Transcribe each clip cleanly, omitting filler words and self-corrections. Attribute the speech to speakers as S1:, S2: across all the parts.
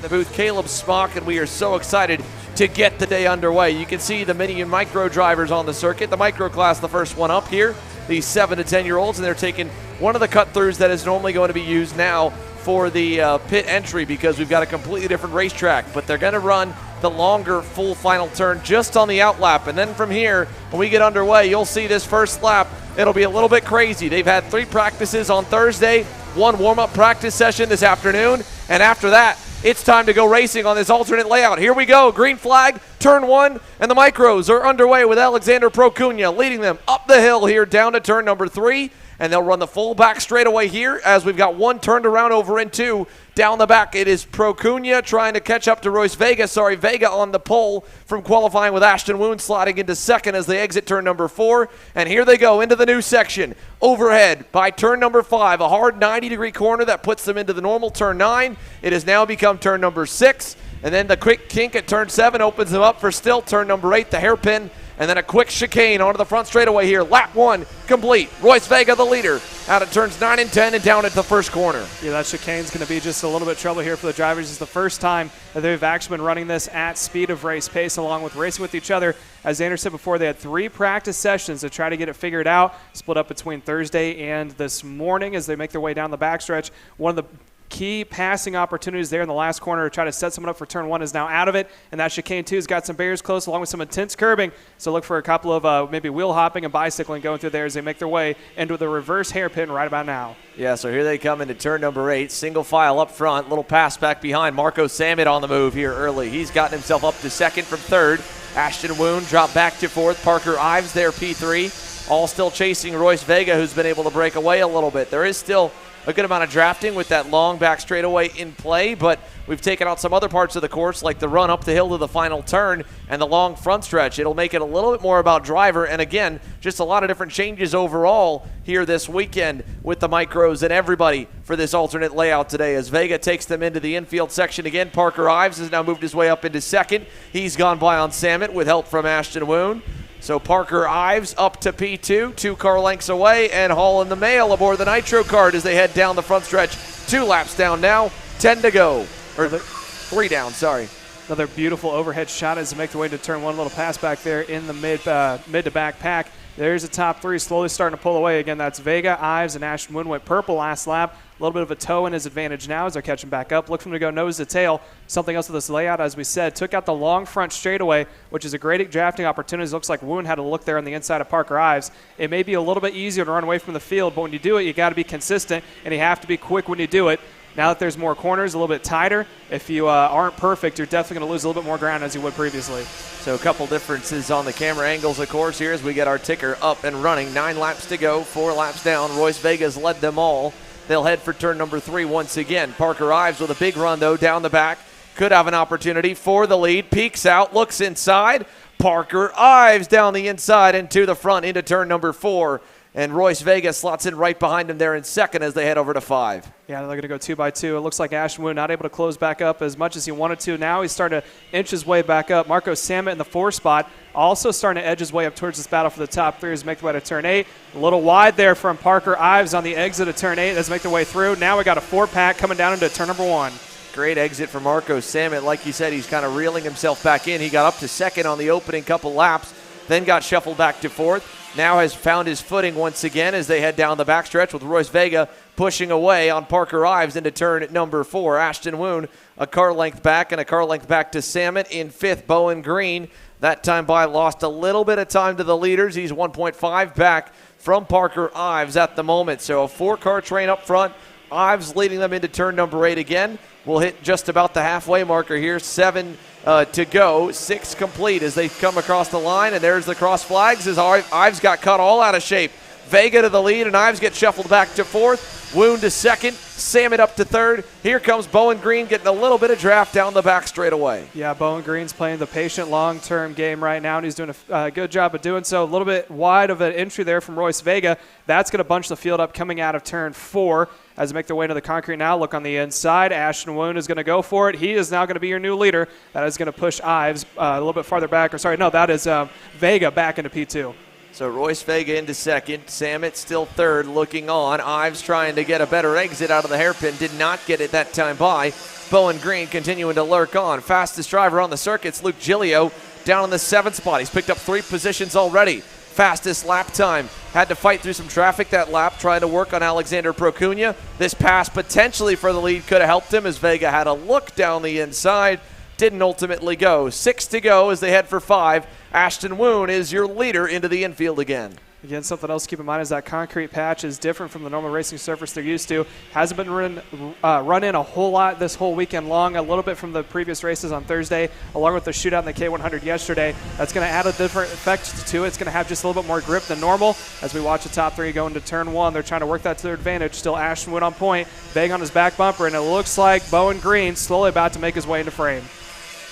S1: the booth, Caleb Smock, and we are so excited to get the day underway. You can see the mini and micro drivers on the circuit. The micro class, the first one up here, the 7 to 10-year-olds, and they're taking one of the cut-throughs that is normally going to be used now for the pit entry because we've got a completely different racetrack. But they're going to run the longer full final turn just on the out lap. And then from here, when we get underway, you'll see this first lap. It'll be a little bit crazy. They've had 3 practices on Thursday, 1 warm-up practice session this afternoon, and after that, it's time to go racing on this alternate layout. Here we go, green flag, turn 1, and the micros are underway with Alexander Procuna leading them up the hill here down to turn number 3, and they'll run the full back straightaway here as we've got 1 turned around over in 2. Down the back, it is Procuna trying to catch up to Royce Vega. Vega on the pole from qualifying with Ashton Woon sliding into second as they exit turn number 4. And here they go into the new section. Overhead by turn number 5, a hard 90-degree corner that puts them into the normal turn 9. It has now become turn number 6. And then the quick kink at turn 7 opens them up for still turn number 8, the hairpin. And then a quick chicane onto the front straightaway here. Lap 1 complete. Royce Vega, the leader, out of turns 9 and 10 and down at the first corner.
S2: Yeah, that chicane's going to be just a little bit trouble here for the drivers. It's the first time that they've actually been running this at speed of race pace along with racing with each other. As Xander said before, they had 3 practice sessions to try to get it figured out, split up between Thursday and this morning as they make their way down the backstretch. One of the key passing opportunities there in the last corner to try to set someone up for turn 1 is now out of it, and that chicane 2 has got some barriers close along with some intense curbing, so look for a couple of maybe wheel hopping and bicycling going through there as they make their way into the reverse hairpin right about now.
S1: Yeah, so here they come into turn number 8, single file up front, little pass back behind. Marco Sammet on the move here early. He's gotten himself up to second from third. Ashton Woon dropped back to fourth. Parker Ives there, P3. All still chasing Royce Vega, who's been able to break away a little bit. There is still a good amount of drafting with that long back straightaway in play, but we've taken out some other parts of the course like the run up the hill to the final turn and the long front stretch. It'll make it a little bit more about driver, and again, just a lot of different changes overall here this weekend with the micros and everybody for this alternate layout today as Vega takes them into the infield section again. Parker Ives has now moved his way up into second. He's gone by on Sammet with help from Ashton Woon. So Parker Ives up to P2, 2 car lengths away, and hauling the mail aboard the Nitro card as they head down the front stretch. 2 laps down now, 10 to go. Or 3 down, sorry.
S2: Another beautiful overhead shot as they make their way to turn 1. Little pass back there in the mid to back pack. There's a top 3 slowly starting to pull away. Again, that's Vega, Ives, and Ashton Woon went purple last lap. A little bit of a toe in his advantage now as they're catching back up. Look for him to go nose to tail. Something else with this layout, as we said, took out the long front straightaway, which is a great drafting opportunity. It looks like Woon had a look there on the inside of Parker Ives. It may be a little bit easier to run away from the field, but when you do it, you got to be consistent, and you have to be quick when you do it. Now that there's more corners, a little bit tighter, if you aren't perfect, you're definitely going to lose a little bit more ground as you would previously.
S1: So a couple differences on the camera angles, of course, here as we get our ticker up and running. 9 laps to go, 4 laps down. Royce Vega's led them all. They'll head for turn number 3 once again. Parker Ives with a big run, though, down the back. Could have an opportunity for the lead. Peeks out, looks inside. Parker Ives down the inside and to the front into turn number 4. And Royce Vega slots in right behind him there in second as they head over to 5.
S2: Yeah, they're going to go 2 by 2. It looks like Ashton Woon not able to close back up as much as he wanted to. Now he's starting to inch his way back up. Marco Sammet in the 4 spot, also starting to edge his way up towards this battle for the top 3 as they make their way to turn 8. A little wide there from Parker Ives on the exit of turn 8 as they make their way through. Now we got a 4-pack coming down into turn number 1.
S1: Great exit for Marco Sammet. Like you said, he's kind of reeling himself back in. He got up to second on the opening couple laps, then got shuffled back to 4th. Now has found his footing once again as they head down the backstretch with Royce Vega pushing away on Parker Ives into turn number 4. Ashton Woon a car length back and a car length back to Sammet in 5th. Bowen Green that time by lost a little bit of time to the leaders. He's 1.5 back from Parker Ives at the moment. So a 4-car train up front. Ives leading them into turn number 8 again. We'll hit just about the halfway marker here. 7 to go, 6 complete as they come across the line, and there's the cross flags as Ives got cut all out of shape. Vega to the lead, and Ives gets shuffled back to 4th. Woon to 2nd, Sammet up to 3rd. Here comes Bowen Green getting a little bit of draft down the back straightaway.
S2: Yeah, Bowen Green's playing the patient long-term game right now, and he's doing a good job of doing so. A little bit wide of an entry there from Royce Vega. That's going to bunch the field up coming out of turn 4 as they make their way into the concrete now. Look on the inside. Ashton Woon is going to go for it. He is now going to be your new leader. That is going to push Ives a little bit farther back. Or sorry, no, that is Vega back into P2.
S1: So Royce Vega into second. Samet still third, looking on. Ives trying to get a better exit out of the hairpin. Did not get it that time by. Bowen Green continuing to lurk on. Fastest driver on the circuit's Luke Giglio down in the 7th spot. He's picked up 3 positions already. Fastest lap time. Had to fight through some traffic that lap, trying to work on Alexander Procuna. This pass potentially for the lead could have helped him as Vega had a look down the inside. Didn't ultimately go. 6 to go as they head for 5. Ashton Woon is your leader into the infield again.
S2: Again, something else to keep in mind is that concrete patch is different from the normal racing surface they're used to. Hasn't been run in a whole lot this whole weekend long, a little bit from the previous races on Thursday, along with the shootout in the K100 yesterday. That's going to add a different effect to it. It's going to have just a little bit more grip than normal. As we watch the top 3 go into turn 1, they're trying to work that to their advantage. Still Ashton Wood on point, Vega on his back bumper, and it looks like Bowen Green slowly about to make his way into frame.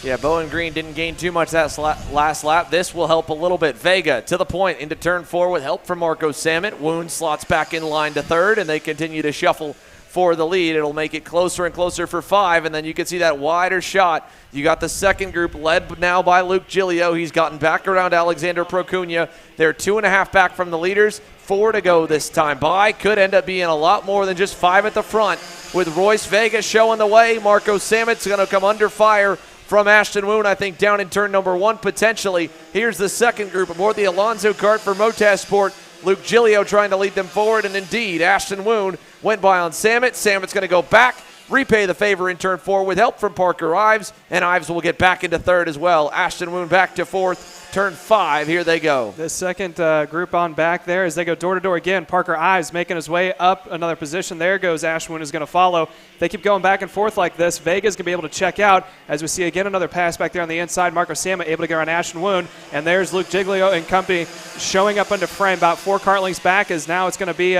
S1: Yeah, Bowen Green didn't gain too much that last lap. This will help a little bit. Vega to the point into turn 4 with help from Marco Samet. Woon slots back in line to third, and they continue to shuffle for the lead. It'll make it closer and closer for 5, and then you can see that wider shot. You got the second group led now by Luke Giglio. He's gotten back around Alexander Procuna. They're 2.5 back from the leaders. 4 to go this time by. Could end up being a lot more than just 5 at the front. With Royce Vega showing the way, Marco Samet's going to come under fire from Ashton Woon, I think, down in turn number 1 potentially. Here's the second group aboard the Alonso Kart for Motorsport. Luke Giglio trying to lead them forward, and indeed, Ashton Woon went by on Samet. Samet's going to go back, repay the favor in turn 4 with help from Parker Ives, and Ives will get back into third as well. Ashton Woon back to 4th. Turn 5, here they go.
S2: The second group on back there as they go door to door again. Parker Ives making his way up another position. There goes Ashwin is going to follow. If they keep going back and forth like this, Vega's going to be able to check out as we see again another pass back there on the inside. Marco Sama able to get around Ashton Woon. And there's Luke Giglio and company showing up into frame about 4 kart lengths back as now it's going to be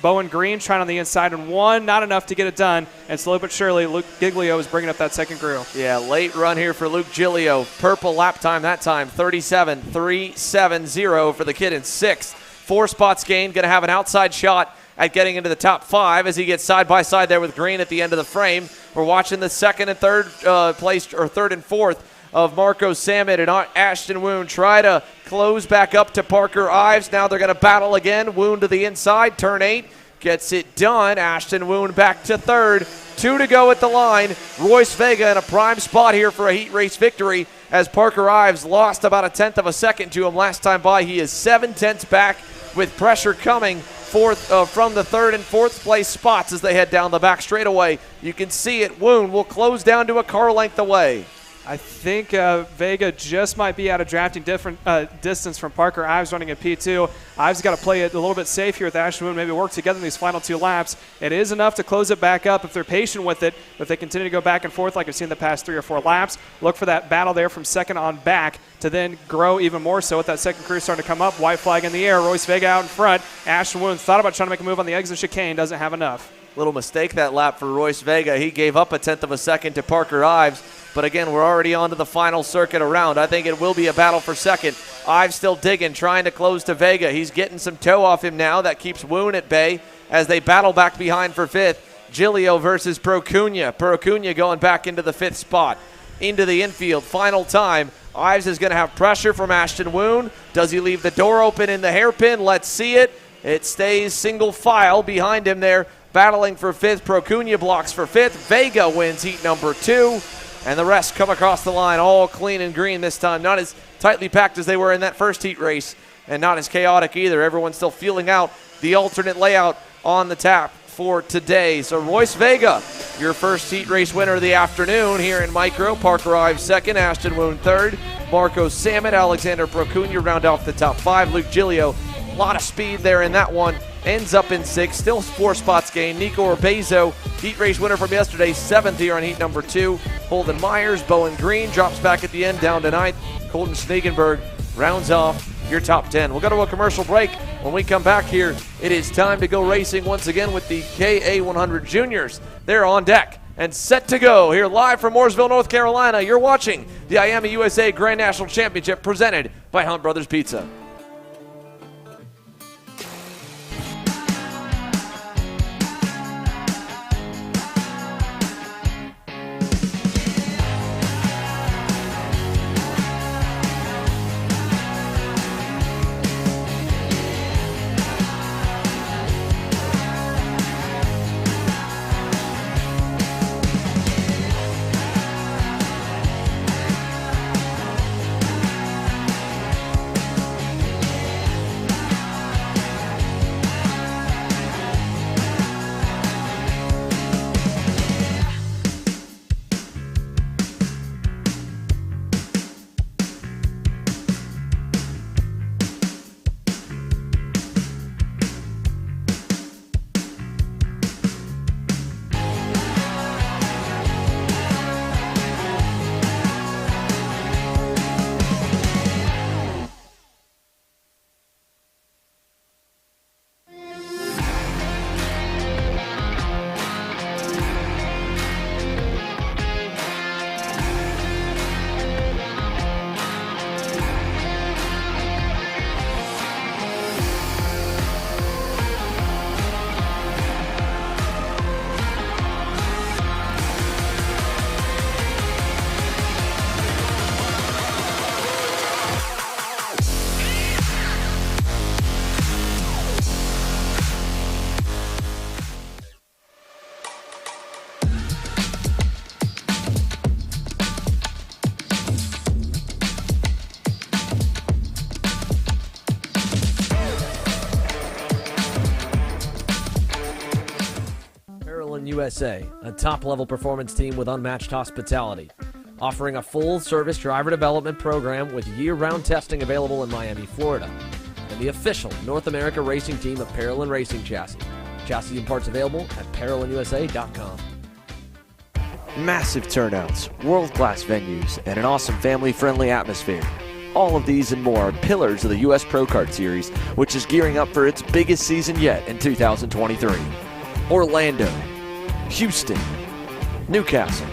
S2: Bowen Green trying on the inside, and 1, not enough to get it done. And slowly but surely, Luke Giglio is bringing up that second grill.
S1: Yeah, late run here for Luke Giglio. Purple lap time that time, 37.370 for the kid in 6th. 4 spots gained, going to have an outside shot at getting into the top 5 as he gets side by side there with Green at the end of the frame. We're watching the second and third place, or third and fourth, of Marco Samet and Ashton Woon try to close back up to Parker Ives. Now they're going to battle again. Woon to the inside, turn 8, gets it done. Ashton Woon back to third. 2 to go at the line. Royce Vega in a prime spot here for a heat race victory as Parker Ives lost about 1/10 of a second to him last time by. He is 7/10 back with pressure coming from the 3rd and 4th place spots as they head down the back straightaway. You can see it. Woon will close down to a car length away.
S2: I think Vega just might be out of drafting distance from Parker Ives running at P2. Ives got to play it a little bit safe here with Ashton Woon, maybe work together in these final 2 laps. It is enough to close it back up if they're patient with it, but if they continue to go back and forth like we've seen the past 3 or 4 laps. Look for that battle there from second on back to then grow even more so with that second crew starting to come up. White flag in the air, Royce Vega out in front. Ashton Woon thought about trying to make a move on the exit chicane, doesn't have enough.
S1: Little mistake that lap for Royce Vega. He gave up 1/10 of a second to Parker Ives. But again, we're already on to the final circuit around. I think it will be a battle for second. Ives still digging, trying to close to Vega. He's getting some toe off him now. That keeps Woon at bay as they battle back behind for 5th. Giglio versus Procuna. Procuna going back into the 5th spot. Into the infield. Final time. Ives is going to have pressure from Ashton Woon. Does he leave the door open in the hairpin? Let's see it. It stays single file behind him there. Battling for 5th. Procuna blocks for 5th. Vega wins heat number 2. And the rest come across the line all clean and green this time. Not as tightly packed as they were in that first heat race, and not as chaotic either. Everyone's still feeling out the alternate layout on the tap for today. So Royce Vega, your first heat race winner of the afternoon here in Micro. Parker Ives 2nd, Ashton Woon 3rd. Marco Samet, Alexander Procuna round off the top 5. Luke Giglio, a lot of speed there in that one. Ends up in 6th, still 4 spots gained. Nico Urbezo, heat race winner from yesterday, 7th here on heat number 2. Holden Myers, Bowen Green drops back at the end, down to 9th. Colton Schnegenberg rounds off your top 10. We'll go to a commercial break. When we come back here, it is time to go racing once again with the KA100 Juniors. They're on deck and set to go here live from Mooresville, North Carolina. You're watching the IAME USA Grand National Championship presented by Hunt Brothers Pizza.
S3: Parolin USA, a top-level performance team with unmatched hospitality, offering a full-service driver development program with year-round testing available in Miami, Florida, and the official North America racing team of Parolin Racing Chassis. Chassis and parts available at ParolinUSA.com.
S1: Massive turnouts, world-class venues, and an awesome family-friendly atmosphere. All of these and more are pillars of the U.S. Pro Kart Series, which is gearing up for its biggest season yet in 2023. Orlando, Houston, Newcastle,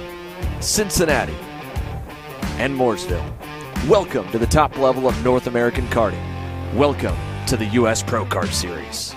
S1: Cincinnati, and Mooresville. Welcome to the top level of North American karting. Welcome to the U.S. Pro Kart Series.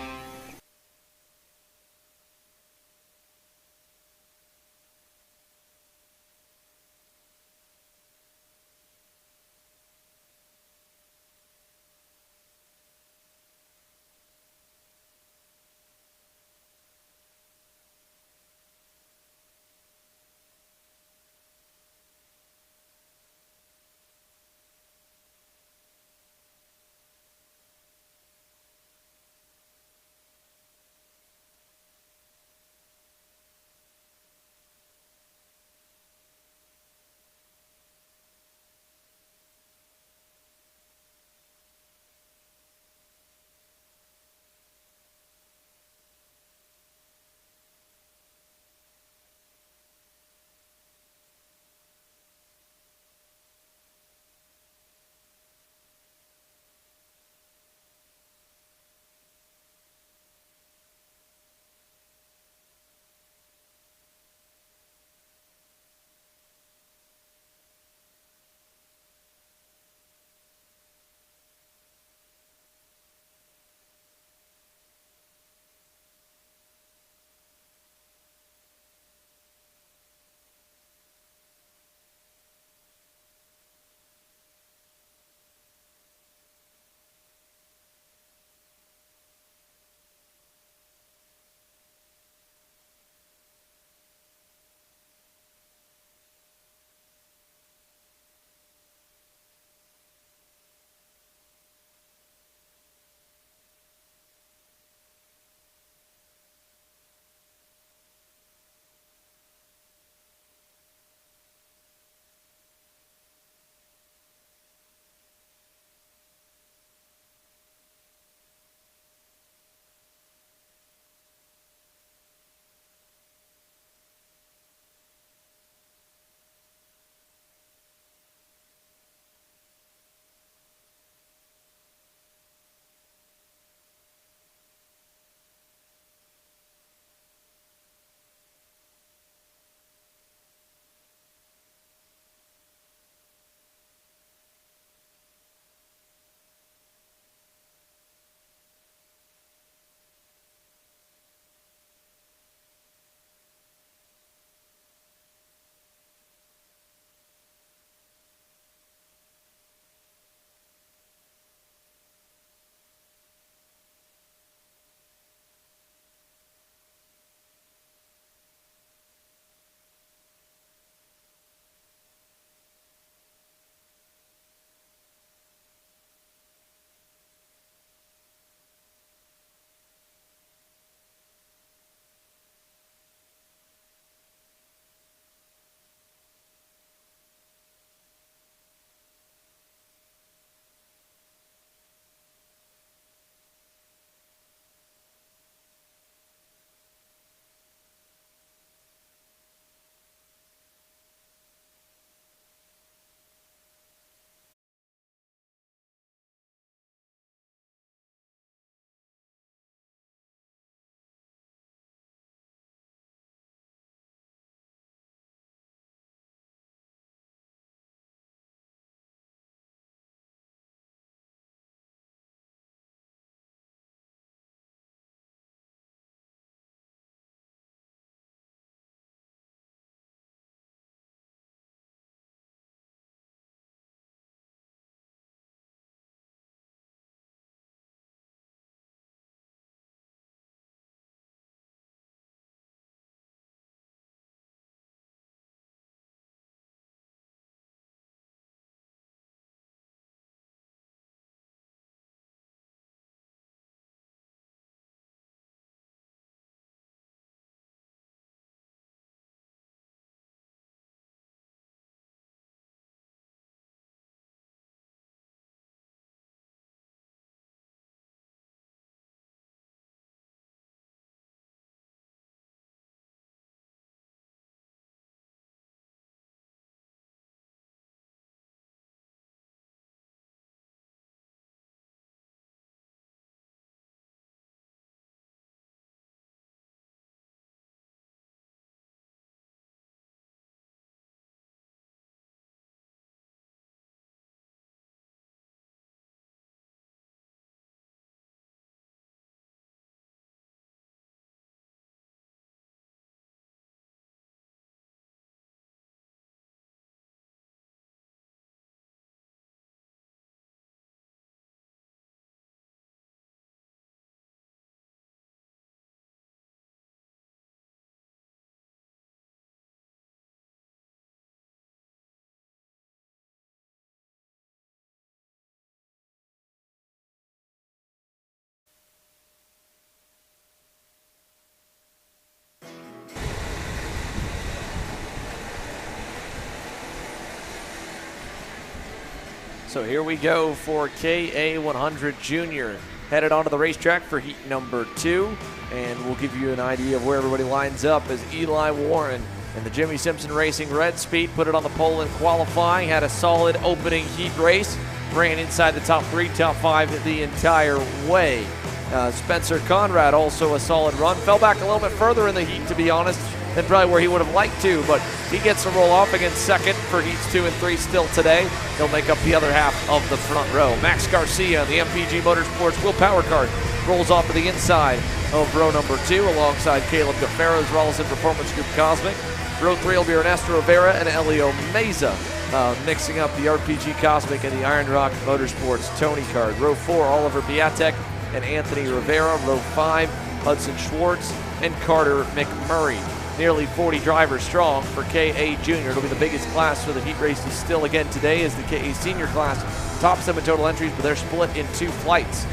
S1: So here we go for KA100 Junior. Headed onto the racetrack for heat number 2. And we'll give you an idea of where everybody lines up as Eli Warren and the Jimmy Simpson Racing Red Speed put it on the pole in qualifying. Had a solid opening heat race. Ran inside the top 3, top 5 the entire way. Spencer Conrad also a solid run. Fell back a little bit further in the heat, to be honest, than probably where he would have liked to, but he gets a roll off against second for heats 2 and 3 still today. He'll make up the other half of the front row. Max Garcia, the MPG Motorsports Will Power Kart, rolls off to the inside of row number 2 alongside Caleb Gaffara's Rollison Performance Group Cosmic. Row 3 will be Ernesto Rivera and Elio Meza, mixing up the RPG Cosmic and the Iron Rock Motorsports Tony Kart. Row 4, Oliver Biatek and Anthony Rivera. Row 5, Hudson Schwartz and Carter McMurray. Nearly 40 drivers strong for KA Junior. It'll be the biggest class for the heat races still again today as the KA Senior class tops them in total entries, but they're split in 2 flights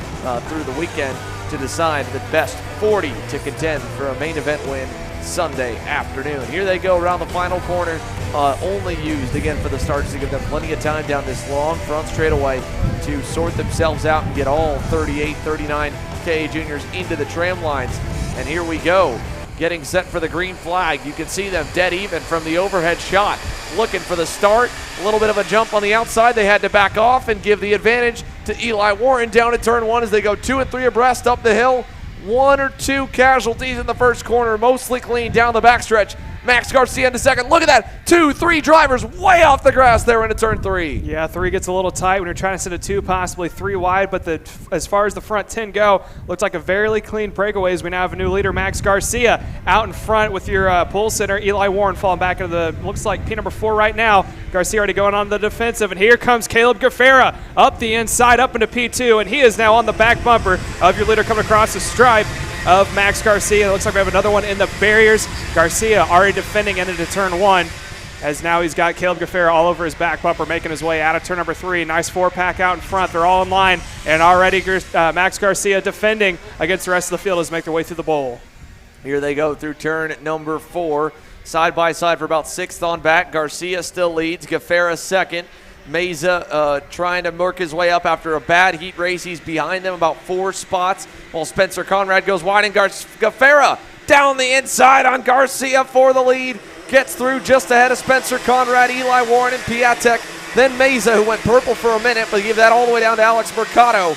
S1: through the weekend to decide the best 40 to contend for a main event win Sunday afternoon. Here they go around the final corner, only used again for the starters to give them plenty of time down this long front straightaway to sort themselves out and get all 38, 39 KA Juniors into the tram lines. And here we go, getting set for the green flag. You can see them dead even from the overhead shot, looking for the start. A little bit of a jump on the outside. They had to back off and give the advantage to Eli Warren down at turn 1 as they go 2 and 3 abreast up the hill. 1 or 2 casualties in the first corner, mostly clean down the backstretch. Max Garcia into second. Look at that. 2, 3 drivers way off the grass there into turn 3.
S2: Yeah, 3 gets a little tight when you're trying to set a 2, possibly 3 wide. But as far as the front 10 go, looks like a very clean breakaways. We now have a new leader, Max Garcia, out in front with your pole center. Eli Warren falling back into the, looks like P number 4 right now. Garcia already going on the defensive. And here comes Caleb Gaffara up the inside, up into P2. And he is now on the back bumper of your leader coming across the stripe of Max Garcia. It looks like we have another one in the barriers. Garcia already defending into turn 1, as now he's got Caleb Gaffara all over his back bumper, making his way out of turn number 3. Nice 4-pack out in front. They're all in line, and already Max Garcia defending against the rest of the field as they make their way through the bowl.
S1: Here they go through turn number 4. Side by side for about 6th on back. Garcia still leads. Gaffara second. Meza trying to work his way up after a bad heat race. He's behind them about 4 spots while Spencer Conrad goes wide, and Gaffara down the inside on Garcia for the lead. Gets through just ahead of Spencer Conrad, Eli Warren, and Piatek. Then Meza, who went purple for a minute, but give that all the way down to Alex Mercado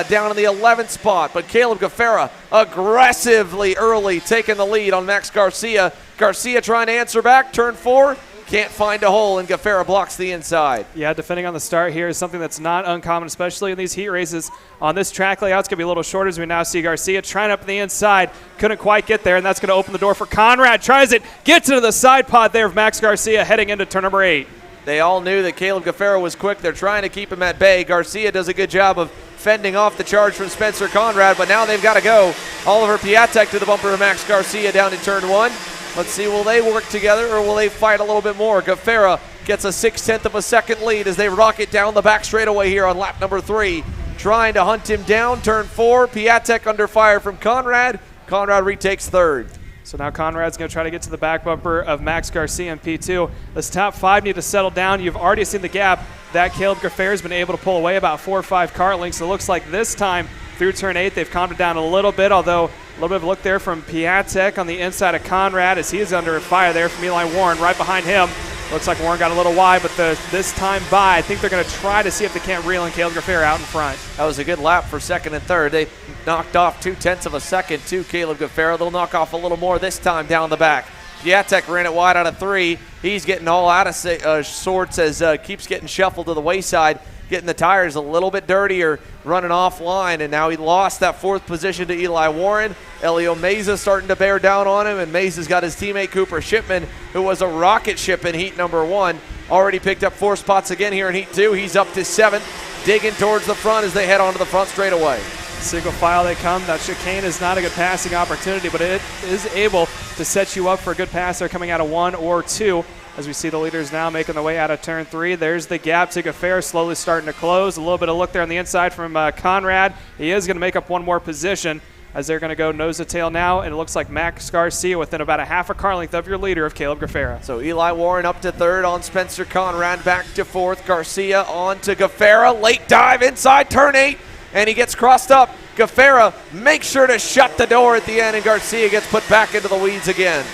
S1: down in the 11th spot. But Caleb Gaffara aggressively early taking the lead on Max Garcia. Garcia trying to answer back, turn 4. Can't find a hole, and Gaffara blocks the inside.
S2: Yeah, defending on the start here is something that's not uncommon, especially in these heat races. On this track layout, it's going to be a little shorter as we now see Garcia trying up the inside. Couldn't quite get there, and that's going to open the door for Conrad. Tries it, gets into the side pod there of Max Garcia heading into turn number 8.
S1: They all knew that Caleb Gaffara was quick. They're trying to keep him at bay. Garcia does a good job of fending off the charge from Spencer Conrad, but now they've got to go. Oliver Piatek to the bumper of Max Garcia down in turn 1. Let's see, will they work together or will they fight a little bit more? Gaffara gets a 0.6 of a second lead as they rocket down the back straightaway here on lap number 3. Trying to hunt him down, turn 4. Piatek under fire from Conrad. Conrad retakes 3rd.
S2: So now Conrad's going to try to get to the back bumper of Max Garcia in P2. This top 5 need to settle down. You've already seen the gap that Caleb Gaffara has been able to pull away, about 4 or 5 kart lengths. It looks like this time through turn 8 they've calmed it down a little bit, although a little bit of a look there from Piatek on the inside of Conrad as he is under fire there from Eli Warren right behind him. Looks like Warren got a little wide, but this time by, I think they're going to try to see if they can't reel in Caleb Gaffara out in front.
S1: That was a good lap for 2nd and 3rd. They knocked off 0.2 of a second to Caleb Gaffara. They'll knock off a little more this time down the back. Piatek ran it wide out of 3. He's getting all out of sorts as keeps getting shuffled to the wayside, getting the tires a little bit dirtier, running offline, and now he lost that 4th position to Eli Warren. Elio Meza starting to bear down on him, and Meza's got his teammate Cooper Shipman, who was a rocket ship in heat number 1. Already picked up 4 spots again here in heat 2. He's up to 7th, digging towards the front as they head onto the front straightaway.
S2: Single file they come. That chicane is not a good passing opportunity, but it is able to set you up for a good pass. They're coming out of 1 or 2. As we see the leaders now making their way out of turn 3. There's the gap to Gaffara slowly starting to close. A little bit of look there on the inside from Conrad. He is going to make up 1 more position. as they're going to go nose to tail now, and it looks like Max Garcia within about a half a car length of your leader of Caleb Gaffera.
S1: So Eli Warren up to third on Spencer Conrad, back to fourth. Garcia on to Gaffera, late dive inside turn 8, and he gets crossed up. Gaffera makes sure to shut the door at the end, and Garcia gets put back into the weeds again.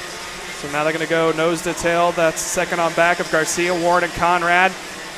S2: So now they're going to go nose to tail. That's second on back of Garcia, Warren, and Conrad.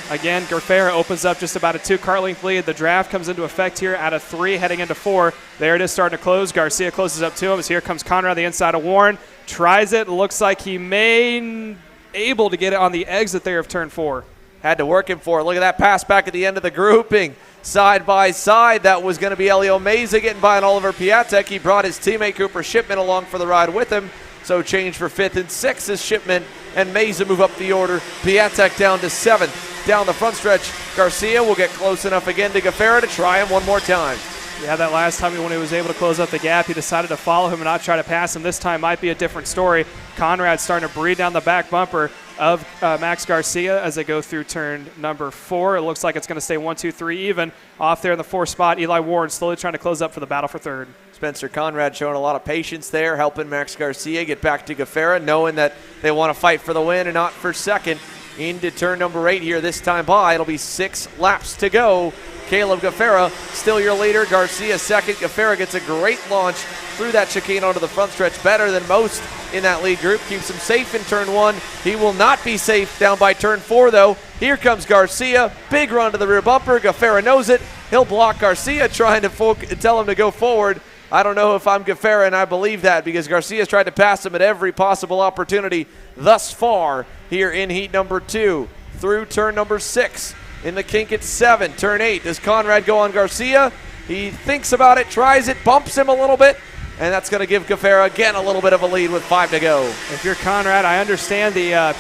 S2: Again, Gaffera opens up just about a 2-car length lead. The draft comes into effect here out of 3, heading into 4. There it is, starting to close. Garcia closes up to him as here comes Conrad, the inside of Warren. Tries it. Looks like he may able to get it on the exit there of turn 4.
S1: Had to work him for it. Look at that pass back at the end of the grouping. Side by side, that was going to be Elio Meza getting by on Oliver Piatek. He brought his teammate Cooper Shipman along for the ride with him. So change for 5th and 6th as Shipman and Meza move up the order. Piatek down to 7th. Down the front stretch, Garcia will get close enough again to Gaffera to try him one more time.
S2: Yeah, that last time when he was able to close up the gap, he decided to follow him and not try to pass him. This time might be a different story. Conrad starting to breathe down the back bumper of Max Garcia as they go through turn number 4. It looks like it's going to stay 1, 2, 3 even. Off there in the 4th spot, Eli Warren slowly trying to close up for the battle for 3rd.
S1: Spencer Conrad showing a lot of patience there, helping Max Garcia get back to Gaffera, knowing that they want to fight for the win and not for 2nd. Into turn number 8 here this time by. It'll be 6 laps to go. Caleb Gaffera still your leader. Garcia 2nd. Gaffera gets a great launch through that chicane onto the front stretch, better than most in that lead group. Keeps him safe in turn 1. He will not be safe down by turn 4 though. Here comes Garcia. Big run to the rear bumper. Gaffera knows it. He'll block Garcia trying to tell him to go forward. I don't know if I'm Gaffera, and I believe that because Garcia's tried to pass him at every possible opportunity thus far here in heat number 2 through turn number 6. In the kink at 7, turn 8. Does Conrad go on Garcia? He thinks about it, tries it, bumps him a little bit, and that's going to give Gaffera again a little bit of a lead with 5 to go.
S2: If you're Conrad, I understand the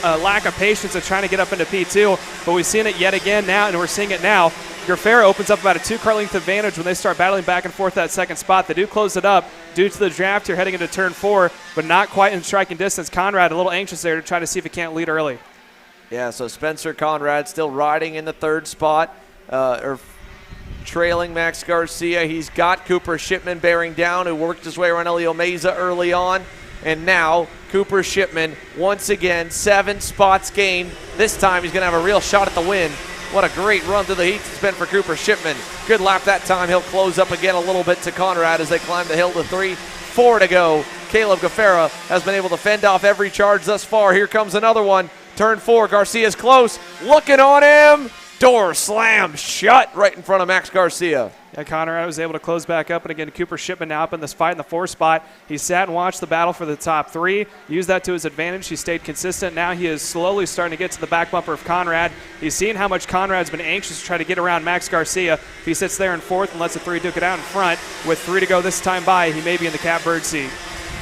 S2: lack of patience of trying to get up into P2, but we've seen it yet again now, and we're seeing it now. Gaffera opens up about a 2-car length advantage when they start battling back and forth that 2nd spot. They do close it up due to the draft here heading into turn 4, but not quite in striking distance. Conrad a little anxious there to try to see if he can't lead early.
S1: Yeah, so Spencer Conrad still riding in the 3rd spot, or trailing Max Garcia. He's got Cooper Shipman bearing down, who worked his way around Elio Meza early on. And now Cooper Shipman, once again, 7 spots gained. This time he's going to have a real shot at the win. What a great run through the heats it's been for Cooper Shipman. Good lap that time. He'll close up again a little bit to Conrad as they climb the hill to 3. 4 to go. Caleb Gaffera has been able to fend off every charge thus far. Here comes another one. Turn 4. Garcia's close. Looking on him. Door slammed shut right in front of Max Garcia.
S2: Yeah, Conrad was able to close back up, and again, Cooper Shipman now up in this fight in the 4th spot. He sat and watched the battle for the top 3, used that to his advantage. He stayed consistent. Now he is slowly starting to get to the back bumper of Conrad. He's seen how much Conrad's been anxious to try to get around Max Garcia. If he sits there in 4th and lets the 3 duke it out in front, with 3 to go this time by, he may be in the catbird seat.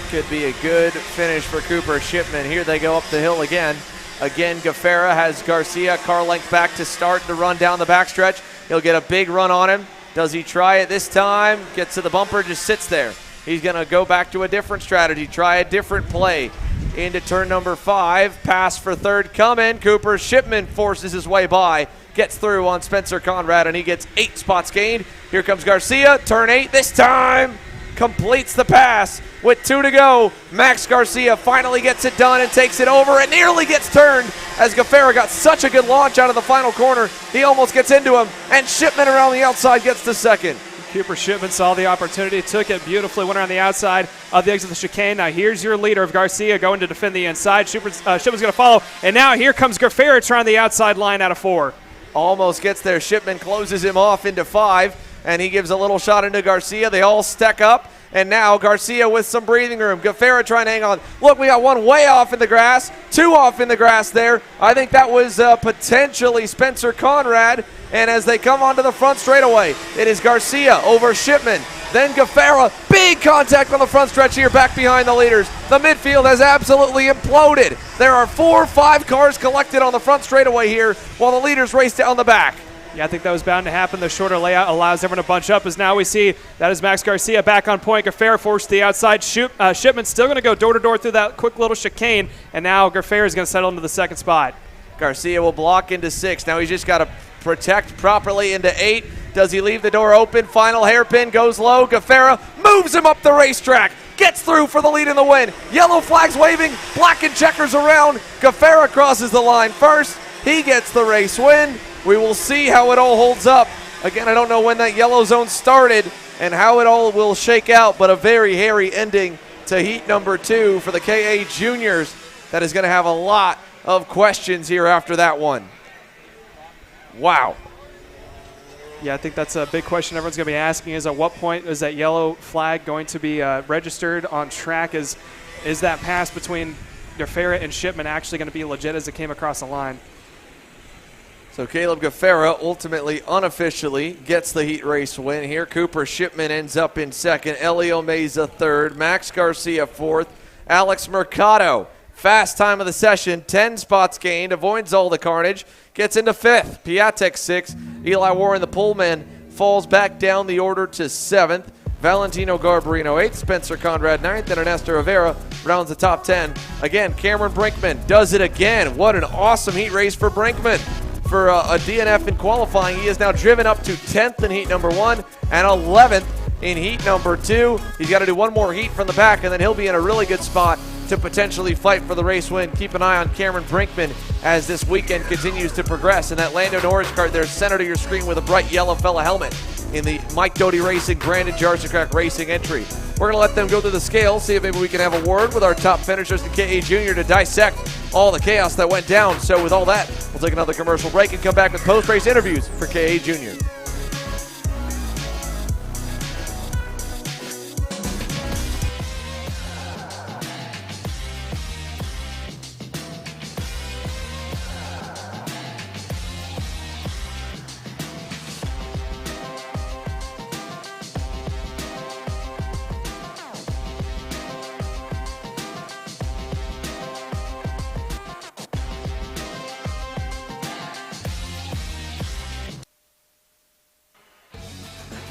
S1: Could be a good finish for Cooper Shipman. Here they go up the hill again. Again, Gaffera has Garcia car length back to start the run down the backstretch. He'll get a big run on him. Does he try it this time? Gets to the bumper, just sits there. He's going to go back to a different strategy, try a different play. Into turn number 5, pass for 3rd coming. Cooper Shipman forces his way by, gets through on Spencer Conrad, and he gets 8 spots gained. Here comes Garcia, turn 8 this time. Completes the pass with 2 to go. Max Garcia finally gets it done and takes it over and nearly gets turned as Gaffera got such a good launch out of the final corner. He almost gets into him, and Shipman around the outside gets to 2nd.
S2: Cooper Shipman saw the opportunity, took it beautifully, went around the outside of the exit of the chicane. Now here's your leader of Garcia going to defend the inside. Shipman's going to follow, and now here comes Gaffera trying the outside line out of 4.
S1: Almost gets there. Shipman closes him off into 5. And he gives a little shot into Garcia. They all stack up. And now Garcia with some breathing room. Gaffera trying to hang on. Look, we got 1 way off in the grass. 2 off in the grass there. I think that was potentially Spencer Conrad. And as they come onto the front straightaway, it is Garcia over Shipman. Then Gaffera. Big contact on the front stretch here back behind the leaders. The midfield has absolutely imploded. There are 4 or 5 cars collected on the front straightaway here while the leaders race down the back.
S2: Yeah, I think that was bound to happen. The shorter layout allows everyone to bunch up, as now we see that is Max Garcia back on point. Gaffera forced to the outside. Shipman still going to go door-to-door through that quick little chicane, and now Gaffera is going to settle into the 2nd spot.
S1: Garcia will block into 6. Now he's just got to protect properly into 8. Does he leave the door open? Final hairpin goes low. Gaffera moves him up the racetrack. Gets through for the lead in the win. Yellow flags waving, black and checkers around. Gaffera crosses the line first. He gets the race win. We will see how it all holds up. Again, I don't know when that yellow zone started and how it all will shake out, but a very hairy ending to heat number 2 for the KA Juniors. That is going to have a lot of questions here after that one. Wow.
S2: Yeah, I think that's a big question everyone's going to be asking is at what point is that yellow flag going to be registered on track? Is that pass between Gaffera and Shipman actually going to be legit as it came across the line?
S1: So Caleb Gaffera ultimately, unofficially, gets the heat race win here. Cooper Shipman ends up in second. Elio Meza third. Max Garcia fourth. Alex Mercado, fast time of the session, 10 spots gained, avoids all the carnage, gets into fifth. Piatek sixth. Eli Warren, the pullman, falls back down the order to seventh. Valentino Garbarino eighth. Spencer Conrad ninth. And Ernesto Rivera rounds the top 10. Again, Cameron Brinkman does it again. What an awesome heat race for Brinkman. For a DNF in qualifying, he is now driven up to 10th in heat number 1 and 11th in heat number 2. He's got to do one more heat from the back, and then he'll be in a really good spot to potentially fight for the race win. Keep an eye on Cameron Brinkman as this weekend continues to progress. And that Lando Norris cart there, center to your screen with a bright yellow fella helmet in the Mike Doty Racing, Brandon Jarzakrak Racing entry. We're going to let them go through the scale, see if maybe we can have a word with our top finishers in KA Junior to dissect all the chaos that went down. So with all that, we'll take another commercial break and come back with post-race interviews for KA Junior.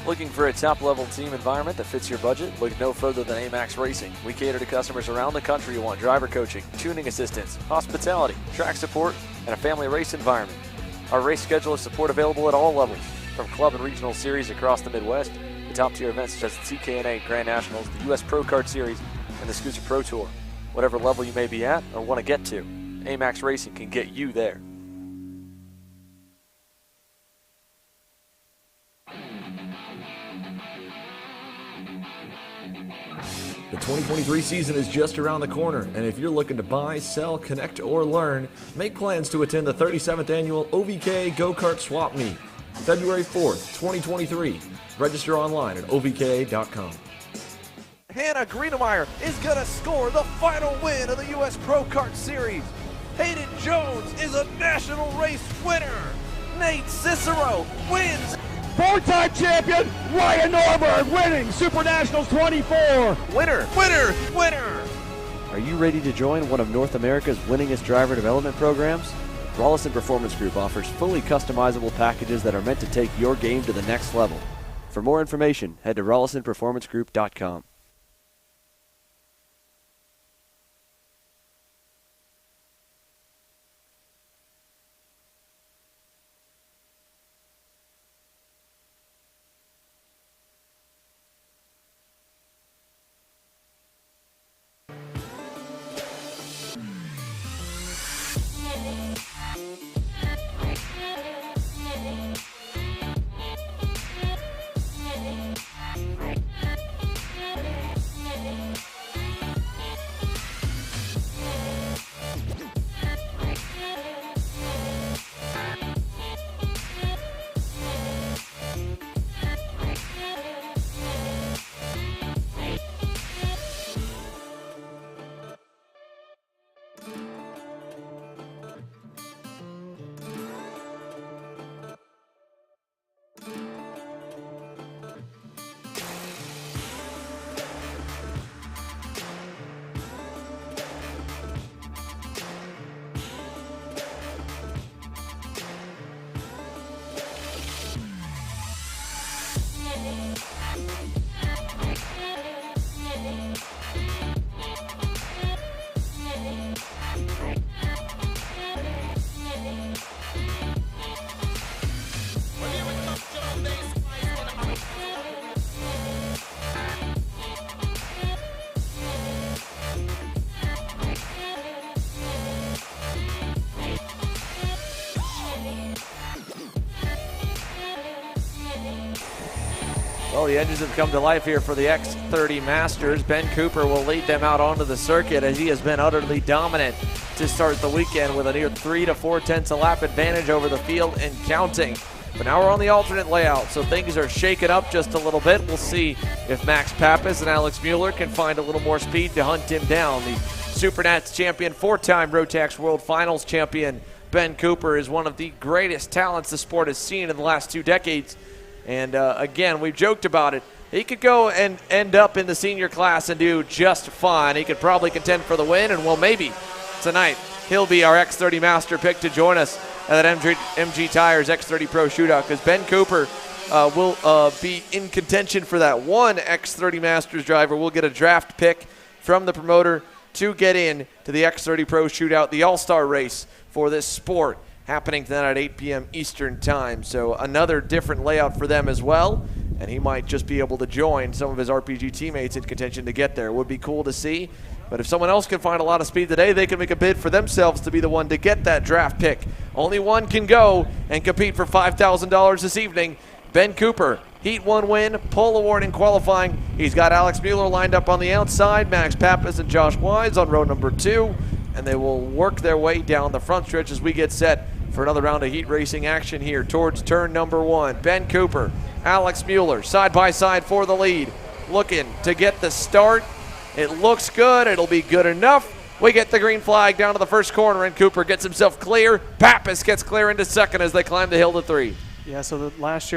S4: Looking for a top-level team environment that fits your budget? Look no further than AMAX Racing. We cater to customers around the country who want driver coaching, tuning assistance, hospitality, track support, and a family race environment. Our race schedule is support available at all levels, from club and regional series across the Midwest to top-tier events such as the TKNA Grand Nationals, the U.S. Pro Kart Series, and the Cicero Pro Tour. Whatever level you may be at or want to get to, AMAX Racing can get you there.
S3: The 2023 season is just around the corner, and if you're looking to buy, sell, connect, or learn, make plans to attend the 37th Annual OVK Go-Kart Swap Meet, February 4th, 2023. Register online at ovka.com.
S1: Hannah Greenemeyer is going to score the final win of the U.S. Pro Kart Series. Hayden Jones is a national race winner. Nate Cicero wins.
S5: Four-time champion Ryan Norberg winning Super Nationals 24.
S1: Winner, winner, winner.
S6: Are you ready to join one of North America's winningest driver development programs? Rollison Performance Group offers fully customizable packages that are meant to take your game to the next level. For more information, head to rollisonperformancegroup.com.
S1: Well, the engines have come to life here for the X30 Masters. Ben Cooper will lead them out onto the circuit as he has been utterly dominant to start the weekend with a near 3 to 4 tenths a lap advantage over the field and counting. But now we're on the alternate layout, so things are shaken up just a little bit. We'll see if Max Pappas and Alex Mueller can find a little more speed to hunt him down. The Supernats champion, 4-time Rotax World Finals champion, Ben Cooper is one of the greatest talents the sport has seen in the last 2 decades. And again, we've joked about it. He could go and end up in the senior class and do just fine. He could probably contend for the win, and well, maybe tonight he'll be our X30 Master pick to join us at that MG Tires X30 Pro Shootout, because Ben Cooper will be in contention for that. One X30 Masters driver will get a draft pick from the promoter to get in to the X30 Pro Shootout, the all-star race for this sport, happening tonight at 8 p.m. Eastern Time. So another different layout for them as well, and he might just be able to join some of his RPG teammates in contention to get there. It would be cool to see. But if someone else can find a lot of speed today, they can make a bid for themselves to be the one to get that draft pick. Only one can go and compete for $5,000 this evening. Ben Cooper, Heat 1 win, pole award in qualifying. He's got Alex Mueller lined up on the outside, Max Pappas and Josh Wise on row number 2, and they will work their way down the front stretch as we get set for another round of heat racing action here towards turn number 1. Ben Cooper, Alex Mueller, side by side for the lead, looking to get the start. It looks good. It'll be good enough. We get the green flag down to the first corner, and Cooper gets himself clear. Pappas gets clear into second as they climb the hill to 3.
S2: Yeah, so the last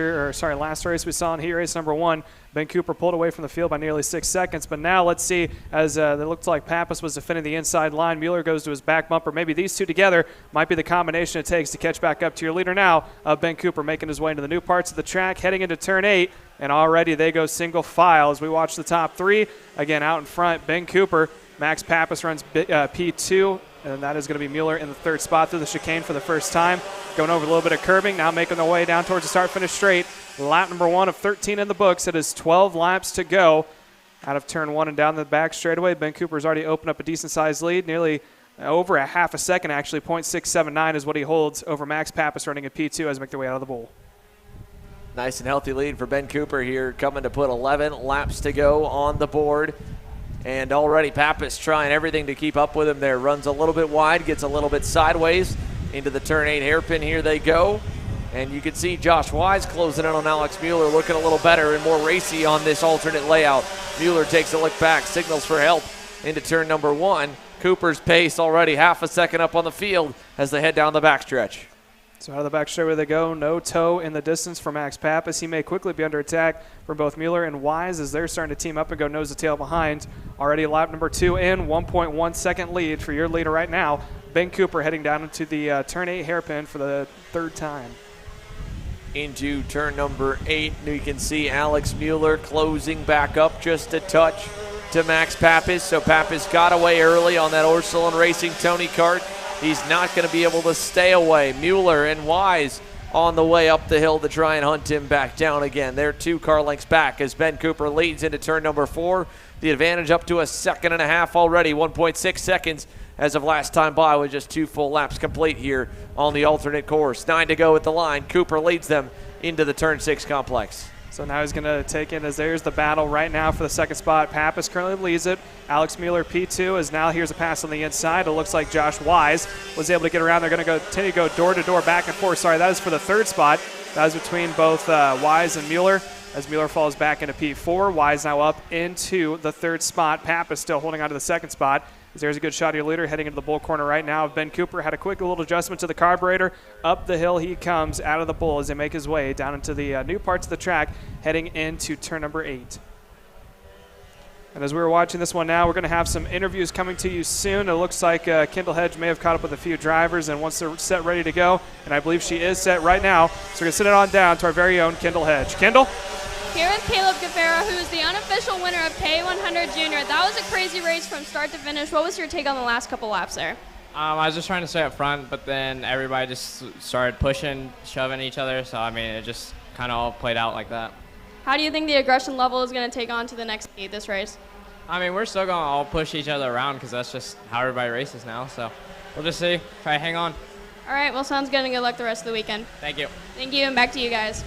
S2: race we saw in heat race number 1, Ben Cooper pulled away from the field by nearly 6 seconds. But now let's see, as it looked like Pappas was defending the inside line, Mueller goes to his back bumper. Maybe these two together might be the combination it takes to catch back up to your leader now. Ben Cooper making his way into the new parts of the track, heading into turn 8. And already they go single file as we watch the top 3. Again, out in front, Ben Cooper. Max Pappas runs P2, and that is going to be Mueller in the 3rd spot through the chicane for the first time. Going over a little bit of curbing, now making their way down towards the start-finish straight. Lap number 1 of 13 in the books. It is 12 laps to go. Out of turn 1 and down the back straightaway, Ben Cooper's already opened up a decent-sized lead, nearly over a half a second, actually. 0.679 is what he holds over Max Pappas running at P2 as they make their way out of the bowl.
S1: Nice and healthy lead for Ben Cooper here, coming to put 11 laps to go on the board. And already Pappas trying everything to keep up with him there. Runs a little bit wide, gets a little bit sideways into the turn 8 hairpin. Here they go. And you can see Josh Wise closing in on Alex Mueller, looking a little better and more racy on this alternate layout. Mueller takes a look back, signals for help into turn number 1. Cooper's pace already half a second up on the field as they head down the backstretch.
S2: So out of the back straightaway they go. No toe in the distance for Max Pappas. He may quickly be under attack from both Mueller and Wise as they're starting to team up and go nose to tail behind. Already lap number 2 in, 1.1 second lead for your leader right now. Ben Cooper heading down into the turn 8 hairpin for the 3rd time.
S1: Into turn number 8, you can see Alex Mueller closing back up just a touch to Max Pappas. So Pappas got away early on that Ursuline Racing Tony Kart. He's not going to be able to stay away. Mueller and Wise on the way up the hill to try and hunt him back down again. They're 2 car lengths back as Ben Cooper leads into turn number 4. The advantage up to a second and a half already, 1.6 seconds as of last time by with just 2 full laps complete here on the alternate course. 9 to go at the line. Cooper leads them into the turn 6 complex.
S2: So now he's going to take in as there's the battle right now for the 2nd spot. Pappas currently leads it. Alex Mueller P2 as now here's a pass on the inside. It looks like Josh Wise was able to get around. They're going to continue to go door to door, back and forth. Sorry, that is for the 3rd spot. That is between both Wise and Mueller as Mueller falls back into P4. Wise now up into the 3rd spot. Pappas still holding on to the 2nd spot. There's a good shot of your leader heading into the bull corner right now. Ben Cooper had a quick little adjustment to the carburetor. Up the hill he comes out of the bull as they make his way down into the new parts of the track, heading into turn number 8. And as we were watching this one now, we're going to have some interviews coming to you soon. It looks like Kendall Hedge may have caught up with a few drivers, and once they're set, ready to go, and I believe she is set right now, so we're going to send it on down to our very own Kendall Hedge. Kendall?
S7: Here with Caleb Guevara, who is the unofficial winner of K100 Junior. That was a crazy race from start to finish. What was your take on the last couple laps there?
S8: I was just trying to stay up front, but then everybody just started pushing, shoving each other. So, I mean, it just kind of all played out like that.
S7: How do you think the aggression level is going to take on to the next heat this race?
S8: I mean, we're still going to all push each other around because that's just how everybody races now. So we'll just see. Try to hang on.
S7: All right. Well, sounds good, and good luck the rest of the weekend.
S8: Thank you.
S7: Thank you, and back to you guys.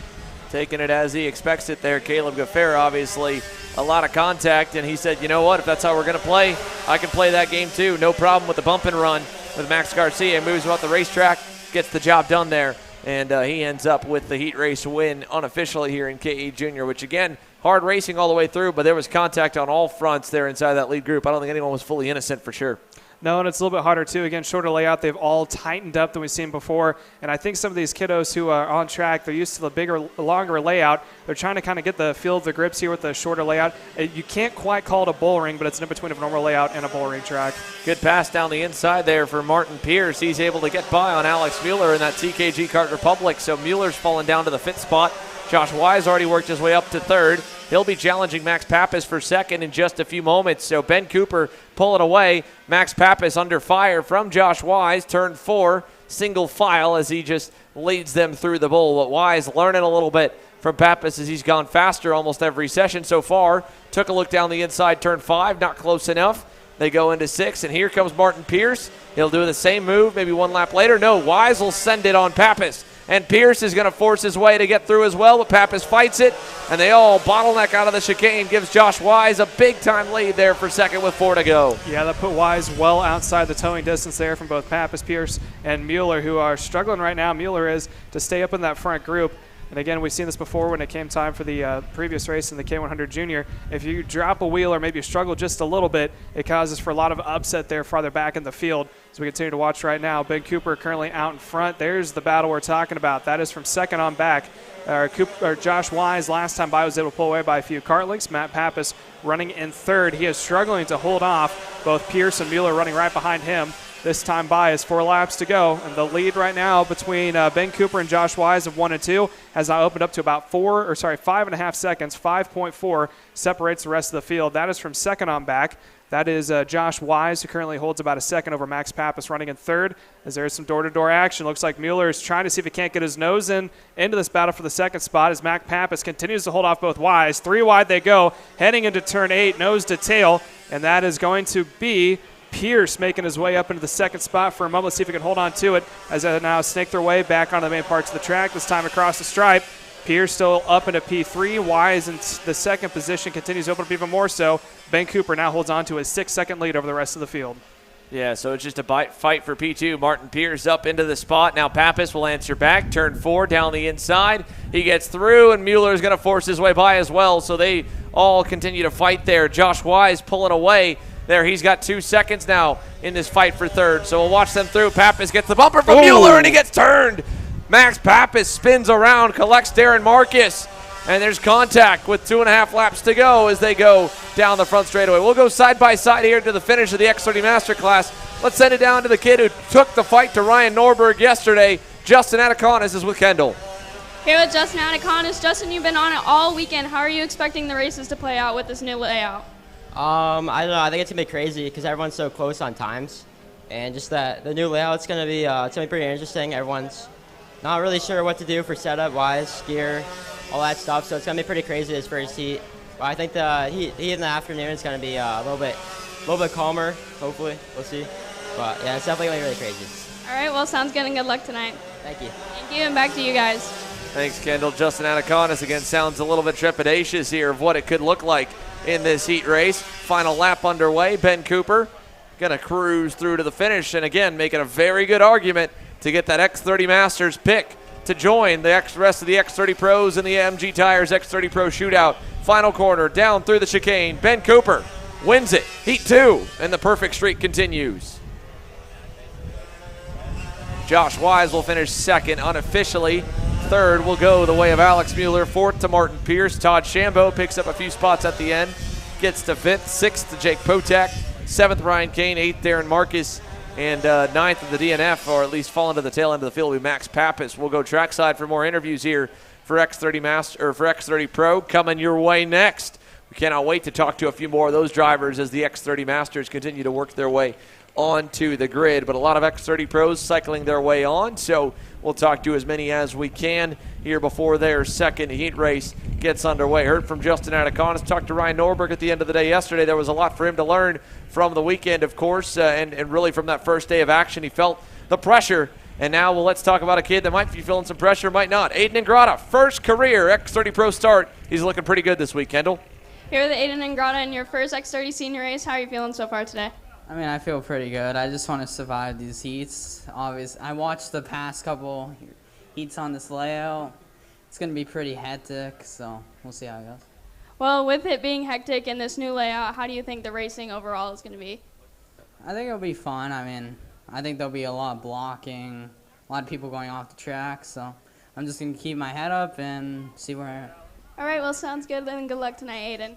S1: taking it as he expects it there. Caleb Gaffera, obviously a lot of contact, and he said, you know what, if that's how we're going to play, I can play that game too. No problem with the bump and run with Max Garcia. Moves about the racetrack, gets the job done there, and he ends up with the heat race win unofficially here in KE Junior, which again, hard racing all the way through, but there was contact on all fronts there inside that lead group. I don't think anyone was fully innocent for sure.
S2: No, and it's a little bit harder, too. Again, shorter layout. They've all tightened up than we've seen before. And I think some of these kiddos who are on track, they're used to the bigger, longer layout. They're trying to kind of get the feel of the grips here with the shorter layout. You can't quite call it a bull ring, but it's in between of a normal layout and a bull ring track.
S1: Good pass down the inside there for Martin Pierce. He's able to get by on Alex Mueller in that TKG Kart Republic. So Mueller's fallen down to the fifth spot. Josh Wise already worked his way up to third. He'll be challenging Max Pappas for second in just a few moments. So Ben Cooper pulling away. Max Pappas under fire from Josh Wise. Turn 4, single file as he just leads them through the bowl. But Wise learning a little bit from Pappas as he's gone faster almost every session so far. Took a look down the inside, turn 5, not close enough. They go into 6, and here comes Martin Pierce. He'll do the same move, maybe one lap later. No, Wise will send it on Pappas. And Pierce is going to force his way to get through as well, but Pappas fights it, and they all bottleneck out of the chicane. Gives Josh Wise a big-time lead there for second with 4 to go.
S2: Yeah, that put Wise well outside the towing distance there from both Pappas, Pierce, and Mueller, who are struggling right now. Mueller is to stay up in that front group. And again, we've seen this before when it came time for the previous race in the K100 Junior. If you drop a wheel or maybe you struggle just a little bit, it causes for a lot of upset there farther back in the field. So we continue to watch right now. Ben Cooper currently out in front. There's the battle we're talking about. That is from second on back. Josh Wise last time by was able to pull away by a few kart links. Matt Pappas running in third. He is struggling to hold off both Pierce and Mueller running right behind him. This time by is 4 laps to go, and the lead right now between Ben Cooper and Josh Wise of 1 and 2 has now opened up to about 5.5 seconds. 5.4 separates the rest of the field. That is from second on back. That is Josh Wise, who currently holds about a second over Max Pappas running in third. As there's some door-to-door action, looks like Mueller is trying to see if he can't get his nose into this battle for the second spot as Max Pappas continues to hold off both Wise. 3 wide they go, heading into turn 8, nose to tail, and that is going to be Pierce making his way up into the second spot for a moment. Let's see if he can hold on to it as they now snake their way back onto the main parts of the track, this time across the stripe. Pierce still up into P3. Wise in the second position continues to open up even more so. Ben Cooper now holds on to his 6-second lead over the rest of the field.
S1: Yeah, so it's just a fight for P2. Martin Pierce up into the spot. Now Pappas will answer back. Turn 4 down the inside. He gets through, and Mueller is going to force his way by as well. So they all continue to fight there. Josh Wise pulling away. There, he's got 2 seconds now in this fight for third. So we'll watch them through. Pappas gets the bumper from Mueller, and he gets turned. Max Pappas spins around, collects Darren Marcus, and there's contact with 2.5 laps to go as they go down the front straightaway. We'll go side by side here to the finish of the X30 Masterclass. Let's send it down to the kid who took the fight to Ryan Norberg yesterday. Justin Ataconis is with Kendall.
S7: Here with Justin Ataconis. Justin, you've been on it all weekend. How are you expecting the races to play out with this new layout?
S9: I don't know. I think it's gonna be crazy because everyone's so close on times, and just that the new layout's gonna be pretty interesting. Everyone's not really sure what to do for setup wise, gear, all that stuff. So it's gonna be pretty crazy this first heat. But I think the heat in the afternoon is gonna be a little bit calmer. Hopefully, we'll see. But yeah, it's definitely gonna be really crazy.
S7: All right. Well, sounds good and good luck tonight.
S9: Thank you.
S7: Thank you, and back to you guys.
S1: Thanks, Kendall. Justin Ataconis again sounds a little bit trepidatious here of what it could look like in this heat race. Final lap underway. Ben Cooper going to cruise through to the finish, and again making a very good argument to get that X30 Masters pick to join the rest of the X30 Pros in the AMG Tires X30 Pro Shootout. Final corner, down through the chicane. Ben Cooper wins it. Heat 2, and the perfect streak continues. Josh Wise will finish second unofficially. Third will go the way of Alex Mueller. Fourth to Martin Pierce. Todd Shambo picks up a few spots at the end. Gets to fifth. Sixth to Jake Potak. Seventh, Ryan Kane. Eighth, Darren Marcus. And ninth of the DNF, or at least falling to the tail end of the field, will be Max Pappas. We'll go trackside for more interviews here for X30 Pro coming your way next. We cannot wait to talk to a few more of those drivers as the X30 Masters continue to work their way onto the grid. But a lot of X30 Pros cycling their way on, so we'll talk to as many as we can here before their second heat race gets underway. Heard from Justin Ataconis, talked to Ryan Norberg at the end of the day yesterday. There was a lot for him to learn from the weekend, of course, and really from that first day of action. He felt the pressure And now, well, let's talk about a kid that might be feeling some pressure, might not. Aiden Ingrata, first career X30 Pro start. He's looking pretty good this week, Kendall.
S7: Here with Aiden Ingrata in your first X30 senior race. How are you feeling so far today?
S10: I mean, I feel pretty good. I just want to survive these heats. Obviously, I watched the past couple heats on this layout. It's going to be pretty hectic, so we'll see how it goes.
S7: Well, with it being hectic in this new layout, how do you think the racing overall is going to be?
S10: I think it'll be fun. I mean, I think there'll be a lot of blocking, a lot of people going off the track, so I'm just going to keep my head up and see where I'm at.
S7: All right, well, sounds good, and good luck tonight, Aiden.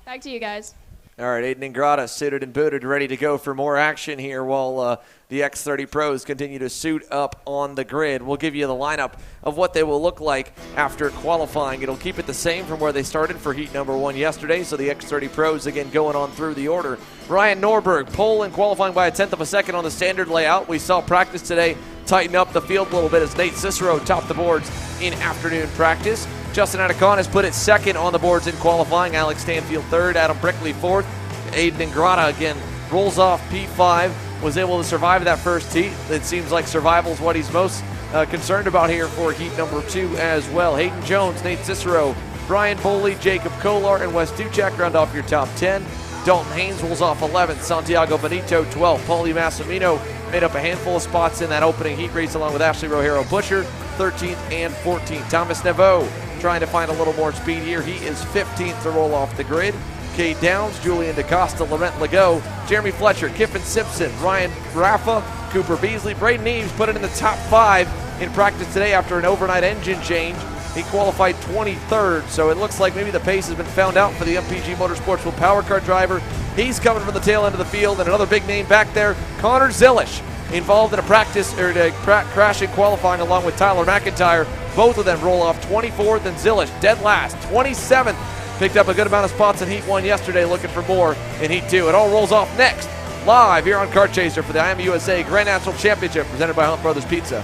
S7: Back to you guys.
S1: All right, Aiden Ingrata suited and booted, ready to go for more action here while the X30 Pros continue to suit up on the grid. We'll give you the lineup of what they will look like after qualifying. It'll keep it the same from where they started for heat number 1 yesterday, so the X30 Pros again going on through the order. Ryan Norberg, pole and qualifying by 1/10 of a second on the standard layout. We saw practice today tighten up the field a little bit as Nate Cicero topped the boards in afternoon practice. Justin Anaconis put it second on the boards in qualifying. Alex Stanfield third. Adam Brickley fourth. Aiden Ingrata again rolls off P5. Was able to survive that first heat. It seems like survival is what he's most concerned about here for heat number 2 as well. Hayden Jones, Nate Cicero, Brian Boley, Jacob Kolar, and Wes Duchek round off your top 10. Dalton Haynes rolls off 11th. Santiago Benito 12th. Paulie Massimino made up a handful of spots in that opening heat race along with Ashley Rojero Busher 13th and 14th. Thomas Neveau trying to find a little more speed here. He is 15th to roll off the grid. Cade Downs, Julian DaCosta, Laurent Legault, Jeremy Fletcher, Kiffin Simpson, Ryan Raffa, Cooper Beasley, Braden Eaves put it in the top 5 in practice today after an overnight engine change. He qualified 23rd, so it looks like maybe the pace has been found out for the MPG Motorsports Power Car driver. He's coming from the tail end of the field, and another big name back there, Connor Zilish, involved in a crash in qualifying along with Tyler McIntyre. Both of them roll off 24th, and Zilish dead last, 27th. Picked up a good amount of spots in Heat 1 yesterday, looking for more in Heat 2. It all rolls off next, live here on Kart Chaser for the IAME USA Grand National Championship presented by Hunt Brothers Pizza.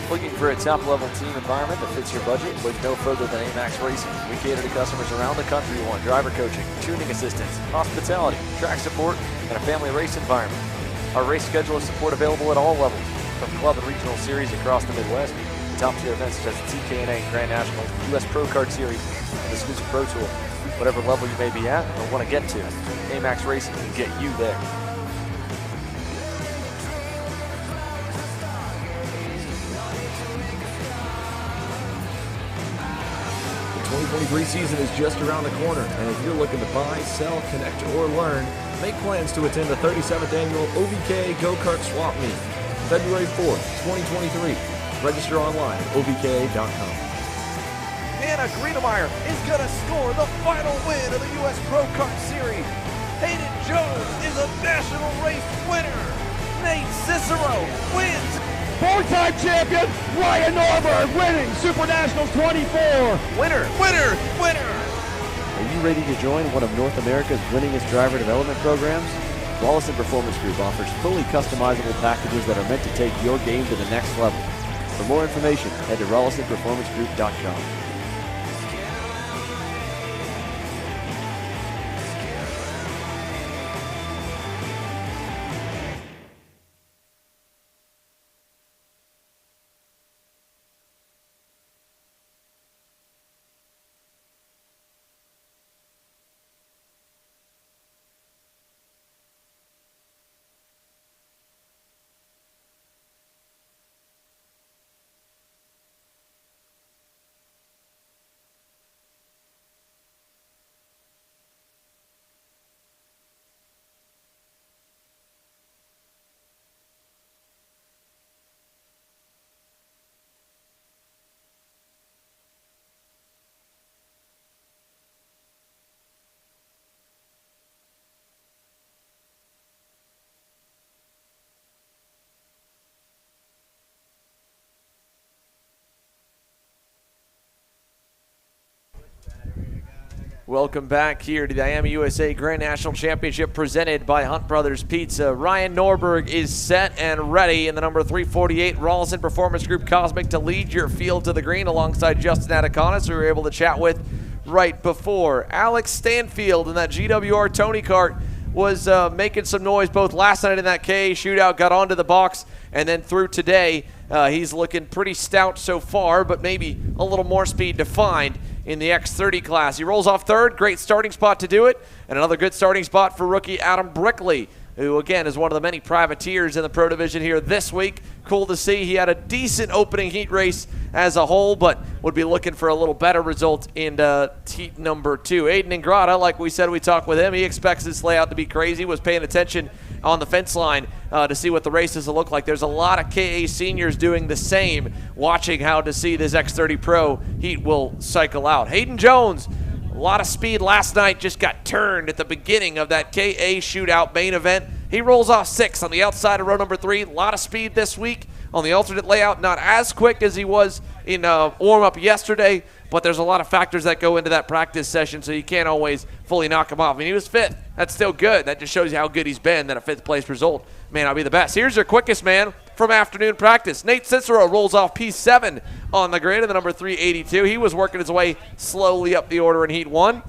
S4: Looking for a top-level team environment that fits your budget? Look no further than AMAX Racing. We cater to customers around the country who want driver coaching, tuning assistance, hospitality, track support, and a family race environment. Our race schedule is support available at all levels, from club and regional series across the Midwest to top-tier events such as the TKNA Grand National, US Pro Kart Series, and the Exclusive Pro Tour. Whatever level you may be at or want to get to, AMAX Racing can get you there.
S3: The 2023 season is just around the corner, and if you're looking to buy, sell, connect, or learn, make plans to attend the 37th Annual OVK Go-Kart Swap Meet, February 4th, 2023. Register online at ovk.com.
S5: Anna Greenemeyer is going to score the final win of the U.S. Pro Kart Series. Hayden Jones is a national race winner. Nate Cicero wins. Four-time champion Ryan Norberg winning Super Nationals 24.
S1: Winner.
S6: Are you ready to join one of North America's winningest driver development programs? Rollison Performance Group offers fully customizable packages that are meant to take your game to the next level. For more information, head to rollisonperformancegroup.com.
S1: Welcome back here to the IAME USA Grand National Championship presented by Hunt Brothers Pizza. Ryan Norberg is set and ready in the number 348 Rawlson Performance Group Cosmic to lead your field to the green alongside Justin Ataconis, who we were able to chat with right before. Alex Stanfield in that GWR Tony Kart was making some noise both last night in that KA shootout, got onto the box, and then through today. He's looking pretty stout so far, but maybe a little more speed to find in the X30 class. He rolls off third, great starting spot to do it, and another good starting spot for rookie Adam Brickley, who again is one of the many privateers in the Pro Division here this week. Cool to see. He had a decent opening heat race as a whole, but would be looking for a little better result in heat number 2. Aiden Ingrata, like we said, we talked with him. He expects this layout to be crazy, was paying attention on the fence line to see what the races will look like. There's a lot of KA seniors doing the same, watching how to see this X30 Pro heat will cycle out. Hayden Jones, a lot of speed last night, just got turned at the beginning of that KA shootout main event. He rolls off 6 on the outside of row number 3. A lot of speed this week on the alternate layout. Not as quick as he was in warm-up yesterday, but there's a lot of factors that go into that practice session, so you can't always fully knock him off. I mean, he was 5th. That's still good. That just shows you how good he's been, that a 5th place result may not be the best. Here's your quickest man from afternoon practice. Nate Cicero rolls off P7 on the grid in the number 382. He was working his way slowly up the order in Heat 1.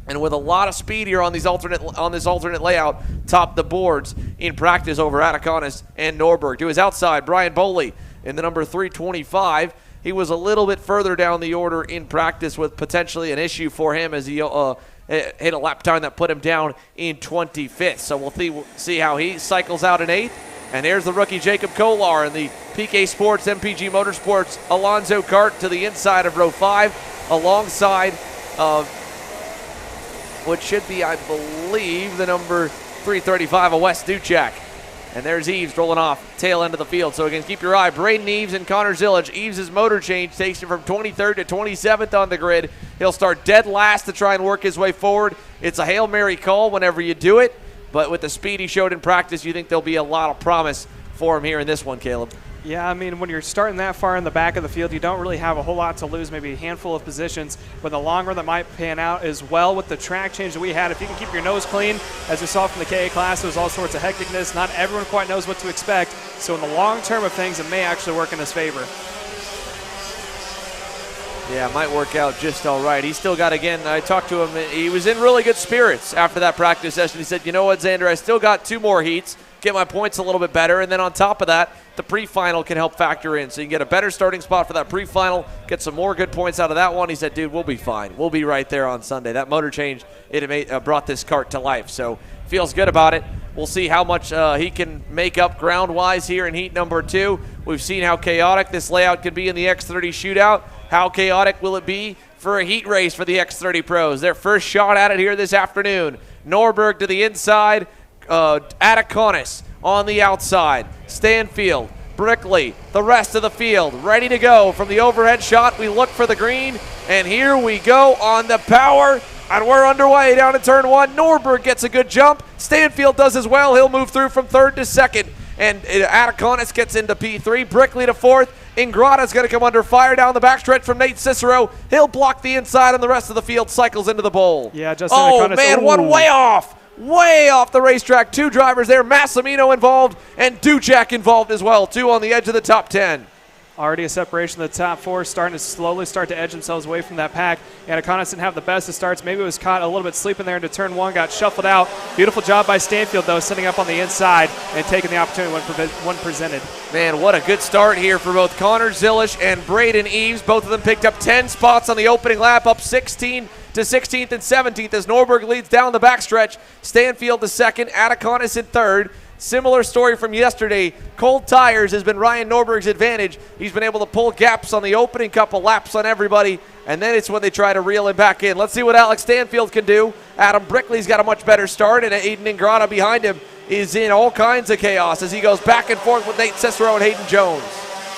S1: And with a lot of speed here on this alternate layout, topped the boards in practice over Ataconis and Norberg. To his outside, Brian Boley in the number 325. He was a little bit further down the order in practice with potentially an issue for him as he hit a lap time that put him down in 25th. So we'll see how he cycles out in 8th. And there's the rookie Jacob Kolar in the PK Sports MPG Motorsports Alonzo Kart to the inside of row 5 alongside of what should be, I believe, the number 335 of Wes Duchak. And there's Eves rolling off tail end of the field. So again, keep your eye. Braden Eves and Connor Zillage. Eves' motor change takes him from 23rd to 27th on the grid. He'll start dead last to try and work his way forward. It's a Hail Mary call whenever you do it. But with the speed he showed in practice, you think there'll be a lot of promise for him here in this one, Caleb.
S2: Yeah, I mean, when you're starting that far in the back of the field, you don't really have a whole lot to lose, maybe a handful of positions. But the long run that might pan out as well with the track change that we had. If you can keep your nose clean, as we saw from the KA class, there was all sorts of hecticness. Not everyone quite knows what to expect. So in the long term of things, it may actually work in his favor.
S1: Yeah, it might work out just all right. He's still got, again, I talked to him. He was in really good spirits after that practice session. He said, you know what, Xander, I still got 2 more heats. Get my points a little bit better, and then on top of that, the pre-final can help factor in. So you can get a better starting spot for that pre-final, get some more good points out of that one. He said, dude, we'll be fine. We'll be right there on Sunday. That motor change, it brought this kart to life. So feels good about it. We'll see how much he can make up ground-wise here in heat number 2. We've seen how chaotic this layout could be in the X30 shootout. How chaotic will it be for a heat race for the X30 pros? Their first shot at it here this afternoon. Norberg to the inside. Ataconis on the outside. Stanfield, Brickley, the rest of the field ready to go. From the overhead shot, we look for the green, and here we go on the power, and we're underway down to turn 1. Norberg gets a good jump. Stanfield does as well. He'll move through from 3rd to 2nd, and Ataconis gets into P3. Brickley to 4th. Ingrata's going to come under fire down the backstretch from Nate Cicero. He'll block the inside, and the rest of the field cycles into the bowl.
S2: Yeah, Justin
S1: Ataconis. Man, one way off. Way off the racetrack. 2 drivers there. Massimino involved and Duchak involved as well. 2 on the edge of the top 10.
S2: Already a separation of the top 4, starting to slowly start to edge themselves away from that pack. Ataconis didn't have the best of starts. Maybe it was caught a little bit sleeping there into turn 1, got shuffled out. Beautiful job by Stanfield, though, sitting up on the inside and taking the opportunity when presented. Man, what a good start here for both Connor Zilish and Braden Eves. Both of them picked up 10 spots on the opening lap, up 16 to 16th and 17th as Norberg leads down the backstretch. Stanfield to 2nd, Ataconis in 3rd. Similar story from yesterday. Cold tires has been Ryan Norberg's advantage. He's been able to pull gaps on the opening couple laps on everybody, and then it's when they try to reel him back in. Let's see what Alex Stanfield can do. Adam Brickley's got a much better start, and Aiden Ingrata behind him is in all kinds of chaos as he goes back and forth with Nate Cicero and Hayden Jones.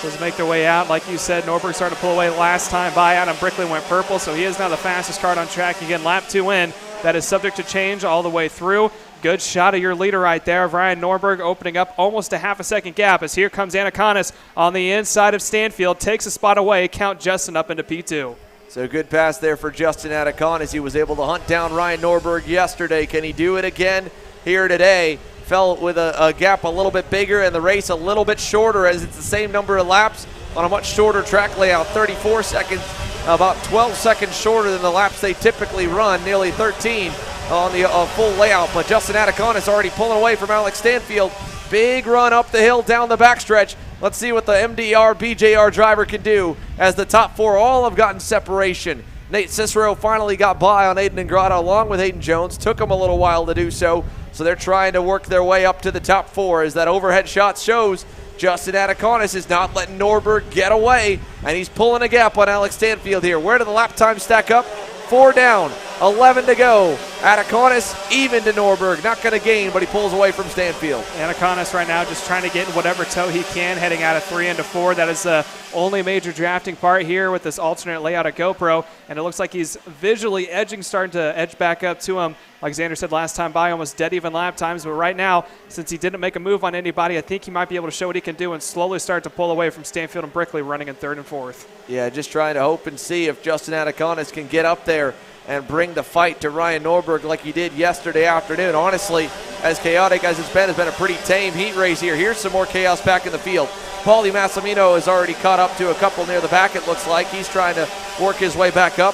S2: So to make their way out, like you said, Norberg started to pull away last time by. Adam Brickley went purple, so he is now the fastest kart on track. Again, lap 2 in. That is subject to change all the way through. Good shot of your leader right there of Ryan Norberg, opening up almost a half a second gap as here comes Ataconis on the inside of Stanfield, takes a spot away, count Justin up into P2.
S1: So good pass there for Justin Atacon as he was able to hunt down Ryan Norberg yesterday. Can he do it again here today? Fell with a gap a little bit bigger and the race a little bit shorter as it's the same number of laps on a much shorter track layout, 34 seconds, about 12 seconds shorter than the laps they typically run, nearly 13 on the full layout. But Justin Atacon is already pulling away from Alex Stanfield. Big run up the hill, down the backstretch. Let's see what the MDR BJR driver can do as the top four all have gotten separation. Nate Cicero finally got by on Aiden Ingrata along with Hayden Jones. Took him a little while to do so. So they're trying to work their way up to the top four as that overhead shot shows. Justin Ataconis is not letting Norberg get away, and he's pulling a gap on Alex Stanfield here. Where do the lap times stack up? 4 down, 11 to go. Ataconis even to Norberg. Not going to gain, but he pulls away from Stanfield.
S2: Ataconis right now just trying to get in whatever tow he can, heading out of 3 into 4. That is the only major drafting part here with this alternate layout at GoPro, and it looks like he's visually edging, starting to edge back up to him. Like Xander said last time by, almost dead even lap times, but right now, since he didn't make a move on anybody, I think he might be able to show what he can do and slowly start to pull away from Stanfield and Brickley running in 3rd and 4th.
S1: Yeah, just trying to hope and see if Justin Ataconis can get up there and bring the fight to Ryan Norberg like he did yesterday afternoon. Honestly, as chaotic as it's been a pretty tame heat race here. Here's some more chaos back in the field. Paulie Massimino has already caught up to a couple near the back, it looks like. He's trying to work his way back up.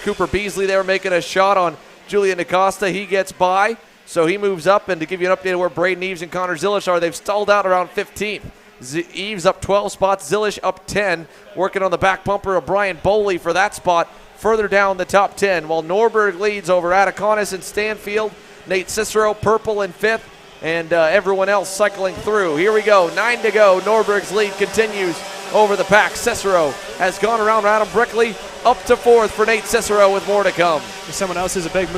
S1: Cooper Beasley there making a shot on Julian DaCosta. He gets by, so he moves up. And to give you an update of where Braden Eves and Connor Zilish are, they've stalled out around 15th. Eves up 12 spots, Zilish up 10, working on the back bumper of Brian Boley for that spot further down the top 10, while Norberg leads over Ataconis and Stanfield. Nate Cicero purple in 5th, and everyone else cycling through. Here we go, 9 to go. Norberg's lead continues over the pack. Cicero has gone around Adam Brickley, up to 4th for Nate Cicero with more to come.
S2: Someone else who's a big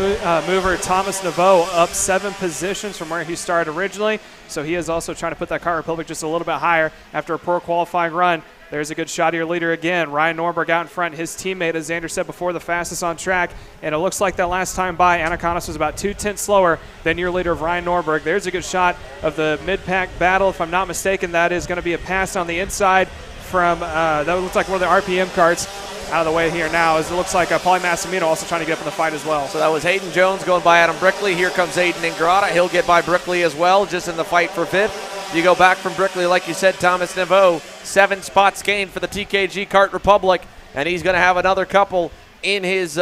S2: mover, Thomas Naveau, up 7 positions from where he started originally. So he is also trying to put that Kart Republic just a little bit higher after a poor qualifying run. There's a good shot of your leader again. Ryan Norberg out in front. His teammate, as Xander said before, the fastest on track. And it looks like that last time by, Anaconis was about 2/10 slower than your leader of Ryan Norberg. There's a good shot of the mid-pack battle. If I'm not mistaken, that is going to be a pass on the inside from, that looks like one of the RPM carts. Out of the way here now, as it looks like Paulie Massimino also trying to get up in the fight as well.
S1: So that was Hayden Jones going by Adam Brickley. Here comes Aiden Ingrata. He'll get by Brickley as well, just in the fight for 5th. You go back from Brickley, like you said, Thomas Naveau, 7 spots gained for the TKG Kart Republic, and he's going to have another couple in his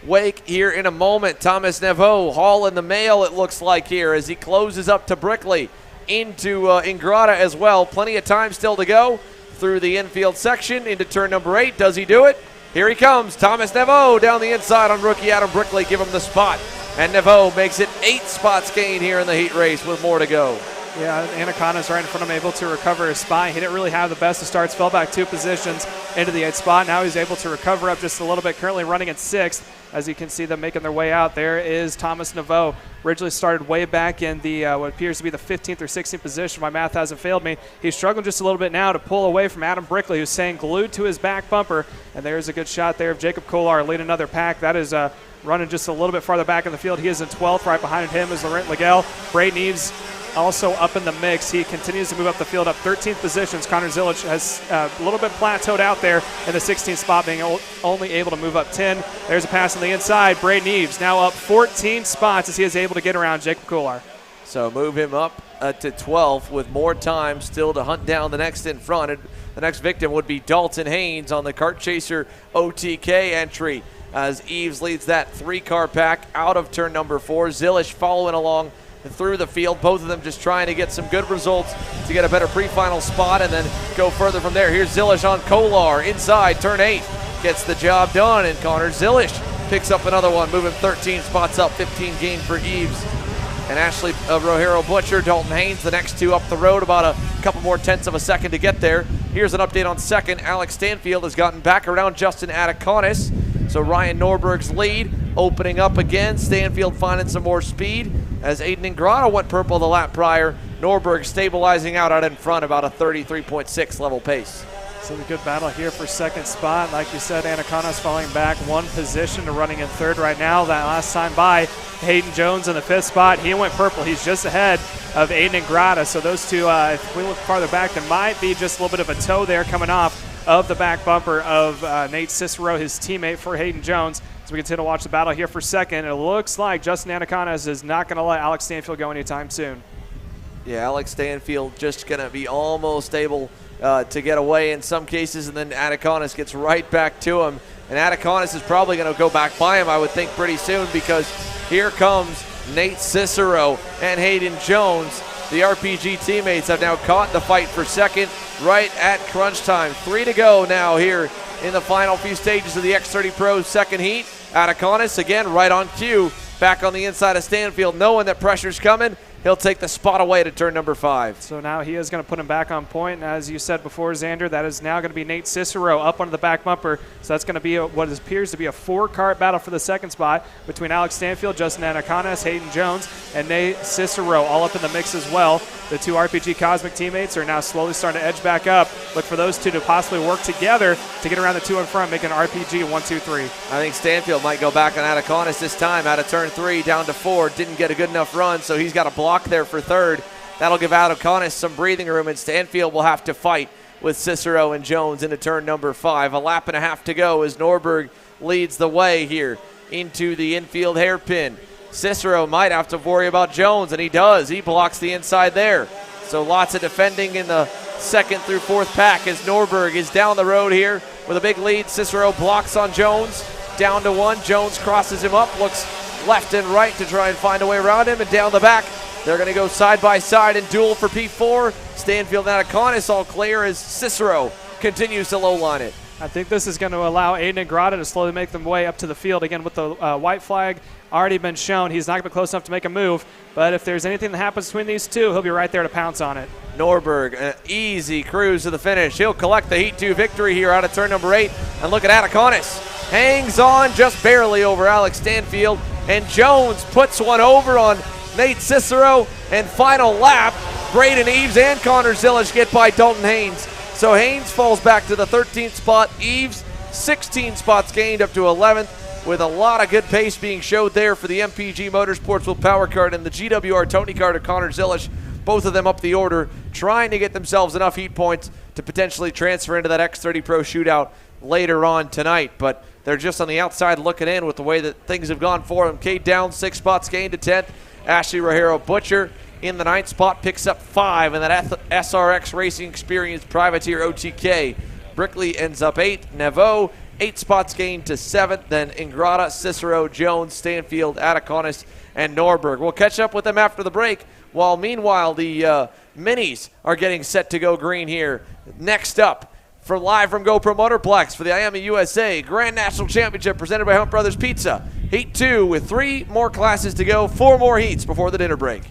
S1: wake here in a moment. Thomas Naveau hauling the mail, it looks like here, as he closes up to Brickley into Ingrata as well. Plenty of time still to go through the infield section into turn number 8. Does he do it? Here he comes, Thomas Naveau down the inside on rookie Adam Brickley. Give him the spot. And Naveau makes it 8 spots gain here in the heat race with more to go.
S2: Yeah, Anaconda's right in front of him, able to recover his spot. He didn't really have the best of starts, fell back 2 positions into the 8th spot. Now he's able to recover up just a little bit, currently running in 6th. As you can see them making their way out. There is Thomas Naveau. Originally started way back in the what appears to be the 15th or 16th position. My math hasn't failed me. He's struggling just a little bit now to pull away from Adam Brickley, who's staying glued to his back bumper. And there's a good shot there of Jacob Kolar leading another pack. That is running just a little bit farther back in the field. He is in 12th. Right behind him is Laurent Legal. Braden Eves also up in the mix. He continues to move up the field, up 13th positions. Connor Zilic has a little bit plateaued out there in the 16th spot, being only able to move up 10. There's a pass on the inside. Braden Eves now up 14 spots as he is able to get around Jacob Kolar.
S1: So move him up to 12th with more time still to hunt down the next in front. And the next victim would be Dalton Haynes on the Kart Chaser OTK entry as Eves leads that 3-car pack out of turn number 4. Zilish following along through the field. Both of them just trying to get some good results to get a better pre-final spot and then go further from there. Here's Zilish on Kolar inside turn 8. Gets the job done, and Connor Zilish picks up another one, moving 13 spots up, 15 gain for Eves. And Ashley Rojero Butcher, Dalton Haynes, the next 2 up the road, about a couple more tenths of a second to get there. Here's an update on 2nd. Alex Stanfield has gotten back around Justin Ataconis. So Ryan Norberg's lead opening up again. Stanfield finding some more speed as Aiden Ingrata went purple the lap prior. Norberg stabilizing out in front, about a 33.6 level pace.
S2: So the good battle here for 2nd spot. Like you said, Anaconda's falling back 1 position to running in 3rd right now. That last time by, Hayden Jones in the 5th spot. He went purple. He's just ahead of Aiden Ingrata. So those two, if we look farther back, there might be just a little bit of a tow there coming off of the back bumper of Nate Cicero, his teammate for Hayden Jones. As we continue to watch the battle here for second, it looks like Justin Anaconas is not going to let Alex Stanfield go anytime soon.
S1: Yeah, Alex Stanfield just going to be almost able to get away in some cases, and then Anaconas gets right back to him. And Anaconas is probably going to go back by him, I would think, pretty soon, because here comes Nate Cicero and Hayden Jones. The RPG teammates have now caught the fight for second right at crunch time. 3 to go now here in the final few stages of the X30 Pro second heat. Anaconas, again, right on cue, back on the inside of Stanfield, knowing that pressure's coming. He'll take the spot away to turn number 5.
S2: So now he is going to put him back on point. And as you said before, Xander, that is now going to be Nate Cicero up onto the back bumper. So that's going to be what appears to be a 4-kart battle for the second spot between Alex Stanfield, Justin Anaconas, Hayden Jones, and Nate Cicero all up in the mix as well. The 2 RPG Cosmic teammates are now slowly starting to edge back up. Look for those 2 to possibly work together to get around the 2 in front, make an RPG 1-2-3.
S1: I think Stanfield might go back on Anaconas this time out of turn 3 down to 4. Didn't get a good enough run, so he's got a block there for third. That'll give Anaconas some breathing room, and Stanfield will have to fight with Cicero and Jones into turn number 5. A lap and a half to go as Norberg leads the way here into the infield hairpin. Cicero might have to worry about Jones, and he does. He blocks the inside there. So lots of defending in the second through fourth pack as Norberg is down the road here with a big lead. Cicero blocks on Jones, down to 1. Jones crosses him up, looks left and right to try and find a way around him, and down the back. They're going to go side by side and duel for P4. Stanfield and Anaconas all clear as Cicero continues to low line it.
S2: I think this is going to allow Aiden Ingrata to slowly make them way up to the field. Again, with the white flag already been shown, he's not going to be close enough to make a move. But if there's anything that happens between these 2, he'll be right there to pounce on it.
S1: Norberg, an easy cruise to the finish. He'll collect the Heat 2 victory here out of turn number 8. And look at Anaconas. Hangs on just barely over Alex Stanfield. And Jones puts one over on Nate Cicero. And final lap, Braden Eves and Connor Zilish get by Dalton Haynes. So Haynes falls back to the 13th spot. Eves, 16 spots gained up to 11th, with a lot of good pace being showed there for the MPG Motorsports with Power Kart and the GWR Tony Kart of Connor Zilish. Both of them up the order, trying to get themselves enough heat points to potentially transfer into that X30 Pro shootout later on tonight. But they're just on the outside looking in with the way that things have gone for them. Cade Downs, 6 spots gained to 10th. Ashley Rogero Butcher in the 9th spot picks up 5 in that SRX Racing Experience Privateer OTK. Brickley ends up 8th. Neveau, 8 spots gained to 7th. Then Ingrata, Cicero, Jones, Stanfield, Anaconas, and Norberg. We'll catch up with them after the break, while meanwhile the minis are getting set to go green here. Next up, live from GoPro Motorplex for the IAME USA Grand National Championship presented by Hunt Brothers Pizza. Heat 2 with 3 more classes to go, 4 more heats before the dinner break.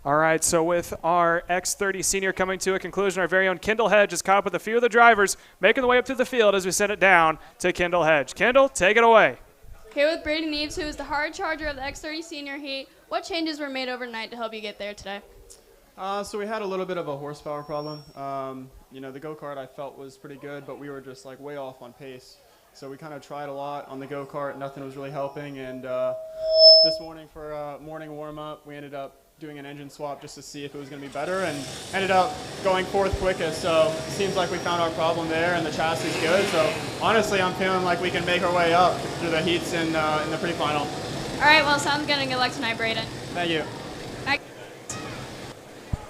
S2: All right, so with our X30 Senior coming to a conclusion, our very own Kendall Hedge is caught up with a few of the drivers, making the way up through the field as we send it down to Kendall Hedge. Kendall, take it away.
S7: Here with Brady Neves, who is the hard charger of the X30 Senior Heat. What changes were made overnight to help you get there today?
S11: So we had a little bit of a horsepower problem. The go-kart I felt was pretty good, but we were just like way off on pace. So we kind of tried a lot on the go-kart. Nothing was really helping. And this morning for morning warm-up, we ended up doing an engine swap just to see if it was going to be better, and ended up going fourth quickest. So it seems like we found our problem there, and the chassis is good. So honestly, I'm feeling like we can make our way up through the heats in the pre-final.
S7: All right, well, sounds good, and good luck tonight, Braden.
S11: Thank you.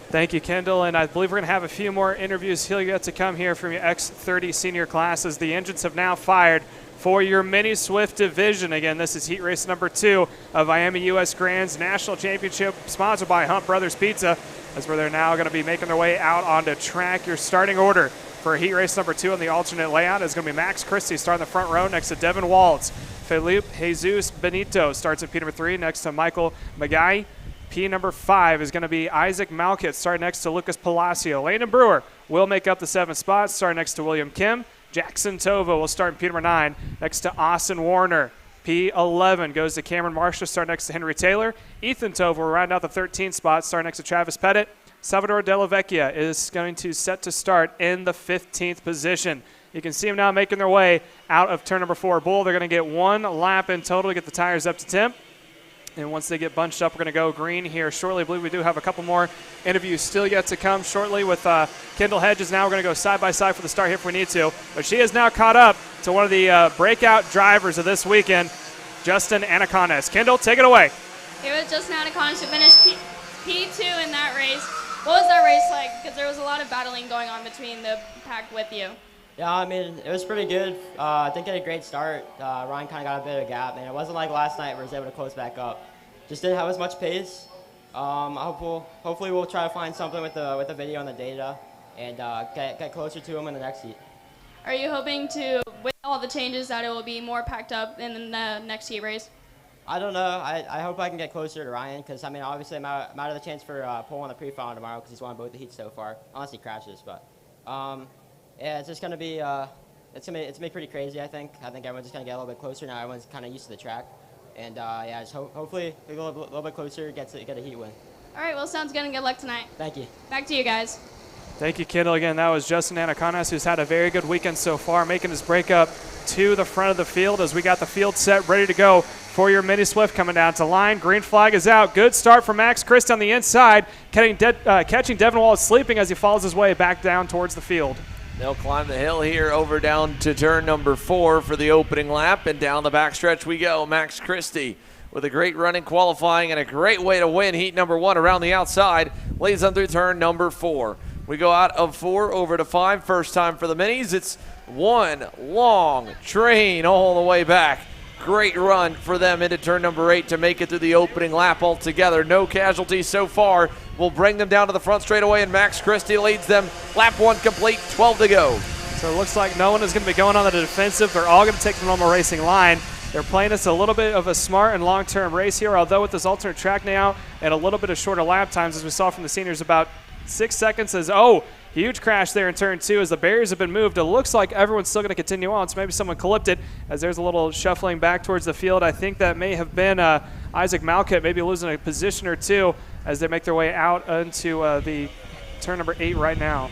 S2: Thank you, Kendall, and I believe we're going to have a few more interviews here yet to come here from your X30 Senior classes. The engines have now fired for your Mini Swift division. Again, this is heat race number 2 of IAME US Grand's National Championship, sponsored by Hunt Brothers Pizza, as where they're now going to be making their way out onto track. Your starting order for heat race number 2 on the alternate layout is going to be Max Christie starting the front row next to Devin Waltz. Felipe Jesus Benito starts at P number 3 next to Michael Magai. P number 5 is going to be Isaac Malkit starting next to Lucas Palacio. Landon Brewer will make up the 7th spot starting next to William Kim. Jackson Tova will start in P number 9 next to Austin Warner. P11 goes to Cameron Marshall starting next to Henry Taylor. Ethan Tova will round out the 13th spot starting next to Travis Pettit. Salvador Della Vecchia is going to set to start in the 15th position. You can see them now making their way out of turn number 4 Bull. They're going to get 1 lap in total to get the tires up to temp. And once they get bunched up, we're going to go green here shortly. I believe we do have a couple more interviews still yet to come shortly with Kendall Hedges. Now we're going to go side by side for the start here if we need to. But she is now caught up to one of the breakout drivers of this weekend, Justin Anacones. Kendall, take it away.
S7: Here with Justin Anacones, who finished P2 in that race. What was that race like? Because there was a lot of battling going on between the pack with you.
S9: Yeah, I mean, it was pretty good. I think it had a great start. Ryan kind of got a bit of a gap, and it wasn't like last night where he was able to close back up. Just didn't have as much pace. Hopefully we'll try to find something with the video and the data, and get closer to him in the next heat.
S7: Are you hoping to, with all the changes, that it will be more packed up in the next heat race?
S9: I don't know. I hope I can get closer to Ryan, because I mean, obviously I'm out of the chance for pole on the pre-final tomorrow, because he's won both the heats so far, unless he crashes. But yeah, it's just gonna be it's gonna be pretty crazy. I think everyone's just gonna get a little bit closer now. Everyone's kind of used to the track, and yeah, just hopefully we go a little bit closer, get a heat win.
S7: All right, well, sounds good, and good luck tonight.
S9: Thank you.
S7: Back to you guys.
S2: Thank you, Kendall. Again, that was Justin Anacones, who's had a very good weekend so far, making his break up to the front of the field as we got the field set ready to go for your Mini Swift coming down to line. Green flag is out. Good start for Max Christ on the inside, catching Devin Wallace sleeping as he follows his way back down towards the field.
S1: They'll climb the hill here over down to turn number 4 for the opening lap, and down the backstretch we go. Max Christie with a great run in qualifying and a great way to win heat number 1 around the outside, leads them through turn number 4. We go out of 4 over to 5, first time for the Minis. It's one long train all the way back. Great run for them into turn number 8 to make it through the opening lap altogether. No casualties so far. Will bring them down to the front straightaway, and Max Christie leads them. Lap 1 complete, 12 to go.
S2: So it looks like no one is going to be going on the defensive. They're all going to take the normal racing line. They're playing us a little bit of a smart and long-term race here, although with this alternate track now and a little bit of shorter lap times, as we saw from the seniors, about 6 seconds as, huge crash there in turn 2 as the barriers have been moved. It looks like everyone's still going to continue on, so maybe someone clipped it as there's a little shuffling back towards the field. I think that may have been Isaac Malkit maybe losing a position or two as they make their way out into the turn number 8 right now.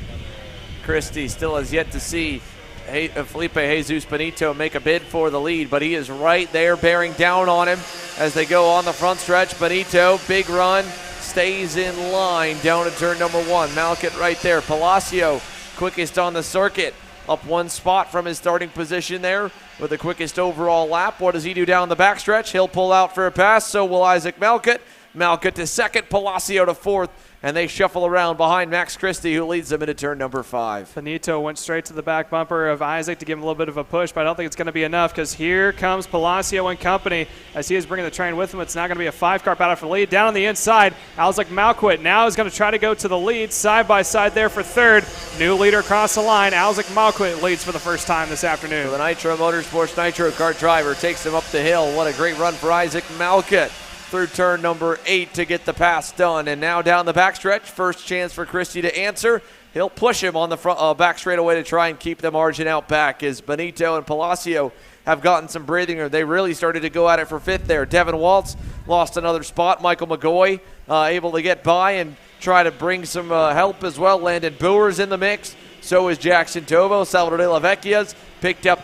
S1: Christie still has yet to see Felipe Jesus Benito make a bid for the lead, but he is right there bearing down on him as they go on the front stretch. Benito, big run, stays in line down to turn number 1. Malkit right there. Palacio, quickest on the circuit, up 1 spot from his starting position there with the quickest overall lap. What does he do down the backstretch? He'll pull out for a pass, so will Isaac Malkit. Malkit to 2nd, Palacio to 4th, and they shuffle around behind Max Christie, who leads them into turn number 5.
S2: Benito went straight to the back bumper of Isaac to give him a little bit of a push, but I don't think it's going to be enough because here comes Palacio and company as he is bringing the train with him. It's now going to be a 5-car battle for the lead. Down on the inside, Isaac Malkit now is going to try to go to the lead, side by side there for 3rd. New leader across the line. Isaac Malkit leads for the first time this afternoon.
S1: So the Nitro Motorsports Nitro Kart driver takes him up the hill. What a great run for Isaac Malkit. through turn number 8 to get the pass done. And now down the backstretch, first chance for Christie to answer. He'll push him on the front back straightaway to try and keep the margin out back as Benito and Palacio have gotten some breathing room. They really started to go at it for 5th there. Devin Waltz lost another spot. Michael McGoy able to get by and try to bring some help as well. Landon Boer's in the mix. So is Jackson Tovo. Salvador de la Vecchia's picked up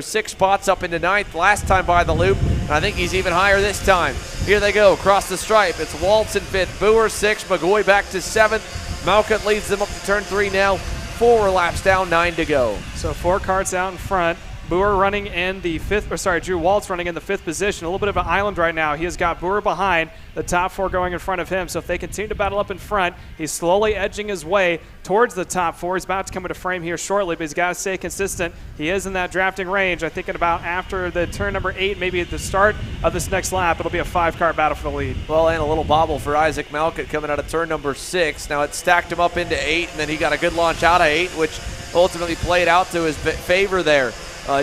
S1: 6 spots up into 9th last time by the loop. And I think he's even higher this time. Here they go, across the stripe. It's Waltz in 5th, Boer 6th, McGoy back to 7th. Malcutt leads them up to turn 3 now. 4 laps down, 9 to go.
S2: So 4 karts out in front. Boer running in the 5th, Drew Waltz running in the 5th position. A little bit of an island right now. He has got Boer behind, the top 4 going in front of him. So if they continue to battle up in front, he's slowly edging his way towards the top 4. He's about to come into frame here shortly, but he's got to stay consistent. He is in that drafting range. I think at about after the turn number 8, maybe at the start of this next lap, it'll be a 5-kart battle for the lead.
S1: Well, and a little bobble for Isaac Malcutt coming out of turn number 6. Now it stacked him up into 8, and then he got a good launch out of 8, which ultimately played out to his favor there.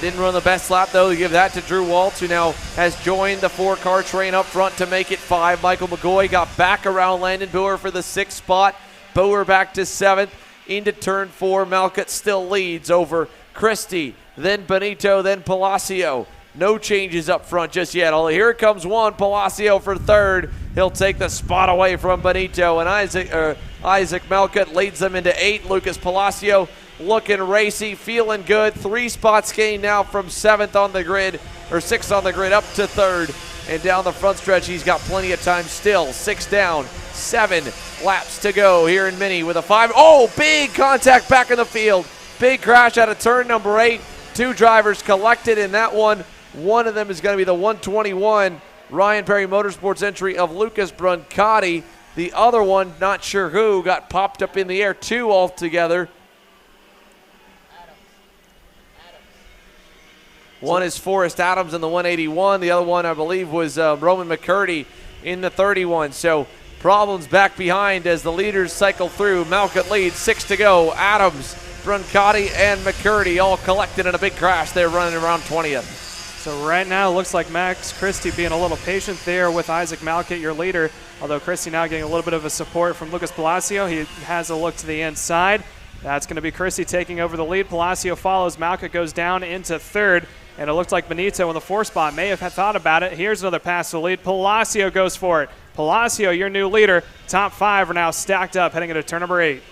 S1: Didn't run the best lap, though. You give that to Drew Waltz, who now has joined the 4-car train up front to make it 5. Michael McGoy got back around Landon Boer for the 6th spot. Boer back to 7th. Into turn 4, Malcutt still leads over Christie, then Benito, then Palacio. No changes up front just yet. Here comes one, Palacio for 3rd. He'll take the spot away from Benito, and Isaac Malcutt leads them into 8. Lucas Palacio looking racy, feeling good. 3 spots gained now from 7th on the grid, or 6th on the grid, up to 3rd. And down the front stretch, he's got plenty of time still. 6 down, 7 laps to go here in Mini with a 5. Oh, big contact back in the field. Big crash out of turn number 8. 2 drivers collected in that one. One of them is going to be the 121 Ryan Perry Motorsports entry of Lucas Brancati. The other one, not sure who, got popped up in the air. 2 altogether. One is Forrest Adams in the 181. The other one, I believe, was Roman McCurdy in the 31. So problems back behind as the leaders cycle through. Malcutt leads, 6 to go. Adams, Brancati, and McCurdy all collected in a big crash. They're running around 20th.
S2: So right now, it looks like Max Christie being a little patient there with Isaac Malcutt, your leader. Although Christie now getting a little bit of a support from Lucas Palacio. He has a look to the inside. That's going to be Christie taking over the lead. Palacio follows. Malcutt goes down into 3rd. And it looks like Benito in the 4th spot may have thought about it. Here's another pass to the lead. Palacio goes for it. Palacio, your new leader. Top 5 are now stacked up heading into turn number 8.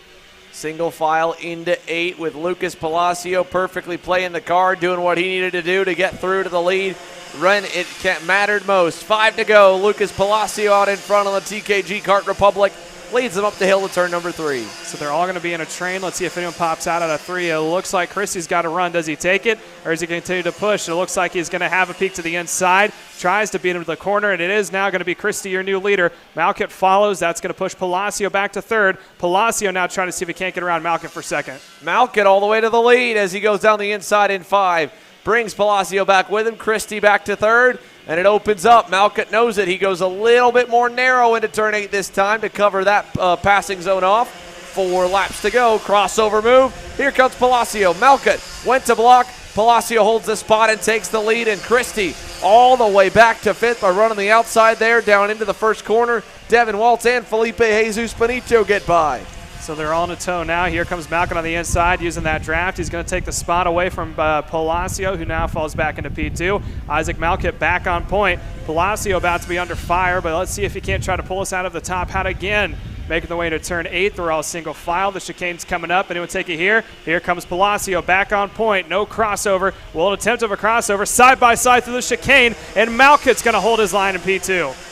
S1: Single file into 8 with Lucas Palacio perfectly playing the card, doing what he needed to do to get through to the lead. Run it mattered most. 5 to go. Lucas Palacio out in front on the TKG Kart Republic. Leads them up the hill to turn number 3.
S2: So they're all going to be in a train. Let's see if anyone pops out of 3. It looks like Christie's got to run. Does he take it, or does he continue to push? It looks like he's going to have a peek to the inside. Tries to beat him to the corner, and it is now going to be Christie, your new leader. Malcutt follows. That's going to push Palacio back to 3rd. Palacio now trying to see if he can't get around Malcutt for 2nd.
S1: Malcutt all the way to the lead as he goes down the inside in 5. Brings Palacio back with him. Christie back to 3rd. And it opens up. Malcutt knows it. He goes a little bit more narrow into turn 8 this time to cover that passing zone off. 4 laps to go. Crossover move. Here comes Palacio. Malcutt went to block. Palacio holds the spot and takes the lead. And Christie all the way back to 5th by running the outside there down into the first corner. Devin Waltz and Felipe Jesus Benito get by.
S2: So they're all in a tow now. Here comes Malcutt on the inside using that draft. He's going to take the spot away from Palacio, who now falls back into P2. Isaac Malcutt back on point. Palacio about to be under fire, but let's see if he can't try to pull us out of the top hat again. Making the way to turn 8. They're all single file. The chicane's coming up. Anyone take it here? Here comes Palacio back on point. No crossover. Will an attempt of a crossover. Side by side through the chicane, and Malcutt's going to hold his line in P2.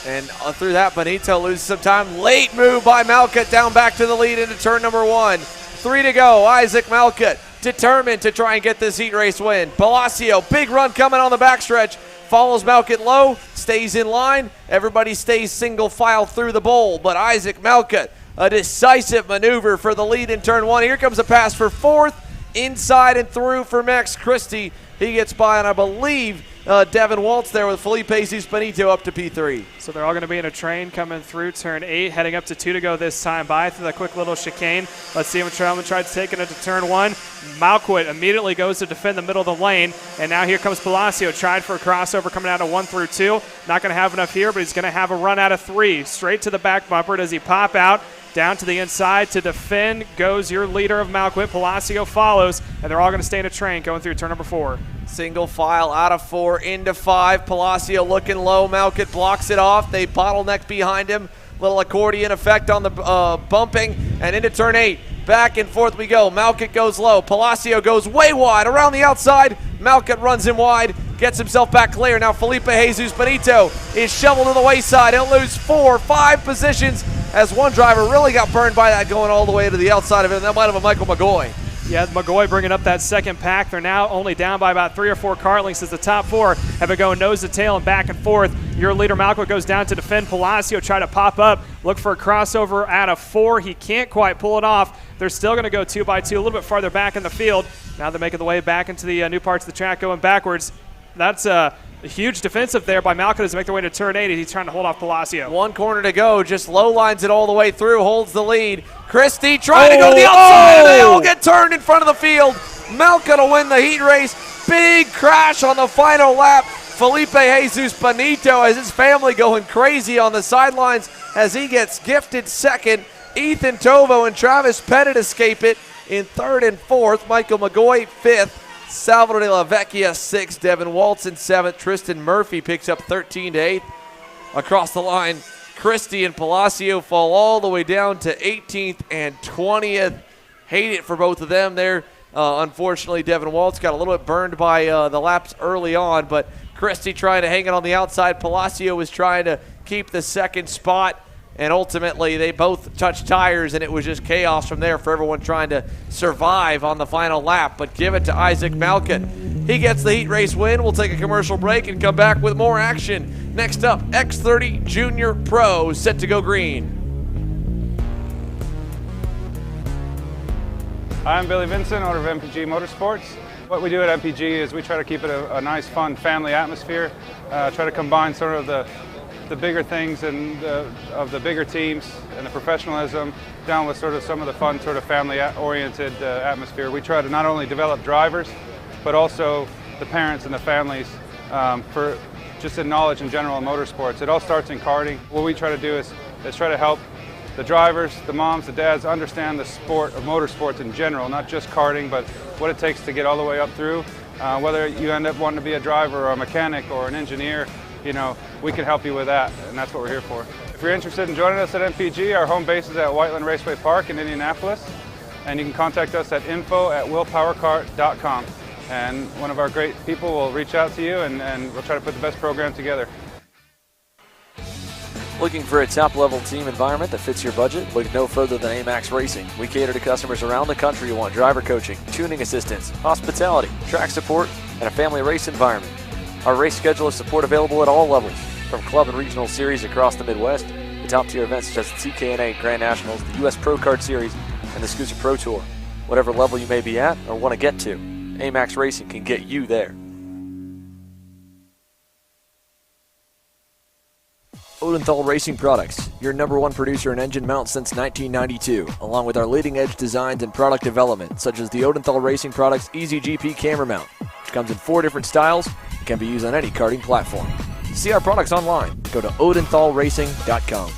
S1: And through that, Benito loses some time. Late move by Malcutt down back to the lead into turn number 1. 3 to go. Isaac Malcutt determined to try and get this heat race win. Palacio, big run coming on the backstretch. Follows Malcutt low, stays in line. Everybody stays single file through the bowl. But Isaac Malcutt, a decisive maneuver for the lead in turn 1. Here comes a pass for 4th. Inside and through for Max Christie. He gets by, and I believe Devin Waltz there with Felipe Jesus Benito up to P3.
S2: So they're all going to be in a train coming through turn 8, heading up to 2 to go this time by through that quick little chicane. Let's see him try to take it into turn 1. Malquit immediately goes to defend the middle of the lane, and now here comes Palacio. Tried for a crossover coming out of 1 through 2. Not going to have enough here, but he's going to have a run out of 3. Straight to the back bumper. Does he pop out? Down to the inside to defend goes your leader of Malquit. Palacio follows, and they're all going to stay in a train going through turn number 4.
S1: Single file out of 4 into 5. Palacio looking low. Malquit blocks it off. They bottleneck behind him. Little accordion effect on the bumping, and into turn 8. Back and forth we go. Malquit goes low. Palacio goes way wide around the outside. Malquit runs him wide, gets himself back clear. Now Felipe Jesus Benito is shoveled to the wayside. He'll lose 4, 5 positions as one driver really got burned by that going all the way to the outside of him. That might have been Michael McGoy.
S2: Yeah, McGoy bringing up that second pack. They're now only down by about 3 or 4 car lengths as the top 4 have been going nose to tail and back and forth. Your leader, Malquit, goes down to defend. Palacio try to pop up, look for a crossover out of 4. He can't quite pull it off. They're still going to go 2 by 2, a little bit farther back in the field. Now they're making the way back into the new parts of the track going backwards. That's a huge defensive there by Malquit as they make their way to turn 8. He's trying to hold off Palacio.
S1: 1 corner to go, just low lines it all the way through, holds the lead. Christie trying to go to the outside, and they all get turned in front of the field. Malquit will win the heat race. Big crash on the final lap. Felipe Jesus Benito has his family going crazy on the sidelines as he gets gifted second. Ethan Tovo and Travis Pettit escape it in 3rd and 4th. Michael McGoy 5th. Salvador de la Vecchia 6th. Devin Waltz in 7th. Tristan Murphy picks up 13 to 8th. Across the line, Christie and Palacio fall all the way down to 18th and 20th. Hate it for both of them there. Unfortunately, Devin Waltz got a little bit burned by the laps early on, but Christie trying to hang it on the outside. Palacio was trying to keep the second spot, and ultimately they both touched tires, and it was just chaos from there for everyone trying to survive on the final lap. But give it to Isaac Malquit. He gets the heat race win. We'll take a commercial break and come back with more action. Next up, X30 Junior Pro set to go green.
S12: I'm Billy Vincent, owner of MPG Motorsports. What we do at MPG is we try to keep it a nice, fun family atmosphere, try to combine sort of the bigger things and of the bigger teams and the professionalism down with sort of some of the fun sort of family-oriented atmosphere. We try to not only develop drivers, but also the parents and the families for just in knowledge in general in motorsports. It all starts in karting. What we try to do is try to help the drivers, the moms, the dads understand the sport of motorsports in general, not just karting, but what it takes to get all the way up through. Whether you end up wanting to be a driver or a mechanic or an engineer, you know, we can help you with that, and that's what we're here for. If you're interested in joining us at MPG, our home base is at Whiteland Raceway Park in Indianapolis, and you can contact us at info@willpowerkart.com, and one of our great people will reach out to you, and we'll try to put the best program together.
S4: Looking for a top-level team environment that fits your budget? Look no further than AMAX Racing. We cater to customers around the country who want driver coaching, tuning assistance, hospitality, track support, and a family race environment. Our race schedule is support available at all levels, from club and regional series across the Midwest to top-tier events such as the TKNA Grand Nationals, the U.S. Pro Kart Series, and the Cicero Pro Tour. Whatever level you may be at or want to get to, AMAX Racing can get you there.
S6: Odenthal Racing Products, your #1 producer in engine mounts since 1992, along with our leading-edge designs and product development, such as the Odenthal Racing Products EasyGP camera mount, which comes in 4 different styles and can be used on any karting platform. To see our products online, go to odenthalracing.com.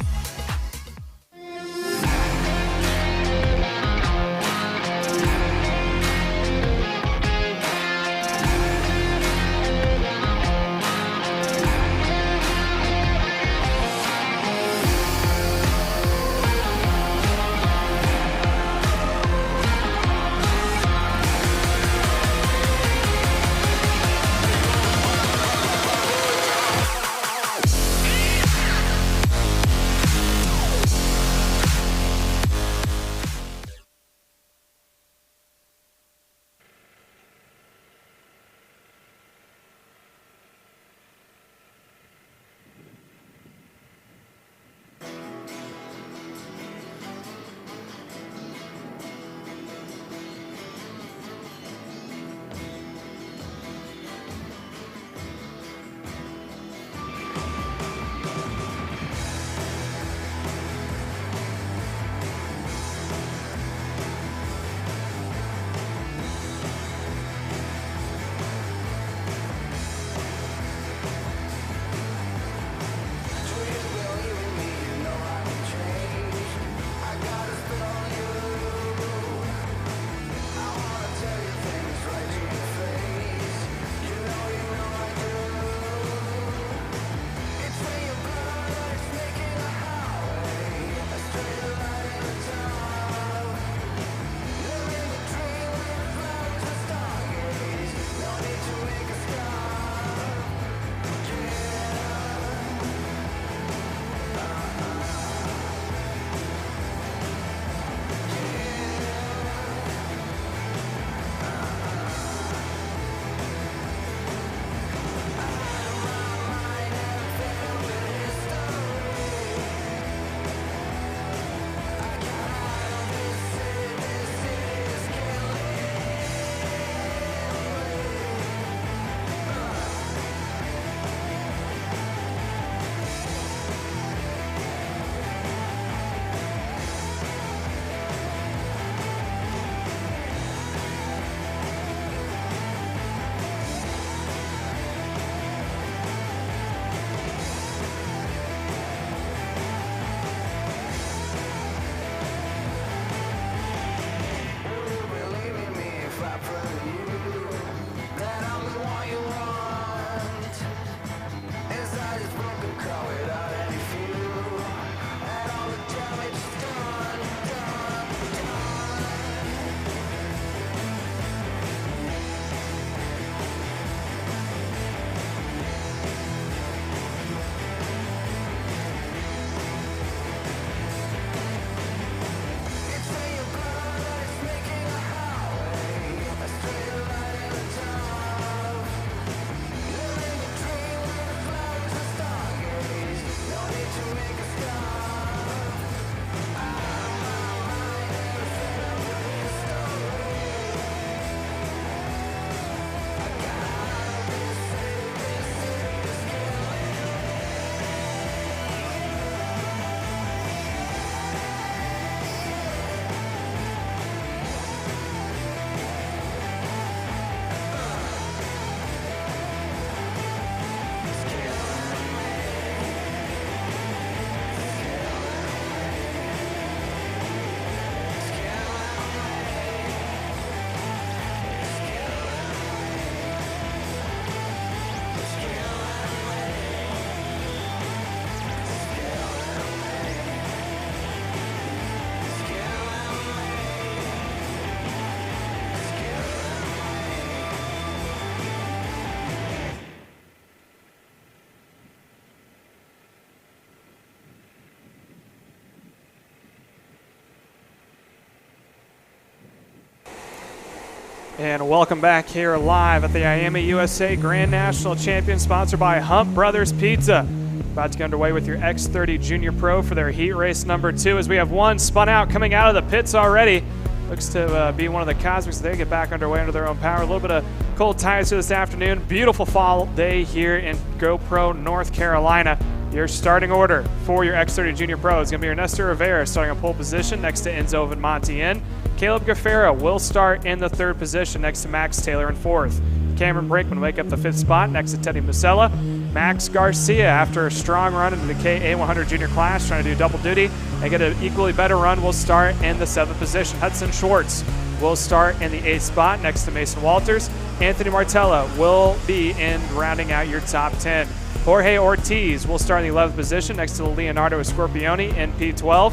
S2: And welcome back here live at the IAME USA Grand National Champion, sponsored by Hump Brothers Pizza. About to get underway with your X30 Junior Pro for their heat race number 2, as we have one spun out coming out of the pits already. Looks to be one of the Cosmics. They get back underway under their own power. A little bit of cold ties here this afternoon. Beautiful fall day here in GoPro, North Carolina. Your starting order for your X30 Junior Pro is going to be Ernesto Rivera starting on pole position next to Enzo Montiel. Caleb Gaffera will start in the 3rd position next to Max Taylor in 4th. Cameron Brinkman wake up the 5th spot next to Teddy Musella. Max Garcia, after a strong run into the KA100 Junior class, trying to do double duty and get an equally better run, will start in the 7th position. Hudson Schwartz will start in the 8th spot next to Mason Walters. Anthony Martella will be in rounding out your top 10. Jorge Ortiz will start in the 11th position next to Leonardo Scorpioni in P12.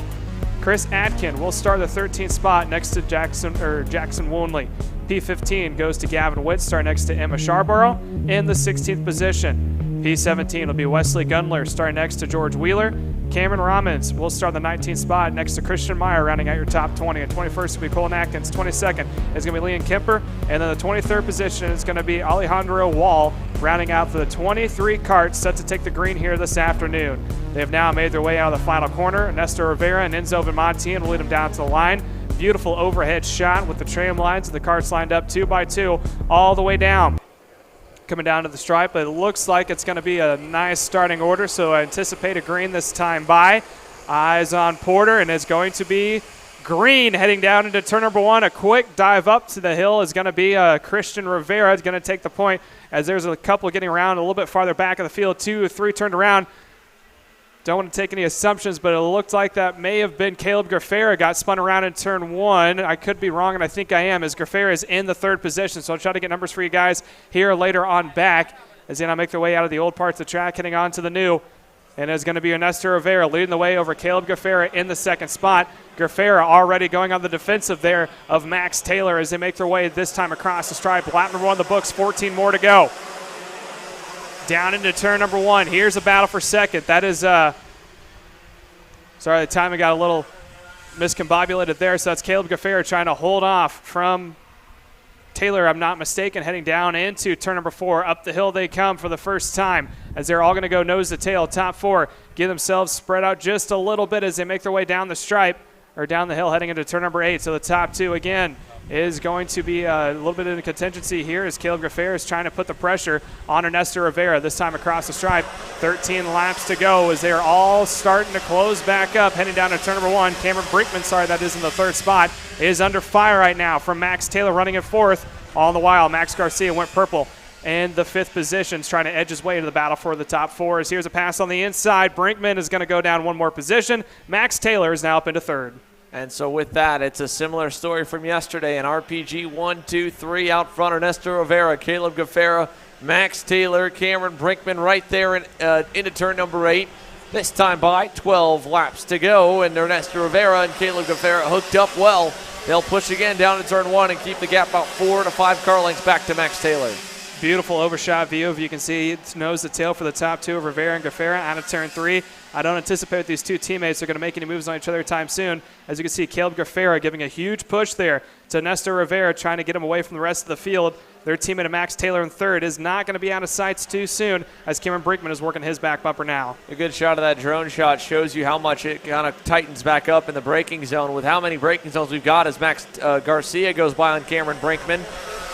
S2: Chris Atkin will start the 13th spot next to Jackson Woonley. P15 goes to Gavin Witt, start next to Emma Sharborough in the 16th position. P17 will be Wesley Gunler, starting next to George Wheeler. Cameron Rommins will start the 19th spot next to Christian Meyer, rounding out your top 20. And 21st will be Colin Atkins. 22nd is going to be Leon Kemper. And then the 23rd position is going to be Alejandro Wall, rounding out the 23 Kart set to take the green here this afternoon. They have now made their way out of the final corner. Ernesto Rivera and Enzo Montiel will lead them down to the line. Beautiful overhead shot with the tram lines and the carts lined up 2 by 2 all the way down. Coming down to the stripe, but it looks like it's going to be a nice starting order, so I anticipate a green this time by. Eyes on Porter, and it's going to be green heading down into turn number 1. A quick dive up to the hill is going to be Christian Rivera. Is going to take the point, as there's a couple getting around a little bit farther back of the field. 2 or 3 turned around. Don't want to take any assumptions, but it looked like that may have been Caleb Gaffera got spun around in turn 1. I could be wrong, and I think I am, as Gaffera is in the 3rd position. So I'll try to get numbers for you guys here later on back as they now make their way out of the old parts of the track, heading on to the new. And it's going to be Ernesto Rivera leading the way over Caleb Gaffera in the 2nd spot. Gaffera already going on the defensive there of Max Taylor as they make their way this time across the stripe. Lap number 1 in the books, 14 more to go. Down into turn number 1. Here's a battle for 2nd. That is, sorry, the timing got a little miscombobulated there. So that's Caleb Gaffera trying to hold off from Taylor, I'm not mistaken, heading down into turn number 4. Up the hill they come for the first time as they're all going to go nose to tail. Top 4 give themselves spread out just a little bit as they make their way down the stripe or down the hill heading into turn number 8. So the top 2 again is going to be a little bit in a contingency here as Caleb Gaffera is trying to put the pressure on Ernesto Rivera, this time across the stripe. 13 laps to go as they're all starting to close back up, heading down to turn number 1. Cameron Brinkman, that is in the 3rd spot, is under fire right now from Max Taylor running in 4th. All the while, Max Garcia went purple in the 5th position, trying to edge his way to the battle for the top 4. As here's a pass on the inside. Brinkman is going to go down 1 more position. Max Taylor is now up into 3rd.
S1: And so with that, it's a similar story from yesterday. An RPG 1, 2, 3 out front. Ernesto Rivera, Caleb Gaffera, Max Taylor, Cameron Brinkman right there into turn number 8. This time by 12 laps to go, and Ernesto Rivera and Caleb Gaffera hooked up well. They'll push again down to turn 1 and keep the gap about 4 to 5 car lengths back to Max Taylor.
S2: Beautiful overshot view. If you can see, it's nose to tail for the top 2 of Rivera and Gaffera out of turn 3. I don't anticipate these 2 teammates are going to make any moves on each other anytime soon. As you can see, Caleb Gaffera giving a huge push there to Ernesto Rivera, trying to get him away from the rest of the field. Their teammate Max Taylor in 3rd is not going to be out of sights too soon as Cameron Brinkman is working his back bumper now.
S1: A good shot of that drone shot shows you how much it kind of tightens back up in the braking zone with how many braking zones we've got as Max Garcia goes by on Cameron Brinkman.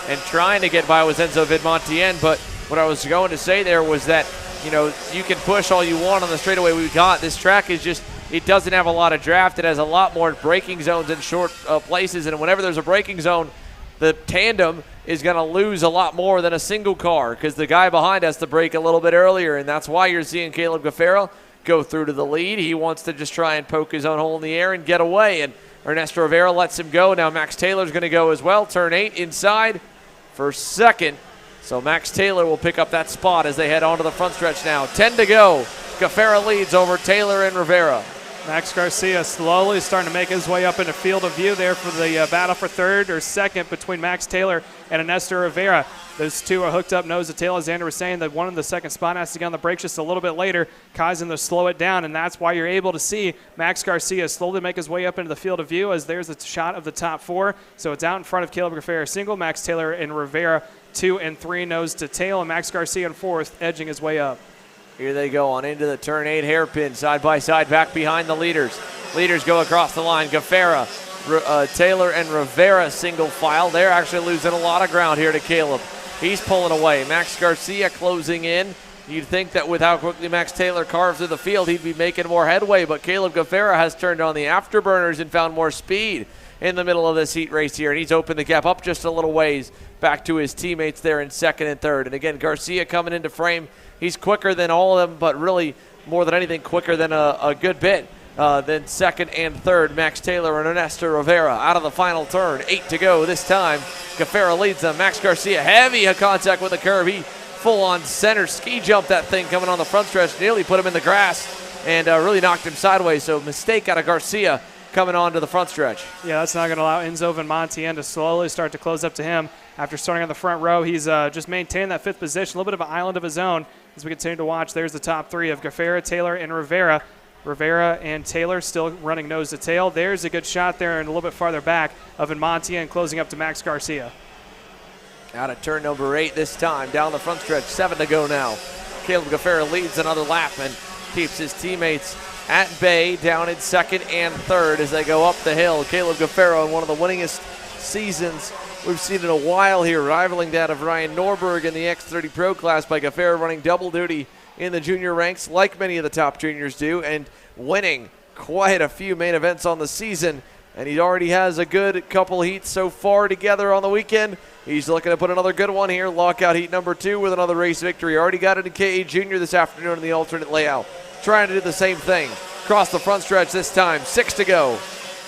S1: And trying to get by was Enzo Montiel, but what I was going to say there was that, you know, you can push all you want on the straightaway we've got. This track is just, it doesn't have a lot of draft. It has a lot more braking zones in short places, and whenever there's a braking zone, the tandem is going to lose a lot more than a single car because the guy behind has to brake a little bit earlier, and that's why you're seeing Caleb Gaffera go through to the lead. He wants to just try and poke his own hole in the air and get away, and Ernesto Rivera lets him go. Now Max Taylor's going to go as well. Turn 8 inside for 2nd. So Max Taylor will pick up that spot as they head onto the front stretch now. 10 to go. Gaffera leads over Taylor and Rivera.
S2: Max Garcia slowly starting to make his way up into field of view there for the battle for third or second between Max Taylor and Ernesto Rivera. Those two are hooked up nose to tail. As Xander was saying, that one in the second spot has to get on the brakes just a little bit later, causing them to slow it down, and that's why you're able to see Max Garcia slowly make his way up into the field of view as there's a shot of the top four. So it's out in front of Caleb Grafera single, Max Taylor and Rivera 2 and 3 nose to tail, and Max Garcia in fourth, edging his way up.
S1: Here they go on into the turn 8 hairpin, side by side, back behind the leaders. Leaders go across the line. Gafera, Taylor, and Rivera single file. They're actually losing a lot of ground here to Caleb. He's pulling away. Max Garcia closing in. You'd think that with how quickly Max Taylor carves through the field, he'd be making more headway, but Caleb Gafera has turned on the afterburners and found more speed in the middle of this heat race here, and he's opened the gap up just a little ways back to his teammates there in second and third. And again, Garcia coming into frame. He's quicker than all of them, but really more than anything quicker than a good bit than second and third. Max Taylor and Ernesto Rivera out of the final turn. 8 to go this time. Gafera leads them. Max Garcia heavy contact with the curve. He full-on center ski jump that thing coming on the front stretch. Nearly put him in the grass and really knocked him sideways. So mistake out of Garcia coming on to the front stretch.
S2: Yeah, that's not going to allow Enzo Montiel to slowly start to close up to him. After starting on the front row, he's just maintained that fifth position, a little bit of an island of his own as we continue to watch. There's the top three of Gafera, Taylor, and Rivera. Rivera and Taylor still running nose to tail. There's a good shot there and a little bit farther back of Montiel and closing up to Max Garcia.
S1: Out of turn number 8 this time, down the front stretch, 7 to go now. Caleb Gafera leads another lap and keeps his teammates at bay down in second and third as they go up the hill. Caleb Gafera in one of the winningest seasons we've seen in a while here, rivaling that of Ryan Norberg in the X30 Pro class by Gafera running double duty in the junior ranks like many of the top juniors do and winning quite a few main events on the season. And he already has a good couple heats so far together on the weekend. He's looking to put another good one here. Lockout heat number 2 with another race victory. Already got it in KA Junior this afternoon in the alternate layout. Trying to do the same thing. Across the front stretch this time. 6 to go.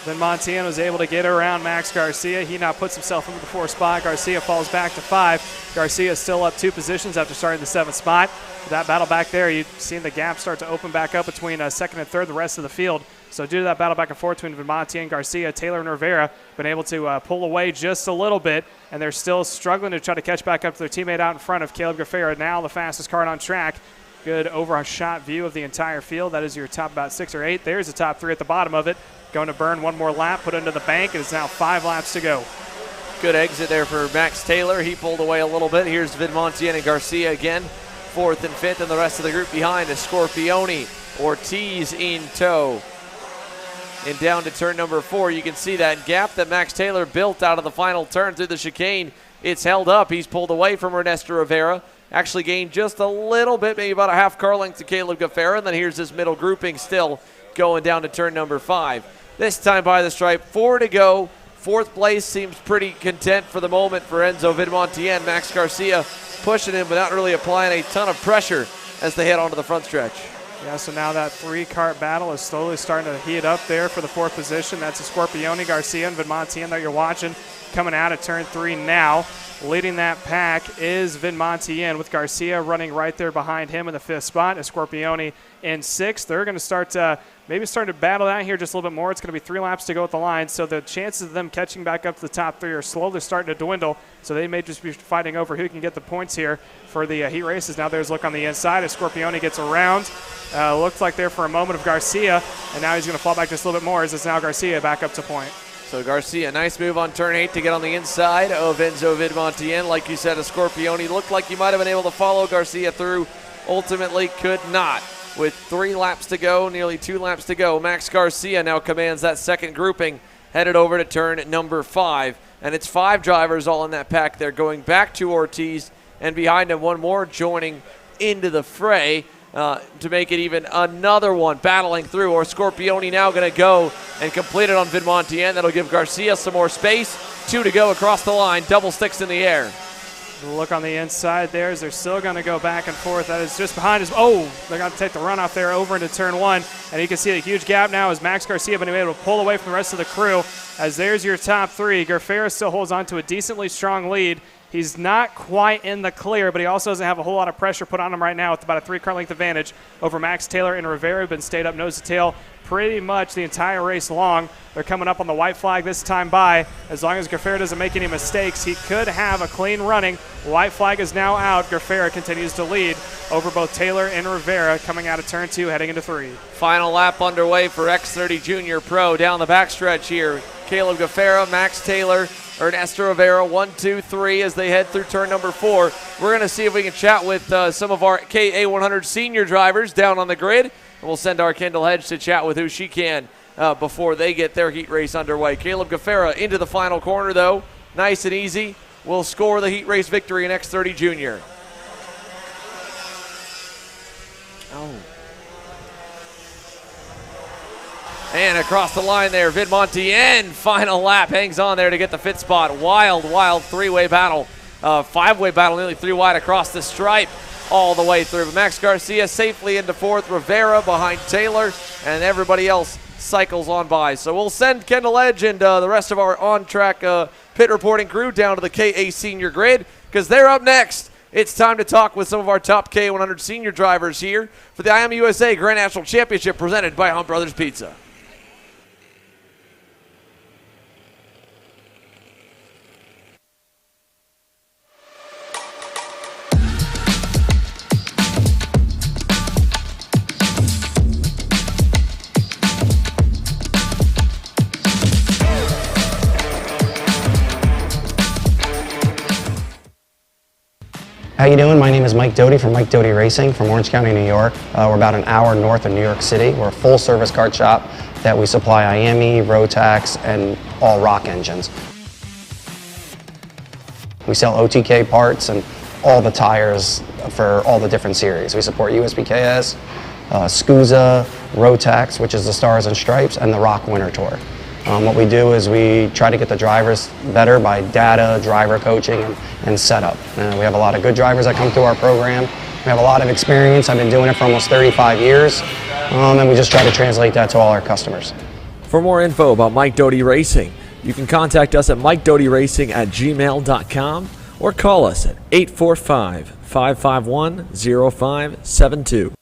S2: Then Montiel was able to get around Max Garcia. He now puts himself into the 4th spot. Garcia falls back to 5. Garcia is still up 2 positions after starting the 7th spot. That battle back there, you've seen the gap start to open back up between second and third, the rest of the field. So due to that battle back and forth between Montiel and Garcia, Taylor and Rivera been able to pull away just a little bit, and they're still struggling to try to catch back up to their teammate out in front of Caleb Gafera, now the fastest Kart on track. Good over-shot view of the entire field. That is your top about 6 or 8. There's the top 3 at the bottom of it. Going to burn one more lap, put into the bank, and it's now 5 laps to go.
S1: Good exit there for Max Taylor. He pulled away a little bit. Here's Montiel and Garcia again, 4th and 5th, and the rest of the group behind is Scorpioni, Ortiz in tow. And down to turn number 4, you can see that gap that Max Taylor built out of the final turn through the chicane. It's held up. He's pulled away from Ernesto Rivera. Actually gained just a little bit, maybe about a half car length to Caleb Gafera. And then here's this middle grouping still going down to turn number 5. This time by the stripe, 4 to go. 4th place seems pretty content for the moment for Enzo Montiel. Max Garcia pushing him, but not really applying a ton of pressure as they head onto the front stretch.
S2: Yeah, so now that 3-cart battle is slowly starting to heat up there for the 4th position. That's a Scorpioni, Garcia, and Montiel that you're watching coming out of turn 3 now. Leading that pack is Montiel with Garcia running right there behind him in the 5th spot. Scorpioni in 6th. They're going to start to battle out here just a little bit more. It's going to be 3 laps to go at the line, so the chances of them catching back up to the top 3 are slowly starting to dwindle, so they may just be fighting over who can get the points here for the heat races. Now there's a look on the inside as Scorpioni gets around. Looks like there for a moment of Garcia, and now he's going to fall back just a little bit more as it's now Garcia back up to point.
S1: So Garcia, nice move on turn 8 to get on the inside of Enzo Montiel. Like you said, a Scorpioni looked like you might have been able to follow Garcia through. Ultimately could not. With 3 laps to go, nearly 2 laps to go, Max Garcia now commands that second grouping, headed over to turn number 5. And it's 5 drivers all in that pack there, going back to Ortiz, and behind him one more joining into the fray. To make it even another one battling through, or Scorpioni now going to go and complete it on Montiel. That'll give Garcia some more space. 2 to go across the line, double sticks in the air.
S2: Look on the inside there as they're still going to go back and forth. That is just behind us. Oh, they're going to take the runoff there over into turn 1. And you can see a huge gap now as Max Garcia been able to pull away from the rest of the crew. As there's your top 3. Gafera still holds on to a decently strong lead. He's not quite in the clear, but he also doesn't have a whole lot of pressure put on him right now with about a 3 car length advantage over Max Taylor and Rivera, who've been stayed up nose to tail pretty much the entire race long. They're coming up on the white flag this time by. As long as Guerrero doesn't make any mistakes, he could have a clean running. White flag is now out. Guerrero continues to lead over both Taylor and Rivera coming out of turn 2, heading into 3.
S1: Final lap underway for X30 Junior Pro down the backstretch here. Caleb Guerrero, Max Taylor, Ernesto Rivera, 1, 2, 3 as they head through turn number 4. We're going to see if we can chat with some of our KA100 senior drivers down on the grid. And we'll send our Kendall Hedge to chat with who she can before they get their heat race underway. Caleb Guerrero into the final corner, though. Nice and easy. Will score the heat race victory in X30 Junior. Oh. And across the line there, Vidmonte and final lap hangs on there to get the fit spot. Wild 3-way battle. 5-way battle, nearly 3 wide across the stripe all the way through. But Max Garcia safely into 4th. Rivera behind Taylor, and everybody else cycles on by. So we'll send Kendall Edge and the rest of our on-track pit reporting crew down to the KA Senior grid because they're up next. It's time to talk with some of our top KA100 senior drivers here for the IAME USA Grand National Championship presented by Hunt Brothers Pizza.
S13: How you doing? My name is Mike Doty from Mike Doty Racing from Orange County, New York. We're about an hour north of New York City. We're a full-service kart shop that we supply IAME, Rotax, and all rock engines. We sell OTK parts and all the tires for all the different series. We support USPKS, SCUSA, Rotax, which is the Stars and Stripes, and the Rock Winter Tour. What we do is we try to get the drivers better by data, driver coaching, and setup. We have a lot of good drivers that come through our program. We have a lot of experience. I've been doing it for almost 35 years, and we just try to translate that to all our customers.
S3: For more info about Mike Doty Racing, you can contact us at mikedotyracing@gmail.com or call us at 845-551-0572.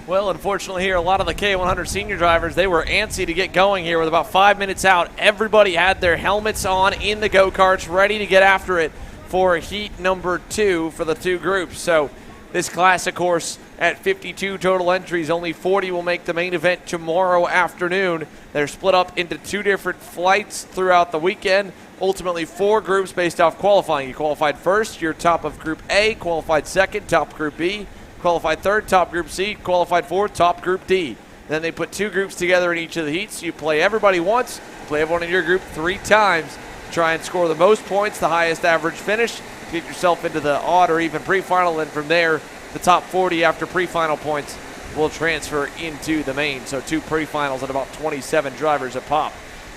S1: Well, unfortunately here, a lot of the K100 senior drivers, they were antsy to get going here with about 5 minutes out. Everybody had their helmets on in the go-karts, ready to get after it for heat number 2 for the 2 groups. So this class, of course, at 52 total entries, only 40 will make the main event tomorrow afternoon. They're split up into 2 different flights throughout the weekend. Ultimately 4 groups based off qualifying. You qualified first, you're top of Group A, qualified second, top Group B, qualified third, top Group C, qualified fourth, top Group D. Then they put 2 groups together in each of the heats. You play everybody once, play everyone in your group 3 times. Try and score the most points, the highest average finish, to get yourself into the odd or even pre-final. And from there, the top 40 after pre-final points will transfer into the main. So 2 pre-finals and about 27 drivers a pop.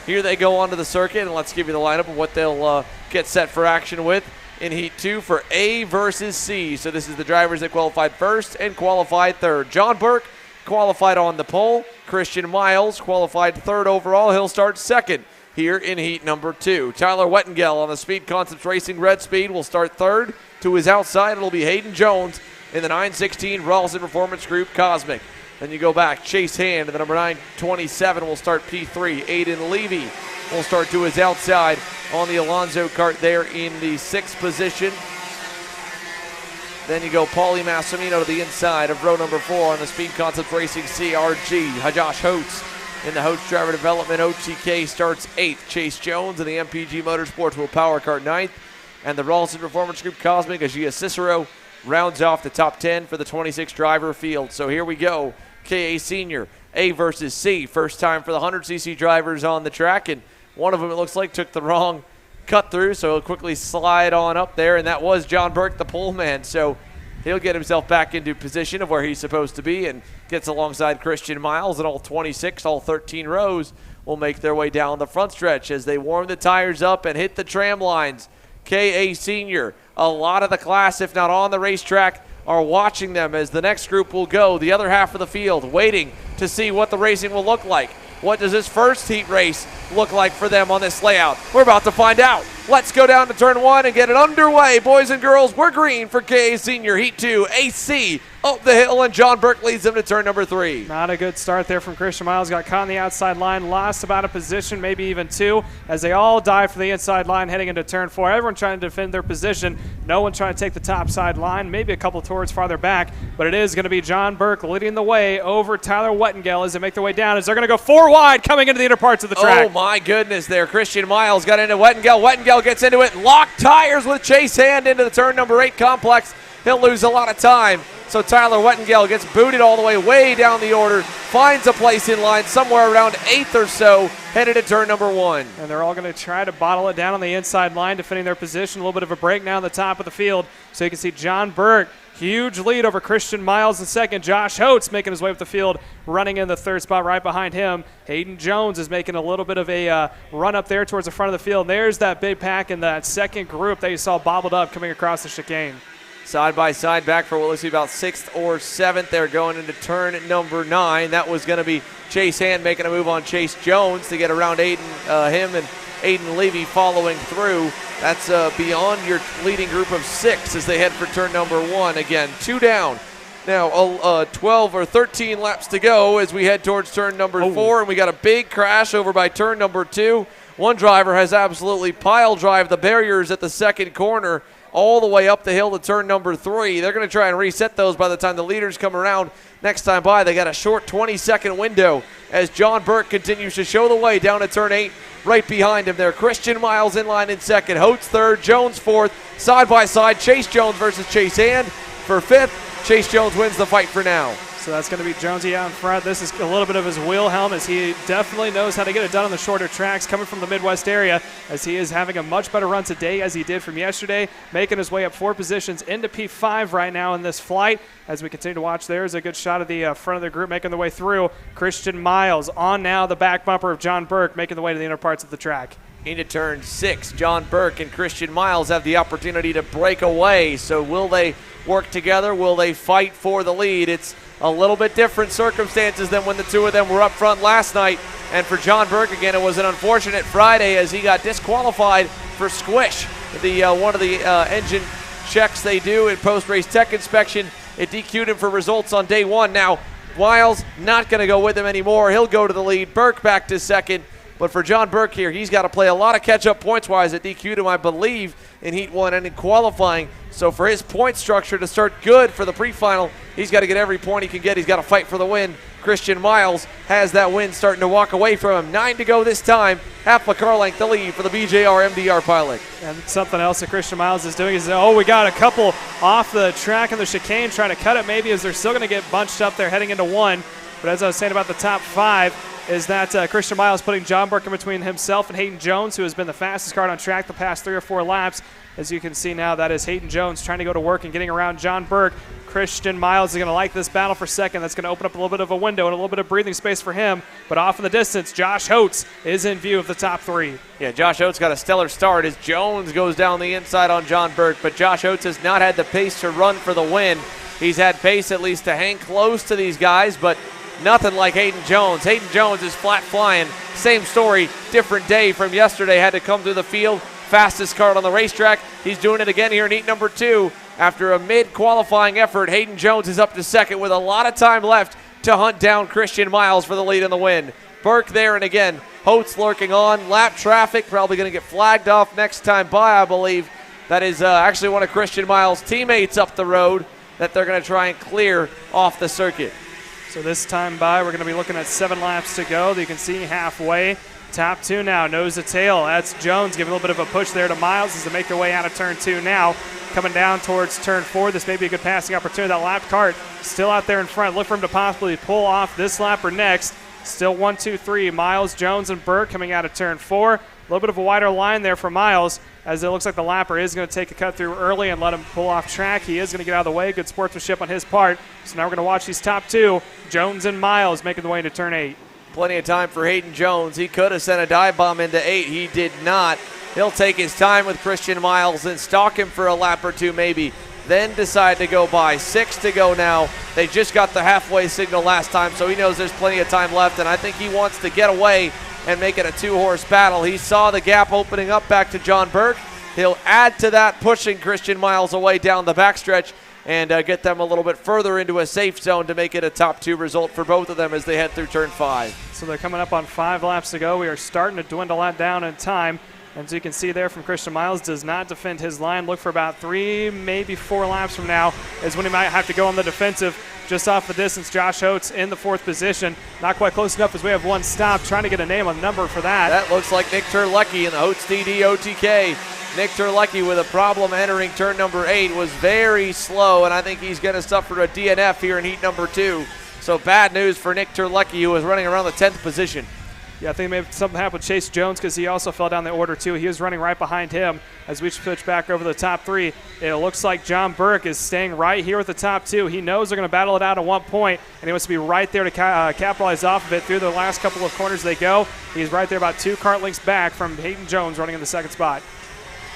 S1: Here they go onto the circuit, and let's give you the lineup of what they'll get set for action with in Heat 2 for A versus C. So this is the drivers that qualified first and qualified third. John Burke qualified on the pole. Christian Miles qualified third overall. He'll start second here in Heat number 2. Tyler Wettengel on the Speed Concepts Racing Red Speed will start third. To his outside, it'll be Hayden Jones in the 916 Rawlson Performance Group Cosmic. Then you go back, Chase Hand in the number 927 will start P3. Aiden Levy will start to his outside on the Alonzo kart there in the 6th position. Then you go Paulie Massimino to the inside of row number 4 on the Speed Concepts Racing CRG. Josh Holtz in the Holtz Driver Development OTK starts 8th. Chase Jones in the MPG Motorsports will Power Kart 9th. And the Rawlson Performance Group Cosmic, Ajia Cicero rounds off the top 10 for the 26 driver field. So here we go. KA Senior, A versus C. First time for the 100cc drivers on the track, and one of them, it looks like, took the wrong cut through, so he'll quickly slide on up there, and that was John Burke, the pole man. So he'll get himself back into position of where he's supposed to be and gets alongside Christian Miles, and all 26, all 13 rows will make their way down the front stretch as they warm the tires up and hit the tram lines. KA Senior, a lot of the class, if not on the racetrack, are watching them as the next group will go, the other half of the field, waiting to see what the racing will look like. What does this first heat race look like for them on this layout? We're about to find out. Let's go down to turn 1 and get it underway. Boys and girls, we're green for KA Senior Heat 2. AC up the hill, and John Burke leads them to turn number 3.
S2: Not a good start there from Christian Miles. Got caught on the outside line, lost about a position, maybe even 2, as they all dive for the inside line heading into turn 4. Everyone trying to defend their position. No one trying to take the top side line, maybe a couple towards farther back, but it is going to be John Burke leading the way over Tyler Wettengel as they make their way down, as they're going to go 4 wide coming into the inner parts of the track.
S1: Oh my goodness there. Christian Miles got into Wettengel. Wettengel gets into it, locked tires with Chase Hand into the turn number 8 complex. He'll lose a lot of time. So Tyler Wettengel gets booted all the way down the order, finds a place in line somewhere around 8th or so, headed to turn number 1.
S2: And they're all going to try to bottle it down on the inside line, defending their position. A little bit of a break now on the top of the field. So you can see John Burke, huge lead over Christian Miles in second. Josh Holtz making his way up the field, running in the third spot right behind him. Hayden Jones is making a little bit of a run up there towards the front of the field. There's that big pack in that second group that you saw bobbled up coming across the chicane.
S1: Side by side back for what looks to be about 6th or 7th. They're going into turn number 9. That was going to be Chase Hand making a move on Chase Jones to get around him and Aiden Levy following through. That's beyond your leading group of 6 as they head for turn number 1. Again, 2 down. Now 12 or 13 laps to go as we head towards turn number 4, and we got a big crash over by turn number 2. One driver has absolutely pile drive the barriers at the second corner all the way up the hill to turn number 3. They're going to try and reset those by the time the leaders come around next time by. They got a short 20-second window as John Burke continues to show the way down to turn 8. Right behind him there, Christian Miles in line in second, Holtz third, Jones fourth. Side by side, Chase Jones versus Chase Hand for 5th. Chase Jones wins the fight for now.
S2: So that's going to be Jonesy out in front. This is a little bit of his Wilhelm, as he definitely knows how to get it done on the shorter tracks, coming from the Midwest area, as he is having a much better run today as he did from yesterday, making his way up 4 positions into P5 right now in this flight. As we continue to watch, there's a good shot of the front of the group making their way through. Christian Miles on now the back bumper of John Burke, making the way to the inner parts of the track.
S1: Into turn 6, John Burke and Christian Miles have the opportunity to break away. So will they work together? Will they fight for the lead? It's a little bit different circumstances than when the two of them were up front last night. And for John Burke, again, it was an unfortunate Friday as he got disqualified for squish. One of the engine checks they do in post-race tech inspection, it DQ'd him for results on day 1. Now, Miles not going to go with him anymore. He'll go to the lead. Burke back to second. But for John Burke here, he's got to play a lot of catch-up points-wise at DQ'd him, I believe, in Heat 1 and in qualifying. So for his point structure to start good for the pre-final, he's got to get every point he can get. He's got to fight for the win. Christian Miles has that win starting to walk away from him. 9 to go this time. Half a car length the lead for the BJR MDR pilot.
S2: And something else that Christian Miles is doing is, we got a couple off the track in the chicane trying to cut it maybe as they're still going to get bunched up there heading into 1. But as I was saying about the top 5, is that Christian Miles putting John Burke in between himself and Hayden Jones, who has been the fastest car on track the past 3 or 4 laps. As you can see now, that is Hayden Jones trying to go to work and getting around John Burke. Christian Miles is going to like this battle for second. That's going to open up a little bit of a window and a little bit of breathing space for him. But off in the distance, Josh Holtz is in view of the top 3.
S1: Yeah, Josh Holtz got a stellar start as Jones goes down the inside on John Burke. But Josh Holtz has not had the pace to run for the win. He's had pace at least to hang close to these guys, but nothing like Hayden Jones. Hayden Jones is flat flying. Same story, different day from yesterday. Had to come through the field. Fastest car on the racetrack. He's doing it again here in heat number 2. After a mid-qualifying effort, Hayden Jones is up to second with a lot of time left to hunt down Christian Miles for the lead in the win. Burke there, and again, Holtz lurking on. Lap traffic, probably going to get flagged off next time by, I believe. That is actually one of Christian Miles' teammates up the road that they're going to try and clear off the circuit.
S2: So this time by, we're going to be looking at 7 laps to go. You can see halfway. Top 2 now, nose to tail. That's Jones giving a little bit of a push there to Miles as they make their way out of turn 2 now. Coming down towards turn 4. This may be a good passing opportunity. That lap Kart still out there in front. Look for him to possibly pull off this lap or next. Still 1, 2, 3. Miles, Jones, and Burke coming out of turn 4. A little bit of a wider line there for Miles as it looks like the lapper is going to take a cut through early and let him pull off track. He is going to get out of the way. Good sportsmanship on his part. So now we're going to watch these top 2. Jones and Miles making the way into turn 8.
S1: Plenty of time for Hayden Jones. He could have sent a dive bomb into 8. He did not. He'll take his time with Christian Miles and stalk him for a lap or 2 maybe, then decide to go by. 6 to go now. They just got the halfway signal last time, so he knows there's plenty of time left, and I think he wants to get away and make it a 2-horse battle. He saw the gap opening up back to John Burke. He'll add to that, pushing Christian Miles away down the backstretch and get them a little bit further into a safe zone to make it a top 2 result for both of them as they head through turn 5.
S2: So they're coming up on 5 laps to go. We are starting to dwindle that down in time. As you can see there from Christian Miles, does not defend his line. Look for about 3, maybe 4 laps from now is when he might have to go on the defensive. Just off the distance, Josh Holtz in the 4th position. Not quite close enough as we have 1 stop. Trying to get a name on number for that.
S1: That looks like Nick Terlecki in the Holtz DD OTK. Nick Terlecki with a problem entering turn number 8 was very slow, and I think he's going to suffer a DNF here in heat number 2. So bad news for Nick Terlecki, who was running around the 10th position.
S2: Yeah, I think maybe something happened with Chase Jones because he also fell down the order too. He was running right behind him as we switch back over the top 3. It looks like John Burke is staying right here with the top 2. He knows they're going to battle it out at one point, and he wants to be right there to capitalize off of it. Through the last couple of corners they go. He's right there about 2 kart lengths back from Hayden Jones running in the 2nd spot.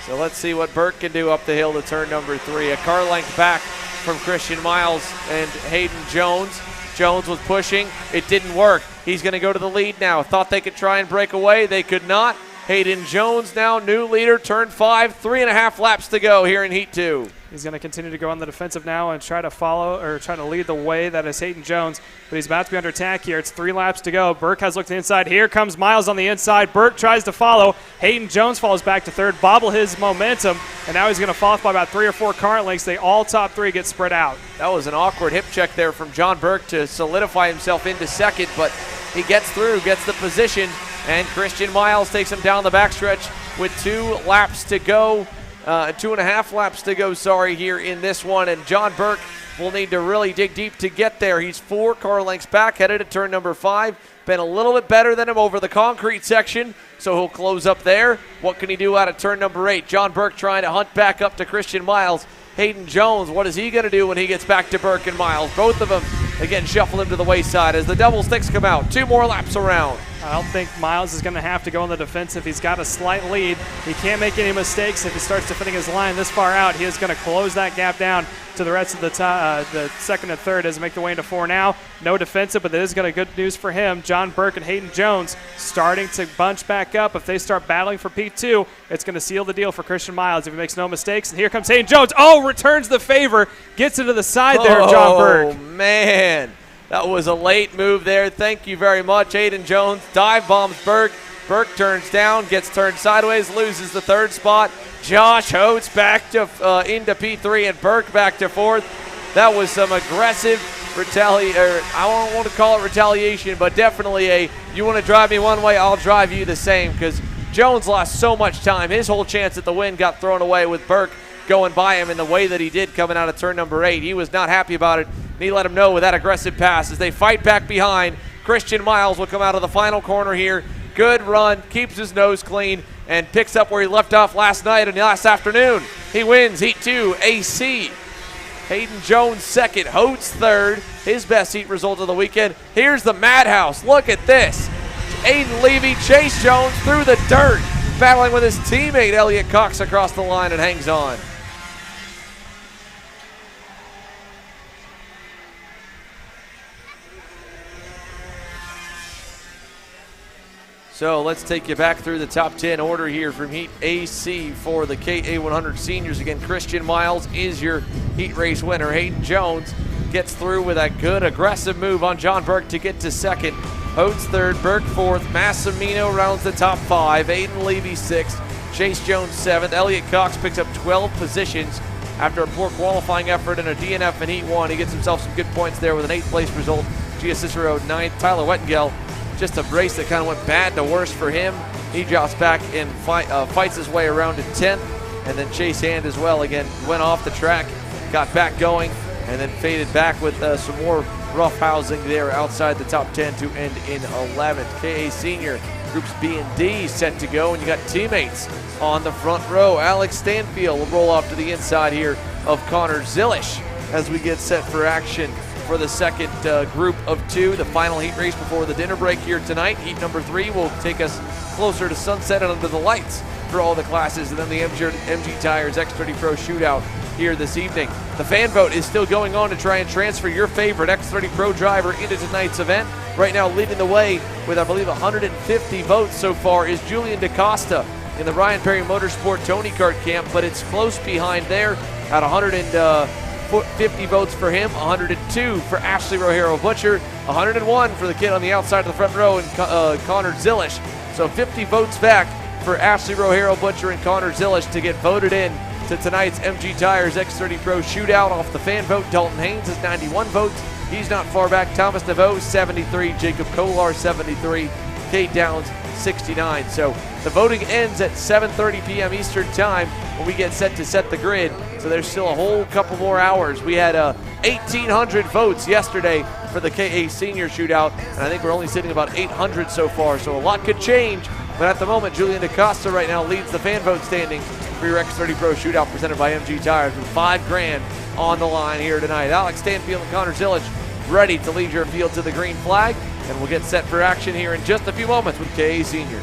S1: So let's see what Burke can do up the hill to turn number 3. A car length back from Christian Miles and Hayden Jones. Jones was pushing. It didn't work. He's going to go to the lead now. Thought they could try and break away. They could not. Hayden Jones now new leader, turn 5. 3.5 laps to go here in heat 2.
S2: He's going to continue to go on the defensive now and try to follow or try to lead the way. That is Hayden Jones, but he's about to be under attack here. It's 3 laps to go. Burke has looked to the inside. Here comes Miles on the inside. Burke tries to follow. Hayden Jones follows back to 3rd, bobble his momentum, and now he's going to fall off by about 3 or 4 kart lengths. They all top 3 get spread out.
S1: That was an awkward hip check there from John Burke to solidify himself into 2nd, but he gets through, gets the position, and Christian Miles takes him down the backstretch with 2 laps to go. 2.5 laps to go, here in this one. And John Burke will need to really dig deep to get there. He's 4 car lengths back, headed to turn number 5. Been a little bit better than him over the concrete section, so he'll close up there. What can he do out of turn number 8? John Burke trying to hunt back up to Christian Miles. Hayden Jones, what is he going to do when he gets back to Burke and Miles? Both of them, again, shuffle him to the wayside as the double sticks come out. 2 more laps around.
S2: I don't think Miles is going to have to go on the defensive. He's got a slight lead. He can't make any mistakes. If he starts defending his line this far out, he is going to close that gap down to the rest of the 2nd and 3rd as they make their way into 4 now. No defensive, but that is going to good news for him. John Burke and Hayden Jones starting to bunch back up. If they start battling for P2, it's going to seal the deal for Christian Miles if he makes no mistakes. And here comes Hayden Jones. Oh, returns the favor. Gets into the side there of John Burke.
S1: Oh, man. That was a late move there. Thank you very much. Aiden Jones dive bombs Burke. Burke turns down, gets turned sideways, loses the third spot. Josh Oates back to into P3 and Burke back to fourth. That was some aggressive I don't want to call it retaliation, but definitely you want to drive me one way, I'll drive you the same, because Jones lost so much time. His whole chance at the win got thrown away with Burke going by him in the way that he did coming out of turn number 8. He was not happy about it, and he let him know with that aggressive pass as they fight back behind. Christian Miles will come out of the final corner here. Good run, keeps his nose clean, and picks up where he left off last night and last afternoon. He wins Heat 2 AC. Hayden Jones second, Oates third, his best heat result of the weekend. Here's the madhouse. Look at this. Aiden Levy, Chase Jones through the dirt, battling with his teammate Elliott Cox across the line and hangs on. So let's take you back through the top 10 order here from Heat AC for the KA100 seniors. Again, Christian Miles is your heat race winner. Hayden Jones gets through with a good aggressive move on John Burke to get to second. Oates third, Burke fourth, Massimino rounds the top 5, Aiden Levy sixth, Chase Jones seventh. Elliott Cox picks up 12 positions after a poor qualifying effort and a DNF in Heat 1. He gets himself some good points there with an 8th place result. Cicero 9th, Tyler Wettengel. Just a race that kind of went bad to worse for him. He drops back and fights his way around to 10th. And then Chase Hand as well, again, went off the track, got back going, and then faded back with some more rough housing there outside the top 10 to end in 11th. KA Senior, groups B and D set to go, and you got teammates on the front row. Alex Stanfield will roll off to the inside here of Connor Zilish as we get set for action for the second group of 2, the final heat race before the dinner break here tonight. Heat number 3 will take us closer to sunset and under the lights for all the classes, and then the MG Tires X30 Pro shootout here this evening. The fan vote is still going on to try and transfer your favorite X30 Pro driver into tonight's event. Right now leading the way with, I believe, 150 votes so far is Julian DaCosta in the Ryan Perry Motorsport Tony Kart camp, but it's close behind there at 150 votes for him, 102 for Ashley Rohero Butcher, 101 for the kid on the outside of the front row and Connor Zilish. So 50 votes back for Ashley Rohero Butcher and Connor Zilish to get voted in to tonight's MG Tires X30 Pro shootout. Off the fan vote, Dalton Haynes has 91 votes. He's not far back. Thomas DeVoe, 73. Jacob Kolar, 73. Kate Downs, 69. So the voting ends at 7:30 p.m. Eastern Time when we get set to set the grid. So there's still a whole couple more hours. We had 1,800 votes yesterday for the KA Senior Shootout, and I think we're only sitting about 800 so far. So a lot could change, but at the moment, Julian DaCosta right now leads the fan vote standings for your X30 Pro Shootout presented by MG Tires with $5,000 on the line here tonight. Alex Stanfield and Connor Zilish ready to lead your field to the green flag, and we'll get set for action here in just a few moments with KA Senior.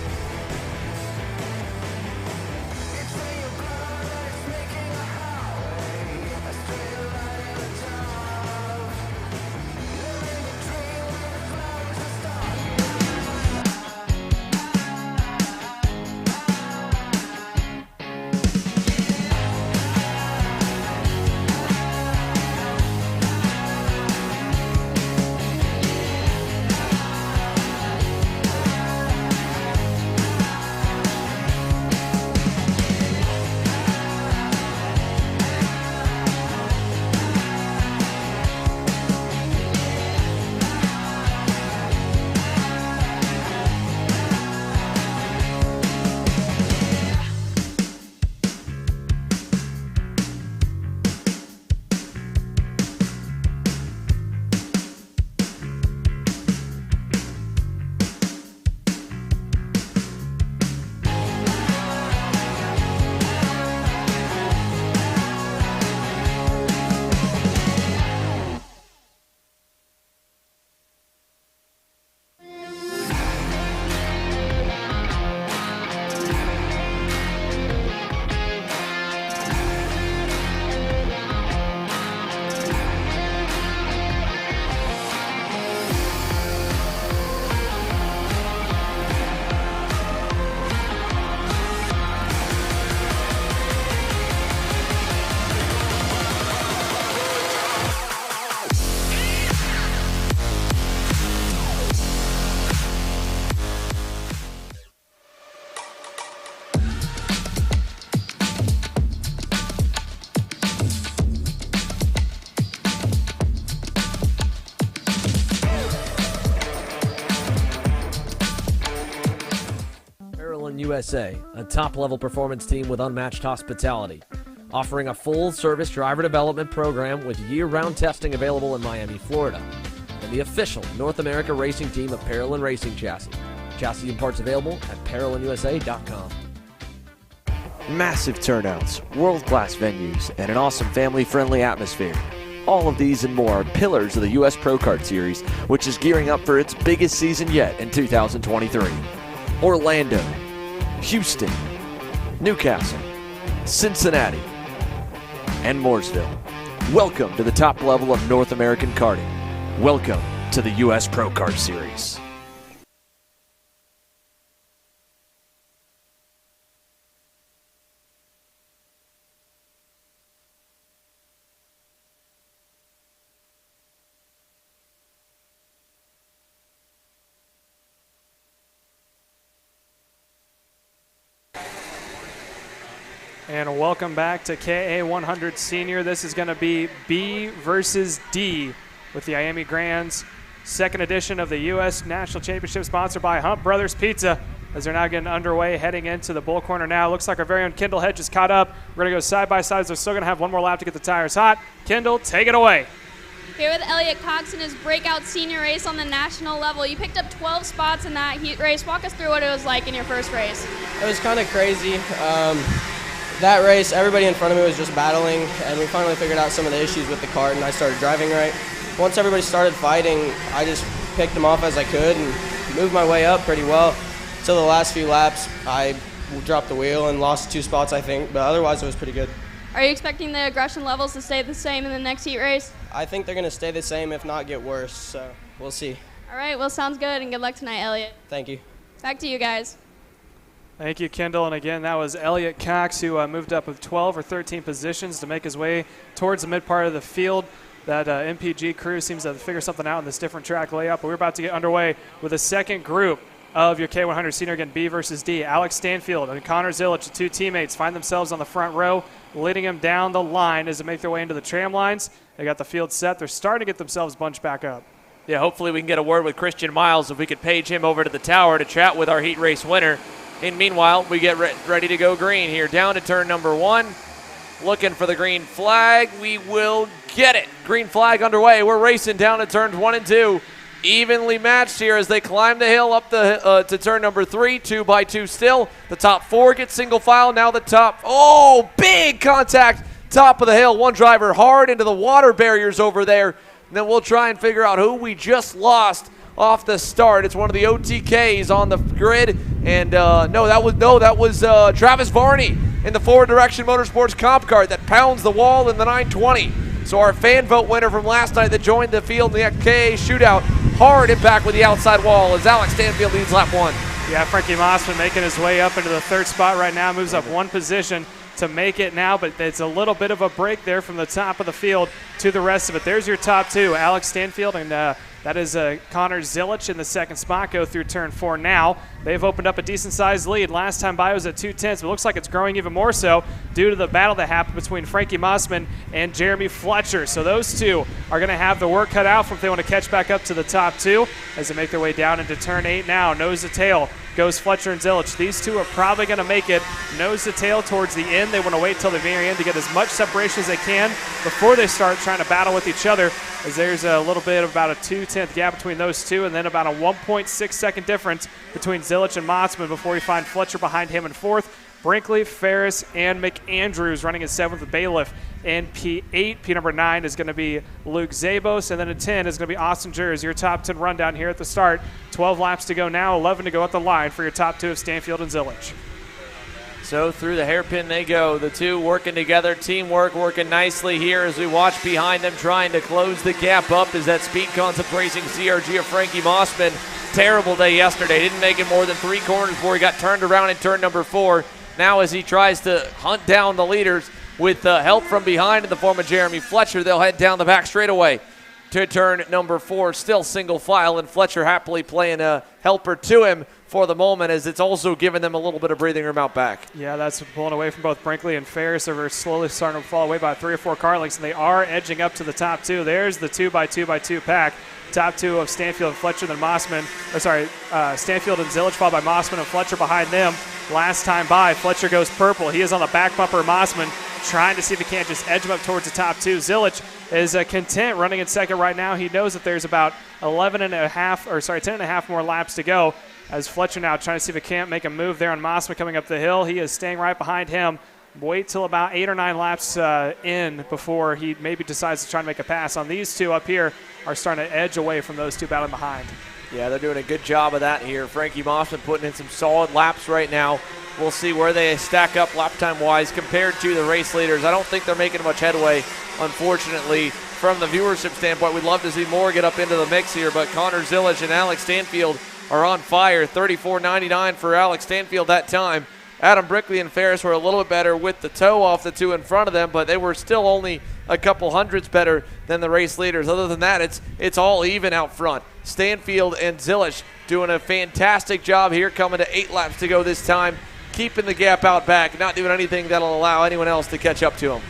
S3: USA, a top-level performance team with unmatched hospitality, offering a full-service driver development program with year-round testing available in Miami, Florida, and the official North America racing team of Parolin Racing Chassis. Chassis and parts available at ParolinUSA.com.
S6: Massive turnouts, world-class venues, and an awesome family-friendly atmosphere. All of these and more are pillars of the U.S. Pro Kart Series, which is gearing up for its biggest season yet in 2023. Orlando, Houston, Newcastle, Cincinnati, and Mooresville. Welcome to the top level of North American karting. Welcome to the U.S. Pro Kart Series.
S2: And welcome back to KA100 Senior. This is going to be B versus D with the IAME Grands second edition of the U.S. National Championship, sponsored by Hunt Brothers Pizza, as they're now getting underway, heading into the bull corner now. Looks like our very own Kendall Hedge is caught up. We're going to go side by side, so they're still going to have one more lap to get the tires hot. Kendall, take it away.
S7: Here with Elliot Cox in his breakout senior race on the national level. You picked up 12 spots in that heat race. Walk us through what it was like in your first race.
S14: It was kind of crazy. That race, everybody in front of me was just battling, and we finally figured out some of the issues with the kart, and I started driving right. Once everybody started fighting, I just picked them off as I could and moved my way up pretty well. Till the last few laps, I dropped the wheel and lost 2 spots, I think, but otherwise it was pretty good.
S7: Are you expecting the aggression levels to stay the same in the next heat race?
S14: I think they're going to stay the same, if not get worse, so we'll see.
S7: All right, well, sounds good, and good luck tonight, Elliot.
S14: Thank you.
S7: Back to you guys.
S2: Thank you, Kendall. And again, that was Elliot Cox, who moved up with 12 or 13 positions to make his way towards the mid part of the field. That MPG crew seems to figure something out in this different track layout, but we're about to get underway with the second group of your K100 Senior. Again, B versus D. Alex Stanfield and Connor Zillich, the 2 teammates, find themselves on the front row, leading them down the line as they make their way into the tram lines. They got the field set. They're starting to get themselves bunched back up.
S1: Yeah, hopefully we can get a word with Christian Miles if we could page him over to the tower to chat with our heat race winner. And meanwhile, we get ready to go green here. Down to turn number 1. Looking for the green flag. We will get it. Green flag underway. We're racing down to turns 1 and 2. Evenly matched here as they climb the hill up to turn number 3. 2 by 2 still. The top 4 get single file. Now the top. Oh, big contact. Top of the hill. One driver hard into the water barriers over there. And then we'll try and figure out who we just lost off the start. It's one of the OTKs on the grid, and that was Travis Varney in the Forward Direction Motorsports comp car that pounds the wall in the 920. So our fan vote winner from last night that joined the field in the KA shootout, hard impact with the outside wall as Alex Stanfield leads lap 1.
S2: Yeah, Frankie Mossman making his way up into the 3rd spot right now, moves up 1 position to make it now, but it's a little bit of a break there from the top of the field to the rest of it. There's your top 2, Alex Stanfield and that is Connor Zillich in the 2nd spot. Go through turn 4 now. They've opened up a decent-sized lead. Last time by was at 2/10, but it looks like it's growing even more so due to the battle that happened between Frankie Mossman and Jeremy Fletcher. So those 2 are going to have the work cut out for if they want to catch back up to the top 2 as they make their way down into turn 8 now. Nose to tail goes Fletcher and Zillich. These 2 are probably going to make it nose to tail towards the end. They want to wait till the very end to get as much separation as they can before they start trying to battle with each other, as there's a little bit of about a 2/10 gap between those 2, and then about a 1.6 second difference between Zillich and Motzman before we find Fletcher behind him in 4th. Brinkley, Ferris, and McAndrews running in 7th with Bailiff. And P8, P number 9 is going to be Luke Zabos, and then at 10 is going to be Austin Jers. Your top 10 rundown here at the start. 12 laps to go now, 11 to go at the line for your top 2 of Stanfield and Zillich.
S1: So through the hairpin they go. The 2 working together, teamwork working nicely here as we watch behind them trying to close the gap up. Is that Speed Concept Racing CRG of Frankie Mossman. Terrible day yesterday. Didn't make it more than 3 corners before he got turned around in turn number 4. Now as he tries to hunt down the leaders with help from behind in the form of Jeremy Fletcher, they'll head down the back straightaway to turn number 4. Still single file, and Fletcher happily playing a helper to him for the moment, as it's also given them a little bit of breathing room out back.
S2: Yeah, that's pulling away from both Brinkley and Ferris. They're slowly starting to fall away by 3 or 4 car lengths, and they are edging up to the top 2. There's the 2x2x2 pack. Top two of Stanfield and Fletcher, then Stanfield and Zilic, followed by Mossman and Fletcher behind them. Last time by, Fletcher goes purple. He is on the back bumper. Mossman trying to see if he can't just edge him up towards the top two. Zilic is content running in second right now. He knows that there's about 10 and a half more laps to go, as Fletcher now trying to see if he can't make a move there on Mossman coming up the hill. He is staying right behind him. Wait till about 8 or 9 laps in before he maybe decides to try to make a pass. On these two up here are starting to edge away from those two battling behind.
S1: Yeah, they're doing a good job of that here. Frankie Mossman putting in some solid laps right now. We'll see where they stack up lap time-wise compared to the race leaders. I don't think they're making much headway, unfortunately, from the viewership standpoint. We'd love to see more get up into the mix here, but Connor Zilic and Alex Stanfield are on fire. 34.99 for Alex Stanfield that time. Adam Brickley and Ferris were a little bit better with the toe off the two in front of them, but they were still only a couple hundredths better than the race leaders. Other than that, it's all even out front. Stanfield and Zilic doing a fantastic job here, coming to 8 laps to go this time, keeping the gap out back, not doing anything that'll allow anyone else to catch up to them.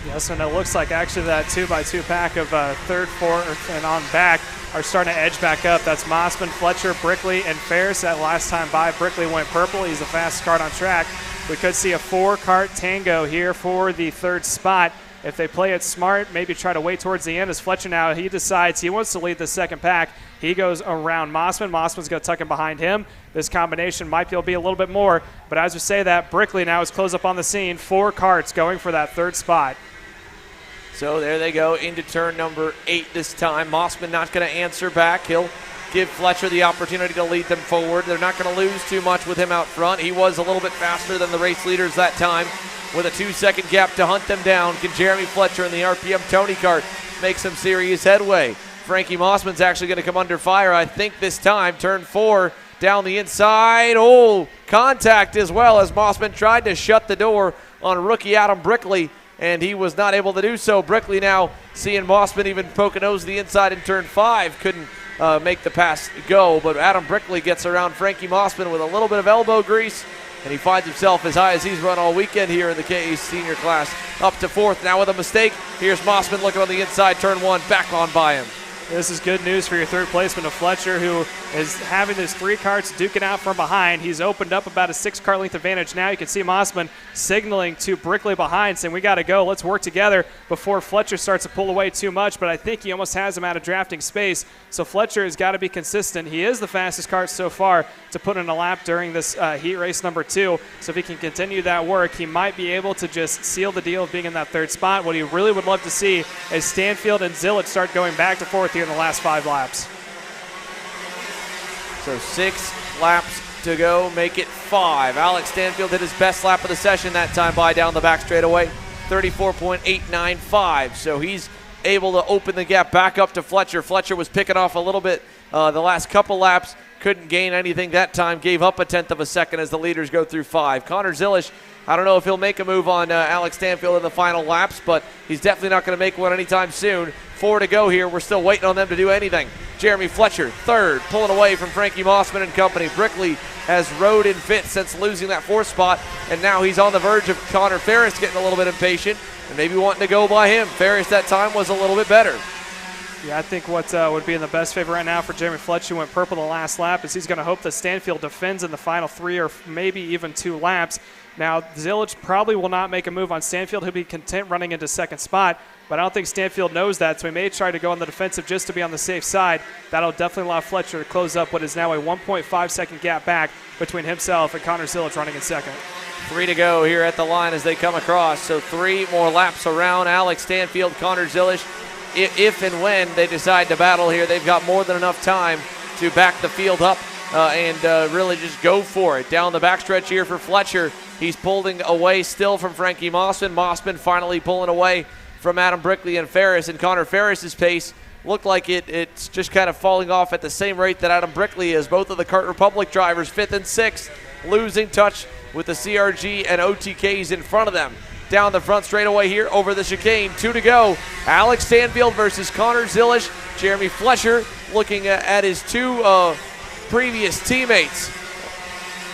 S2: Yes, and it looks like actually that 2x2 pack of third, fourth, and on back are starting to edge back up. That's Mossman, Fletcher, Brickley, and Ferris. That last time by, Brickley went purple. He's the fastest kart on track. We could see a 4-kart tango here for the third spot. If they play it smart, maybe try to wait towards the end, as Fletcher now, he decides he wants to lead the second pack. He goes around Mossman. Mossman's going to tuck him behind him. This combination might be able to be a little bit more, but as we say that, Brickley now is close up on the scene. 4 karts going for that third spot.
S1: So there they go into turn number 8 this time. Mossman not going to answer back. He'll give Fletcher the opportunity to lead them forward. They're not going to lose too much with him out front. He was a little bit faster than the race leaders that time. With a 2-second gap to hunt them down, can Jeremy Fletcher and the RPM Tony Kart make some serious headway? Frankie Mossman's actually going to come under fire, I think, this time. Turn 4 down the inside. Oh, contact as well, as Mossman tried to shut the door on rookie Adam Brickley, and he was not able to do so. Brickley now seeing Mossman even poke a nose to the inside in turn 5. Couldn't make the pass go, but Adam Brickley gets around Frankie Mossman with a little bit of elbow grease, and he finds himself as high as he's run all weekend here in the KA senior class, up to 4th now with a mistake. Here's Mossman looking on the inside, turn 1, back on by him.
S2: This is good news for your third placement of Fletcher, who is having his 3 karts duking out from behind. He's opened up about a 6-kart length advantage now. You can see Mossman signaling to Brickley behind, saying, we got to go. Let's work together before Fletcher starts to pull away too much, but I think he almost has him out of drafting space. So Fletcher has got to be consistent. He is the fastest kart so far to put in a lap during this heat race number 2. So if he can continue that work, he might be able to just seal the deal of being in that third spot. What he really would love to see is Stanfield and Zilic start going back to 4th here in the last 5 laps.
S1: So 6 laps to go, make it 5. Alex Stanfield hit his best lap of the session that time by down the back straightaway, 34.895. So he's able to open the gap back up to Fletcher. Fletcher was picking off a little bit the last couple laps, couldn't gain anything that time, gave up a 1/10 of a second as the leaders go through 5. Connor Zilic, I don't know if he'll make a move on Alex Stanfield in the final laps, but he's definitely not going to make one anytime soon. 4 to go here. We're still waiting on them to do anything. Jeremy Fletcher, 3rd, pulling away from Frankie Mossman and company. Brickley has rode in fifth since losing that 4th spot, and now he's on the verge of Connor Ferris getting a little bit impatient and maybe wanting to go by him. Ferris that time was a little bit better.
S2: Yeah, I think what would be in the best favor right now for Jeremy Fletcher, who went purple the last lap, is he's going to hope that Stanfield defends in the final 3 or maybe even 2 laps. Now, Zilic probably will not make a move on Stanfield. He'll be content running into 2nd spot, but I don't think Stanfield knows that, so he may try to go on the defensive just to be on the safe side. That'll definitely allow Fletcher to close up what is now a 1.5-second gap back between himself and Connor Zilic running in 2nd.
S1: 3 to go here at the line as they come across, so 3 more laps around Alex Stanfield, Connor Zilic. If and when they decide to battle here, they've got more than enough time to back the field up and really just go for it. Down the backstretch here for Fletcher. He's pulling away still from Frankie Mossman. Mossman finally pulling away from Adam Brickley and Ferris. And Connor Ferris's pace looked like it's just kind of falling off at the same rate that Adam Brickley is. Both of the Kart Republic drivers, 5th and 6th, losing touch with the CRG and OTKs in front of them. Down the front straightaway here over the chicane. 2 to go. Alex Stanfield versus Connor Zilic. Jeremy Fletcher looking at his 2 previous teammates.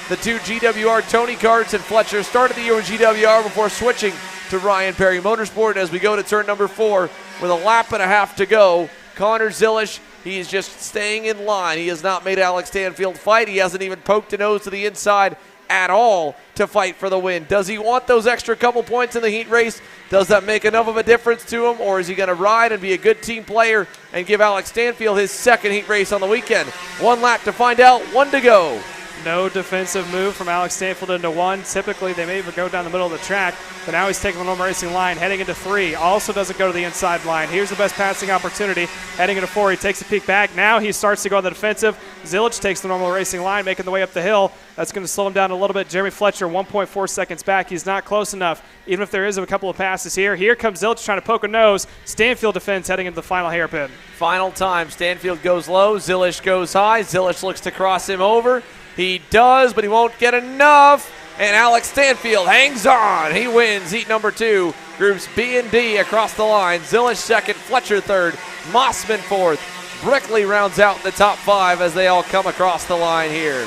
S1: The 2 GWR Tony Karts, and Fletcher started the year in GWR before switching to Ryan Perry Motorsport. As we go to turn number 4 with a lap and a half to go, Connor Zilic He is just staying in line. He has not made Alex Stanfield fight. He hasn't even poked a nose to the inside at all to fight for the win. Does he want those extra couple points in the heat race? Does that make enough of a difference to him, or is he going to ride and be a good team player and give Alex Stanfield his second heat race on the weekend? 1 lap to find out, 1 to go.
S2: No defensive move from Alex Stanfield into 1. Typically, they may even go down the middle of the track, but now he's taking the normal racing line, heading into 3. Also doesn't go to the inside line. Here's the best passing opportunity. Heading into 4, he takes a peek back. Now he starts to go on the defensive. Zilich takes the normal racing line, making the way up the hill. That's going to slow him down a little bit. Jeremy Fletcher, 1.4 seconds back. He's not close enough, even if there is a couple of passes here. Here comes Zilich trying to poke a nose. Stanfield defends heading into the final hairpin.
S1: Final time. Stanfield goes low. Zilich goes high. Zilich looks to cross him over. He does, but he won't get enough. And Alex Stanfield hangs on. He wins heat number 2. Groups B and D across the line. Zilich second, Fletcher third, Mossman fourth. Brickley rounds out the top 5 as they all come across the line here.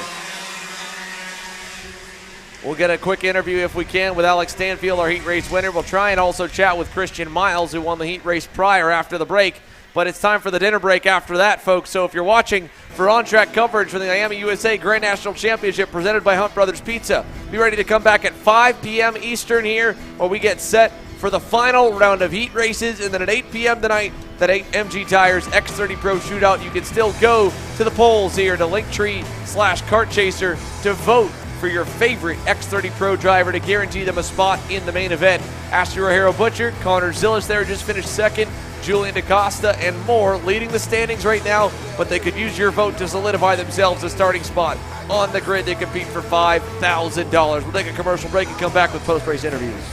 S1: We'll get a quick interview if we can with Alex Stanfield, our heat race winner. We'll try and also chat with Christian Miles, who won the heat race prior after the break. But it's time for the dinner break after that, folks. So if you're watching for on-track coverage for the IAME USA Grand National Championship presented by Hunt Brothers Pizza, be ready to come back at 5 p.m. Eastern here, where we get set for the final round of heat races. And then at 8 p.m. tonight, that 8 MG Tires X30 Pro Shootout. You can still go to the polls here to Linktree/KartChaser to vote for your favorite X30 Pro driver to guarantee them a spot in the main event. Ashley O'Hara Butcher, Connor Zilich there just finished second, Julian DaCosta and more leading the standings right now, but they could use your vote to solidify themselves a starting spot on the grid. They compete for $5,000. We'll take a commercial break and come back with post-race interviews.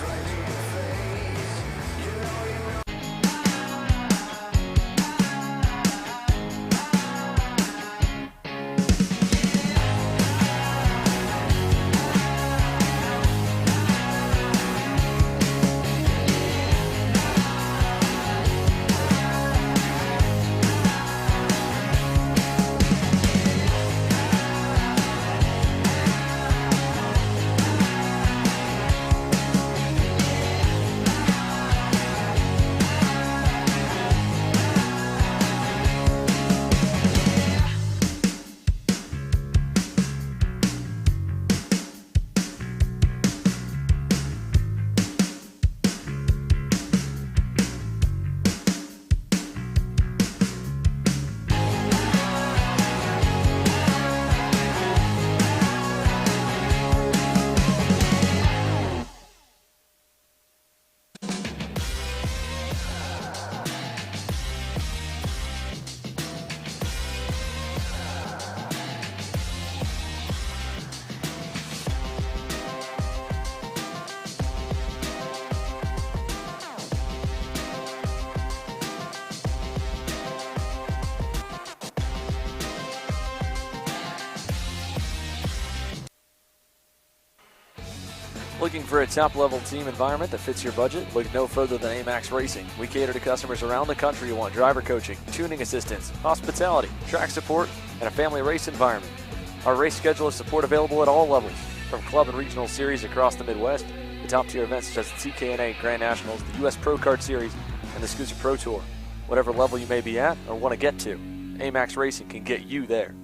S4: Looking for a top-level team environment that fits your budget? Look no further than AMAX Racing. We cater to customers around the country who want driver coaching, tuning assistance, hospitality, track support, and a family race environment. Our race schedule is support available at all levels, from club and regional series across the Midwest to top-tier events such as the TKNA Grand Nationals, the U.S. Pro Kart Series, and the Cicero Pro Tour. Whatever level you may be at or want to get to, AMAX Racing can get you there.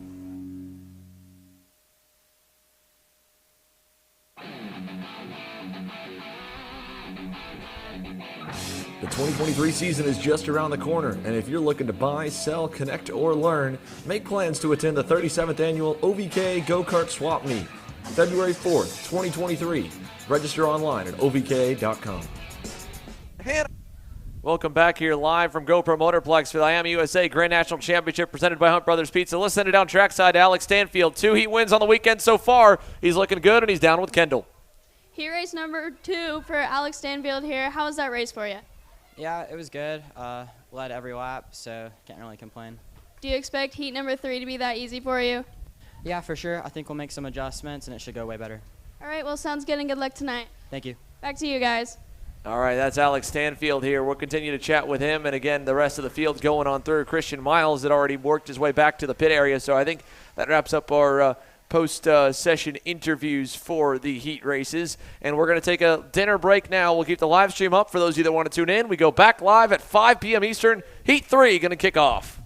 S5: The 2023 season is just around the corner, and if you're looking to buy, sell, connect, or learn, make plans to attend the 37th Annual OVK Go-Kart Swap Meet, February 4th, 2023. Register online at ovka.com.
S1: Welcome back here live from GoPro Motorplex for the IAME USA Grand National Championship presented by Hunt Brothers Pizza. Let's send it down trackside to Alex Stanfield. 2 heat wins on the weekend so far. He's looking good, and he's down with Kendall.
S7: Heat race number 2 for Alex Stanfield here. How was that race for you?
S15: Yeah, it was good. Led every lap, so can't really complain.
S7: Do you expect heat number 3 to be that easy for you?
S15: Yeah, for sure. I think we'll make some adjustments, and it should go way better.
S7: All right, well, sounds good, and good luck tonight.
S15: Thank you.
S7: Back to you guys.
S1: All right, that's Alex Stanfield here. We'll continue to chat with him, and again, the rest of the field's going on through. Christian Miles had already worked his way back to the pit area, so I think that wraps up our post-session interviews for the heat races. And we're going to take a dinner break now. We'll keep the live stream up for those of you that want to tune in. We go back live at 5 p.m. Eastern. Heat 3 going to kick off.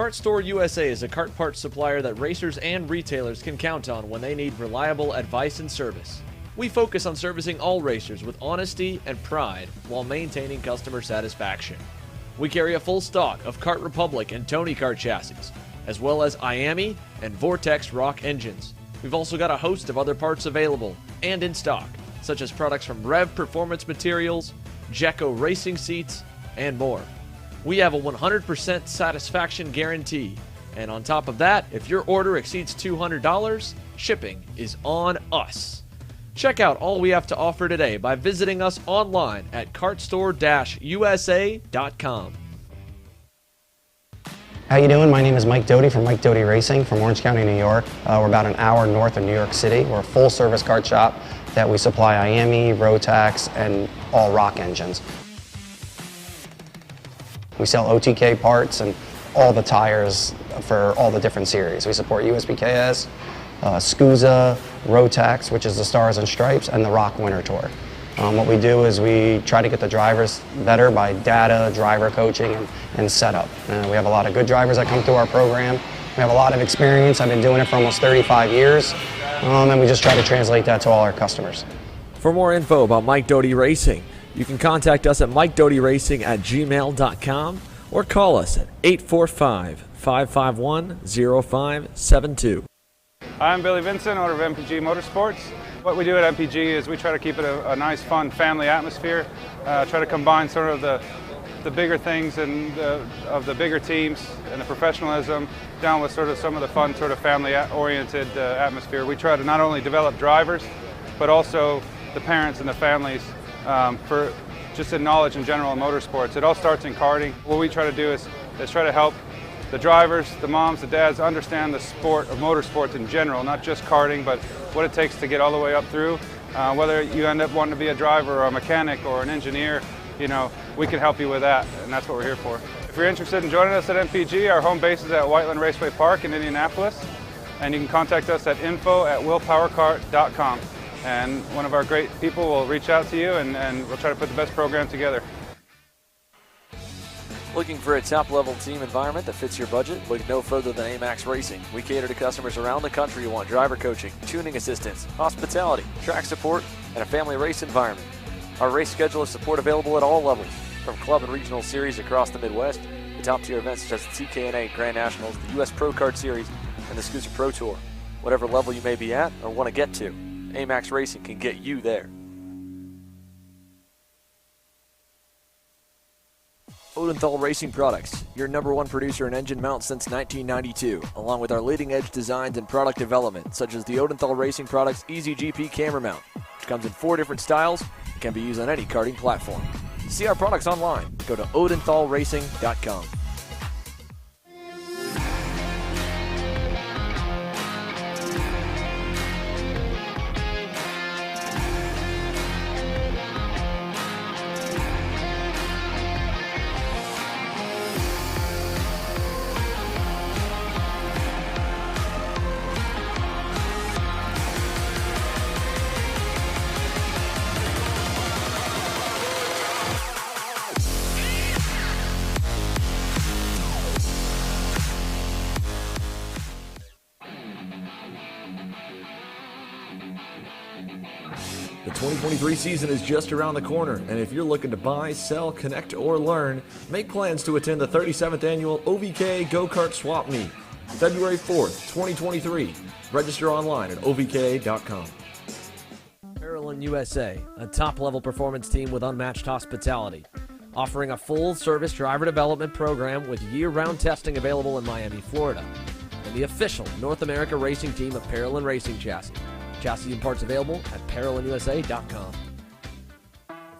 S1: Kart Store USA is a kart parts supplier that racers and retailers can count on when they need reliable advice and service. We focus on servicing all racers with honesty and pride while maintaining customer satisfaction. We carry a full stock of Kart Republic and Tony Kart chassis, as well as IAME and Vortex Rock engines. We've also got a host of other parts available and in stock, such as products from Rev Performance Materials, Jekko Racing Seats, and more. We have a 100% satisfaction guarantee, and on top of that, if your order exceeds $200, shipping is on us. Check out all we have to offer today by visiting us online at kartstore-usa.com.
S13: How you doing? My name is Mike Doty from Mike Doty Racing from Orange County, New York. We're about an hour north of New York City. We're a full-service kart shop that we supply IAME, Rotax, and all rock engines. We sell OTK parts and all the tires for all the different series. We support USPKS, Scusa, Rotax, which is the Stars and Stripes, and the Rock Winter Tour. What we do is we try to get the drivers better by data, driver coaching, and setup. We have a lot of good drivers that come through our program. We have a lot of experience. I've been doing it for almost 35 years, and we just try to translate that to all our customers.
S3: For more info about Mike Doty Racing, you can contact us at MikeDotyRacing@gmail.com or call us at 845-551-0572.
S12: I'm Billy Vincent, owner of MPG Motorsports. What we do at MPG is we try to keep it a nice, fun family atmosphere, try to combine sort of the bigger things and of the bigger teams and the professionalism down with sort of some of the fun sort of family-oriented atmosphere. We try to not only develop drivers, but also the parents and the families for just in knowledge in general in motorsports. It all starts in karting. What we try to do is try to help the drivers, the moms, the dads understand the sport of motorsports in general, not just karting, but what it takes to get all the way up through. Whether you end up wanting to be a driver or a mechanic or an engineer, you know, we can help you with that, and that's what we're here for. If you're interested in joining us at MPG, our home base is at Whiteland Raceway Park in Indianapolis, and you can contact us at info@willpowerkart.com. And one of our great people will reach out to you, and we'll try to put the best program together.
S4: Looking for a top-level team environment that fits your budget? Look no further than AMAX Racing. We cater to customers around the country who want driver coaching, tuning assistance, hospitality, track support, and a family race environment. Our race schedule is support available at all levels, from club and regional series across the Midwest to top-tier events such as the TKNA Grand Nationals, the U.S. Pro Kart Series, and the Cicero Pro Tour. Whatever level you may be at or want to get to, AMAX Racing can get you there.
S1: Odenthal Racing Products, your #1 producer in engine mounts since 1992, along with our leading-edge designs and product development, such as the Odenthal Racing Products Easy GP camera mount, which comes in 4 different styles and can be used on any karting platform. To see our products online, go to odenthalracing.com. The 2023 season is just around the corner, and if you're looking to buy, sell, connect, or learn, make plans to attend the 37th annual OVK Go-Kart Swap Meet, February 4th, 2023. Register online at ovk.com.
S3: Parallel USA, a top-level performance team with unmatched hospitality, offering a full-service driver development program with year-round testing available in Miami, Florida, and the official North America racing team of Parallel Racing Chassis. Chassis and parts available at ParalleLUSA.com.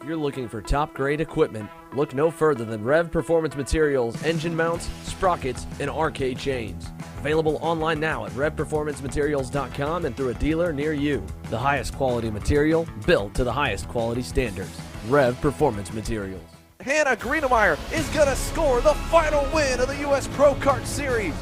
S3: If you're looking for top-grade equipment, look no further than Rev Performance Materials, engine mounts, sprockets, and arcade chains. Available online now at RevPerformanceMaterials.com and through a dealer near you. The highest quality material, built to the highest quality standards. Rev Performance Materials.
S5: Hannah Greenemeyer is going to score the final win of the U.S. Pro Kart Series.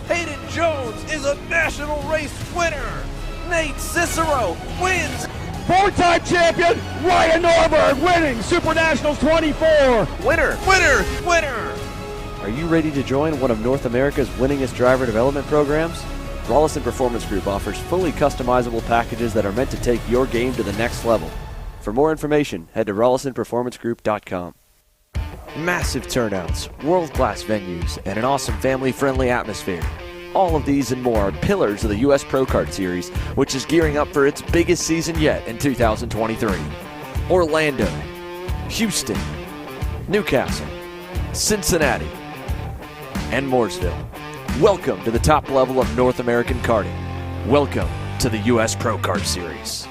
S5: Hayden Jones is a national race winner. Nate Cicero wins.
S16: 4-time champion Ryan Norberg winning Super Nationals 24.
S5: Winner, winner, winner.
S6: Are you ready to join one of North America's winningest driver development programs? Rollison Performance Group offers fully customizable packages that are meant to take your game to the next level. For more information, head to rollisonperformancegroup.com. Massive turnouts, world-class venues, and an awesome family-friendly atmosphere. All of these and more are pillars of the U.S. Pro Kart Series, which is gearing up for its biggest season yet in 2023. Orlando, Houston, Newcastle, Cincinnati, and Mooresville. Welcome to the top level of North American karting. Welcome to the U.S. Pro Kart Series.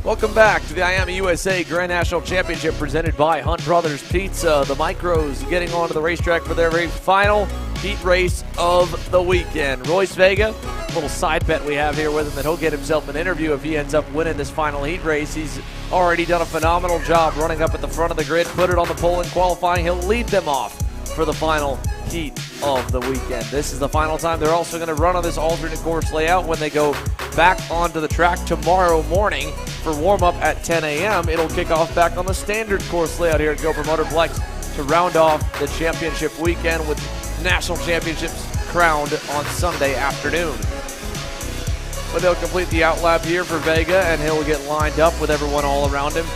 S1: Welcome back to the IAME USA Grand National Championship presented by Hunt Brothers Pizza. The Micros getting onto the racetrack for their very final heat race of the weekend. Royce Vega, a little side bet we have here with him that he'll get himself an interview if he ends up winning this final heat race. He's already done a phenomenal job running up at the front of the grid, put it on the pole in qualifying. He'll lead them off for the final heat of the weekend. This is the final time they're also going to run on this alternate course layout when they go back onto the track tomorrow morning for warm-up at 10 a.m. It'll kick off back on the standard course layout here at Gopher Motorplex to round off the championship weekend with national championships crowned on Sunday afternoon. But they'll complete the outlap here for Vega, and he'll get lined up with everyone all around him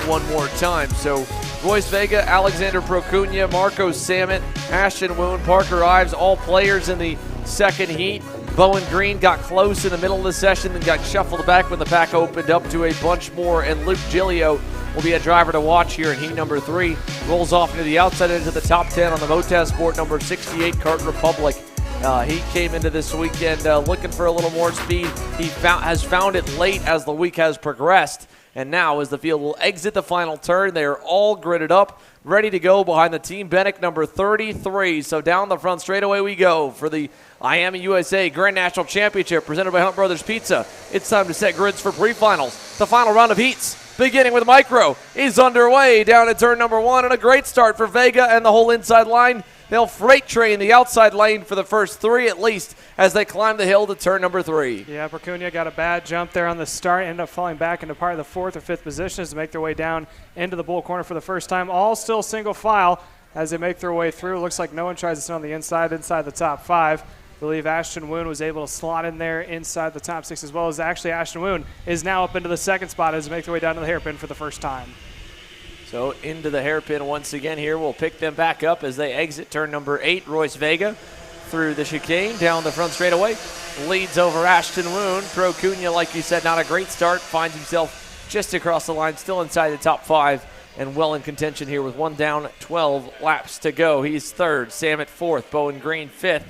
S1: one more time. So Royce Vega, Alexander Procuna, Marco Samet, Ashton Woon, Parker Ives, all players in the second heat. Bowen Green got close in the middle of the session, then got shuffled back when the pack opened up to a bunch more, and Luke Giglio will be a driver to watch here in heat number 3. Rolls off into the outside into the top 10 on the Motaz Sport number 68 Kart Republic. He came into this weekend looking for a little more speed. He has found it late as the week has progressed. And now as the field will exit the final turn, they are all gridded up, ready to go behind the Team Bennick number 33. So down the front straightaway we go for the IAME USA Grand National Championship presented by Hunt Brothers Pizza. It's time to set grids for pre-finals. The final round of heats, beginning with Micro, is underway down at turn number 1, and a great start for Vega and the whole inside line. They'll freight train the outside lane for the first 3 at least as they climb the hill to turn number 3.
S2: Yeah, Procuna got a bad jump there on the start, ended up falling back into part of the 4th or 5th positions to make their way down into the bull corner for the first time. All still single file as they make their way through. Looks like no one tries to sit on the inside the top 5. I believe Ashton Woon was able to slot in there inside the top 6 as well as actually Ashton Woon is now up into the second spot as they make their way down to the hairpin for the first time.
S1: So into the hairpin once again here. We'll pick them back up as they exit turn number 8. Royce Vega through the chicane down the front straightaway. Leads over Ashton Woon. Procuna, like you said, not a great start. Finds himself just across the line, still inside the top 5 and well in contention here with 1 down, 12 laps to go. He's 3rd, Samet 4th, Bowen Green 5th.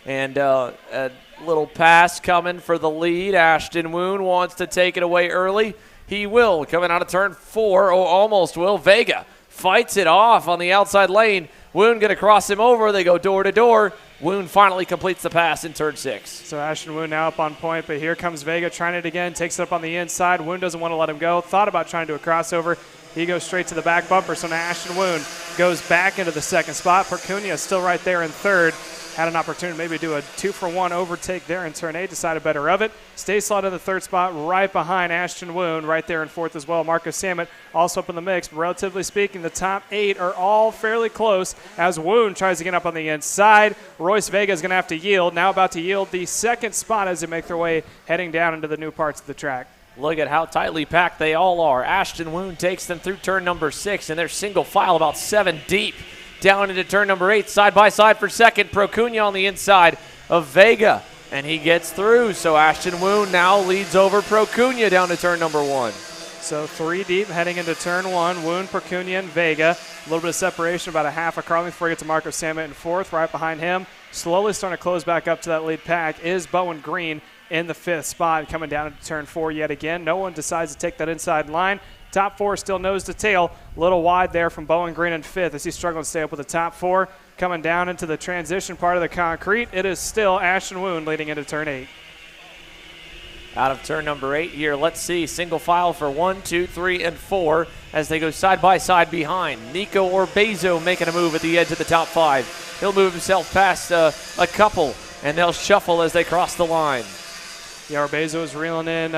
S1: And a little pass coming for the lead. Ashton Woon wants to take it away early. He will, coming out of turn 4, almost will. Vega fights it off on the outside lane. Woon going to cross him over. They go door to door. Woon finally completes the pass in turn 6.
S2: So Ashton Woon now up on point, but here comes Vega trying it again, takes it up on the inside. Woon doesn't want to let him go. Thought about trying to do a crossover. He goes straight to the back bumper, so now Ashton Woon goes back into the second spot. Percunia still right there in third. Had an opportunity to maybe do a 2-for-1 overtake there in turn 8, decided better of it. Stays slotted in the third spot right behind Ashton Woon, right there in fourth as well. Marcus Samet also up in the mix. But relatively speaking, the top 8 are all fairly close as Woon tries to get up on the inside. Royce Vega is going to have to yield. Now about to yield the second spot as they make their way heading down into the new parts of the track.
S1: Look at how tightly packed they all are. Ashton Woon takes them through turn number 6, and they're single file about 7 deep. Down into turn number 8, side by side for second. Procunha on the inside of Vega, and he gets through. So Ashton Woon now leads over Procunha down to turn number 1.
S2: So 3 deep heading into turn 1. Woon, Procunha, and Vega. A little bit of separation, about a half a car length before you get to Marco Samet in fourth. Right behind him, slowly starting to close back up to that lead pack, is Bowen Green in the 5th spot, coming down into turn 4 yet again. No one decides to take that inside line. Top 4 still nose to tail. A little wide there from Bowen Green in 5th as he's struggling to stay up with the top 4. Coming down into the transition part of the concrete, it is still Ashton Woon leading into turn 8.
S1: Out of turn number 8 here, let's see. Single file for 1, 2, 3, and 4 as they go side by side behind. Nico Orbezo making a move at the edge of the top 5. He'll move himself past a couple, and they'll shuffle as they cross the line.
S2: Yeah, Orbezo is reeling in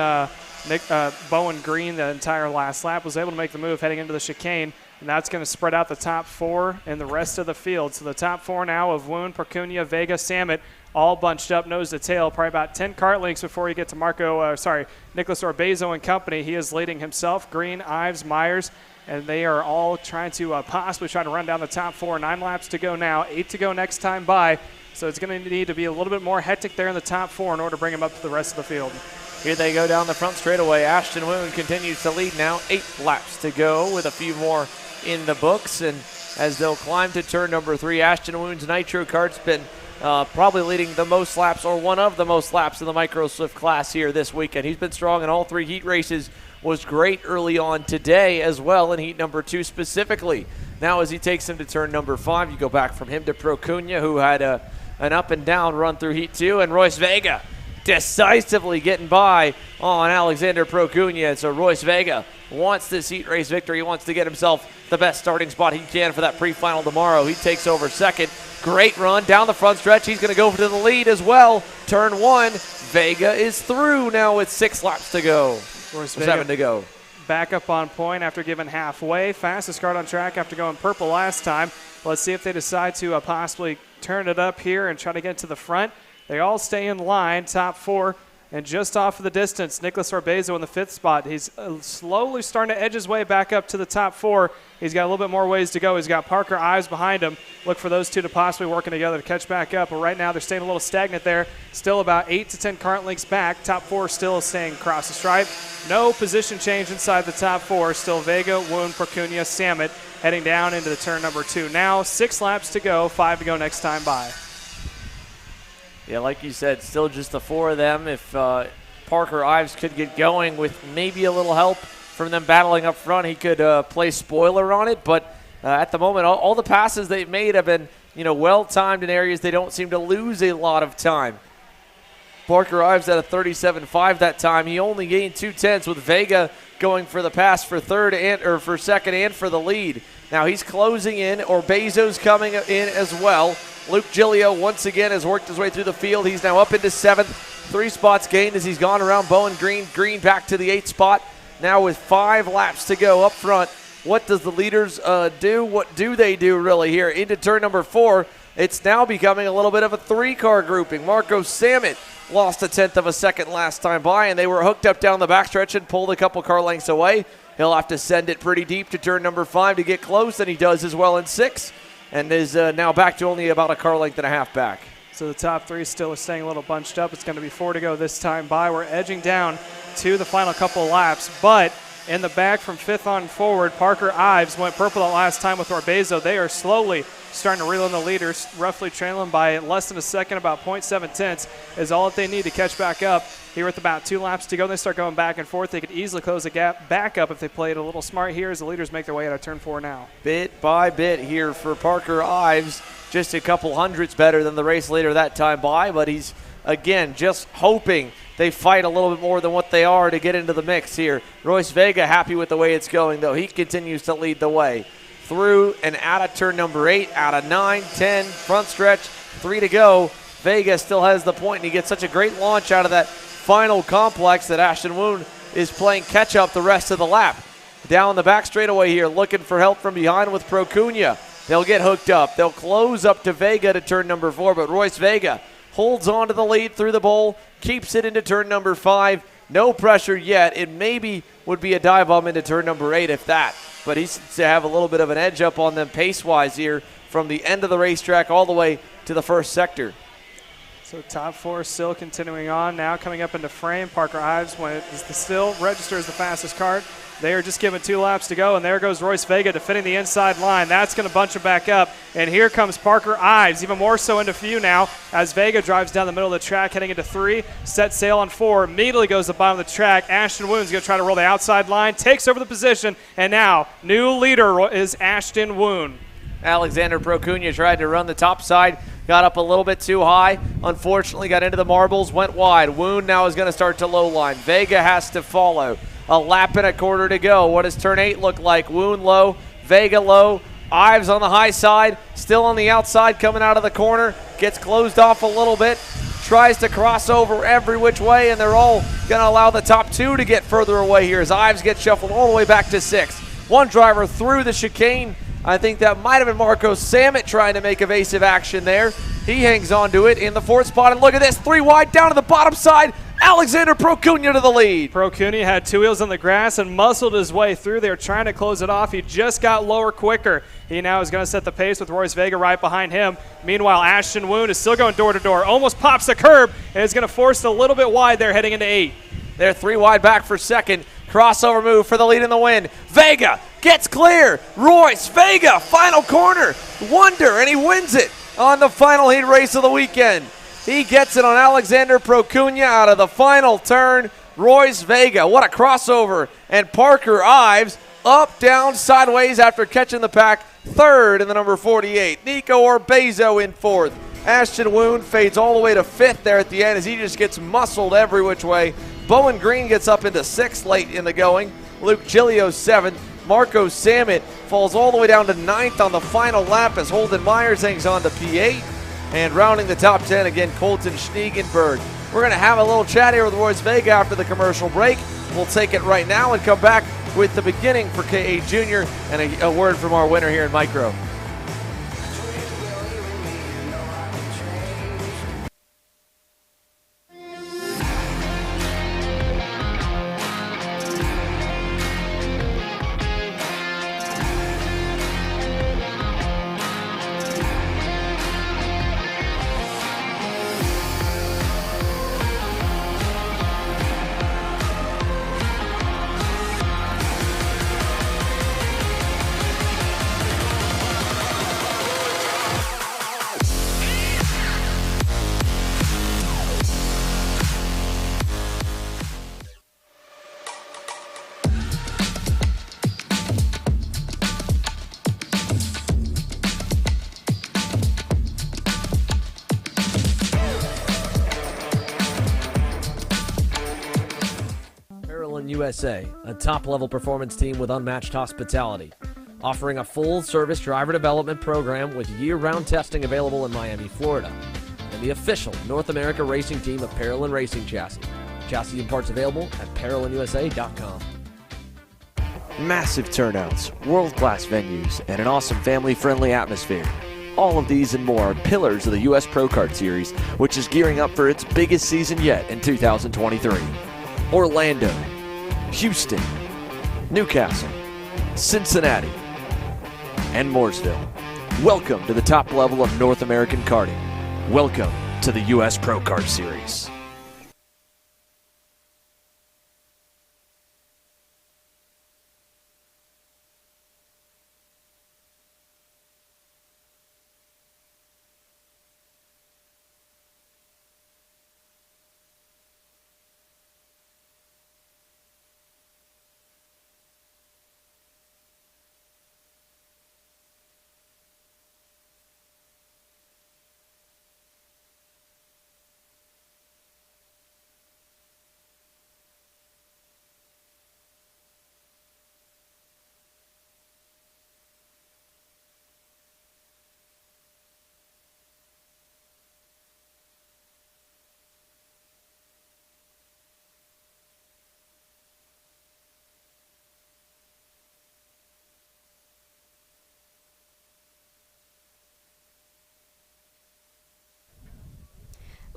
S2: Bowen Green the entire last lap, was able to make the move heading into the chicane, and that's going to spread out the top 4 and the rest of the field. So the top 4 now of Woon, Procunha, Vega, Samet, all bunched up nose to tail, probably about 10 kart lengths before you get to Nicholas Orbezo and company. He is leading himself, Green, Ives, Myers, and they are all trying to possibly try to run down the top 4. 9 laps to go now, 8 to go next time by. So it's going to need to be a little bit more hectic there in the top 4 in order to bring him up to the rest of the field.
S1: Here they go down the front straightaway. Ashton Woon continues to lead now. 8 laps to go with a few more in the books. And as they'll climb to turn number 3, Ashton Woon's Nitro Kart's been probably leading the most laps, or one of the most laps in the Micro Swift class here this weekend. He's been strong in all 3 heat races. Was great early on today as well in heat number 2 specifically. Now as he takes him to turn number 5, you go back from him to Procunha, who had an up and down run through heat 2, and Royce Vega decisively getting by on Alexander Procunha. So Royce Vega wants this heat race victory. He wants to get himself the best starting spot he can for that pre-final tomorrow. He takes over second. Great run down the front stretch. He's going to go to the lead as well. Turn 1, Vega is through now with 6 laps to go. 7 to go.
S2: Back up on point after giving halfway. Fastest kart on track after going purple last time. Let's see if they decide to possibly turn it up here and try to get to the front. They all stay in line, top 4, and just off of the distance, Nicholas Orbezo in the 5th spot. He's slowly starting to edge his way back up to the top 4. He's got a little bit more ways to go. He's got Parker Ives behind him. Look for those two to possibly working together to catch back up. But right now they're staying a little stagnant there. Still about 8 to 10 kart lengths back. Top 4 still staying across the stripe. No position change inside the top 4. Still Vega, Woon, Procunha, Samet heading down into the turn number 2. Now 6 laps to go, 5 to go next time by.
S1: Yeah, like you said, still just the 4 of them. If Parker Ives could get going with maybe a little help from them battling up front, he could play spoiler on it. But at the moment, all the passes they've made have been, well-timed in areas they don't seem to lose a lot of time. Parker Ives at a 37.5 that time. He only gained 2/10 with Vega going for the pass for for second and for the lead. Now he's closing in. Orbezo's coming in as well. Luke Giglio once again has worked his way through the field. He's now up into 7th. 3 spots gained as he's gone around Bowen Green. Green back to the 8th spot. Now with 5 laps to go up front. What does the leaders do? What do they do really here? Into turn number 4. It's now becoming a little bit of a 3-car grouping. Marco Samet lost 1/10 of a second last time by, and they were hooked up down the backstretch and pulled a couple car lengths away. He'll have to send it pretty deep to turn number 5 to get close, and he does as well in 6. And is now back to only about a car length and a half back.
S2: So the top 3 still is staying a little bunched up. It's going to be 4 to go this time by. We're edging down to the final couple of laps. But in the back from 5th on forward, Parker Ives went purple that last time with Orbezo. They are slowly starting to reel in the leaders, roughly trailing by less than a second, about 0.7 tenths is all that they need to catch back up here with about 2 laps to go. They start going back and forth. They could easily close the gap back up if they played a little smart here as the leaders make their way out of turn 4 now.
S1: Bit by bit here for Parker Ives. Just a couple hundredths better than the race leader that time by, but he's, again, just hoping they fight a little bit more than what they are to get into the mix here. Royce Vega happy with the way it's going, though. He continues to lead the way. Through and out of turn number 8, out of 9, 10, front stretch, 3 to go. Vega still has the point, and he gets such a great launch out of that final complex that Ashton Woon is playing catch-up the rest of the lap. Down the back straightaway here, looking for help from behind with Procunha. They'll get hooked up. They'll close up to Vega to turn number 4, but Royce Vega holds on to the lead through the bowl, keeps it into turn number 5. No pressure yet. It maybe would be a dive bomb into turn number 8 if that, but he's to have a little bit of an edge up on them pace-wise here from the end of the racetrack all the way to the first sector.
S2: So top 4 still continuing on. Now coming up into frame, Parker Ives still registers the fastest kart. They are just given 2 laps to go, and there goes Royce Vega defending the inside line. That's going to bunch him back up, and here comes Parker Ives, even more so into view now as Vega drives down the middle of the track, heading into 3, set sail on 4, immediately goes to the bottom of the track. Ashton Woon's going to try to roll the outside line, takes over the position, and now new leader is Ashton Woon.
S1: Alexander Procunha tried to run the top side, got up a little bit too high, unfortunately got into the marbles, went wide. Woon now is going to start to low line. Vega has to follow. A lap and a quarter to go. What does turn 8 look like? Woon low, Vega low, Ives on the high side, still on the outside coming out of the corner, gets closed off a little bit, tries to cross over every which way, and they're all going to allow the top 2 to get further away here as Ives gets shuffled all the way back to 6. One driver through the chicane. I think that might have been Marco Samet trying to make evasive action there. He hangs on to it in the 4th spot, and look at this, 3 wide down to the bottom side. Alexander Procunha to the lead.
S2: Procunha had 2 wheels on the grass and muscled his way through. They were trying to close it off. He just got lower quicker. He now is going to set the pace with Royce Vega right behind him. Meanwhile, Ashton Woon is still going door to door. Almost pops the curb and is going to force it a little bit wide there heading into 8.
S1: They're 3 wide back for second. Crossover move for the lead in the win. Vega gets clear. Royce Vega, final corner. Wonder, and he wins it on the final heat race of the weekend. He gets it on Alexander Procunha out of the final turn. Royce Vega, what a crossover. And Parker Ives up, down, sideways after catching the pack. 3rd in the number 48. Nico Orbezo in 4th. Ashton Woon fades all the way to 5th there at the end as he just gets muscled every which way. Bowen Green gets up into 6th late in the going. Luke Gilio 7th. Marco Samet falls all the way down to 9th on the final lap as Holden Myers hangs on to P8. And rounding the top 10 again, Colton Schniegenberg. We're going to have a little chat here with Royce Vega after the commercial break. We'll take it right now and come back with the beginning for K8 Junior and a word from our winner here in Micro.
S3: USA, a top-level performance team with unmatched hospitality, offering a full-service driver development program with year-round testing available in Miami, Florida, and the official North America racing team of Parolin Racing Chassis. Chassis and parts available at ParolinUSA.com.
S6: Massive turnouts, world-class venues, and an awesome family-friendly atmosphere. All of these and more are pillars of the U.S. Pro Kart Series, which is gearing up for its biggest season yet in 2023. Orlando, Houston, Newcastle, Cincinnati, and Mooresville. Welcome to the top level of North American karting. Welcome to the U.S. Pro Kart Series.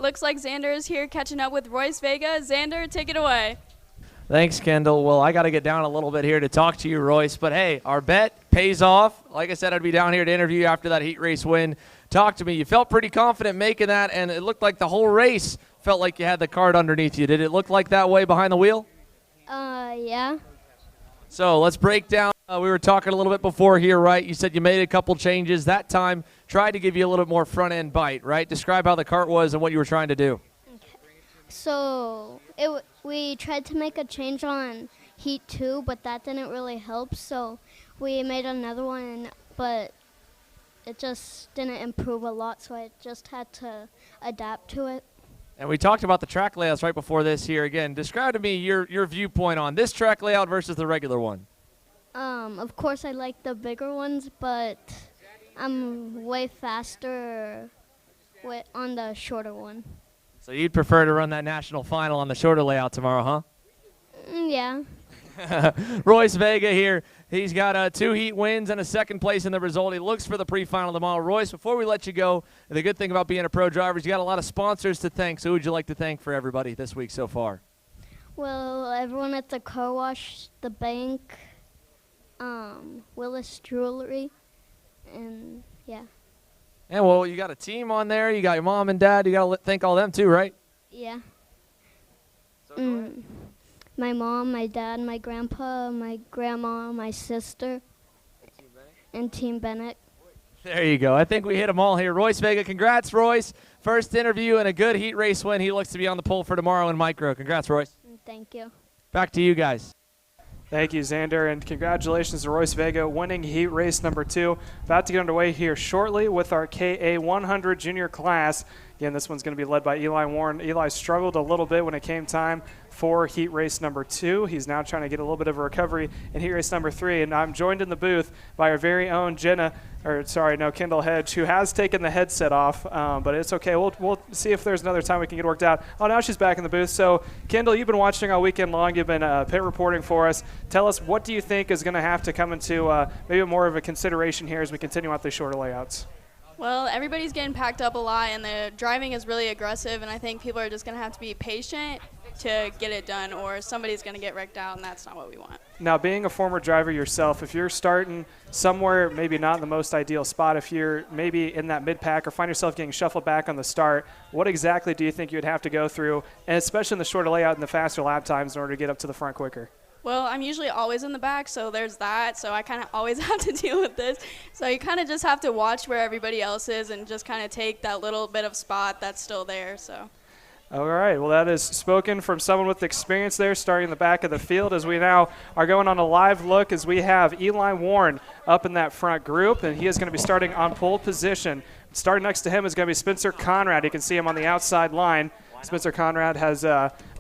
S7: looks like Xander is here catching up with Royce Vega. Xander, take it away.
S1: Thanks, Kendall. Well, I got to get down a little bit here to talk to you, Royce. But, hey, our bet pays off. Like I said, I'd be down here to interview you after that heat race win. Talk to me. You felt pretty confident making that, and it looked like the whole race felt like you had the Kart underneath you. Did it look like that way behind the wheel?
S17: Yeah.
S1: So let's break down. We were talking a little bit before here, right? You said you made a couple changes. That time tried to give you a little bit more front-end bite, right? Describe how the Kart was and what you were trying to do.
S17: So we tried to make a change on Heat 2, but that didn't really help. So we made another one, but it just didn't improve a lot, so I just had to adapt to it.
S1: And we talked about the track layouts right before this here. Again, describe to me your viewpoint on this track layout versus the regular one.
S17: Of course, I like the bigger ones, but I'm way faster on the shorter one.
S1: So you'd prefer to run that national final on the shorter layout tomorrow, huh?
S17: Yeah.
S1: Royce Vega here. He's got 2 heat wins and a second place in the result. He looks for the pre-final tomorrow. Royce, before we let you go, the good thing about being a pro driver is you got a lot of sponsors to thank. So who would you like to thank for everybody this week so far?
S17: Well, everyone at the car wash, the bank, Willis Jewelry, and yeah.
S1: And well, you got a team on there. You got your mom and dad. You got to thank all them too, right?
S17: Yeah. My mom, my dad, my grandpa, my grandma, my sister, and Team Bennett.
S1: There you go. I think we hit them all here. Royce Vega, congrats, Royce. First interview and a good heat race win. He looks to be on the pole for tomorrow in micro. Congrats, Royce.
S17: Thank you.
S1: Back to you guys.
S2: Thank you, Xander, and congratulations to Royce Vega winning heat race number 2. About to get underway here shortly with our KA 100 junior class. Again, this one's going to be led by Eli Warren. Eli struggled a little bit when it came time for heat race number 2. He's now trying to get a little bit of a recovery in heat race number 3. And I'm joined in the booth by our very own Kendall Hedge, who has taken the headset off, but it's okay. We'll see if there's another time we can get it worked out. Oh, now she's back in the booth. So, Kendall, you've been watching all weekend long. You've been pit reporting for us. Tell us, what do you think is going to have to come into maybe more of a consideration here as we continue out the shorter layouts?
S7: Well, everybody's getting packed up a lot, and the driving is really aggressive, and I think people are just going to have to be patient to get it done, or somebody's going to get wrecked out, and that's not what we want.
S2: Now, being a former driver yourself, if you're starting somewhere maybe not in the most ideal spot, if you're maybe in that mid-pack or find yourself getting shuffled back on the start, what exactly do you think you would have to go through, and especially in the shorter layout and the faster lap times, in order to get up to the front quicker?
S7: Well, I'm usually always in the back, so there's that. So I kind of always have to deal with this. So you kind of just have to watch where everybody else is and just kind of take that little bit of spot that's still there. So.
S2: All right. Well, that is spoken from someone with experience there, starting in the back of the field, as we now are going on a live look as we have Eli Warren up in that front group, and he is going to be starting on pole position. Starting next to him is going to be Spencer Conrad. You can see him on the outside line. Spencer Conrad has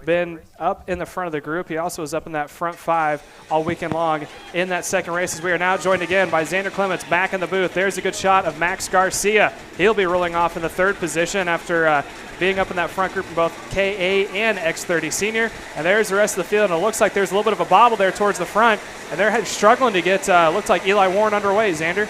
S2: been up in the front of the group. He also was up in that front 5 all weekend long in that second race, as we are now joined again by Xander Clements back in the booth. There's a good shot of Max Garcia. He'll be rolling off in the 3rd position after being up in that front group in both KA and X30 Senior. And there's the rest of the field, and it looks like there's a little bit of a bobble there towards the front, and they're struggling to get, looks like Eli Warren underway. Xander?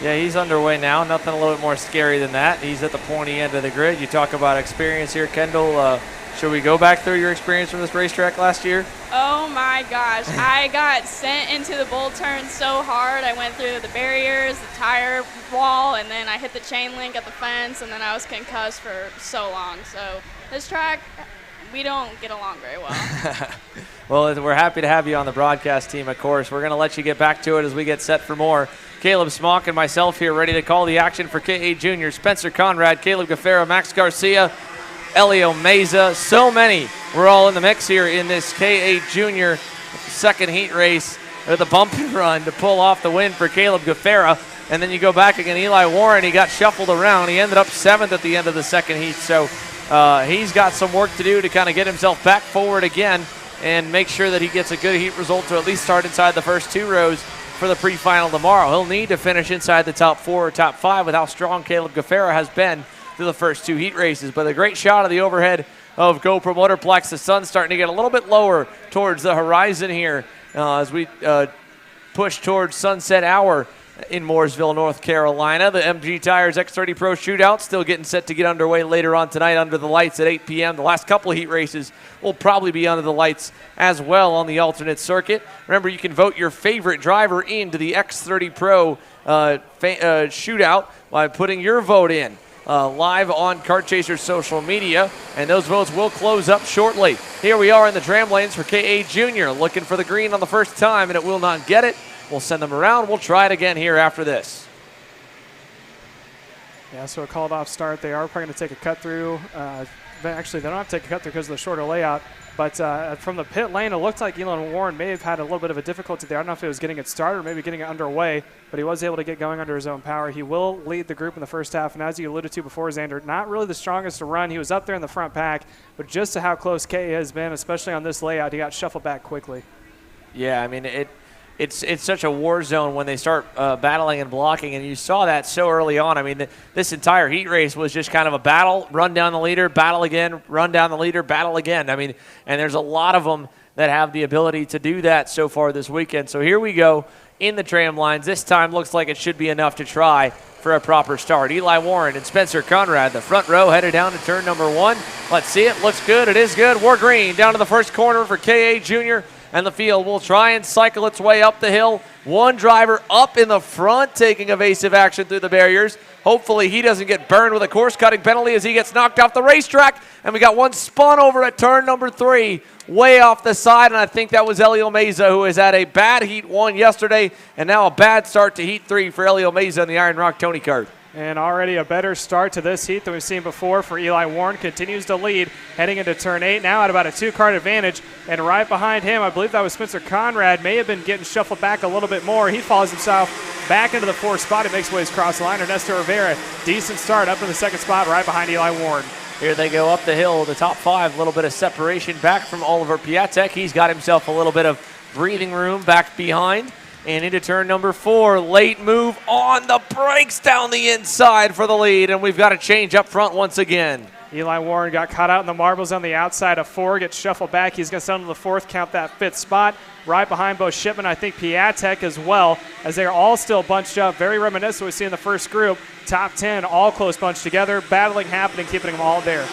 S1: Yeah, he's underway now. Nothing a little bit more scary than that. He's at the pointy end of the grid. You talk about experience here, Kendall. Should we go back through your experience from this racetrack last year?
S7: Oh my gosh, I got sent into the bull turn so hard. I went through the barriers, the tire wall, and then I hit the chain link at the fence, and then I was concussed for so long. So this track, we don't get along very well.
S1: Well, we're happy to have you on the broadcast team, of course. We're going to let you get back to it as we get set for more. Caleb Smock and myself here ready to call the action for KA Junior. Spencer Conrad, Caleb Gaffera, Max Garcia, Elio Meza, so many. We're all in the mix here in this KA Junior second heat race with a bump and run to pull off the win for Caleb Gaffera. And then you go back again, Eli Warren, he got shuffled around. He ended up 7th at the end of the second heat. So he's got some work to do to kind of get himself back forward again and make sure that he gets a good heat result to at least start inside the first 2 rows for the pre-final tomorrow. He'll need to finish inside the top 4 or top 5 with how strong Caleb Gaffera has been through the first 2 heat races. But a great shot of the overhead of GoPro Motorplex. The sun's starting to get a little bit lower towards the horizon here as we push towards sunset hour. in Mooresville, North Carolina. The MG Tires X30 Pro Shootout still getting set to get underway later on tonight under the lights at 8 p.m. The last couple of heat races will probably be under the lights as well on the alternate circuit. Remember, you can vote your favorite driver into the X30 Pro Shootout by putting your vote in live on Kart Chaser's social media, and those votes will close up shortly. Here we are in the tram lanes for KA Junior, looking for the green on the first time, and it will not get it. We'll send them around. We'll try it again here after this.
S2: Yeah, so a called off start. They are probably going to take a cut through. Actually, they don't have to take a cut through because of the shorter layout. But from the pit lane, it looked like Elon Warren may have had a little bit of a difficulty there. I don't know if it was getting it started or maybe getting it underway, but he was able to get going under his own power. He will lead the group in the first half, and as you alluded to before, Xander, not really the strongest to run. He was up there in the front pack, but just to how close K has been, especially on this layout, he got shuffled back quickly.
S1: Yeah, I mean, it's such a war zone when they start battling and blocking, and you saw that so early on. I mean, this entire heat race was just kind of a battle, run down the leader, battle again, run down the leader, battle again. I mean, and there's a lot of them that have the ability to do that so far this weekend. So here we go in the tram lines. This time looks like it should be enough to try for a proper start. Eli Warren and Spencer Conrad, the front row, headed down to turn number 1. Let's see it. Looks good. It is good. War green down to the first corner for KA Junior. And the field will try and cycle its way up the hill. One driver up in the front taking evasive action through the barriers. Hopefully he doesn't get burned with a course-cutting penalty as he gets knocked off the racetrack. And we got one spun over at turn number 3, way off the side. And I think that was Elio Meza, who has had a bad Heat 1 yesterday and now a bad start to Heat 3 for Elio Meza in the Iron Rock Tony Kart.
S2: And already a better start to this heat than we've seen before for Eli Warren. Continues to lead heading into turn 8, now at about a 2-car advantage. And right behind him, I believe that was Spencer Conrad, may have been getting shuffled back a little bit more. He follows himself back into the 4th spot. He makes ways across the line. Ernesto Rivera, decent start up in the 2nd spot right behind Eli Warren.
S1: Here they go up the hill, the top 5, a little bit of separation back from Oliver Piatek. He's got himself a little bit of breathing room back behind. And into turn number 4, late move on the brakes down the inside for the lead, and we've got a change up front once again.
S2: Eli Warren got caught out in the marbles on the outside of 4, gets shuffled back. He's going to send him to the 4th, count that 5th spot. Right behind Bo Shipman, I think Piatek as well, as they're all still bunched up. Very reminiscent of what we see in the first group. Top 10, all close bunched together, battling happening, keeping them all there.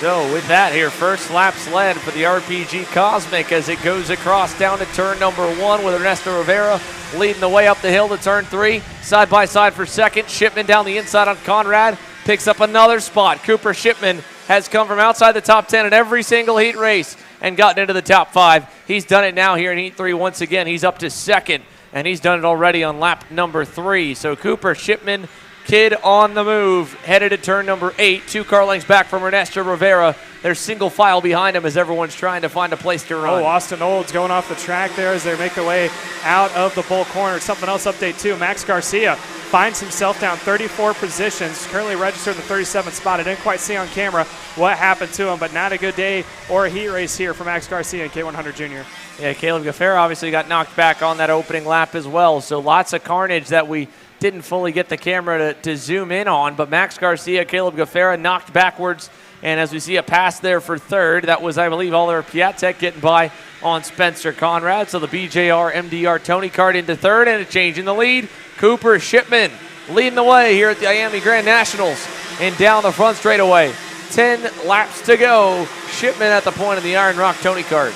S1: So with that here, first lap's led for the RPG Cosmic as it goes across down to turn number 1 with Ernesto Rivera leading the way up the hill to turn 3. Side by side for second. Shipman down the inside on Conrad. Picks up another spot. Cooper Shipman has come from outside the top 10 in every single heat race and gotten into the top 5. He's done it now here in Heat 3 once again. He's up to second, and he's done it already on lap number 3. So Cooper Shipman, kid on the move, headed to turn number 8, 2 car lengths back from Ernesto Rivera. They're single file behind him as everyone's trying to find a place to run.
S2: Oh, Austin Olds going off the track there as they make their way out of the bull corner. Something else update too, Max Garcia finds himself down 34 positions, currently registered in the 37th spot. I didn't quite see on camera what happened to him, but not a good day or a heat race here for Max Garcia and K100 Junior.
S1: Yeah, Caleb Gaffera obviously got knocked back on that opening lap as well, so lots of carnage that we didn't fully get the camera to zoom in on, but Max Garcia, Caleb Gaffera knocked backwards, and as we see a pass there for 3rd, that was, I believe, Oliver Piatek getting by on Spencer Conrad, so the BJR MDR Tony Kart into 3rd, and a change in the lead. Cooper Shipman leading the way here at the IAME Grand Nationals, and down the front straightaway. 10 laps to go. Shipman at the point of the Iron Rock Tony Kart.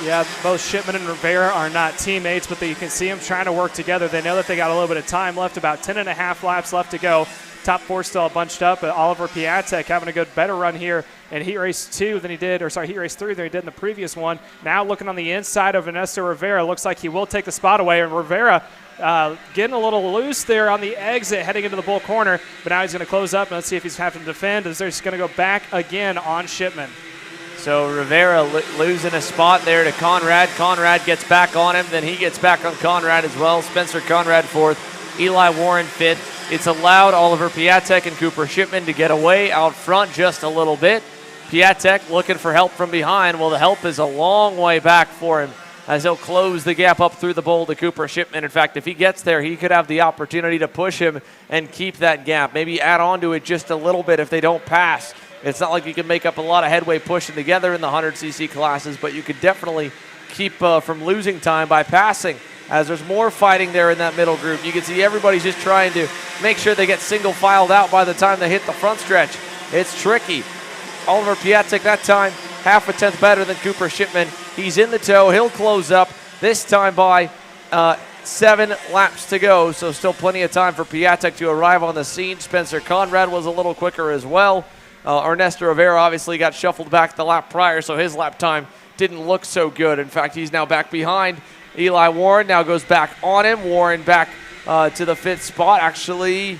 S2: Yeah, both Shipman and Rivera are not teammates, but you can see them trying to work together. They know that they got a little bit of time left, about 10.5 laps left to go. Top 4 still bunched up, but Oliver Piatek having a good, better run here in Heat Race 2 than he did, or sorry, Heat Race 3 than he did in the previous one. Now looking on the inside of Ernesto Rivera, looks like he will take the spot away, and Rivera getting a little loose there on the exit heading into the bull corner, but now he's going to close up, and let's see if he's having to defend, as they're just going to go back again on Shipman.
S1: So Rivera losing a spot there to Conrad. Conrad gets back on him, then he gets back on Conrad as well. Spencer Conrad 4th, Eli Warren 5th. It's allowed Oliver Piatek and Cooper Shipman to get away out front just a little bit. Piatek looking for help from behind. Well, the help is a long way back for him as he'll close the gap up through the bowl to Cooper Shipman. In fact, if he gets there, he could have the opportunity to push him and keep that gap. Maybe add on to it just a little bit if they don't pass. It's not like you can make up a lot of headway pushing together in the 100cc classes, but you could definitely keep from losing time by passing as there's more fighting there in that middle group. You can see everybody's just trying to make sure they get single filed out by the time they hit the front stretch. It's tricky. Oliver Piatek that time, half a tenth better than Cooper Shipman. He's in the tow. He'll close up this time by 7 laps to go, so still plenty of time for Piatek to arrive on the scene. Spencer Conrad was a little quicker as well. Ernesto Rivera obviously got shuffled back the lap prior, so his lap time didn't look so good. In fact, he's now back behind Eli Warren. Now goes back on him. Warren back to the 5th spot, actually.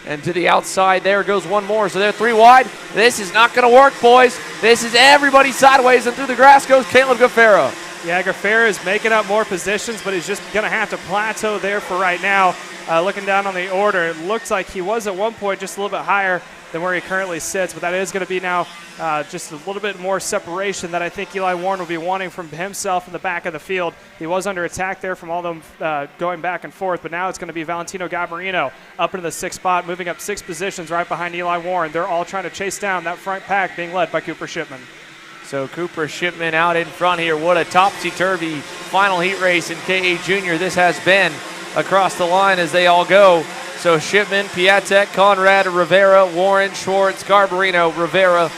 S1: And to the outside, there goes one more. So they're 3 wide. This is not going to work, boys. This is everybody sideways, and through the grass goes Caleb Gaffera.
S2: Yeah, Gaffera is making up more positions, but he's just going to have to plateau there for right now. Looking down on the order, it looks like he was at one point just a little bit higher than where he currently sits, but that is going to be now just a little bit more separation that I think Eli Warren will be wanting from himself in the back of the field. He was under attack there from all them going back and forth, but now it's going to be Valentino Gabarino up into the 6th spot, moving up 6 positions right behind Eli Warren. They're all trying to chase down that front pack being led by Cooper Shipman.
S1: So Cooper Shipman out in front here. What a topsy-turvy final heat race in KA Junior this has been across the line as they all go. So Shipman, Piatek, Conrad, Rivera, Warren, Schwartz, Garbarino, Rivera,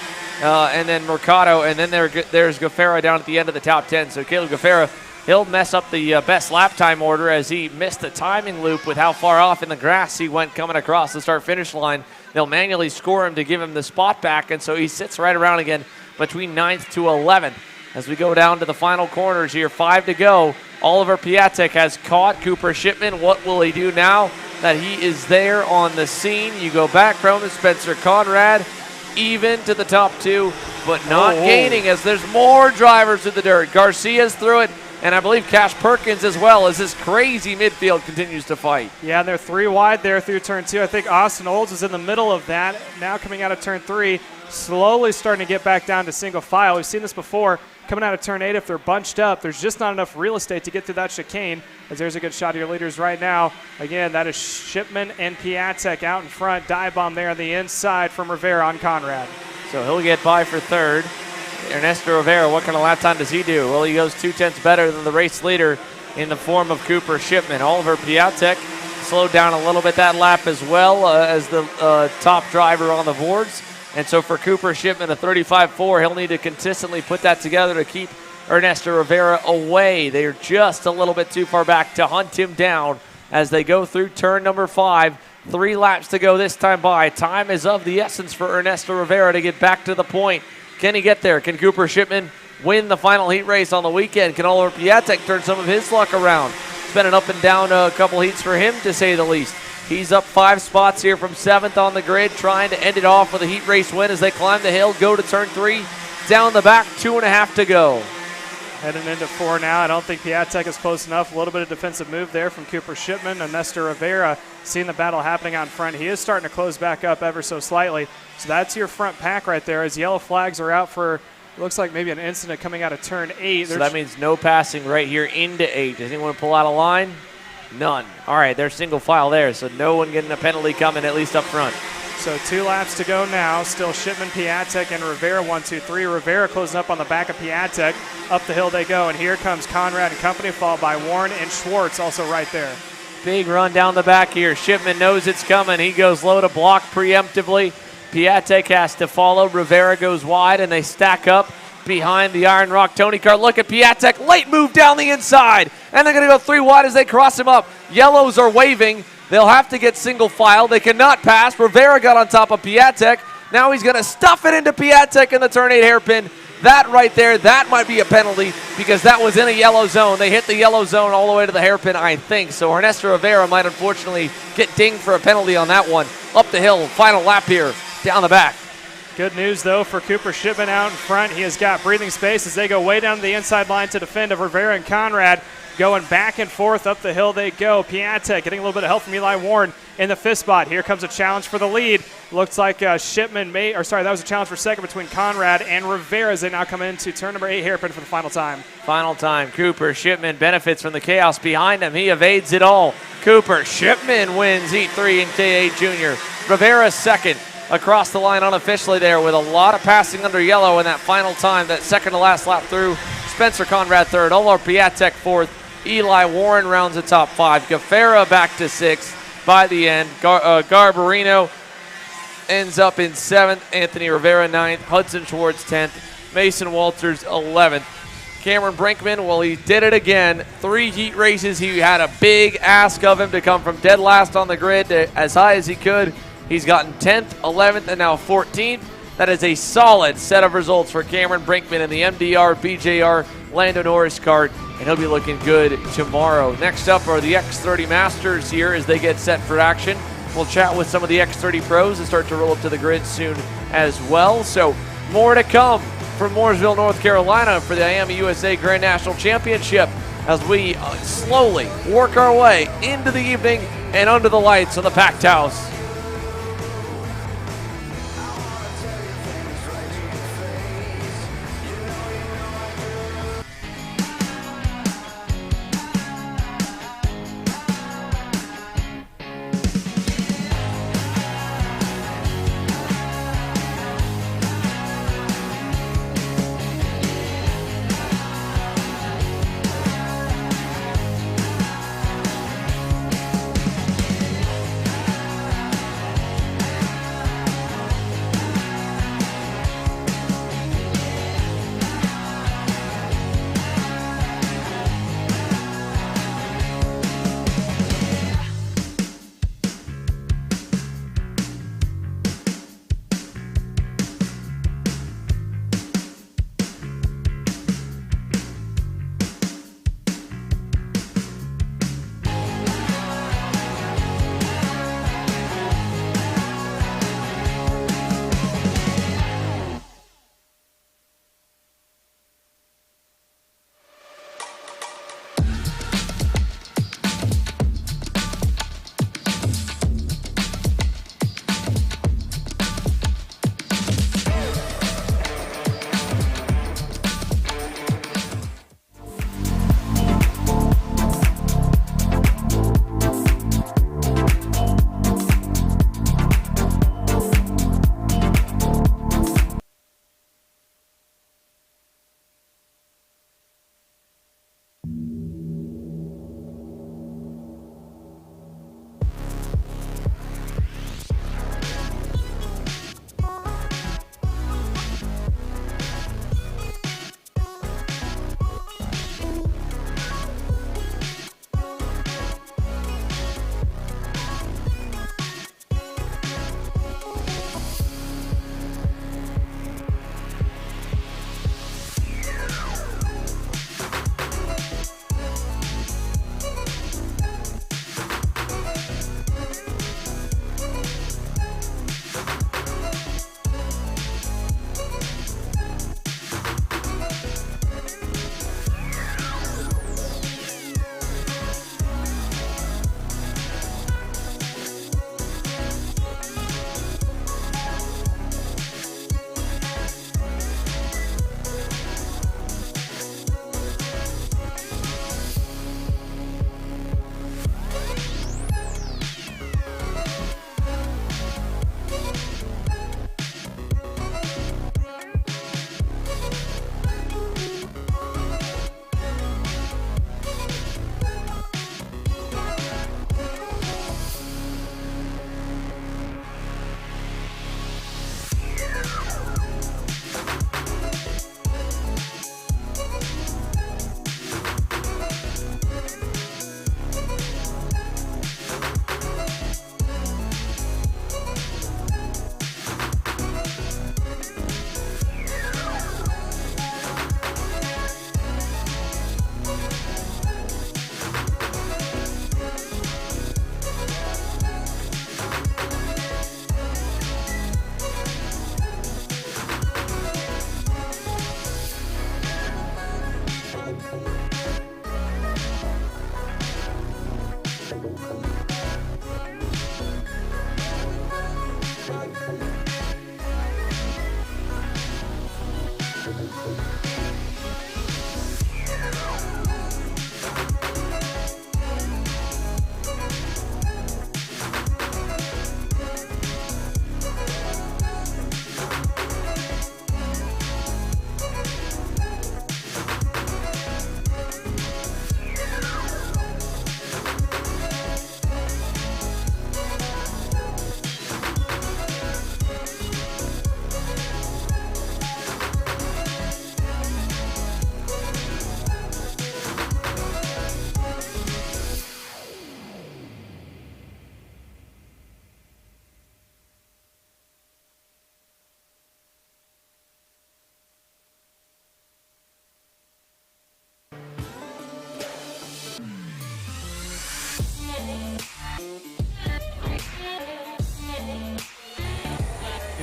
S1: and then Mercado. And then there's Gaffera down at the end of the top 10. So Caleb Gaffera, he'll mess up the best lap time order as he missed the timing loop with how far off in the grass he went coming across the start-finish line. They'll manually score him to give him the spot back, and so he sits right around again between 9th to 11th. As we go down to the final corners here, 5 to go. Oliver Piatek has caught Cooper Shipman. What will he do now that he is there on the scene? You go back from Spencer Conrad, even to the top 2, but not gaining as there's more drivers in the dirt. Garcia's through it, and I believe Cash Perkins as well as this crazy midfield continues to fight.
S2: Yeah, and they're 3 wide there through turn 2. I think Austin Olds is in the middle of that. Now coming out of turn 3, slowly starting to get back down to single file. We've seen this before. Coming out of turn 8, if they're bunched up, there's just not enough real estate to get through that chicane, as there's a good shot of your leaders right now. Again, that is Shipman and Piatek out in front. Dive bomb there on the inside from Rivera on Conrad.
S1: So he'll get by for 3rd. Ernesto Rivera, what kind of lap time does he do? Well, he goes 0.2 better than the race leader in the form of Cooper Shipman. Oliver Piatek slowed down a little bit that lap as well as the top driver on the boards. And so for Cooper Shipman, a 35.4, he'll need to consistently put that together to keep Ernesto Rivera away. They're just a little bit too far back to hunt him down as they go through turn number 5. 3 laps to go this time by. Time is of the essence for Ernesto Rivera to get back to the point. Can he get there? Can Cooper Shipman win the final heat race on the weekend? Can Oliver Piatek turn some of his luck around? It's been an up and down couple heats for him, to say the least. He's up 5 spots here from 7th on the grid, trying to end it off with a heat race win as they climb the hill, go to turn 3. Down the back, 2.5 to go.
S2: Heading into 4 now. I don't think Piatek is close enough. A little bit of defensive move there from Cooper Shipman. And Ernesto Rivera, seeing the battle happening out front, he is starting to close back up ever so slightly. So that's your front pack right there as yellow flags are out for, looks like maybe an incident coming out of turn 8.
S1: So that means no passing right here into 8. Does anyone pull out a line? None. All right, they're single file there, so no one getting a penalty coming, at least up front.
S2: So 2 laps to go now. Still Shipman, Piatek, and Rivera 1, 2, 3. Rivera closing up on the back of Piatek. Up the hill they go, and here comes Conrad and company, followed by Warren and Schwartz also right there.
S1: Big run down the back here. Shipman knows it's coming. He goes low to block preemptively. Piatek has to follow. Rivera goes wide, and they stack up behind the Iron Rock Tony Kart. Look at Piatek, late move down the inside, and they're going to go 3 wide as they cross him up. Yellows are waving. They'll have to get single file. They cannot pass. Rivera got on top of Piatek. Now he's going to stuff it into Piatek in the turn 8 hairpin. That right there, that might be a penalty because that was in a yellow zone. They hit the yellow zone all the way to the hairpin, I think. So Ernesto Rivera might unfortunately get dinged for a penalty on that one. Up the hill, final lap here, down the back.
S2: Good news, though, for Cooper Shipman out in front. He has got breathing space as they go way down to the inside line to defend of Rivera and Conrad. Going back and forth up the hill they go. Piatek getting a little bit of help from Eli Warren in the 5th spot. Here comes a challenge for the lead. Looks like Shipman that was a challenge for 2nd between Conrad and Rivera as they now come into turn number 8 hairpin for the final time.
S1: Final time. Cooper Shipman benefits from the chaos behind him. He evades it all. Cooper Shipman wins Heat 3 in KA Junior. Rivera 2nd. Across the line unofficially there with a lot of passing under yellow in that final time, that second to last lap through. Spencer Conrad 3rd, Oliver Piatek 4th, Eli Warren rounds the top 5. Gafera back to 6th by the end. Garbarino ends up in 7th. Anthony Rivera 9th. Hudson Schwartz 10th. Mason Walters 11th. Cameron Brinkman, well, he did it again. 3 heat races. He had a big ask of him to come from dead last on the grid to as high as he could. He's gotten 10th, 11th, and now 14th. That is a solid set of results for Cameron Brinkman in the MDR BJR Lando Norris Kart, and he'll be looking good tomorrow. Next up are the X30 Masters here as they get set for action. We'll chat with some of the X30 pros and start to roll up to the grid soon as well. So more to come from Mooresville, North Carolina for the IAME USA Grand National Championship as we slowly work our way into the evening and under the lights of the packed house.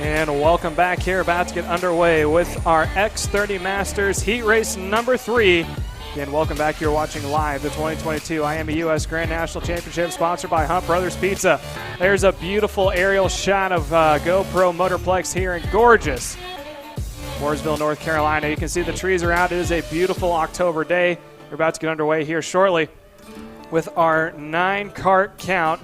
S2: And welcome back here. About to get underway with our X30 Masters Heat Race number 3. Again, welcome back. You're watching live the 2022 IAME U.S. Grand National Championship, sponsored by Hunt Brothers Pizza. There's a beautiful aerial shot of GoPro Motorplex here in gorgeous Mooresville, North Carolina. You can see the trees are out. It is a beautiful October day. We're about to get underway here shortly with our 9-kart count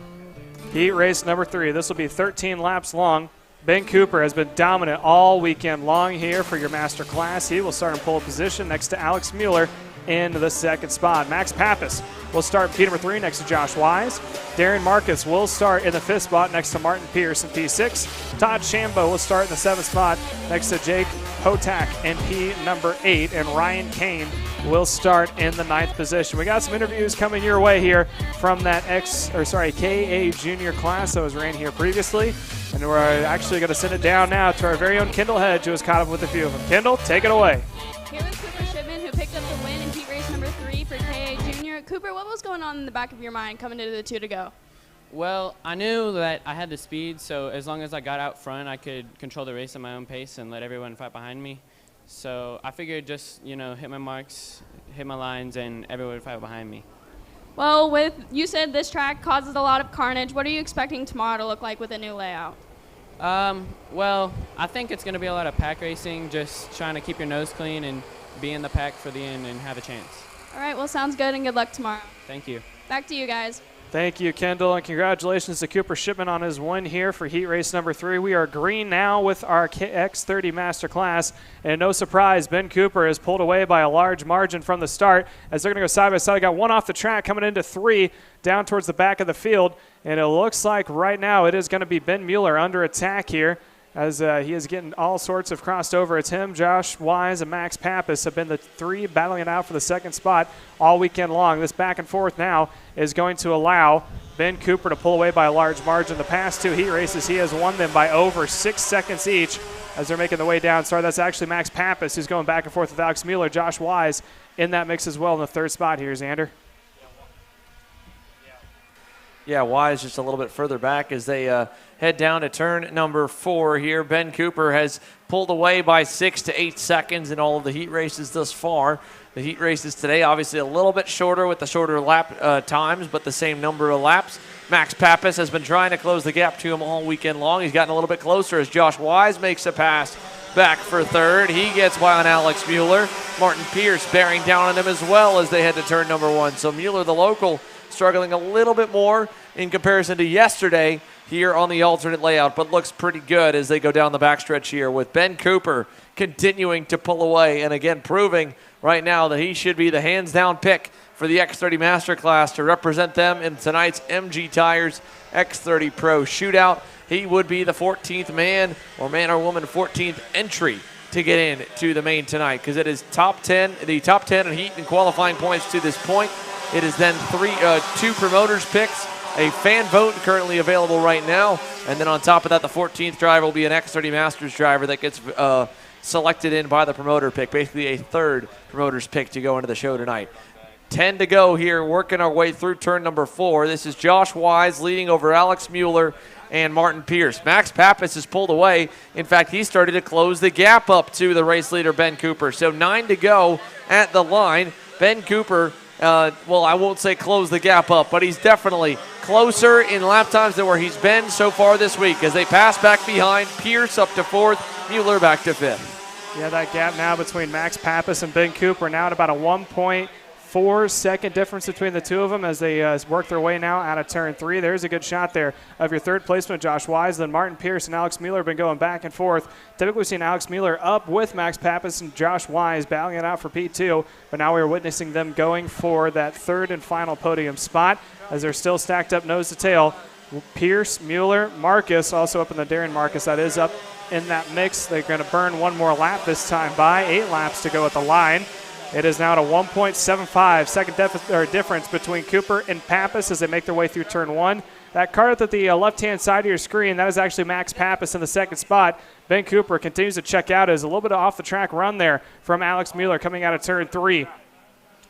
S2: Heat Race number 3. This will be 13 laps long. Ben Cooper has been dominant all weekend long here for your master class. He will start in pole position next to Alex Mueller in the second spot. Max Pappas will start in P number 3 next to Josh Wise. Darren Marcus will start in the 5th spot next to Martin Pierce in P6. Todd Shambo will start in the 7th spot next to Jake Hotak in P number 8. And Ryan Kane will start in the 9th position. We got some interviews coming your way here from that KA junior class that was ran here previously. And we're actually going to send it down now to our very own Kendall Hedge, who has caught up with a few of them. Kendall, take it away.
S7: Here with Cooper Shipman, who picked up the win in Heat Race number 3 for KA Junior. Cooper, what was going on in the back of your mind coming into the 2 to go?
S8: Well, I knew that I had the speed, so as long as I got out front, I could control the race at my own pace and let everyone fight behind me. So I figured just, hit my marks, hit my lines, and everyone would fight behind me.
S7: Well, you said this track causes a lot of carnage. What are you expecting tomorrow to look like with a new layout?
S8: Well, I think it's going to be a lot of pack racing, just trying to keep your nose clean and be in the pack for the end and have a chance.
S7: All right, well, sounds good, and good luck tomorrow.
S8: Thank you.
S7: Back to you guys.
S2: Thank you, Kendall, and congratulations to Cooper Shipman on his win here for Heat Race number 3. We are green now with our X30 Master Class, and no surprise, Ben Cooper is pulled away by a large margin from the start as they're going to go side by side. I got one off the track coming into 3 down towards the back of the field, and it looks like right now it is going to be Ben Mueller under attack here as he is getting all sorts of crossed over. It's him, Josh Wise, and Max Pappas have been the 3 battling it out for the second spot all weekend long. This back and forth now is going to allow Ben Cooper to pull away by a large margin. The past 2 heat races, he has won them by over 6 seconds each as they're making the way down. Sorry, that's actually Max Pappas who's going back and forth with Alex Mueller. Josh Wise in that mix as well in the 3rd spot here, Xander.
S1: Yeah, Wise just a little bit further back as they head down to turn number 4 here. Ben Cooper has pulled away by 6 to 8 seconds in all of the heat races thus far. The heat races today obviously a little bit shorter with the shorter lap times, but the same number of laps. Max Pappas has been trying to close the gap to him all weekend long. He's gotten a little bit closer as Josh Wise makes a pass back for 3rd. He gets by on Alex Mueller. Martin Pierce bearing down on him as well as they head to turn number 1. So Mueller, the local, struggling a little bit more in comparison to yesterday here on the alternate layout, but looks pretty good as they go down the backstretch here with Ben Cooper continuing to pull away and again proving right now that he should be the hands-down pick for the X30 Masterclass to represent them in tonight's MG Tires X30 Pro Shootout. He would be the 14th man or woman 14th entry to get in to the main tonight because it is the top 10 in heat and qualifying points to this point. It is then 2 promoters picks, a fan vote currently available right now, and then on top of that, the 14th driver will be an X30 Masters driver that gets selected in by the promoter pick, basically a 3rd promoter's pick to go into the show tonight. 10 to go here, working our way through turn number 4. This is Josh Wise leading over Alex Mueller and Martin Pierce. Max Pappas is pulled away. In fact, he started to close the gap up to the race leader, Ben Cooper. So 9 to go at the line. Ben Cooper, I won't say close the gap up, but he's definitely closer in lap times than where he's been so far this week as they pass back behind. Pierce up to 4th, Mueller back to 5th.
S2: Yeah, that gap now between Max Pappas and Ben Cooper now at about a 1.4-second difference between the two of them as they work their way now out of turn 3. There's a good shot there of your 3rd placement, Josh Wise. Then Martin Pierce and Alex Mueller have been going back and forth. Typically we've seen Alex Mueller up with Max Pappas and Josh Wise battling it out for P2, but now we're witnessing them going for that 3rd and final podium spot as they're still stacked up nose to tail. Pierce, Mueller, Marcus, also up in the Darren Marcus, that is up in that mix. They're going to burn one more lap this time by 8 laps to go at the line. It is now at a 1.75 second difference between Cooper and Pappas as they make their way through turn 1. That cart at the left-hand side of your screen, that is actually Max Pappas in the 2nd spot. Ben Cooper continues to check out as a little bit of off-the-track run there from Alex Mueller coming out of turn 3.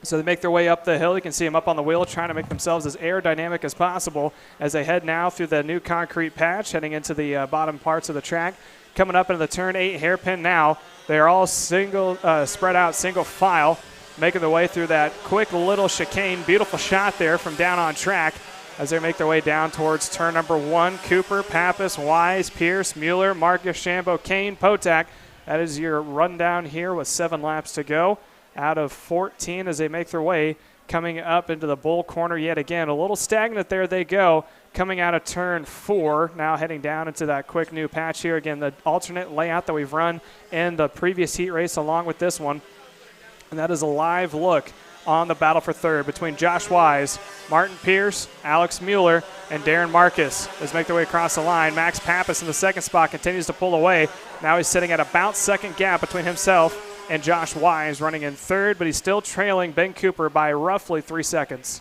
S2: So they make their way up the hill. You can see them up on the wheel trying to make themselves as aerodynamic as possible as they head now through the new concrete patch heading into the bottom parts of the track. coming up into the turn 8 hairpin now. They're all single, spread out, single file, making their way through that quick little chicane. Beautiful shot there from down on track as they make their way down towards turn number 1. Cooper, Pappas, Wise, Pierce, Mueller, Marcus, Shambo, Kane, Potak. That is your rundown here with 7 laps to go out of 14 as they make their way coming up into the bull corner yet again. A little stagnant there they go coming out of turn 4. Now heading down into that quick new patch here. Again, the alternate layout that we've run in the previous heat race along with this one. And that is a live look on the battle for third between Josh Wise, Martin Pierce, Alex Mueller, and Darren Marcus as make their way across the line. Max Pappas in the second spot continues to pull away. Now he's sitting at about second gap between himself and Josh Wise running in third, but he's still trailing Ben Cooper by roughly 3 seconds.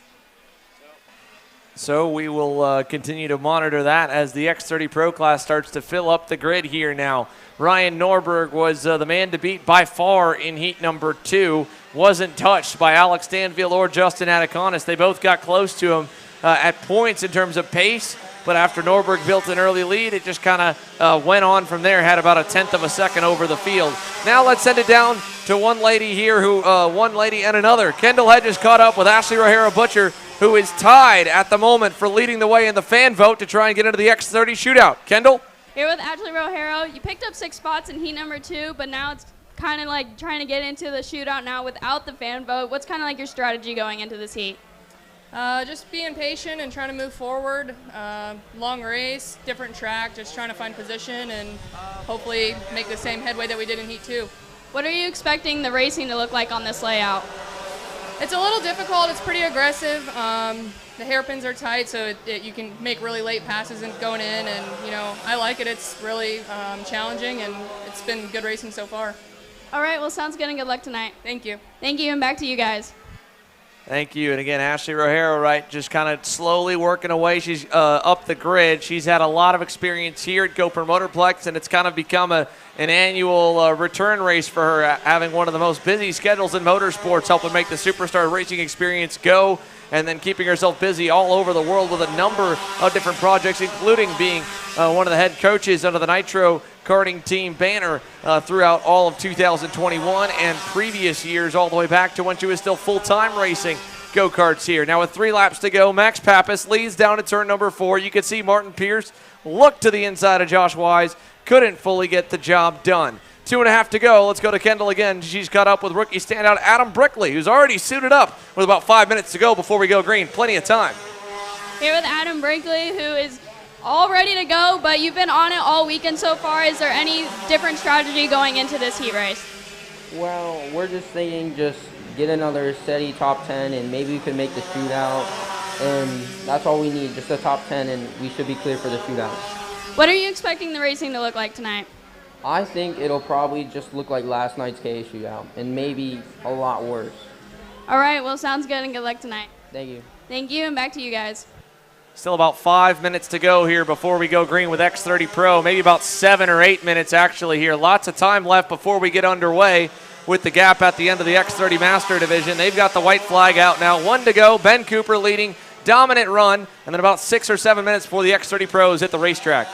S1: So we will continue to monitor that as the X30 Pro class starts to fill up the grid here now. Ryan Norberg was the man to beat by far in heat number 2. Wasn't touched by Alex Stanfield or Justin Ataconis. They both got close to him at points in terms of pace, but after Norberg built an early lead, it just kind of went on from there, had about 1/10 of a second over the field. Now let's send it down to one lady here, one lady and another. Kendall Hedges caught up with Ashley Rohera Butcher, who is tied at the moment for leading the way in the fan vote to try and get into the X30 shootout. Kendall?
S7: Here with Ashley Rohero, you picked up 6 spots in heat number 2, but now it's kind of like trying to get into the shootout now without the fan vote. What's kind of like your strategy going into this heat?
S18: Just being patient and trying to move forward. Long race, different track, just trying to find position and hopefully make the same headway that we did in heat 2.
S7: What are you expecting the racing to look like on this layout?
S18: It's a little difficult. It's pretty aggressive. The hairpins are tight, so you can make really late passes and going in, and I like it. It's really challenging, and it's been good racing so far.
S7: All right, well, sounds good, and good luck tonight.
S18: Thank you.
S7: Thank you, and back to you guys.
S1: Thank you. And again, Ashley Rohero, right, just kind of slowly working away. She's up the grid. She's had a lot of experience here at Gopher Motorplex, and it's kind of become an annual return race for her, having one of the most busy schedules in motorsports, helping make the Superstar racing experience go, and then keeping herself busy all over the world with a number of different projects, including being one of the head coaches under the Nitro karting team banner throughout all of 2021 and previous years, all the way back to when she was still full-time racing go-karts here. Now with 3 laps to go, Max Pappas leads down to turn number 4. You can see Martin Pierce look to the inside of Josh Wise, couldn't fully get the job done. 2.5 to go. Let's go to Kendall again. She's caught up with rookie standout Adam Brickley, who's already suited up with about 5 minutes to go before we go green. Plenty of time.
S7: Here with Adam Brickley, who is all ready to go, but you've been on it all weekend so far. Is there any different strategy going into this heat race?
S19: Well, we're just thinking just get another steady top 10 and maybe we could make the shootout. And that's all we need, just a top 10, and we should be clear for the shootout.
S7: What are you expecting the racing to look like tonight?
S19: I think it'll probably just look like last night's KA shootout and maybe a lot worse.
S7: All right, well, sounds good, and good luck tonight.
S19: Thank you.
S7: Thank you, and back to you guys.
S1: Still about 5 minutes to go here before we go green with X30 Pro. Maybe about 7 or 8 minutes actually here. Lots of time left before we get underway with the gap at the end of the X30 Master Division. They've got the white flag out now. 1 to go. Ben Cooper leading. Dominant run. And then about 6 or 7 minutes before the X30 Pros hit the racetrack.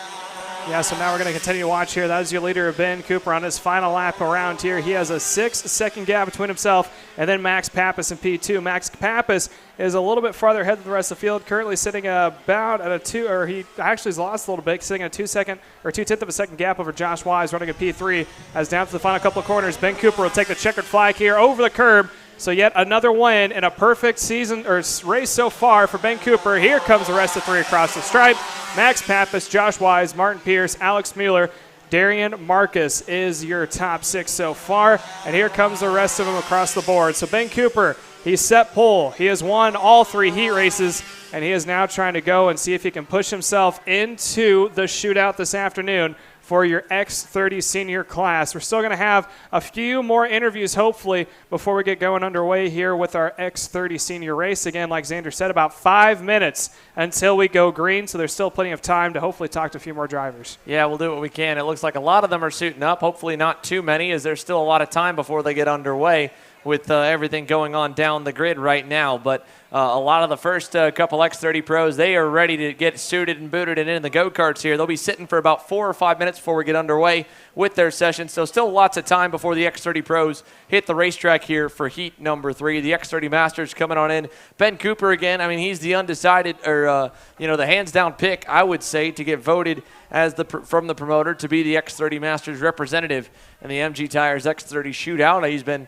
S2: Yeah, so now we're going to continue to watch here. That is your leader, Ben Cooper, on his final lap around here. He has a 6-second gap between himself and then Max Pappas in P2. Max Pappas is a little bit farther ahead than the rest of the field, currently sitting about at a 2, or he actually has lost a little bit, sitting at a 2/10 of a second gap over Josh Wise, running a P3. As down to the final couple of corners, Ben Cooper will take the checkered flag here over the curb. So yet another win in a perfect season or race so far for Ben Cooper. Here comes the rest of 3 across the stripe. Max Pappas, Josh Wise, Martin Pierce, Alex Mueller, Darian Marcus is your top 6 so far. And here comes the rest of them across the board. So Ben Cooper, he's set pole. He has won all 3 heat races, and he is now trying to go and see if he can push himself into the shootout this afternoon for your X30 senior class. We're still going to have a few more interviews, hopefully, before we get going underway here with our X30 senior race. Again, like Xander said, about 5 minutes until we go green, so there's still plenty of time to hopefully talk to a few more drivers.
S1: Yeah, we'll do what we can. It looks like a lot of them are suiting up. Hopefully not too many, as there's still a lot of time before they get underway with everything going on down the grid right now. But a lot of the first couple X30 Pros, they are ready to get suited and booted and in the go-karts here. They'll be sitting for about 4 or 5 minutes before we get underway with their session. So still lots of time before the X30 Pros hit the racetrack here for heat number 3. The X30 Masters coming on in. Ben Cooper again. I mean, he's the undecided, or the hands-down pick, I would say, to get voted as from the promoter to be the X30 Masters representative in the MG Tires X30 Shootout. He's been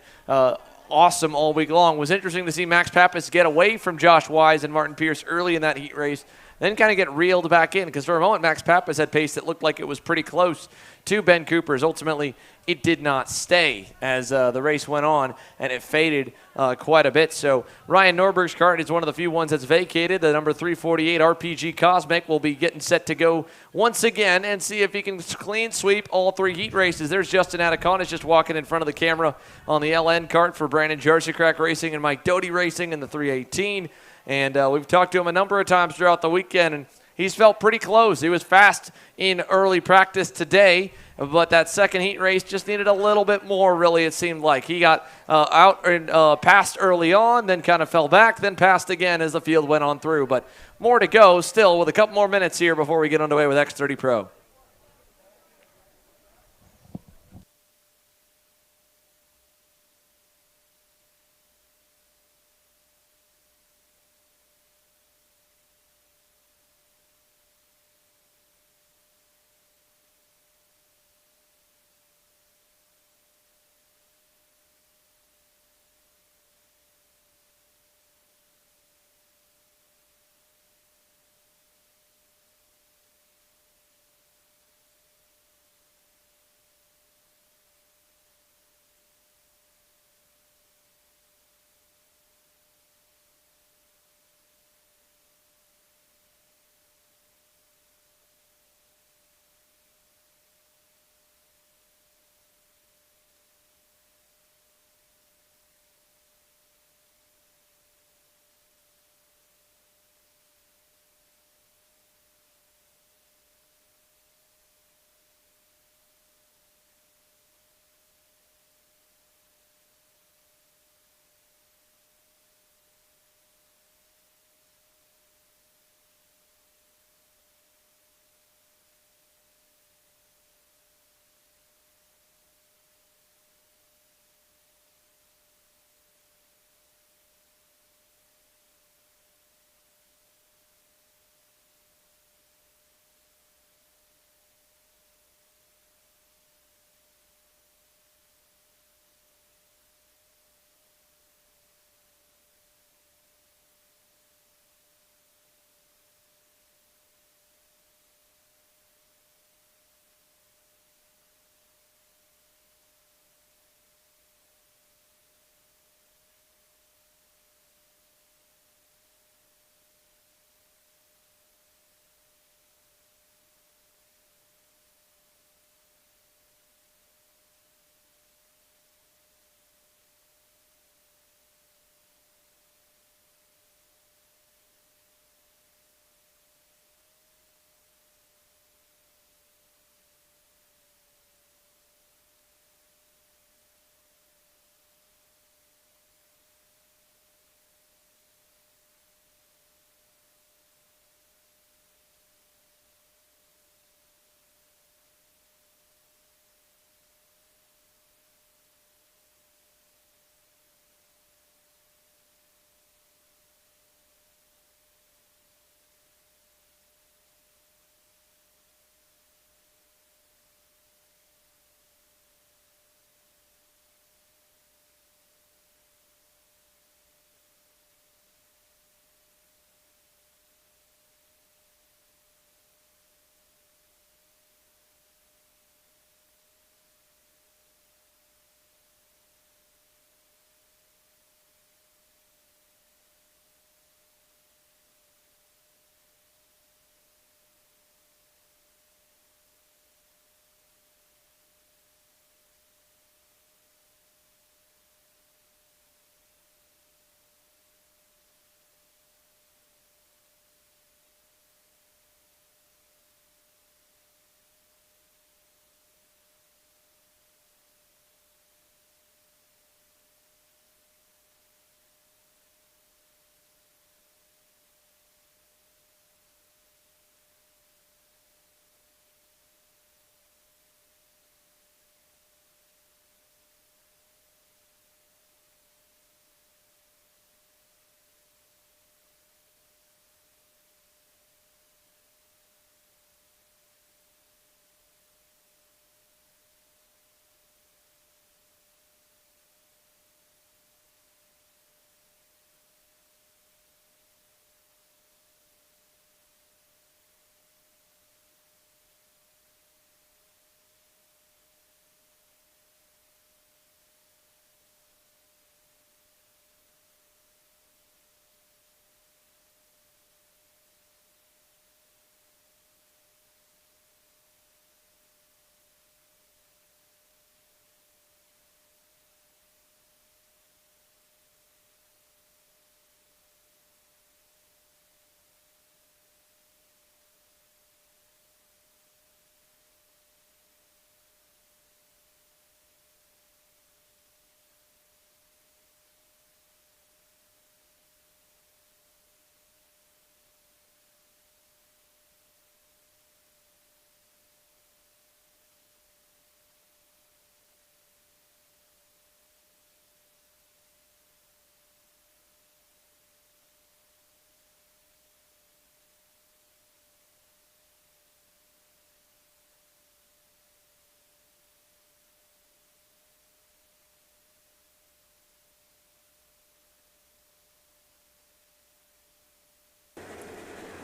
S1: awesome all week long. It was interesting to see Max Pappas get away from Josh Wise and Martin Pierce early in that heat race, then kind of get reeled back in, because for a moment Max Pappas had pace that looked like it was pretty close to Ben Cooper's. Ultimately, it did not stay as the race went on, and it faded quite a bit. So Ryan Norberg's kart is one of the few ones that's vacated. The number 348 RPG Cosmic will be getting set to go once again and see if he can clean sweep all 3 heat races. There's Justin Ataconis just walking in front of the camera on the LN kart for Brandon Jarsicrack Racing and Mike Doty Racing in the 318. And we've talked to him a number of times throughout the weekend, and he's felt pretty close. He was fast in early practice today, but that second heat race just needed a little bit more, really, it seemed like. He got out and passed early on, then kind of fell back, then passed again as the field went on through. But more to go still with a couple more minutes here before we get underway with X30 Pro.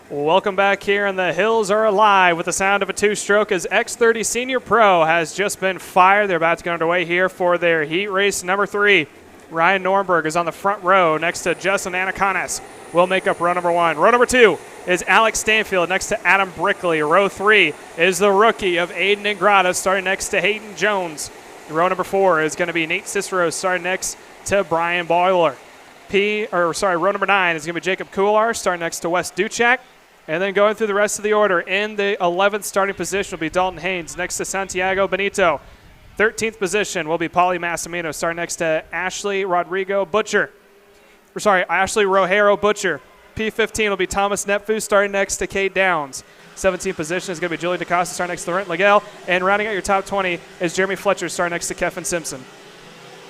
S2: Welcome back here, and the hills are alive with the sound of a two-stroke as X30 Senior Pro has just been fired. They're about to get underway here for their heat race number 3. Ryan Norberg is on the front row next to Justin Anaconis. Will make up row number 1. Row number 2 is Alex Stanfield next to Adam Brickley. Row 3 is the rookie of Aiden Ingrata starting next to Hayden Jones. Row number 4 is going to be Nate Cicero starting next to Brian Boiler. Row number 9 is going to be Jacob Kolar starting next to Wes Duchak. And then going through the rest of the order, in the 11th starting position will be Dalton Haynes next to Santiago Benito. 13th position will be Pauly Massimino starting next to Ashley Rogero Butcher. P15 will be Thomas Nepfu starting next to Cade Downs. 17th position is going to be Julie DaCosta starting next to Laurent Legel. And rounding out your top 20 is Jeremy Fletcher starting next to Kevin Simpson.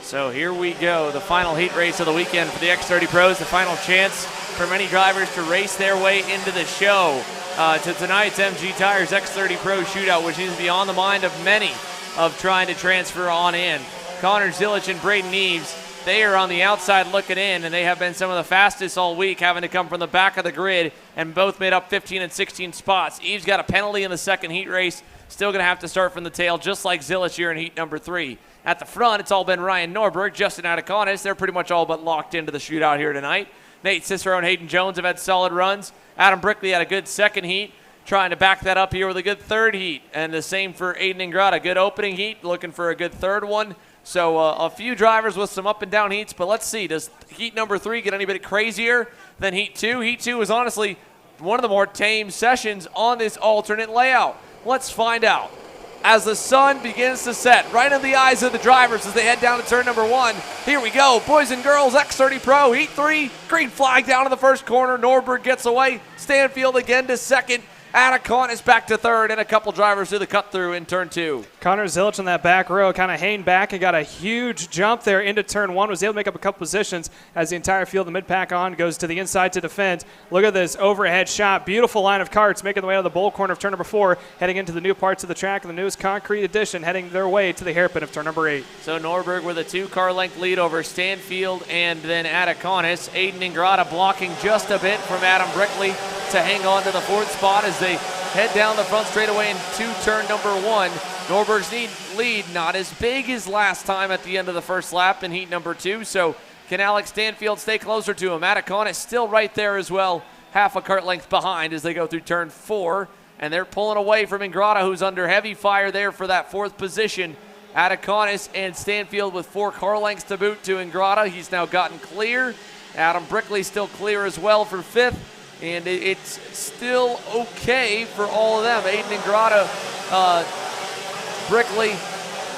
S1: So here we go, the final heat race of the weekend for the X30 Pros, the final chance for many drivers to race their way into the show. To tonight's MG Tires X30 Pro Shootout, which seems to be on the mind of many of trying to transfer on in. Connor Zilich and Braden Eves, they are on the outside looking in, and they have been some of the fastest all week, having to come from the back of the grid, and both made up 15 and 16 spots. Eves got a penalty in the second heat race, still going to have to start from the tail, just like Zilich here in heat number 3. At the front, it's all been Ryan Norberg, Justin Adaconis. They're pretty much all but locked into the shootout here tonight. Nate Cicero and Hayden Jones have had solid runs. Adam Brickley had a good second heat, trying to back that up here with a good third heat. And the same for Aiden Ingrata. Good opening heat, looking for a good third one. So a few drivers with some up and down heats, but let's see. Does heat number 3 get any bit crazier than heat 2? Heat 2 is honestly one of the more tame sessions on this alternate layout. Let's find out. As the sun begins to set right in the eyes of the drivers as they head down to turn number 1. Here we go, boys and girls, X30 Pro, Heat 3, green flag down in the first corner. Norberg gets away, Stanfield again to second. Anaconis back to third, and a couple drivers do the cut through in turn 2.
S2: Connor Zilich in that back row kind of hanging back and got a huge jump there into turn 1. Was able to make up a couple positions as the entire field, the mid-pack on, goes to the inside to defend. Look at this overhead shot. Beautiful line of karts making the way out of the bowl corner of turn number 4, heading into the new parts of the track and the newest concrete addition, heading their way to the hairpin of turn number 8.
S1: So Norberg with a 2-car length lead over Stanfield and then Adaconis. Aiden Ingrata blocking just a bit from Adam Brickley to hang on to the 4th spot as they head down the front straightaway into turn number 1. Norberg's lead not as big as last time at the end of the first lap in heat number 2, so can Alex Stanfield stay closer to him? Adaconis still right there as well, half a kart length behind as they go through turn 4, and they're pulling away from Ingrata, who's under heavy fire there for that 4th position. Adaconis and Stanfield with 4 car lengths to boot to Ingrata. He's now gotten clear. Adam Brickley still clear as well for 5th. And it's still okay for all of them. Aiden Ingrata, Brickley,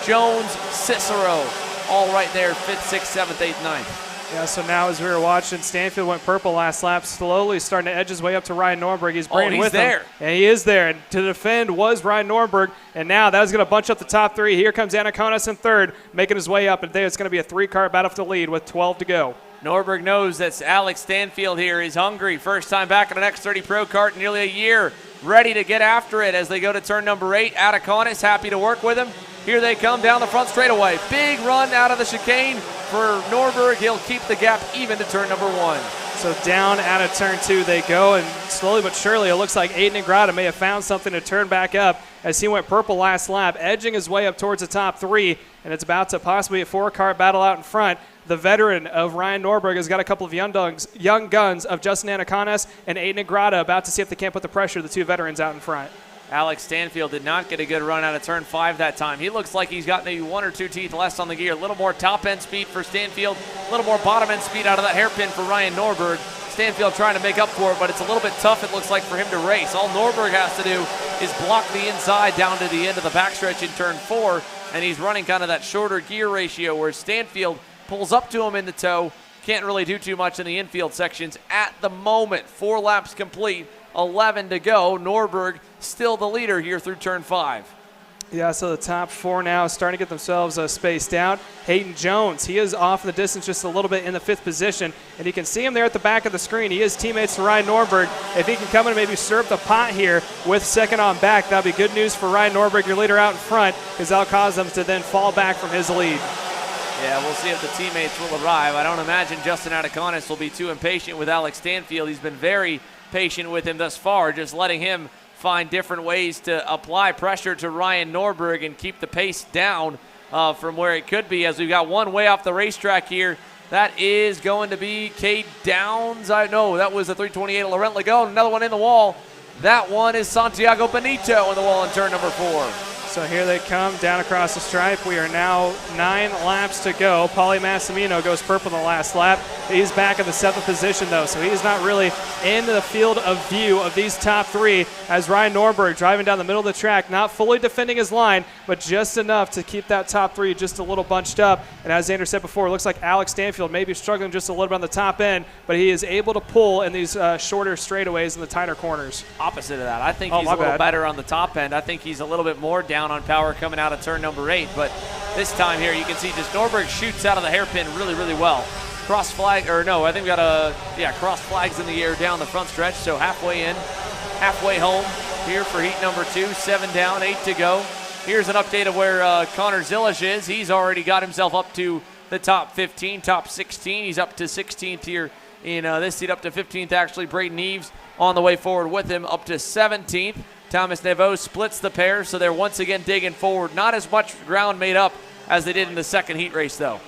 S1: Jones, Cicero, all right there, 5th, 6th, 7th, 8th, 9th.
S2: Yeah, so now as we were watching, Stanfield went purple last lap, slowly starting to edge his way up to Ryan Norberg. He's bringing with him. And he is there. And to defend was Ryan Norberg. And now that is going to bunch up the top 3. Here comes Anaconis in 3rd, making his way up. And there it's going to be a 3-car battle for the lead with 12 to go.
S1: Norberg knows that Alex Stanfield here is hungry. First time back in an X30 Pro kart in nearly a year. Ready to get after it as they go to turn number 8. Adaconis happy to work with him. Here they come down the front straightaway. Big run out of the chicane for Norberg. He'll keep the gap even to turn number 1.
S2: So down out of turn 2 they go, and slowly but surely it looks like Aiden Ingrata may have found something to turn back up as he went purple last lap, edging his way up towards the top 3, and it's about to possibly a 4-car battle out in front. The veteran of Ryan Norberg has got a couple of young guns of Justin Anaconis and Aiden Ingrata about to see if they can't put the pressure of the 2 veterans out in front.
S1: Alex Stanfield did not get a good run out of turn 5 that time. He looks like he's got maybe 1 or 2 teeth less on the gear. A little more top-end speed for Stanfield, a little more bottom-end speed out of that hairpin for Ryan Norberg. Stanfield trying to make up for it, but it's a little bit tough, it looks like, for him to race. All Norberg has to do is block the inside down to the end of the backstretch in turn 4, and he's running kind of that shorter gear ratio where Stanfield pulls up to him in the toe. Can't really do too much in the infield sections at the moment. 4 laps complete, 11 to go. Norberg still the leader here through turn 5.
S2: Yeah, so the top 4 now starting to get themselves spaced out. Hayden Jones, he is off in the distance just a little bit in the 5th position, and you can see him there at the back of the screen. He is teammates to Ryan Norberg. If he can come in and maybe stir up the pot here with second on back, that'll be good news for Ryan Norberg, your leader out in front, because that'll cause them to then fall back from his lead.
S1: Yeah, we'll see if the teammates will arrive. I don't imagine Justin Adaconis will be too impatient with Alex Stanfield. He's been very patient with him thus far, just letting him find different ways to apply pressure to Ryan Norberg and keep the pace down from where it could be, as we've got one way off the racetrack here. That is going to be Cade Downs. No, that was a 328 Laurent Legault. Another one in the wall. That one is Santiago Benito in the wall in turn number 4.
S2: So here they come down across the stripe. We are now 9 laps to go. Paulie Massimino goes purple in the last lap. He's back in the 7th position, though, so he's not really in the field of view of these top 3, as Ryan Norberg driving down the middle of the track, not fully defending his line, but just enough to keep that top 3 just a little bunched up. And as Xander said before, it looks like Alex Stanfield may be struggling just a little bit on the top end, but he is able to pull in these shorter straightaways in the tighter corners.
S1: Opposite of that. I think he's a little better on the top end. I think he's a little bit more down on power coming out of turn number 8, but this time here you can see just Norberg shoots out of the hairpin really, really well. Cross flag, or no, I think we got cross flags in the air down the front stretch, so halfway in, halfway home here for heat number 2, 7 down, 8 to go. Here's an update of where Connor Zilish is. He's already got himself up to the top 15, top 16. He's up to 16th here in this seat, up to 15th actually. Braden Eves on the way forward with him, up to 17th. Thomas Neveau splits the pair, so they're once again digging forward. Not as much ground made up as they did in the second heat race, though.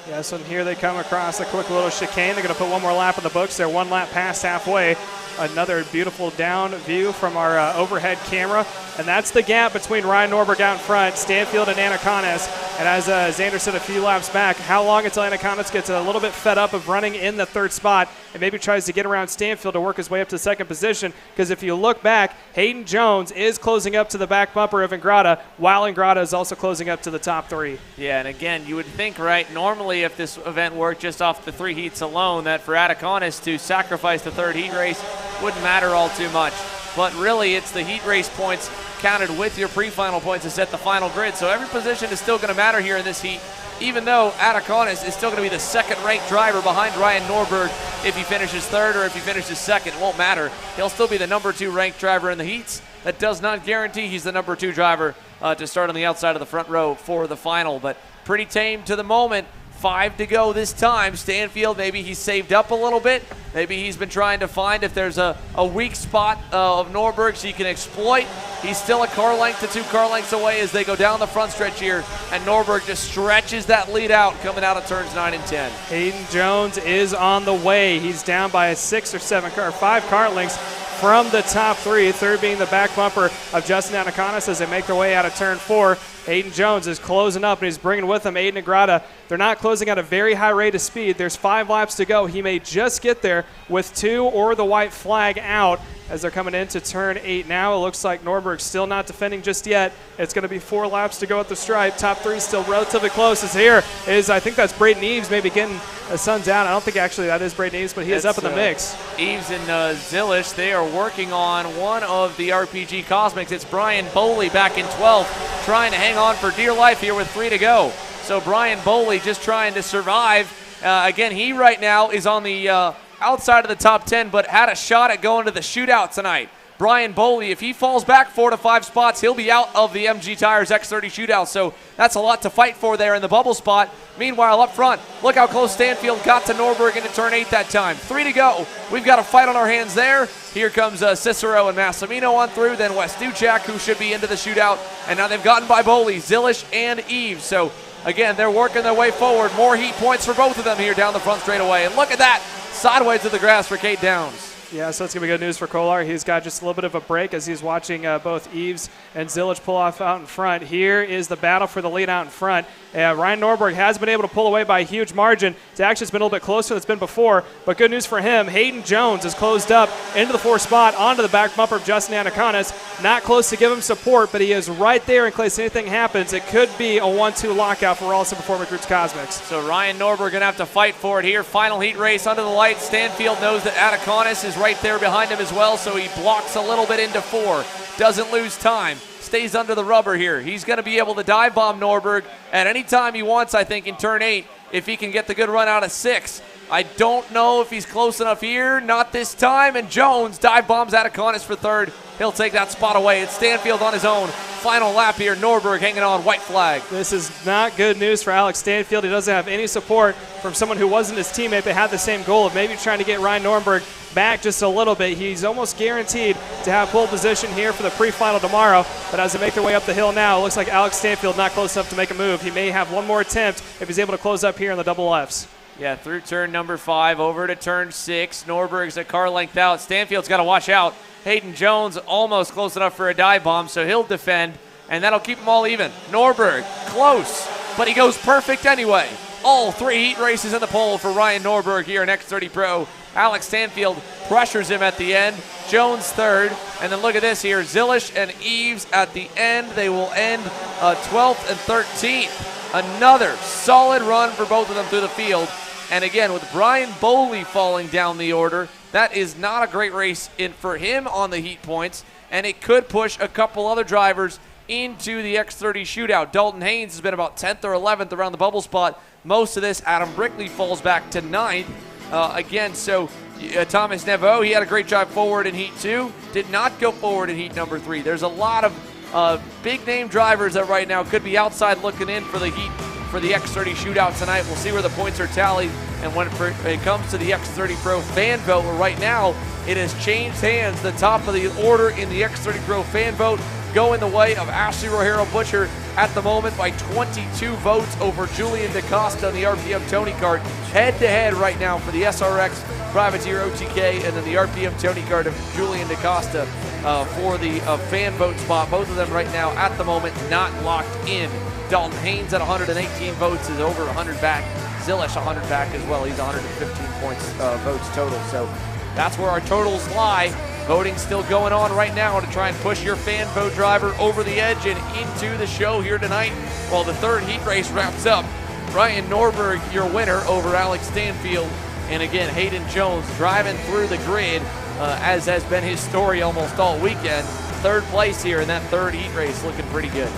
S2: Yeah, so here they come across a quick little chicane. They're going to put one more lap in the books. They're 1 lap past halfway. Another beautiful down view from our overhead camera. And that's the gap between Ryan Norberg out in front, Stanfield and Anaconis. And as Xander said a few laps back, how long until Anaconis gets a little bit fed up of running in the 3rd spot and maybe tries to get around Stanfield to work his way up to 2nd position? Because if you look back, Hayden Jones is closing up to the back bumper of Ingrata, while Ingrata is also closing up to the top 3.
S1: Yeah, and again, you would think, right, normally if this event worked just off the 3 heats alone, that for Anaconis to sacrifice the 3rd heat race wouldn't matter all too much. But really, it's the heat race points counted with your pre-final points to set the final grid. So every position is still going to matter here in this heat, even though Anaconis is still going to be the 2nd-ranked driver behind Ryan Norberg. If he finishes 3rd or if he finishes 2nd, it won't matter. He'll still be the number 2 ranked driver in the heats. That does not guarantee he's the number 2 driver to start on the outside of the front row for the final. But pretty tame to the moment. 5 to go this time. Stanfield, maybe he's saved up a little bit. Maybe he's been trying to find if there's a weak spot of Norberg's he can exploit. He's still a car length to 2 car lengths away as they go down the front stretch here, and Norberg just stretches that lead out coming out of turns 9 and 10.
S2: Hayden Jones is on the way. He's down by 5 car lengths from the top 3, 3rd being the back bumper of Justin Anaconis as they make their way out of turn 4. Hayden Jones is closing up, and he's bringing with him Aiden Ingrata. They're not closing at a very high rate of speed. There's 5 laps to go. He may just get there with 2 or the white flag out as they're coming into turn 8 now. It looks like Norberg's still not defending just yet. It's going to be 4 laps to go at the stripe. Top 3 still relatively close. I think that's Braden Eves maybe getting the sun down. I don't think actually that is Braden Eves, but he is up in the mix.
S1: Eves and Zilish, they are working on one of the RPG Cosmics. It's Brian Boley back in 12th, trying to hang on for dear life here with 3 to go. So Brian Boley just trying to survive. Again, he right now is on the outside of the top 10, but had a shot at going to the shootout tonight. Brian Boley, if he falls back 4 to 5 spots, he'll be out of the MG Tires X30 shootout. So that's a lot to fight for there in the bubble spot. Meanwhile, up front, look how close Stanfield got to Norberg into turn 8 that time. 3 to go. We've got a fight on our hands there. Here comes Cicero and Massimino on through, then Wes Duchak, who should be into the shootout. And now they've gotten by Boley, Zilish, and Eves. So again, they're working their way forward. More heat points for both of them here down the front straightaway. And look at that, sideways to the grass for Cade Downs.
S2: Yeah, so it's going to be good news for Kolar. He's got just a little bit of a break as he's watching both Eves and Zilish pull off out in front. Here is the battle for the lead out in front. Ryan Norberg has been able to pull away by a huge margin. It's actually been a little bit closer than it's been before, but good news for him. Hayden Jones is closed up into the 4th spot onto the back bumper of Justin Anaconis. Not close to give him support, but he is right there in case anything happens. It could be a 1-2 lockout for Rawlson Performance Group's Cosmics.
S1: So Ryan Norberg going to have to fight for it here. Final heat race under the lights. Stanfield knows that Anaconis is right there behind him as well, so he blocks a little bit into 4. Doesn't lose time. Stays under the rubber here. He's going to be able to dive bomb Norberg at any time he wants, I think, in turn 8, if he can get the good run out of 6. I don't know if he's close enough here. Not this time. And Jones dive bombs out of Connis for third. He'll take that spot away. It's Stanfield on his own. Final lap here. Norberg hanging on. White flag.
S2: This is not good news for Alex Stanfield. He doesn't have any support from someone who wasn't his teammate but had the same goal of maybe trying to get Ryan Norberg back just a little bit. He's almost guaranteed to have pole position here for the pre-final tomorrow. But as they make their way up the hill now, it looks like Alex Stanfield not close enough to make a move. He may have one more attempt if he's able to close up here in the double Fs.
S1: Yeah, through turn number 5, over to turn 6. Norberg's a car length out. Stanfield's got to watch out. Hayden Jones almost close enough for a dive bomb, so he'll defend, and that'll keep them all even. Norberg, close, but he goes perfect anyway. All 3 heat races in the pole for Ryan Norberg here in X30 Pro. Alex Stanfield pressures him at the end. Jones third, and then look at this here. Zilish and Eves at the end. They will end 12th and 13th. Another solid run for both of them through the field. And again, with Brian Boley falling down the order, that is not a great race for him on the heat points, and it could push a couple other drivers into the X30 shootout. Dalton Haynes has been about 10th or 11th around the bubble spot. Most of this, Adam Brickley falls back to 9th. Thomas Neveau, he had a great drive forward in Heat 2, did not go forward in Heat number 3. There's a lot of big-name drivers that right now could be outside looking in for the Heat for the X30 shootout tonight. We'll see where the points are tallied, and when it comes to the X30 Pro fan vote, where right now it has changed hands. The top of the order in the X30 Pro fan vote going the way of Ashley Rohero Butcher at the moment by 22 votes over Julian DaCosta in the RPM Tony Kart. Head-to-head right now for the SRX Privateer OTK and then the RPM Tony Kart of Julian DaCosta for the fan vote spot. Both of them right now at the moment not locked in. Dalton Haynes at 118 votes is over 100 back. Zilish 100 back as well. He's 115 points votes total. So that's where our totals lie. Voting still going on right now to try and push your fan vote driver over the edge and into the show here tonight while the third heat race wraps up. Ryan Norberg, your winner over Alex Stanfield. And again, Hayden Jones driving through the grid as has been his story almost all weekend. Third place here in that third heat race, looking pretty good.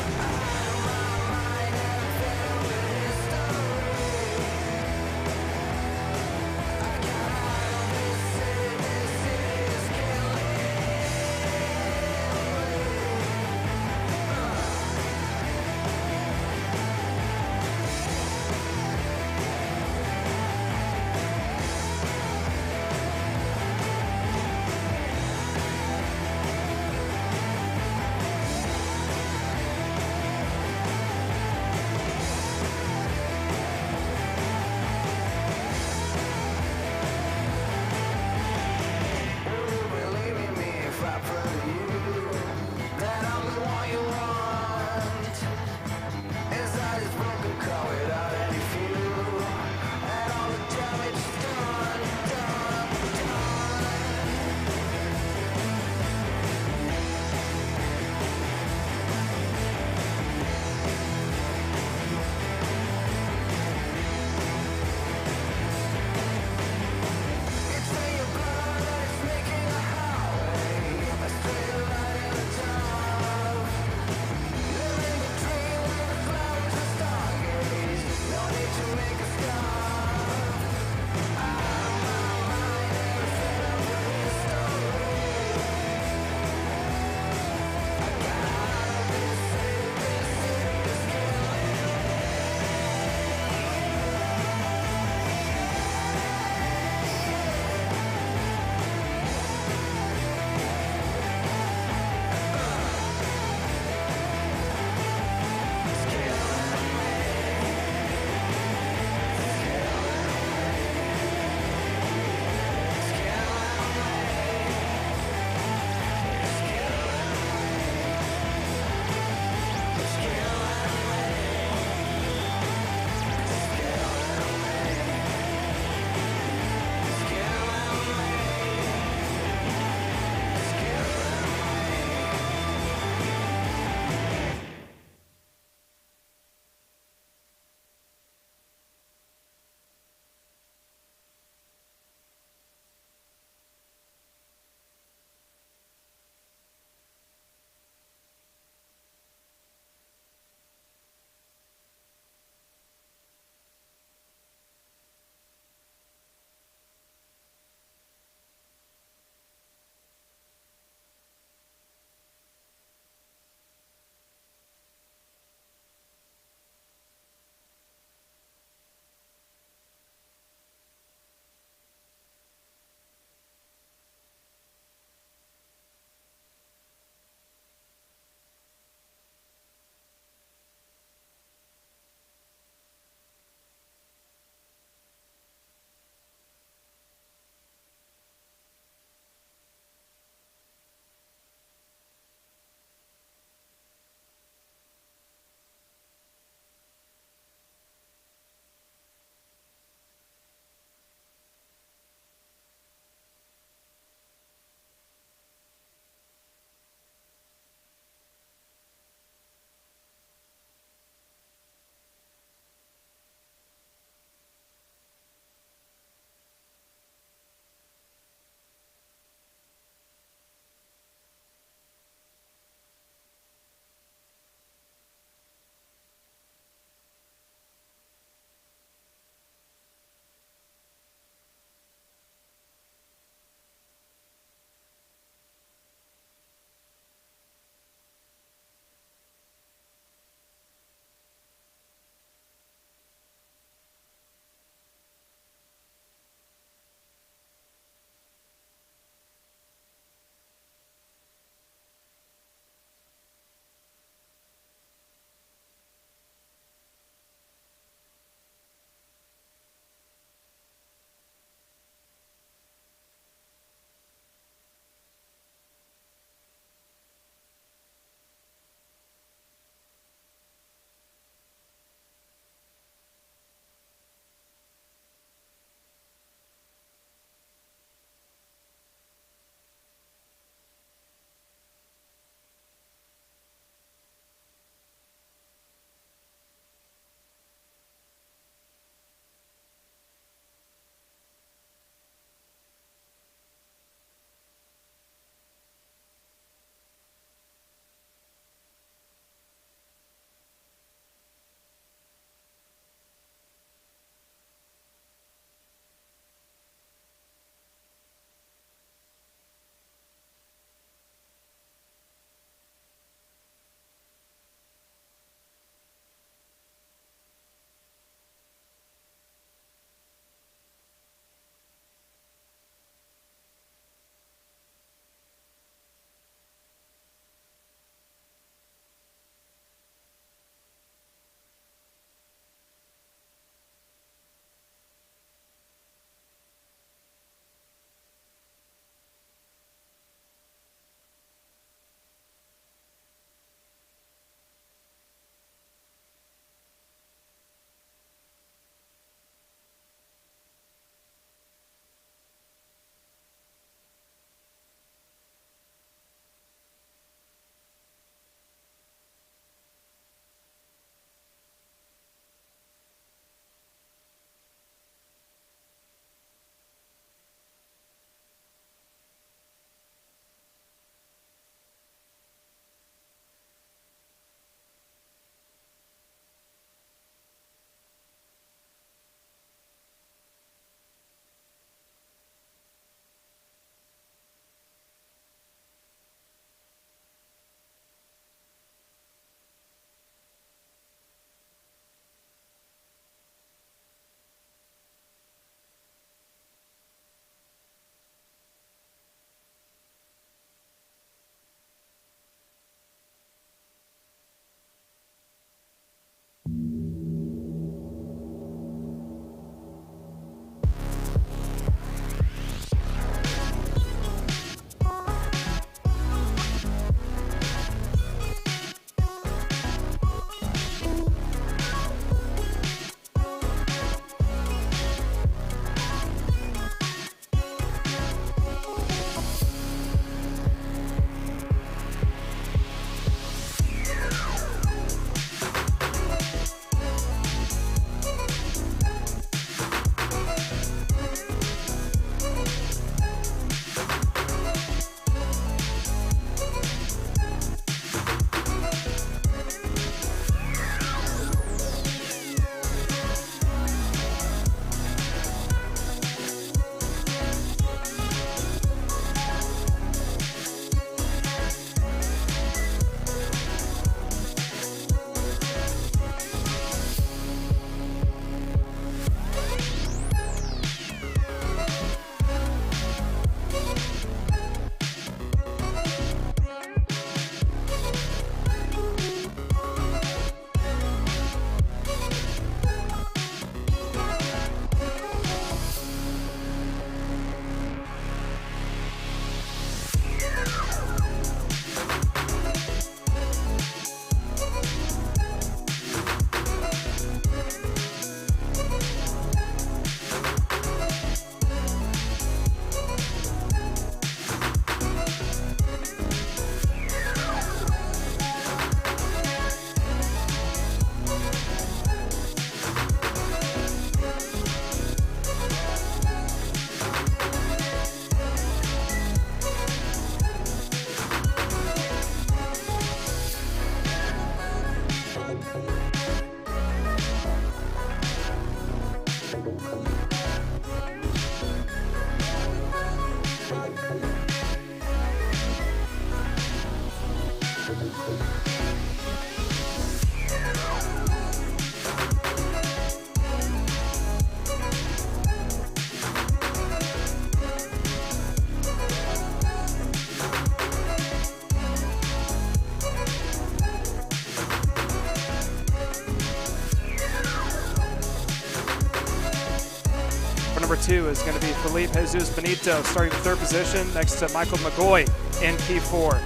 S2: P2 is going to be Felipe Jesus Benito starting the third position next to Michael McGoy in P4.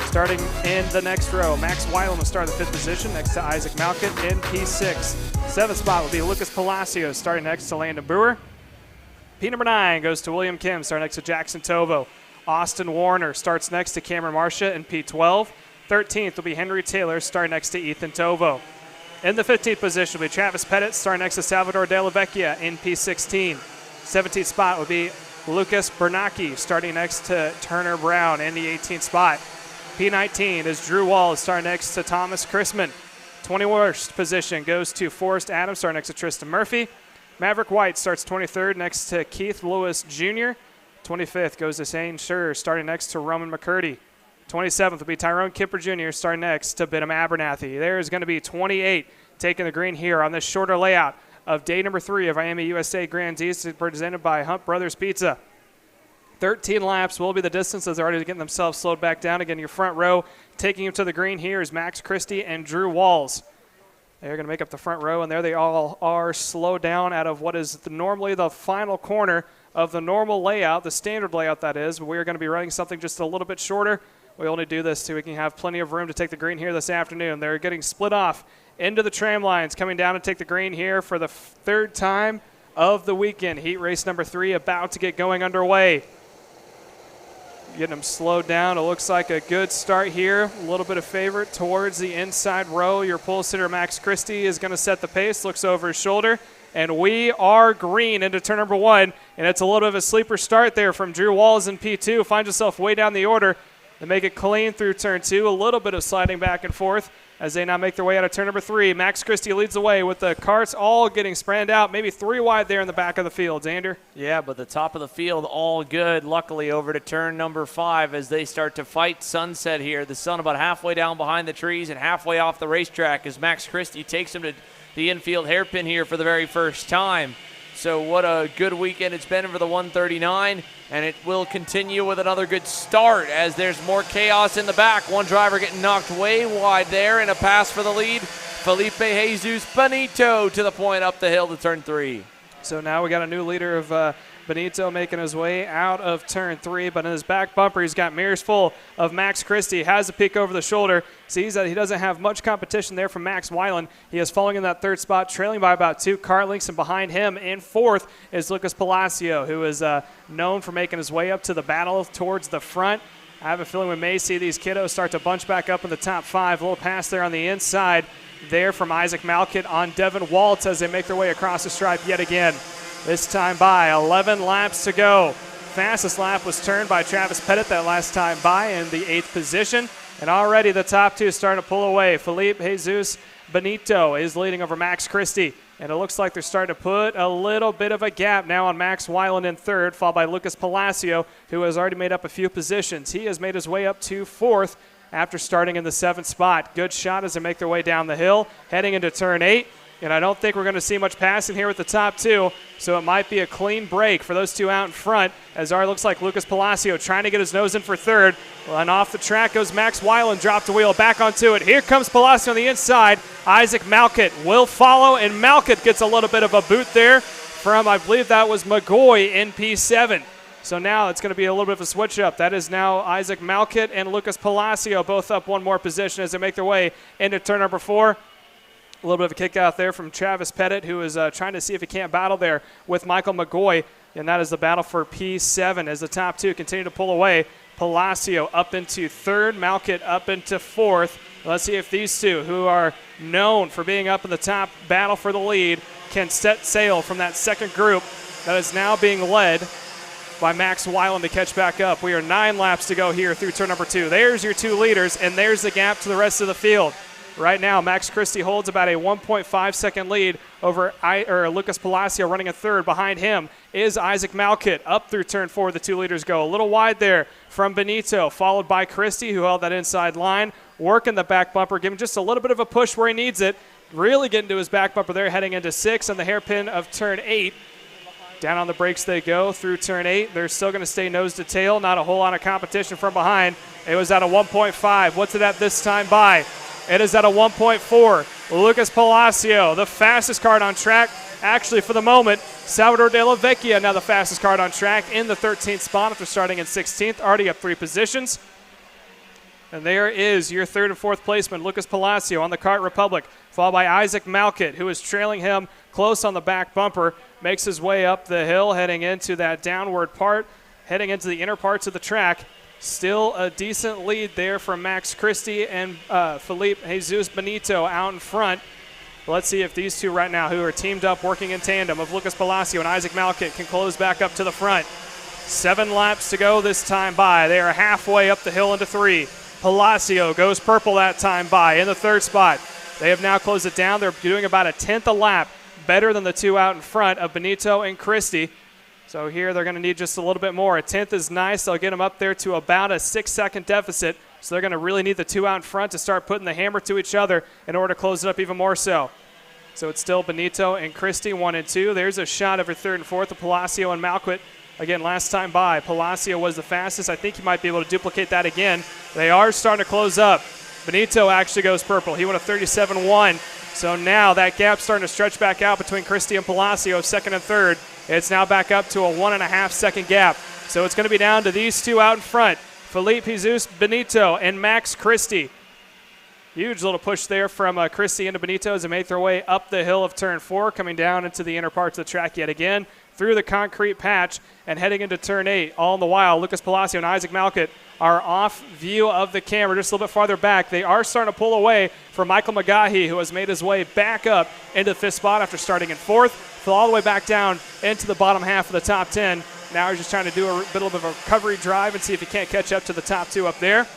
S2: Starting in the next row, Max Weiland will start the fifth position next to Isaac Malkett in P6. Seventh spot will be Lucas Palacios starting next to Landon Brewer. P number 9 goes to William Kim starting next to Jackson Tovo. Austin Warner starts next to Cameron Marcia in P12. 13th will be Henry Taylor starting next to Ethan Tovo. In the 15th position will be Travis Pettit starting next to Salvador De La Vecchia in P16. 17th spot will be Lucas Bernacchi starting next to Turner Brown in the 18th spot. P19 is Drew Walls starting next to Thomas Chrisman. 21st position goes to Forrest Adams starting next to Tristan Murphy. Maverick White starts 23rd next to Keith Lewis Jr. 25th goes to Shane Schur starting next to Roman McCurdy. 27th will be Tyrone Kipper Jr. starting next to Bidham Abernathy. There is going to be 28 taking the green here on this shorter layout of day number 3 of IAME USA Grand East presented by Hunt Brothers Pizza. 13 laps will be the distance as they're already getting themselves slowed back down. Again, your front row taking them to the green here is Max Christie and Drew Walls. They're going to make up the front row, and there they all are slowed down out of what is normally the final corner of the normal layout, the standard layout that is. But we are going to be running something just a little bit shorter. We only do this so we can have plenty of room to take the green here this afternoon. They're getting split off into the tram lines, coming down to take the green here for the third time of the weekend. Heat race number 3 about to get going underway. Getting them slowed down. It looks like a good start here. A little bit of favorite towards the inside row. Your pole sitter, Max Christie, is going to set the pace. Looks over his shoulder. And we are green into turn number 1. And it's a little bit of a sleeper start there from Drew Walls in P2. Finds himself way down the order. They make it clean through turn 2. A little bit of sliding back and forth as they now make their way out of turn number 3. Max Christie leads the way with the carts all getting sprayed out. Maybe 3 wide there in the back of the field. Xander?
S1: Yeah, but the top of the field all good. Luckily over to turn number 5 as they start to fight sunset here. The sun about halfway down behind the trees and halfway off the racetrack as Max Christie takes him to the infield hairpin here for the very first time. So what a good weekend it's been for the 139, and it will continue with another good start as there's more chaos in the back. One driver getting knocked way wide there, and a pass for the lead. Felipe Jesus Benito to the point up the hill to turn 3.
S2: So now we got a new leader of Benito making his way out of turn 3, but in his back bumper he's got mirrors full of Max Christie. Has a peek over the shoulder, sees that he doesn't have much competition there from Max Weiland. He is falling in that third spot, trailing by about 2 car lengths, and behind him in 4th is Lucas Palacio, who is known for making his way up to the battle towards the front. I have a feeling we may see these kiddos start to bunch back up in the top 5. A little pass there on the inside there from Isaac Malkett on Devin Waltz as they make their way across the stripe yet again. This time by 11 laps to go. Fastest lap was turned by Travis Pettit that last time by in the 8th position. And already the top 2 starting to pull away. Felipe Jesus Benito is leading over Max Christie. And it looks like they're starting to put a little bit of a gap now on Max Weiland in 3rd, followed by Lucas Palacio, who has already made up a few positions. He has made his way up to 4th after starting in the 7th spot. Good shot as they make their way down the hill, heading into turn 8. And I don't think we're going to see much passing here with the top 2, so it might be a clean break for those 2 out in front, as already looks like Lucas Palacio trying to get his nose in for 3rd. And off the track goes Max Weiland, dropped the wheel, back onto it. Here comes Palacio on the inside. Isaac Malkett will follow, and Malkett gets a little bit of a boot there from, I believe that was McGoy in P7. So now it's going to be a little bit of a switch up. That is now Isaac Malkett and Lucas Palacio both up 1 more position as they make their way into turn number 4. A little bit of a kick out there from Travis Pettit, who is trying to see if he can't battle there with Michael McGoy. And that is the battle for P7 as the top 2 continue to pull away. Palacio up into 3rd, Malkett up into 4th. Let's see if these 2, who are known for being up in the top battle for the lead, can set sail from that second group that is now being led by Max Weiland to catch back up. We are 9 laps to go here through turn number 2. There's your 2 leaders, and there's the gap to the rest of the field. Right now, Max Christie holds about a 1.5-second lead over Lucas Palacio running a 3rd. Behind him is Isaac Malkett. Up through turn 4, the 2 leaders go. A little wide there from Benito, followed by Christie, who held that inside line, working the back bumper, giving just a little bit of a push where he needs it. Really getting to his back bumper there, heading into 6 on the hairpin of turn 8. Down on the brakes they go through turn 8. They're still going to stay nose to tail. Not a whole lot of competition from behind. It was at a 1.5. What's it at this time by? It is at a 1.4. Lucas Palacio, the fastest Kart on track. Actually, for the moment, Salvador De La Vecchia, now the fastest Kart on track in the 13th spot after starting in 16th, already up 3 positions. And there is your third and fourth placeman, Lucas Palacio on the Kart Republic, followed by Isaac Malkett, who is trailing him close on the back bumper, makes his way up the hill, heading into that downward part, heading into the inner parts of the track. Still a decent lead there from Max Christie and Felipe Jesus Benito out in front. Let's see if these two right now, who are teamed up working in tandem of Lucas Palacio and Isaac Malkett, can close back up to the front. 7 laps to go this time by. They are halfway up the hill into 3. Palacio goes purple that time by in the 3rd spot. They have now closed it down. They're doing about a 10th a lap, better than the 2 out in front of Benito and Christie. So here they're going to need just a little bit more. A 10th is nice. They'll get them up there to about a 6-second deficit. So they're going to really need the 2 out in front to start putting the hammer to each other in order to close it up even more so. So it's still Benito and Christie, 1 and 2. There's a shot of her 3rd and 4th of Palacio and Malkett. Again, last time by, Palacio was the fastest. I think he might be able to duplicate that again. They are starting to close up. Benito actually goes purple. He went a 37-1. So now that gap's starting to stretch back out between Christie and Palacio, 2nd and 3rd. It's now back up to a 1.5-second gap. So it's going to be down to these 2 out in front, Felipe Jesus Benito and Max Christie. Huge little push there from Christie into Benito as they make their way up the hill of turn 4, coming down into the inner parts of the track yet again, through the concrete patch and heading into turn 8. All the while, Lucas Palacio and Isaac Malkett are off view of the camera, just a little bit farther back. They are starting to pull away from Michael McGahee, who has made his way back up into the 5th spot after starting in 4th, fell all the way back down into the bottom half of the top 10. Now he's just trying to do a bit of a recovery drive and see if he can't catch up to the top 2 up there.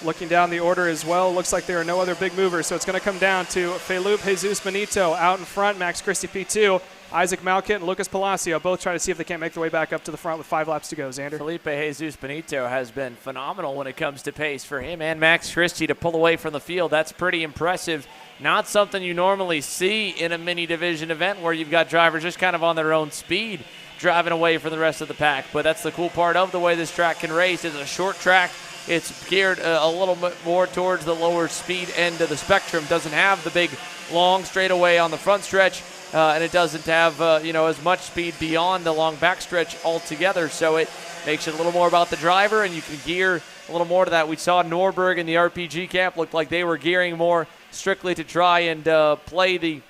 S2: Looking down the order as well, looks like there are no other big movers, so it's going to come down to Felipe Jesus Benito out in front, Max Christie P2, Isaac Malkett and Lucas Palacio both trying to see if they can't make their way back up to the front with 5 laps to go. Xander?
S1: Felipe Jesus Benito has been phenomenal when it comes to pace for him and Max Christie to pull away from the field. That's pretty impressive. Not something you normally see in a mini division event where you've got drivers just kind of on their own speed driving away from the rest of the pack. But that's the cool part of the way this track can race. It's a short track. It's geared a little bit more towards the lower speed end of the spectrum. Doesn't have the big long straightaway on the front stretch, and it doesn't have as much speed beyond the long backstretch altogether. So it makes it a little more about the driver, and you can gear a little more to that. We saw Norberg in the RPG camp looked like they were gearing more strictly to try and play the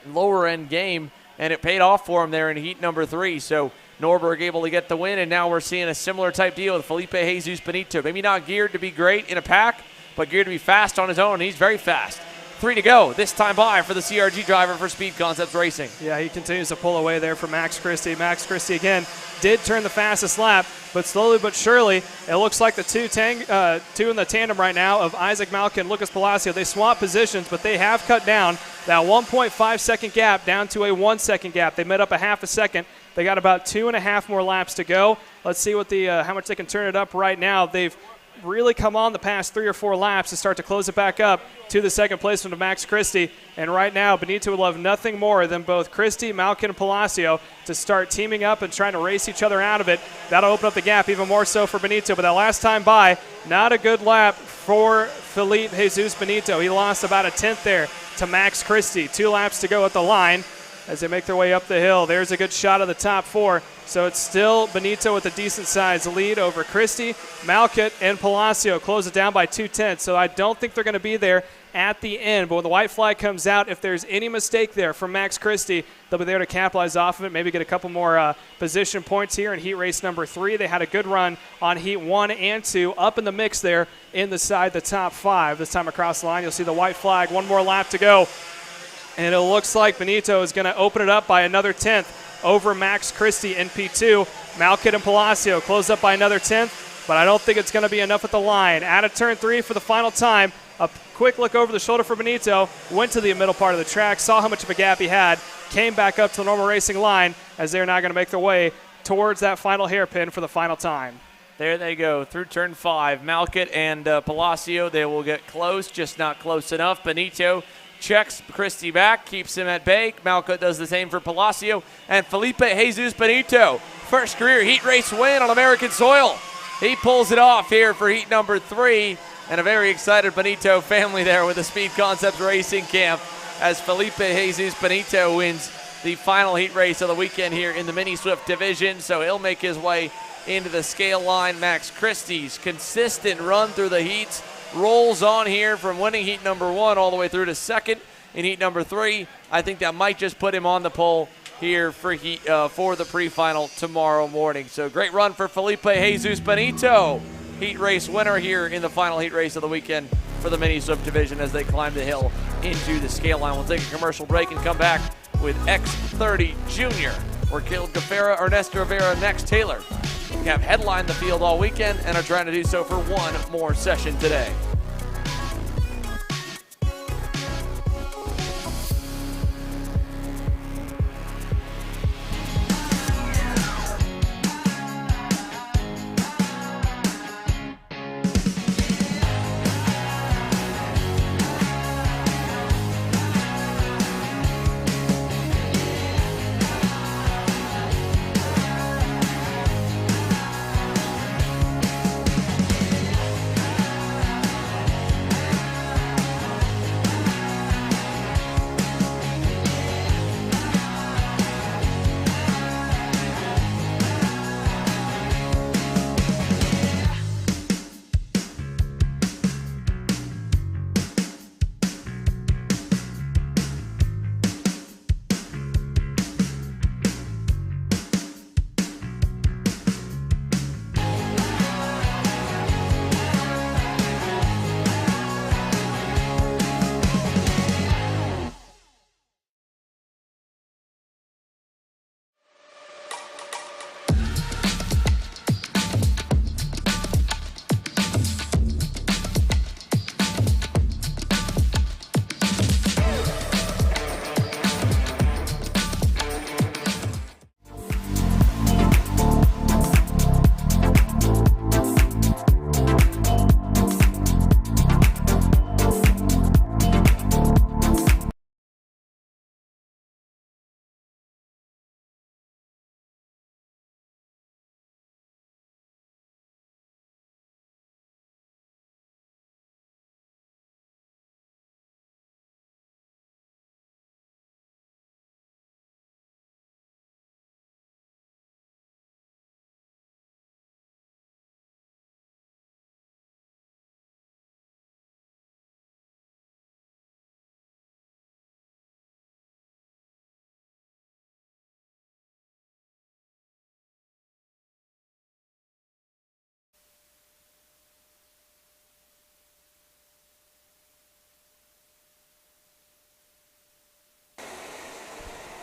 S1: lower end game, and it paid off for him there in heat number 3. So Norberg able to get the win, and now we're seeing a similar type deal with Felipe Jesus Benito. Maybe not geared to be great in a pack, but geared to be fast on his own. He's very fast. 3 to go this time by for the CRG driver for Speed Concepts Racing.
S2: Yeah, he continues to pull away there from Max Christie. Max Christie, again, did turn the fastest lap, but slowly but surely, it looks like the two in the tandem right now of Isaac Malkett and Lucas Palacio, they swap positions, but they have cut down that 1.5-second gap down to a 1-second gap. They met up a half a second. They got about 2.5 more laps to go. Let's see what how much they can turn it up right now. They've really come on the past 3 or 4 laps to start to close it back up to the second placement of Max Christie. And right now, Benito would love nothing more than both Christie, Malkett, and Palacio to start teaming up and trying to race each other out of it. That'll open up the gap even more so for Benito. But that last time by, not a good lap for Felipe Jesus Benito. He lost about a 10th there to Max Christie. 2 laps to go at the line as they make their way up the hill. There's a good shot of the top 4. So it's still Benito with a decent-sized lead over Christie. Malkett and Palacio close it down by 2/10. So I don't think they're going to be there at the end. But when the white flag comes out, if there's any mistake there from Max Christie, they'll be there to capitalize off of it, maybe get a couple more position points here in heat race number 3. They had a good run on heat 1 and 2, up in the mix there inside the top 5. This time across the line, you'll see the white flag. 1 more lap to go. And it looks like Benito is going to open it up by another 10th over Max Christie in P2. Malkett and Palacio close up by another 10th, but I don't think it's going to be enough at the line. Out of turn 3 for the final time. A quick look over the shoulder for Benito, went to the middle part of the track, saw how much of a gap he had, came back up to the normal racing line as they're now going to make their way towards that final hairpin for the final time.
S1: There they go through turn 5. Malkett and Palacio, they will get close, just not close enough. Benito checks Christie back, keeps him at bay. Malkett does the same for Palacio. And Felipe Jesus Benito, first career heat race win on American soil. He pulls it off here for heat number 3. and a very excited Benito family there with the Speed Concepts Racing Camp as Felipe Jesus Benito wins the final heat race of the weekend here in the Mini Swift division. So he'll make his way into the scale line. Max Christie's consistent run through the heats rolls on here from winning heat number 1 all the way through to second in heat number 3. I think that might just put him on the pole here for the pre-final tomorrow morning. So great run for Felipe Jesus Benito, heat race winner here in the final heat race of the weekend for the Mini Swift division as they climb the hill into the scale line. We'll take a commercial break and come back with X30 Junior, where Caleb Gaffera, Ernesto Rivera, and Max Taylor have headlined the field all weekend and are trying to do so for one more session today.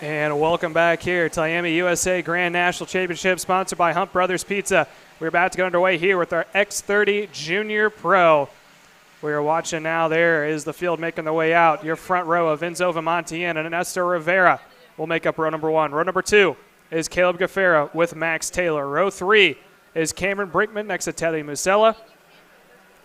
S2: And welcome back here to IAME USA Grand National Championship, sponsored by Hump Brothers Pizza. We're about to get underway here with our X30 Junior Pro. We are watching now. There is the field making their way out. Your front row of Enzo Vimontian and Ernesto Rivera will make up row number 1. Row number 2 is Caleb Gaffera with Max Taylor. Row 3 is Cameron Brinkman next to Teddy Musella.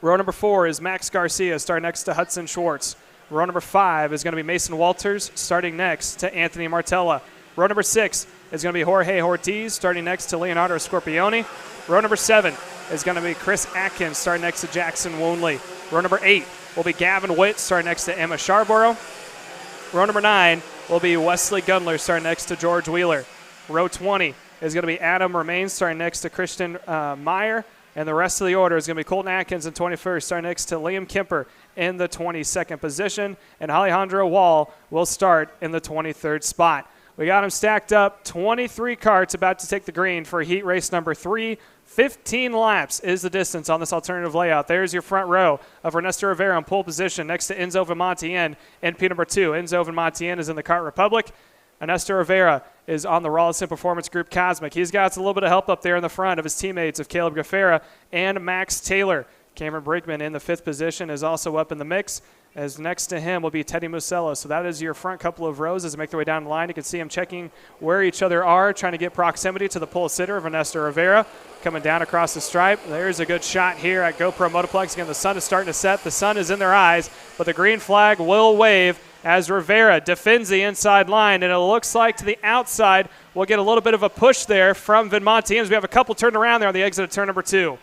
S2: Row number 4 is Max Garcia starting next to Hudson Schwartz. Row number 5 is going to be Mason Walters starting next to Anthony Martella. Row number 6 is going to be Jorge Ortiz starting next to Leonardo Scorpioni. Row number 7 is going to be Chris Atkins starting next to Jackson Woonley. Row number 8 will be Gavin Witt starting next to Emma Sharborough. Row number 9 will be Wesley Gundler starting next to George Wheeler. Row 20 is going to be Adam Romaine starting next to Christian Meyer. And the rest of the order is going to be Colton Atkins in 21st, starting next to Liam Kemper in the 22nd position. And Alejandro Wall will start in the 23rd spot. We got them stacked up, 23 carts about to take the green for heat race number 3. 15 laps is the distance on this alternative layout. There's your front row of Ernesto Rivera in pole position next to Enzo Vimontian in P number 2. Enzo Vimontian is in the Kart Republic. Ernesto Rivera is on the Rollison Performance Group Cosmic. He's got a little bit of help up there in the front of his teammates of Caleb Gaffera and Max Taylor. Cameron Brinkman in the 5th position is also up in the mix, as next to him will be Teddy Musella. So that is your front couple of rows as they make their way down the line. You can see them checking where each other are, trying to get proximity to the pole sitter of Ernesto Rivera. Coming down across the stripe. There's a good shot here at GoPro Motoplex. Again, the sun is starting to set. The sun is in their eyes, but the green flag will wave as Rivera defends the inside line, and it looks like to the outside we'll get a little bit of a push there from Vimontian as we have a couple turned around there on the exit of turn number 2.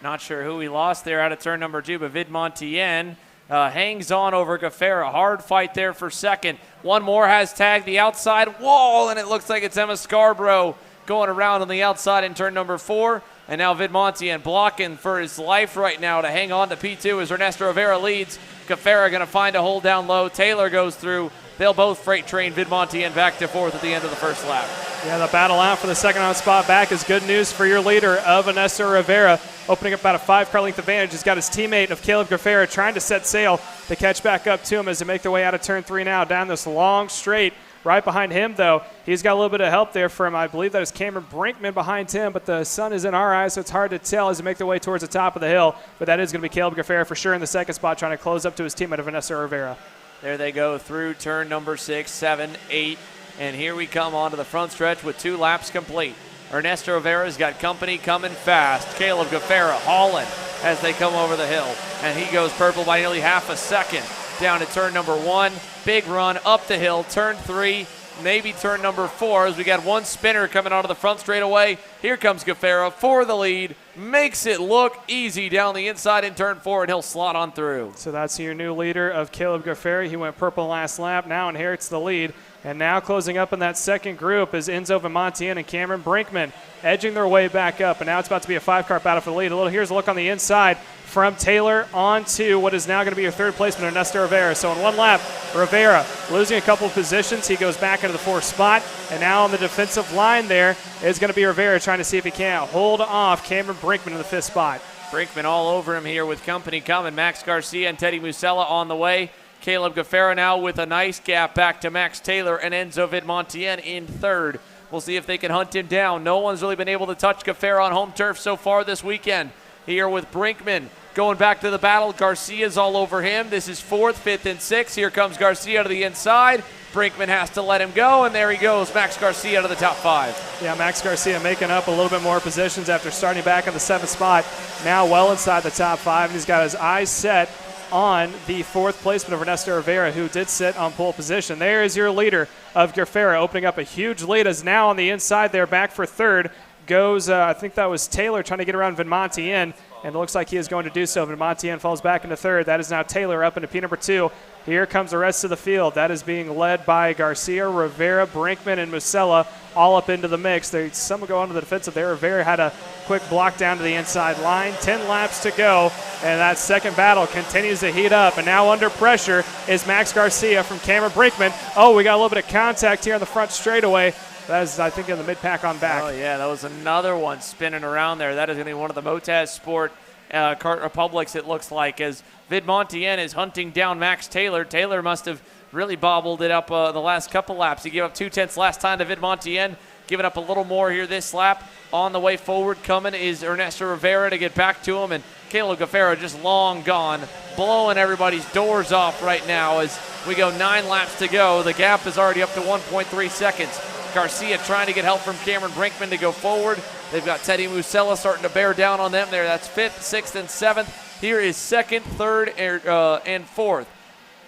S1: Not sure who he lost there out of turn number 2, but Vidmontien hangs on over Gafera. Hard fight there for second. One more has tagged the outside wall, and it looks like it's Emma Scarborough going around on the outside in turn number 4. And now Vidmontien blocking for his life right now to hang on to P2 as Ernesto Rivera leads. Gafera going to find a hole down low. Taylor goes through. They'll both freight train Vidmontien back to 4th at the end of the first lap.
S2: Yeah, the battle out for the second on spot back is good news for your leader of Ernesto Rivera. Opening up about a 5-car length advantage. He's got his teammate of Caleb Gafera trying to set sail to catch back up to him as they make their way out of turn 3 now down this long straight. Right behind him, though, he's got a little bit of help there from, I believe that is Cameron Brinkman behind him, but the sun is in our eyes, so it's hard to tell as they make their way towards the top of the hill. But that is going to be Caleb Gafera for sure in the second spot, trying to close up to his teammate of Ernesto Rivera.
S1: There they go through turn number 6, 7, 8, and here we come onto the front stretch with 2 laps complete. Ernesto Rivera's got company coming fast. Caleb Gafera hauling as they come over the hill, and he goes purple by nearly half a second. Down to turn number 1, big run up the hill, turn 3, maybe turn number 4 as we got one spinner coming out of the front straightaway. Here comes Gafera for the lead, makes it look easy down the inside in turn 4, and he'll slot on through.
S2: So that's your new leader of Caleb Gafera. He went purple last lap, now inherits the lead. And now closing up in that second group is Enzo Vidmontien and Cameron Brinkman edging their way back up. And now it's about to be a 5-car battle for the lead. Here's a look on the inside from Taylor on to what is now going to be your third placement, Ernesto Rivera. So in one lap, Rivera losing a couple of positions. He goes back into the 4th spot. And now on the defensive line there is going to be Rivera trying to see if he can't hold off Cameron Brinkman in the 5th spot.
S1: Brinkman all over him here with company coming. Max Garcia and Teddy Musella on the way. Caleb Gafera now with a nice gap back to Max Taylor and Enzo Vidmontien in 3rd. We'll see if they can hunt him down. No one's really been able to touch Gafera on home turf so far this weekend. Here with Brinkman going back to the battle. Garcia's all over him. This is 4th, 5th, and 6th. Here comes Garcia to the inside. Brinkman has to let him go, and there he goes. Max Garcia to the top 5.
S2: Yeah, Max Garcia making up a little bit more positions after starting back in the 7th spot. Now well inside the top 5, and he's got his eyes set on the 4th placement of Ernesto Rivera, who did sit on pole position. There is your leader of Gafera, opening up a huge lead as now on the inside there, back for 3rd, goes, I think that was Taylor trying to get around Vidmontien, and it looks like he is going to do so. Vidmontien falls back into 3rd. That is now Taylor up into P number 2. Here comes the rest of the field. That is being led by Garcia, Rivera, Brinkman, and Musella, all up into the mix. Some will go onto the defensive there. Rivera had a quick block down to the inside line. 10 laps to go, and that second battle continues to heat up. And now under pressure is Max Garcia from Cameron Brinkman. Oh, we got a little bit of contact here on the front straightaway. That is, I think, in the mid-pack on back.
S1: Oh, yeah, that was another one spinning around there. That is going to be one of the Motaz Sport Kart Republics, it looks like, as Vidmontien is hunting down Max Taylor. Taylor must have really bobbled it up the last couple laps. He gave up 2/10 last time to Vidmontien, giving up a little more here this lap. On the way forward coming is Ernesto Rivera to get back to him, and Caleb Gafera just long gone, blowing everybody's doors off right now as we go 9 laps to go. The gap is already up to 1.3 seconds. Garcia trying to get help from Cameron Brinkman to go forward. They've got Teddy Musella starting to bear down on them there. That's 5th, 6th, and 7th. Here is 2nd, 3rd, and 4th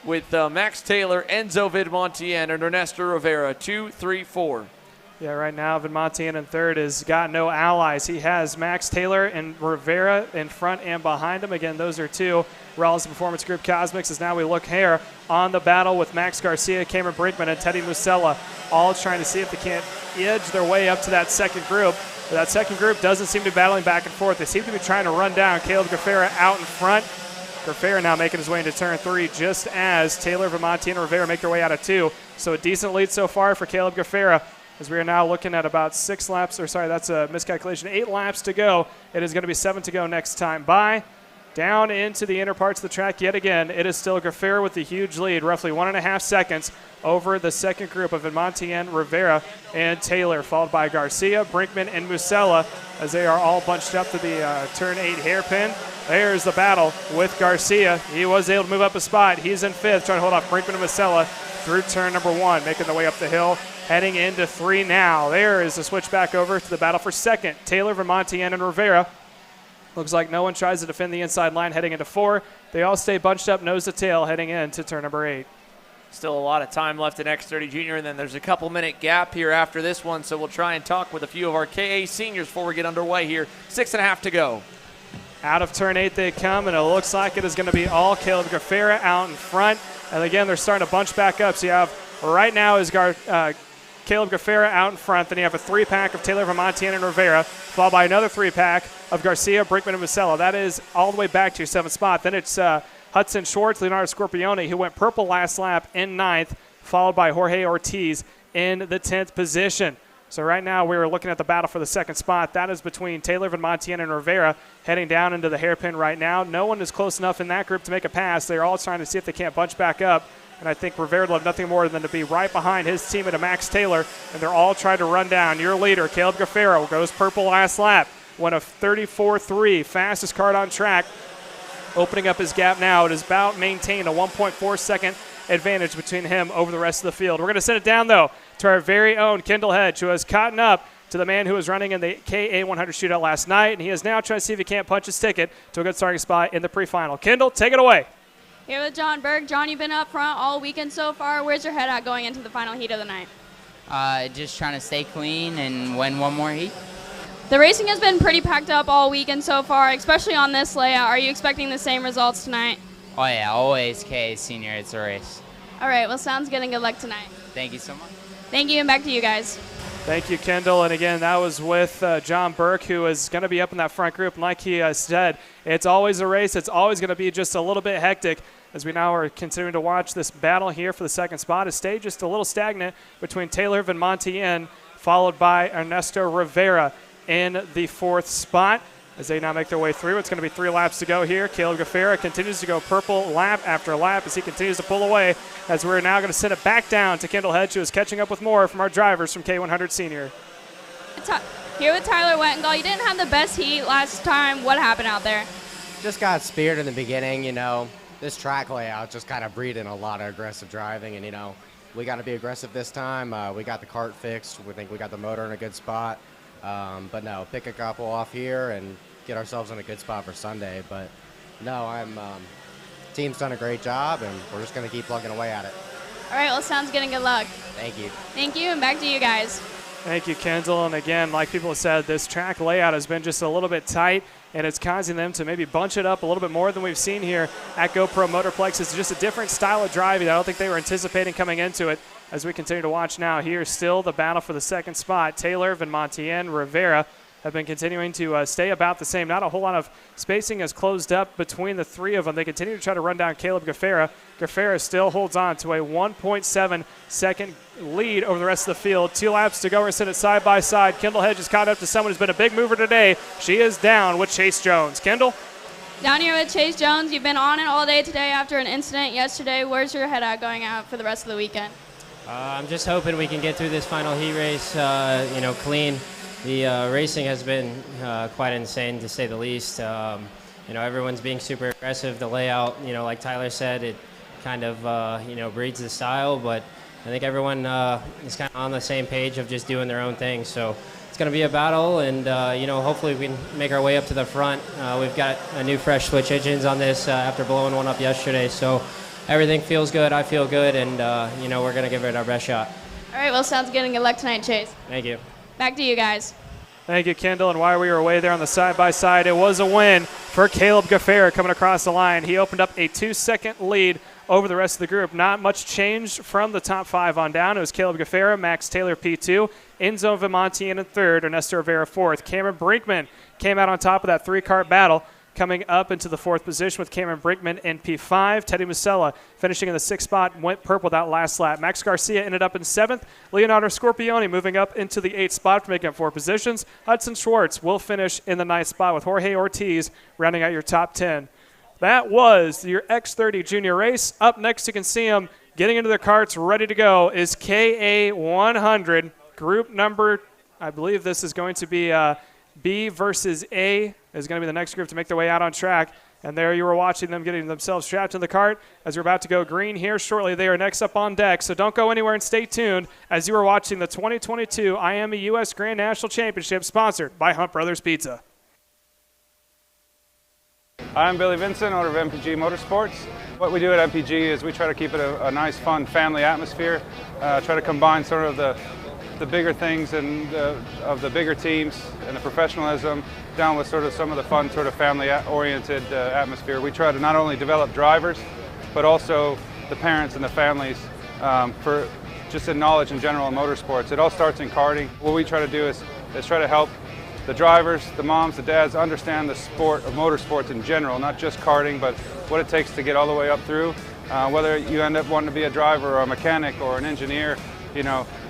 S1: with Max Taylor, Enzo Vidmontien, and Ernesto Rivera, 2, 3, 4.
S2: Yeah, right now Vidmontien in 3rd has got no allies. He has Max Taylor and Rivera in front and behind him. Again, those are 2 Rollins Performance Group Cosmics. As now we look here on the battle with Max Garcia, Cameron Brinkman, and Teddy Musella, all trying to see if they can't edge their way up to that second group. But that second group doesn't seem to be battling back and forth. They seem to be trying to run down Caleb Gafera out in front. Gafera now making his way into turn 3 just as Taylor, Vidmontien, and Rivera make their way out of 2. So a decent lead so far for Caleb Gafera, as we are now looking at about 6 laps, or sorry, that's a miscalculation, 8 laps to go. It is going to be 7 to go next time by. Down into the inner parts of the track yet again. It is still Gafera with the huge lead, roughly 1.5 seconds over the second group of Vidmontien, Rivera, and Taylor, followed by Garcia, Brinkman, and Musella, as they are all bunched up to the turn 8 hairpin. There's the battle with Garcia. He was able to move up a spot. He's in 5th, trying to hold off Brinkman and Musella through turn number 1, making their way up the hill. Heading into 3 now. There is the switch back over to the battle for 2nd. Taylor, Vidmontien, and Rivera. Looks like no one tries to defend the inside line heading into 4. They all stay bunched up nose to tail heading into turn number 8.
S1: Still a lot of time left in X30 Junior, and then there's a couple-minute gap here after this one, so we'll try and talk with a few of our KA seniors before we get underway here. 6.5 to go.
S2: Out of turn 8 they come, and it looks like it is going to be all Caleb Gaffera out in front. And again, they're starting to bunch back up. So you have, right now is Caleb Gaffera out in front. Then you have a 3-pack of Taylor Vermontian and Rivera, followed by another 3-pack of Garcia, Brinkman, and Musella. That is all the way back to your 7th spot. Then it's Hudson Schwartz, Leonardo Scorpione, who went purple last lap in 9th, followed by Jorge Ortiz in the 10th position. So right now we're looking at the battle for the 2nd spot. That is between Taylor Vermontian and Rivera heading down into the hairpin right now. No one is close enough in that group to make a pass. They're all trying to see if they can't bunch back up. And I think Rivera will have nothing more than to be right behind his teammate Max Taylor. And they're all trying to run down. Your leader, Caleb Gaffera, goes purple last lap. Went a 34.3, fastest Kart on track. Opening up his gap now. It is about maintained a 1.4 second advantage between him over the rest of the field. We're going to send it down, though, to our very own Kendall Hedge, who has caught up to the man who was running in the KA100 shootout last night, and he is now trying to see if he can't punch his ticket to a good starting spot in the pre-final. Kendall, take it away.
S7: Here with John Berg. John, you've been up front all weekend so far. Where's your head at going into the final heat of the night?
S10: Just trying to stay clean and win one more heat.
S7: The racing has been pretty packed up all weekend so far, especially on this layout. Are you expecting the same results tonight?
S10: Oh yeah, always KA Senior, it's a race.
S7: All right, well, sounds good and good luck tonight.
S10: Thank you so much.
S7: Thank you, and back to you guys.
S2: Thank you, Kendall. And again, that was with John Burke, who is going to be up in that front group. And like he said, it's always a race. It's always going to be just a little bit hectic as we now are continuing to watch this battle here for the 2nd spot. It stayed just a little stagnant between Taylor Vermontian, followed by Ernesto Rivera in the 4th spot. As they now make their way through, it's going to be 3 laps to go here. Caleb Gaffera continues to go purple lap after lap as he continues to pull away, as we're now going to send it back down to Kendall Hedge, who is catching up with more from our drivers from K100 Senior.
S7: Here with Tyler Wettengall. You didn't have the best heat last time. What happened out there?
S20: Just got speared in the beginning, This track layout just kind of breeding a lot of aggressive driving, and, we got to be aggressive this time. We got the kart fixed. We think we got the motor in a good spot. But no, pick a couple off here and get ourselves in a good spot for Sunday. But no, team's done a great job, and we're just going to keep plugging away at it.
S7: All right, well, sounds good and good luck.
S20: Thank you.
S7: Thank you, and back to you guys.
S2: Thank you, Kendall. And again, like people have said, this track layout has been just a little bit tight, and it's causing them to maybe bunch it up a little bit more than we've seen here at GoPro Motorplex. It's just a different style of driving. I don't think they were anticipating coming into it. As we continue to watch now, here's still the battle for the 2nd spot. Taylor, Vermontian, Rivera have been continuing to stay about the same. Not a whole lot of spacing has closed up between the 3 of them. They continue to try to run down Caleb Gaffera. Gaffera still holds on to a 1.7 second lead over the rest of the field. 2 laps to go. We're sitting side by side. Kendall Hedge is caught up to someone who's been a big mover today. She is down with Chase Jones. Kendall?
S7: Down here with Chase Jones. You've been on it all day today after an incident yesterday. Where's your head at going out for the rest of the weekend?
S8: I'm just hoping we can get through this final heat race, clean. The racing has been quite insane, to say the least. Everyone's being super aggressive. The layout, like Tyler said, it kind of, breeds the style. But I think everyone is kind of on the same page of just doing their own thing. So it's going to be a battle, and, hopefully we can make our way up to the front. We've got a new fresh switch engines on this after blowing one up yesterday. So everything feels good. I feel good, and, we're going to give it our best shot.
S7: All right, well, sounds good and good luck tonight, Chase.
S8: Thank you.
S7: Back to you guys.
S2: Thank you, Kendall. And while we were away there on the side-by-side, it was a win for Caleb Gaffera coming across the line. He opened up a 2-second lead over the rest of the group. Not much change from the top 5 on down. It was Caleb Gaffera, Max Taylor P2, Enzo Vermontian in 3rd, Ernesto Rivera 4th. Cameron Brinkman came out on top of that 3-kart battle, coming up into the 4th position with Cameron Brinkman in P5. Teddy Musella finishing in the 6th spot, went purple that last lap. Max Garcia ended up in 7th. Leonardo Scorpione moving up into the 8th spot for making up 4 positions. Hudson Schwartz will finish in the 9th spot with Jorge Ortiz rounding out your top 10. That was your X30 Junior race. Up next, you can see them getting into their karts, ready to go, is KA100. Group number, I believe this is going to be B versus A is going to be the next group to make their way out on track. And there you were watching them getting themselves strapped in the cart as we're about to go green here shortly. They are next up on deck, so don't go anywhere and stay tuned as you are watching the 2022 IAME U.S. Grand National Championship sponsored by Hunt Brothers Pizza.
S12: I'm Billy Vincent, owner of MPG Motorsports. What we do at MPG is we try to keep it a nice, fun family atmosphere, try to combine sort of the the bigger things and of the bigger teams and the professionalism down with sort of some of the fun sort of family-oriented atmosphere. We try to not only develop drivers, but also the parents and the families for just in knowledge in general in motorsports. It all starts in karting. What we try to do is try to help the drivers, the moms, the dads understand the sport of motorsports in general, not just karting, but what it takes to get all the way up through. Whether you end up wanting to be a driver or a mechanic or an engineer,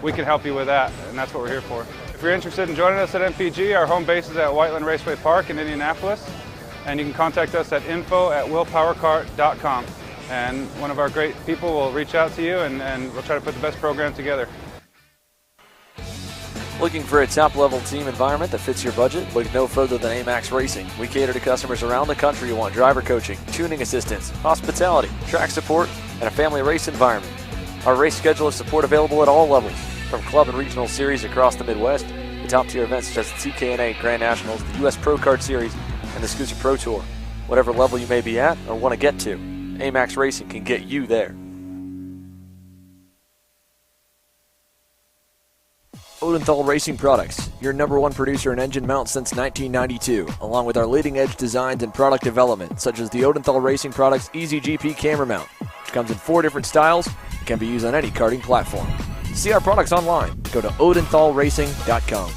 S12: we can help you with that, and that's what we're here for. If you're interested in joining us at MPG, our home base is at Whiteland Raceway Park in Indianapolis, and you can contact us at info@willpowerkart.com. And one of our great people will reach out to you, and we'll try to put the best program together.
S4: Looking for a top-level team environment that fits your budget? Look no further than AMAX Racing. We cater to customers around the country who want driver coaching, tuning assistance, hospitality, track support, and a family race environment. Our race schedule is support available at all levels, from club and regional series across the Midwest to top-tier events such as the TKNA Grand Nationals, the U.S. Pro Kart Series, and the Cicero Pro Tour. Whatever level you may be at or want to get to, AMAX Racing can get you there. Odenthal Racing Products, your #1 producer in engine mounts since 1992, along with our leading-edge designs and product development, such as the Odenthal Racing Products EasyGP camera mount, which comes in 4 different styles and can be used on any karting platform. See our products online. Go to odenthalracing.com.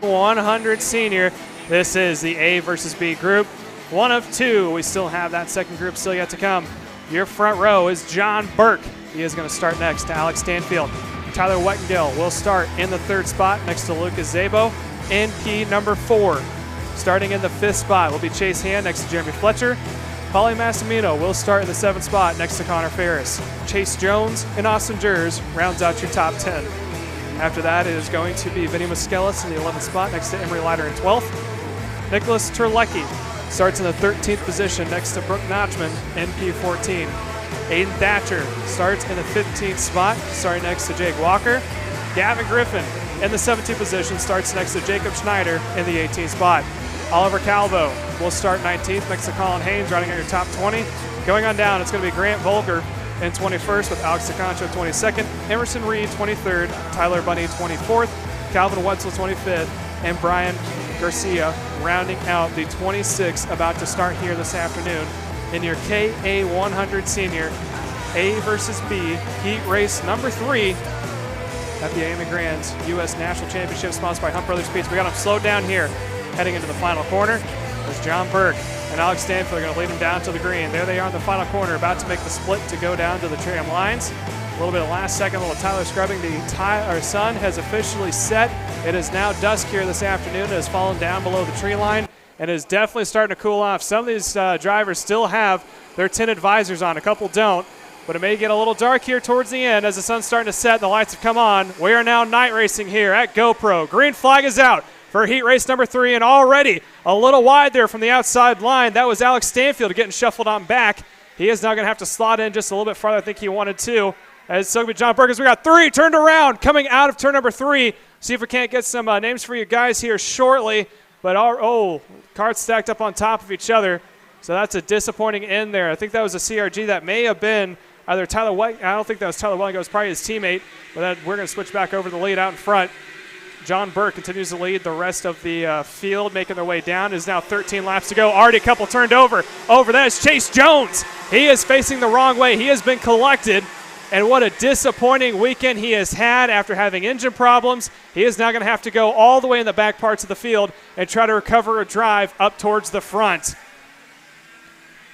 S2: 100 senior. This is the A versus B group. One of two. We still have that second group still yet to come. Your front row is John Burke. He is going to start next to Alex Stanfield. Tyler Wettengill will start in the third spot next to Lucas Zabo in P number 4. Starting in the 5th spot will be Chase Hand next to Jeremy Fletcher. Pauly Massimino will start in the 7th spot next to Connor Ferris. Chase Jones and Austin Jers rounds out your top 10. After that, it is going to be Vinny Muskelis in the 11th spot next to Emery Leiter in 12th. Nicholas Terlecki starts in the 13th position next to Brooke Notchman in P14. Aiden Thatcher starts in the 15th spot, starting next to Jake Walker. Gavin Griffin in the 17th position starts next to Jacob Schneider in the 18th spot. Oliver Calvo will start 19th next to Colin Haynes, running at your top 20. Going on down, it's going to be Grant Volker in 21st with Alex DeConcho 22nd, Emerson Reed 23rd, Tyler Bunny 24th, Calvin Wetzel 25th, and Brian Garcia rounding out the 26th, about to start here this afternoon in your KA100 Senior A versus B heat race number 3 at the IAME Grand's U.S. National Championship, sponsored by Hunt Brothers Pizza. We got them slowed down here, heading into the final corner. There's John Burke and Alex Stanfield are going to lead him down to the green. There they are in the final corner, about to make the split to go down to the tram lines. A little bit of last second, a little Tyler scrubbing. The sun has officially set. It is now dusk here this afternoon. It has fallen down below the tree line and is definitely starting to cool off. Some of these drivers still have their tinted visors on. A couple don't, but it may get a little dark here towards the end as the sun's starting to set and the lights have come on. We are now night racing here at GoPro. Green flag is out for heat race number 3, and already a little wide there from the outside line. That was Alex Stanfield getting shuffled on back. He is now going to have to slot in just a little bit farther. I think he wanted to. As so be John Burke, as we got 3 turned around coming out of turn number 3. See if we can't get some names for you guys here shortly. But carts stacked up on top of each other. So that's a disappointing end there. I think that was a CRG that may have been either Tyler White. I don't think that was Tyler White. It was probably his teammate. But then we're going to switch back over to the lead out in front. John Burke continues to lead the rest of the field, making their way down. It is now 13 laps to go. Already a couple turned over. That is Chase Jones. He is facing the wrong way. He has been collected. And what a disappointing weekend he has had after having engine problems. He is now going to have to go all the way in the back parts of the field and try to recover a drive up towards the front.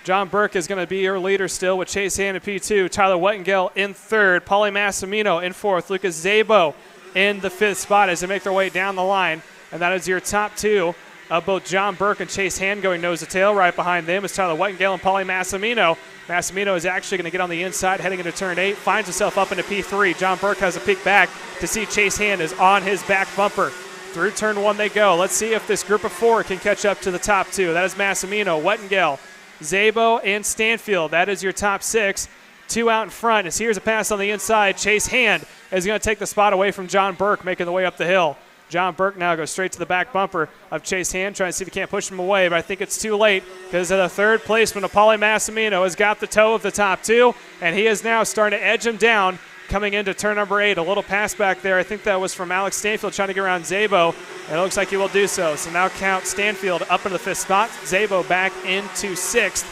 S2: John Burke is going to be your leader still with Chase Hand in P2, Tyler Wettengill in 3rd, Pauly Massimino in 4th, Lucas Zabo in the 5th spot as they make their way down the line. And that is your top 2 of both John Burke and Chase Hand going nose to tail. Right behind them is Tyler Wettengill and Pauly Massimino. Massimino is actually going to get on the inside heading into turn 8, finds himself up into P3. John Burke has a peek back to see Chase Hand is on his back bumper. Through turn 1 they go. Let's see if this group of 4 can catch up to the top 2. That is Massimino, Wettengill, Zabo, and Stanfield. That is your top 6. 2 out in front. As here's a pass on the inside. Chase Hand is going to take the spot away from John Burke, making the way up the hill. John Burke now goes straight to the back bumper of Chase Hand, trying to see if he can't push him away, but I think it's too late because the 3rd placement of Pauly Massimino has got the toe of the top 2, and he is now starting to edge him down coming into turn number 8. A little pass back there. I think that was from Alex Stanfield trying to get around Zabo, and it looks like he will do so. So now count Stanfield up into the 5th spot, Zabo back into 6th.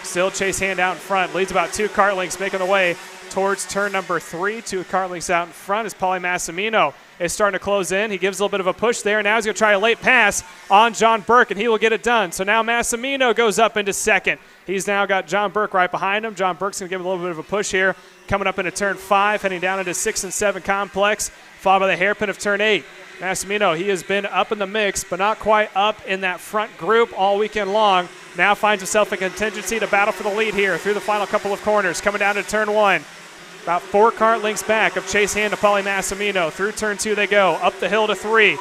S2: Still Chase Hand out in front. Leads about 2 kart lengths, making the way towards turn number 3. 2 kart lengths out in front as Pauly Massimino is starting to close in. He gives a little bit of a push there. Now he's going to try a late pass on John Burke, and he will get it done. So now Massimino goes up into 2nd. He's now got John Burke right behind him. John Burke's going to give him a little bit of a push here. Coming up into turn 5, heading down into 6 and 7 complex, followed by the hairpin of turn 8. Massimino, he has been up in the mix, but not quite up in that front group all weekend long. Now finds himself in contingency to battle for the lead here through the final couple of corners. Coming down to turn 1. About 4 kart lengths back of Chase Hand to Pauly Massimino. Through turn 2 they go. Up the hill to 3.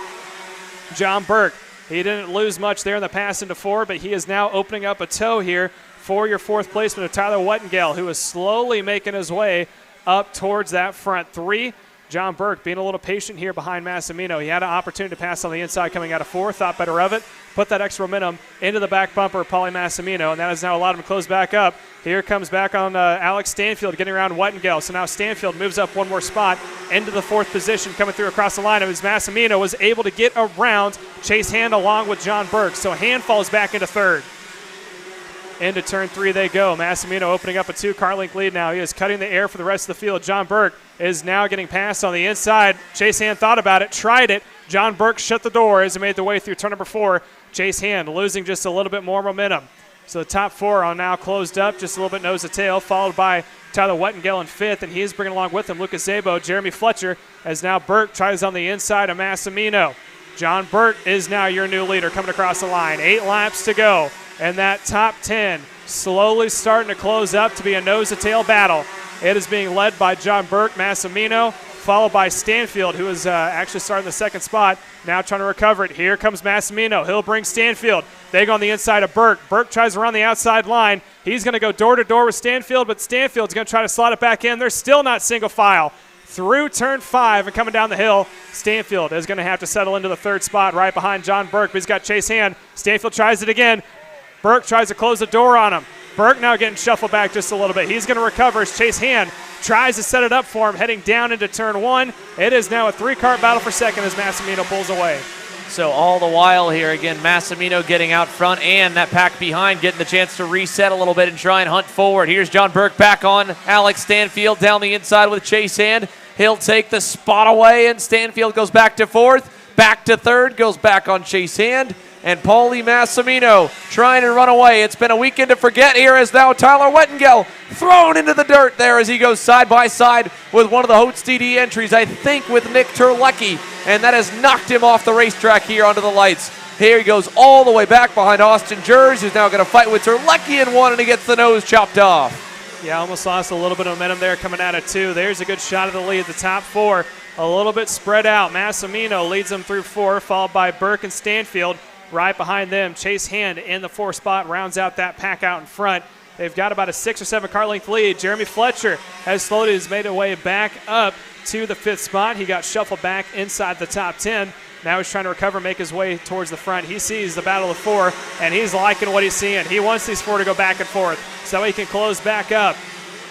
S2: John Burke, he didn't lose much there in the pass into 4, but he is now opening up a toe here for your 4th placement of Tyler Wettengill, who is slowly making his way up towards that front 3. John Burke being a little patient here behind Massimino. He had an opportunity to pass on the inside coming out of 4, thought better of it, put that extra momentum into the back bumper of Pauly Massimino, and that has now allowed him to close back up. Here comes back on Alex Stanfield getting around Wettengill. So now Stanfield moves up 1 more spot into the 4th position, coming through across the line as Massimino was able to get around Chase Hand along with John Burke. So Hand falls back into 3rd. Into turn 3 they go. Massimino opening up a 2 kart length lead now. He is cutting the air for the rest of the field. John Burke is now getting passed on the inside. Chase Hand thought about it, tried it, John Burke shut the door as he made the way through turn number 4. Chase Hand losing just a little bit more momentum. So the top 4 are now closed up, just a little bit nose to tail, followed by Tyler Wettengel in 5th, and he's bringing along with him Lucas Zabo, Jeremy Fletcher, as now Burke tries on the inside of Massimino. John Burke is now your new leader coming across the line. 8 laps to go, and that top 10 slowly starting to close up to be a nose-to-tail battle. It is being led by John Burke, Massimino, followed by Stanfield, who is actually starting the 2nd spot, now trying to recover it. Here comes Massimino. He'll bring Stanfield. They go on the inside of Burke. Burke tries to run the outside line. He's going to go door-to-door with Stanfield, but Stanfield's going to try to slot it back in. They're still not single file. Through turn 5 and coming down the hill, Stanfield is going to have to settle into the 3rd spot right behind John Burke, but he's got Chase Hand. Stanfield tries it again. Burke tries to close the door on him. Burke now getting shuffled back just a little bit. He's going to recover as Chase Hand tries to set it up for him, heading down into turn 1. It is now a 3-car battle for second as Massimino pulls away.
S1: So all the while here, again, Massimino getting out front and that pack behind getting the chance to reset a little bit and try and hunt forward. Here's John Burke back on Alex Stanfield down the inside with Chase Hand. He'll take the spot away, and Stanfield goes back to 4th, back to 3rd, goes back on Chase Hand. And Paulie Massimino trying to run away. It's been a weekend to forget here as now Tyler Wettengel thrown into the dirt there as he goes side by side with one of the Holtz DD entries, I think with Nick Terlecki, and that has knocked him off the racetrack here onto the lights. Here he goes all the way back behind Austin Jers, who's now going to fight with Terlecki in 1, and he gets the nose chopped off.
S2: Yeah, almost lost a little bit of momentum there coming out of 2. There's a good shot of the lead. The top 4 a little bit spread out. Massimino leads them through 4, followed by Burke and Stanfield. Right behind them, Chase Hand in the 4th spot rounds out that pack out in front. They've got about a 6 or 7 car length lead. Jeremy Fletcher has slowly made his way back up to the 5th spot. He got shuffled back inside the top 10. Now he's trying to recover, make his way towards the front. He sees the battle of 4, and he's liking what he's seeing. He wants these 4 to go back and forth so he can close back up.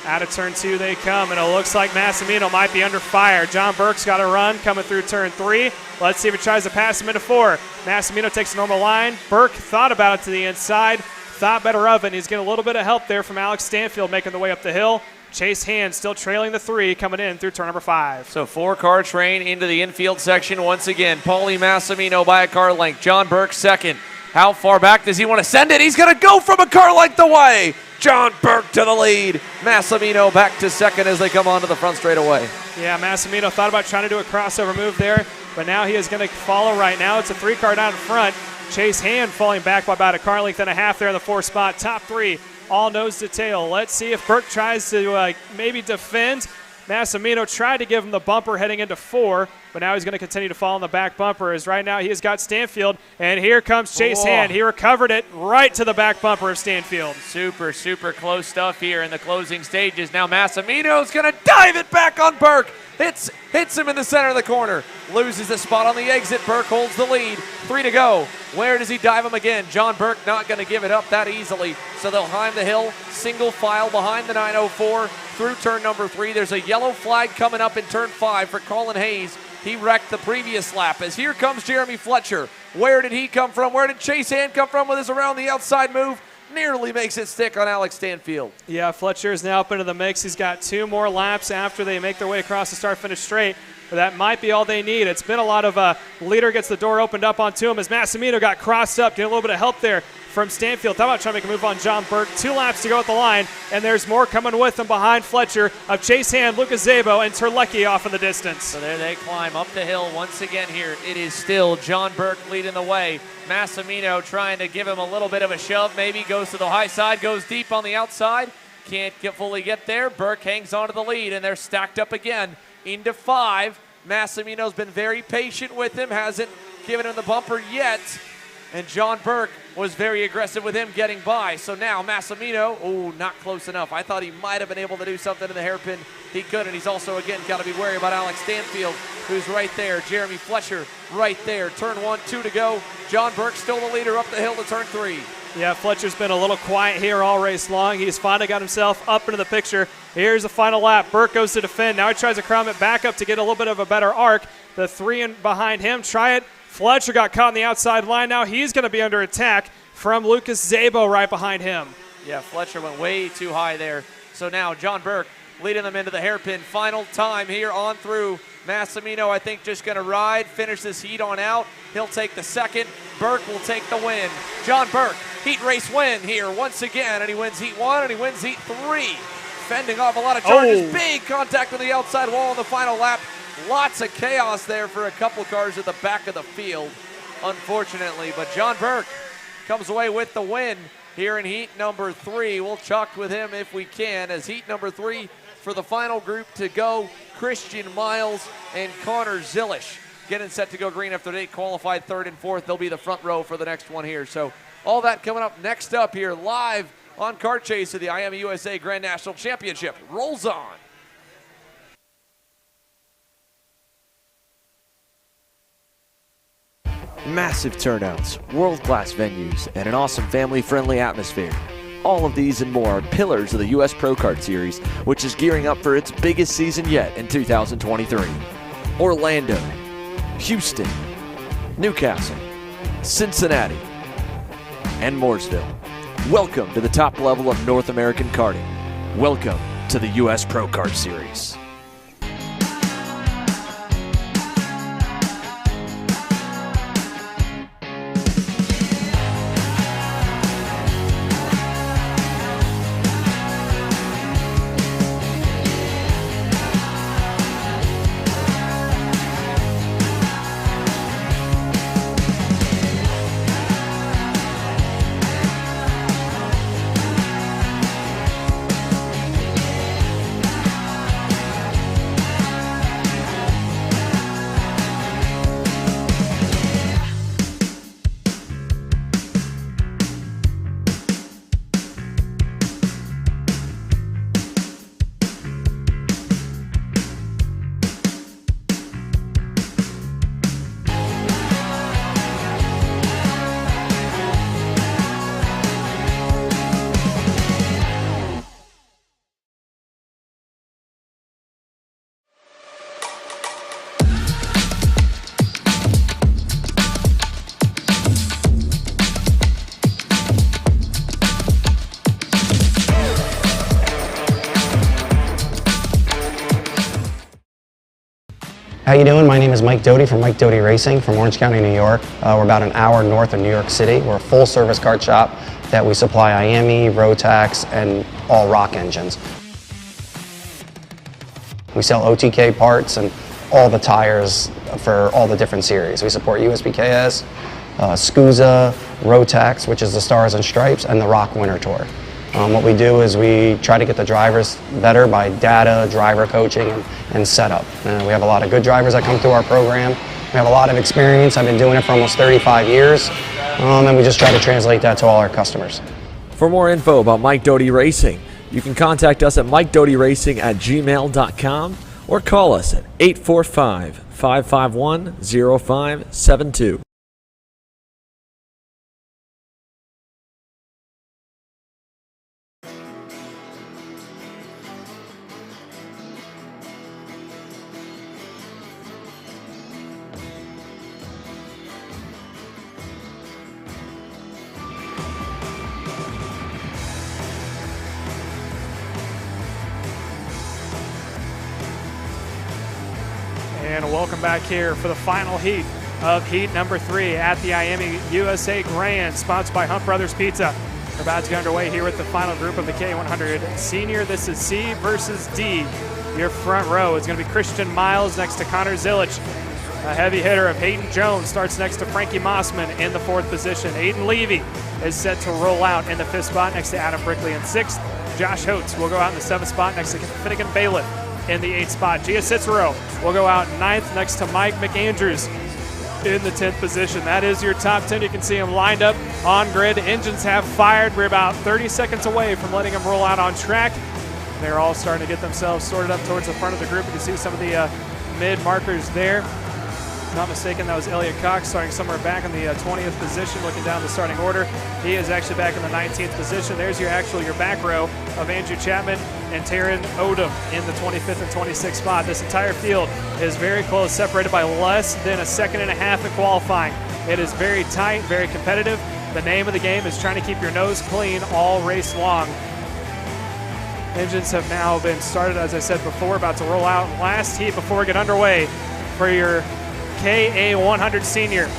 S2: Out of turn 2 they come, and it looks like Massimino might be under fire. John Burke's got a run coming through turn 3. Let's see if he tries to pass him into 4. Massimino takes a normal line. Burke thought about it to the inside, thought better of it, and he's getting a little bit of help there from Alex Stanfield making the way up the hill. Chase Hand still trailing the 3 coming in through turn number 5.
S1: So 4-car train into the infield section once again. Paulie Massimino by a car length. John Burke second. How far back does he want to send it? He's going to go from a car length away. John Burke to the lead. Massimino back to second as they come onto the front straightaway.
S2: Yeah, Massimino thought about trying to do a crossover move there, but now he is going to follow right now. It's a 3-car down in front. Chase Hand falling back by about a car length and a half there in the 4th spot. Top 3, all nose to tail. Let's see if Burke tries to maybe defend. Massimino tried to give him the bumper heading into 4, but now he's going to continue to fall on the back bumper as right now he has got Stanfield, and here comes Chase Hand. He recovered it right to the back bumper of Stanfield.
S1: Super, super close stuff here in the closing stages. Now Massimino's going to dive it back on Burke. Hits him in the center of the corner. Loses the spot on the exit. Burke holds the lead. 3 to go. Where does he dive him again? John Burke not going to give it up that easily. So they'll climb the hill, single file behind the 904 through turn number 3. There's a yellow flag coming up in turn 5 for Colin Hayes. He wrecked the previous lap as here comes Jeremy Fletcher. Where did he come from? Where did Chase Hand come from with his around the outside move? Nearly makes it stick on Alex Stanfield.
S2: Yeah, Fletcher is now up into the mix. He's got 2 more laps after they make their way across the start-finish straight. But that might be all they need. It's been a lot of leader gets the door opened up onto him as Massimino got crossed up. Getting a little bit of help there from Stanfield. Thought about trying to make a move on John Burke. 2 laps to go at the line, and there's more coming with him behind Fletcher of Chase Hand, Lucas Zabo, and Terlecki off in the distance.
S1: So there they climb up the hill once again here. It is still John Burke leading the way. Massimino trying to give him a little bit of a shove. Maybe goes to the high side, goes deep on the outside. Can't fully get there. Burke hangs on to the lead, and they're stacked up again into 5. Massimino's been very patient with him, hasn't given him the bumper yet. And John Burke was very aggressive with him getting by. So now Massimino, not close enough. I thought he might have been able to do something in the hairpin. He couldn't. He's also, again, got to be wary about Alex Stanfield, who's right there. Jeremy Fletcher right there. Turn 1, 2 to go. John Burke still the leader up the hill to turn 3.
S2: Yeah, Fletcher's been a little quiet here all race long. He's finally got himself up into the picture. Here's the final lap. Burke goes to defend. Now he tries to climb it back up to get a little bit of a better arc. The 3 in behind him try it. Fletcher got caught on the outside line. Now he's going to be under attack from Lucas Zabo right behind him.
S1: Yeah, Fletcher went way too high there. So now John Burke leading them into the hairpin. Final time here on through Massimino, I think, just going to ride, finish this heat on out. He'll take the second. Burke will take the win. John Burke, heat race win here once again, and he wins heat 1 and he wins heat 3. Fending off a lot of charges. Big contact with the outside wall in the final lap. Lots of chaos there for a couple cars at the back of the field, unfortunately. But John Burke comes away with the win here in heat number 3. We'll chalk with him if we can, as heat number 3 for the final group to go. Christian Miles and Connor Zilish getting set to go green after they qualified 3rd and 4th. They'll be the front row for the next one here. So all that coming up next up here live on Kart Chase of the IAME USA Grand National Championship. Rolls on.
S6: Massive turnouts, world-class venues, and an awesome family-friendly atmosphere. All of these and more are pillars of the U.S. Pro Kart Series, which is gearing up for its biggest season yet in 2023. Orlando, Houston, Newcastle, Cincinnati, and Mooresville. Welcome to the top level of North American karting. Welcome to the U.S. Pro Kart Series.
S13: How you doing? My name is Mike Doty from Mike Doty Racing from Orange County, New York. We're about an hour north of New York City. We're a full-service kart shop that we supply IAME, Rotax, and all rock engines. We sell OTK parts and all the tires for all the different series. We support USPKS, Scusa, Rotax, which is the Stars and Stripes, and the Rock Winter Tour. What we do is we try to get the drivers better by data, driver coaching, and setup. We have a lot of good drivers that come through our program. We have a lot of experience. I've been doing it for almost 35 years, and we just try to translate that to all our customers.
S3: For more info about Mike Doty Racing, you can contact us at mikedotyracing@gmail.com or call us at 845-551-0572.
S2: And welcome back here for the final heat of heat number 3 at the IAME USA Grand, sponsored by Hunt Brothers Pizza. We're about to get underway here with the final group of the K100 Senior. This is C versus D. Your front row is going to be Christian Miles next to Connor Zilish. A heavy hitter of Hayden Jones starts next to Frankie Mossman in the 4th position. Aiden Levy is set to roll out in the 5th spot next to Adam Brickley in 6th. Josh Holtz will go out in the 7th spot next to Finnegan Bailiff in the 8th spot. Gia Cicero will go out 9th next to Mike McAndrews in the 10th position. That is your top 10. You can see them lined up on grid. Engines have fired. We're about 30 seconds away from letting them roll out on track. They're all starting to get themselves sorted up towards the front of the group. You can see some of the mid markers there. If not mistaken, that was Elliot Cox starting somewhere back in the 20th position, looking down the starting order. He is actually back in the 19th position. There's your back row of Andrew Chapman and Taryn Odom in the 25th and 26th spot. This entire field is very close, separated by less than a second and a half in qualifying. It is very tight, very competitive. The name of the game is trying to keep your nose clean all race long. Engines have now been started, as I said before, about to roll out. Last heat before we get underway for your KA100 Senior.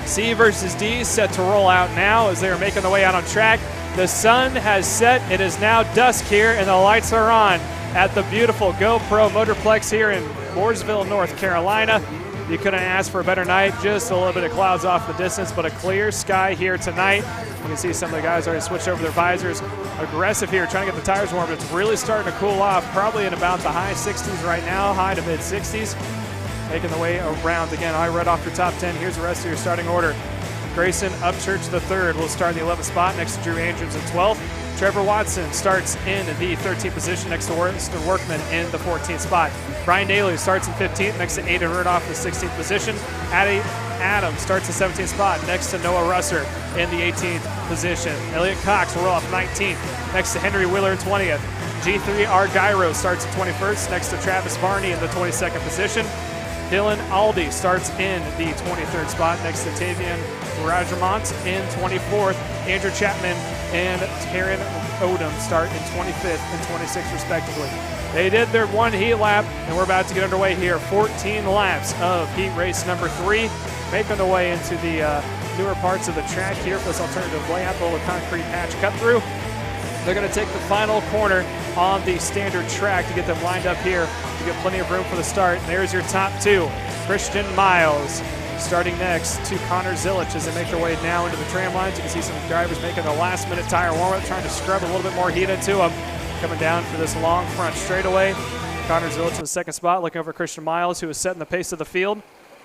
S2: C versus D set to roll out now as they are making their way out on track. The sun has set. It is now dusk here, and the lights are on at the beautiful GoPro Motorplex here in Mooresville, North Carolina. You couldn't ask for a better night. Just a little bit of clouds off the distance, but a clear sky here tonight. You can see some of the guys already switched over their visors. Aggressive here, trying to get the tires warm, but it's really starting to cool off, probably in about the high 60s right now, high to mid 60s. Making the way around. Again, I read off your top 10. Here's the rest of your starting order. Grayson Upchurch III will start in the 11th spot next to Drew Andrews in 12th. Trevor Watson starts in the 13th position next to Winston Workman in the 14th spot. Brian Daly starts in 15th next to Aiden Rudolph in the 16th position. Adam starts in 17th spot next to Noah Russer in the 18th position. Elliot Cox will roll off 19th next to Henry Wheeler in 20th. G3 Argyro starts in 21st next to Travis Varney in the 22nd position. Dylan Aldi starts in the 23rd spot next to Tavian Rajamont in 24th. Andrew Chapman and Taryn Odom start in 25th and 26th respectively. They did their one heat lap, and we're about to get underway here. 14 laps of heat race number 3, making their way into the newer parts of the track here for this alternative layout, the little concrete patch cut through. They're going to take the final corner on the standard track to get them lined up here to get plenty of room for the start. And there's your top 2. Christian Miles starting next to Connor Zilich as they make their way now into the tram lines. You can see some drivers making the last-minute tire warm-up, trying to scrub a little bit more heat into them. Coming down for this long front straightaway. Connor Zilich in the second spot, looking over Christian Miles, who is setting the pace of the field.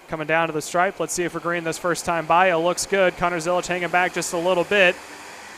S2: Coming down to the stripe. Let's see if we're green this first time by. It looks good. Connor Zilich hanging back just a little bit.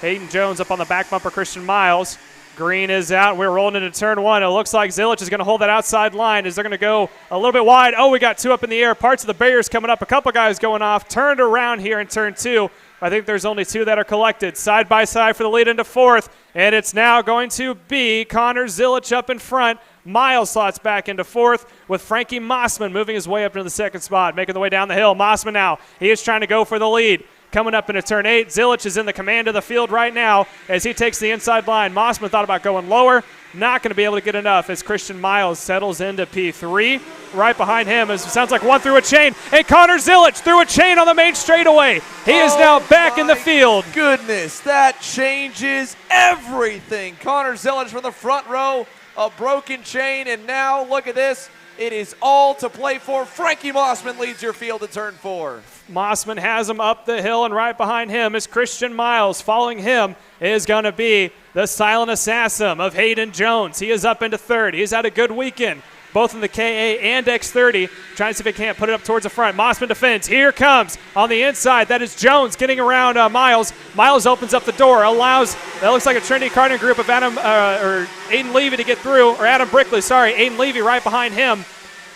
S2: Hayden Jones up on the back bumper, Christian Miles. Green is out. We're rolling into turn 1. It looks like Zilich is going to hold that outside line as they're going to go a little bit wide. Oh, we got 2 up in the air. Parts of the barriers coming up. A couple guys going off. Turned around here in turn 2. I think there's only 2 that are collected. Side by side for the lead into 4th. And it's now going to be Connor Zilich up in front. Miles slots back into 4th with Frankie Mossman moving his way up into the 2nd spot, making the way down the hill. Mossman now, he is trying to go for the lead. Coming up into turn 8, Zilich is in the command of the field right now as he takes the inside line. Mossman thought about going lower, not going to be able to get enough as Christian Miles settles into P3. Right behind him, as it sounds like one through a chain, and Connor Zilich through a chain on the main straightaway. He is now back in the field.
S1: Goodness, that changes everything. Connor Zilich from the front row, a broken chain, and now look at this. It is all to play for. Frankie Mossman leads your field to turn 4.
S2: Mossman has him up the hill, and right behind him is Christian Miles. Following him is going to be the silent assassin of Hayden Jones. He is up into 3rd. He's had a good weekend, both in the KA and X30, trying to see if he can't put it up towards the front. Mossman defends. Here comes on the inside. That is Jones getting around Miles. Miles opens up the door, allows, that looks like a Trinity karting group of Aiden Levy to get through, or Adam Brickley, sorry. Aiden Levy right behind him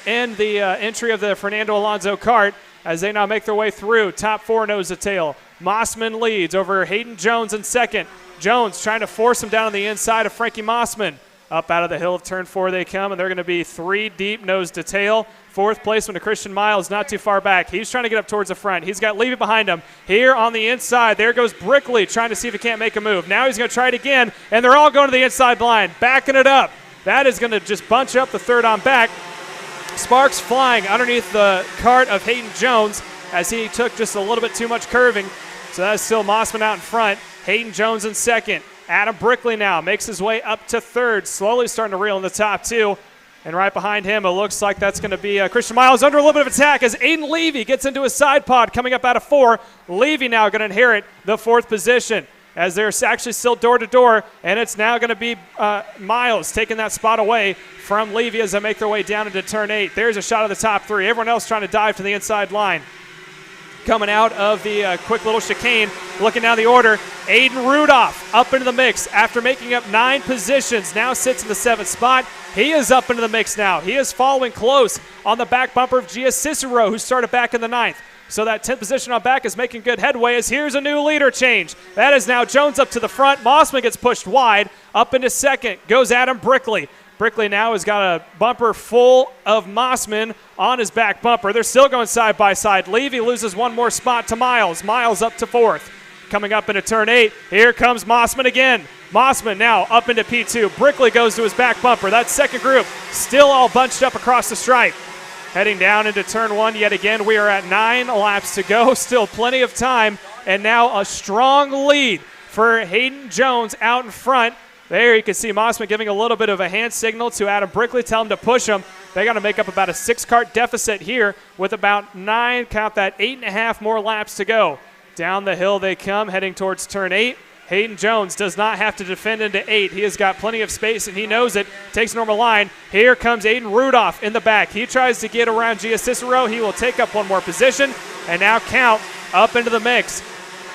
S2: in the entry of the Fernando Alonso Kart as they now make their way through. Top 4 nose to tail. Mossman leads over Hayden Jones in 2nd. Jones trying to force him down on the inside of Frankie Mossman. Up out of the hill of turn 4 they come, and they're going to be 3 deep nose to tail. 4th placement to Christian Miles, not too far back. He's trying to get up towards the front. He's got Levy behind him. Here on the inside, there goes Brickley trying to see if he can't make a move. Now he's going to try it again, and they're all going to the inside line, backing it up. That is going to just bunch up the 3rd on back. Sparks flying underneath the cart of Hayden Jones as he took just a little bit too much curving. So that's still Mossman out in front. Hayden Jones in 2nd. Adam Brickley now makes his way up to 3rd, slowly starting to reel in the top 2. And right behind him, it looks like that's going to be Christian Miles under a little bit of attack as Aiden Levy gets into his side pod coming up out of 4. Levy now going to inherit the 4th position as they're actually still door-to-door, and it's now going to be Miles taking that spot away from Levy as they make their way down into turn 8. There's a shot of the top 3. Everyone else trying to dive to the inside line. Coming out of the quick little chicane, looking down the order, Aiden Rudolph up into the mix after making up 9 positions. Now sits in the 7th spot. He is up into the mix now. He is following close on the back bumper of Gia Cicero, who started back in the 9th. So that 10th position on back is making good headway as here's a new leader change. That is now Jones up to the front. Mossman gets pushed wide. Up into 2nd goes Adam Brickley. Brickley now has got a bumper full of Mossman on his back bumper. They're still going side by side. Levy loses 1 more spot to Miles. Miles up to 4th. Coming up into turn 8, here comes Mossman again. Mossman now up into P2. Brickley goes to his back bumper. That second group still all bunched up across the stripe. Heading down into turn 1 yet again. We are at 9 laps to go. Still plenty of time. And now a strong lead for Hayden Jones out in front. There you can see Mossman giving a little bit of a hand signal to Adam Brickley. Tell him to push him. They got to make up about a 6-car deficit here with about 9, count that, 8.5 more laps to go. Down the hill they come, heading towards turn 8. Hayden Jones does not have to defend into 8. He has got plenty of space, and he knows it. Takes normal line. Here comes Aiden Rudolph in the back. He tries to get around Gia Cicero. He will take up one more position, and now count up into the mix.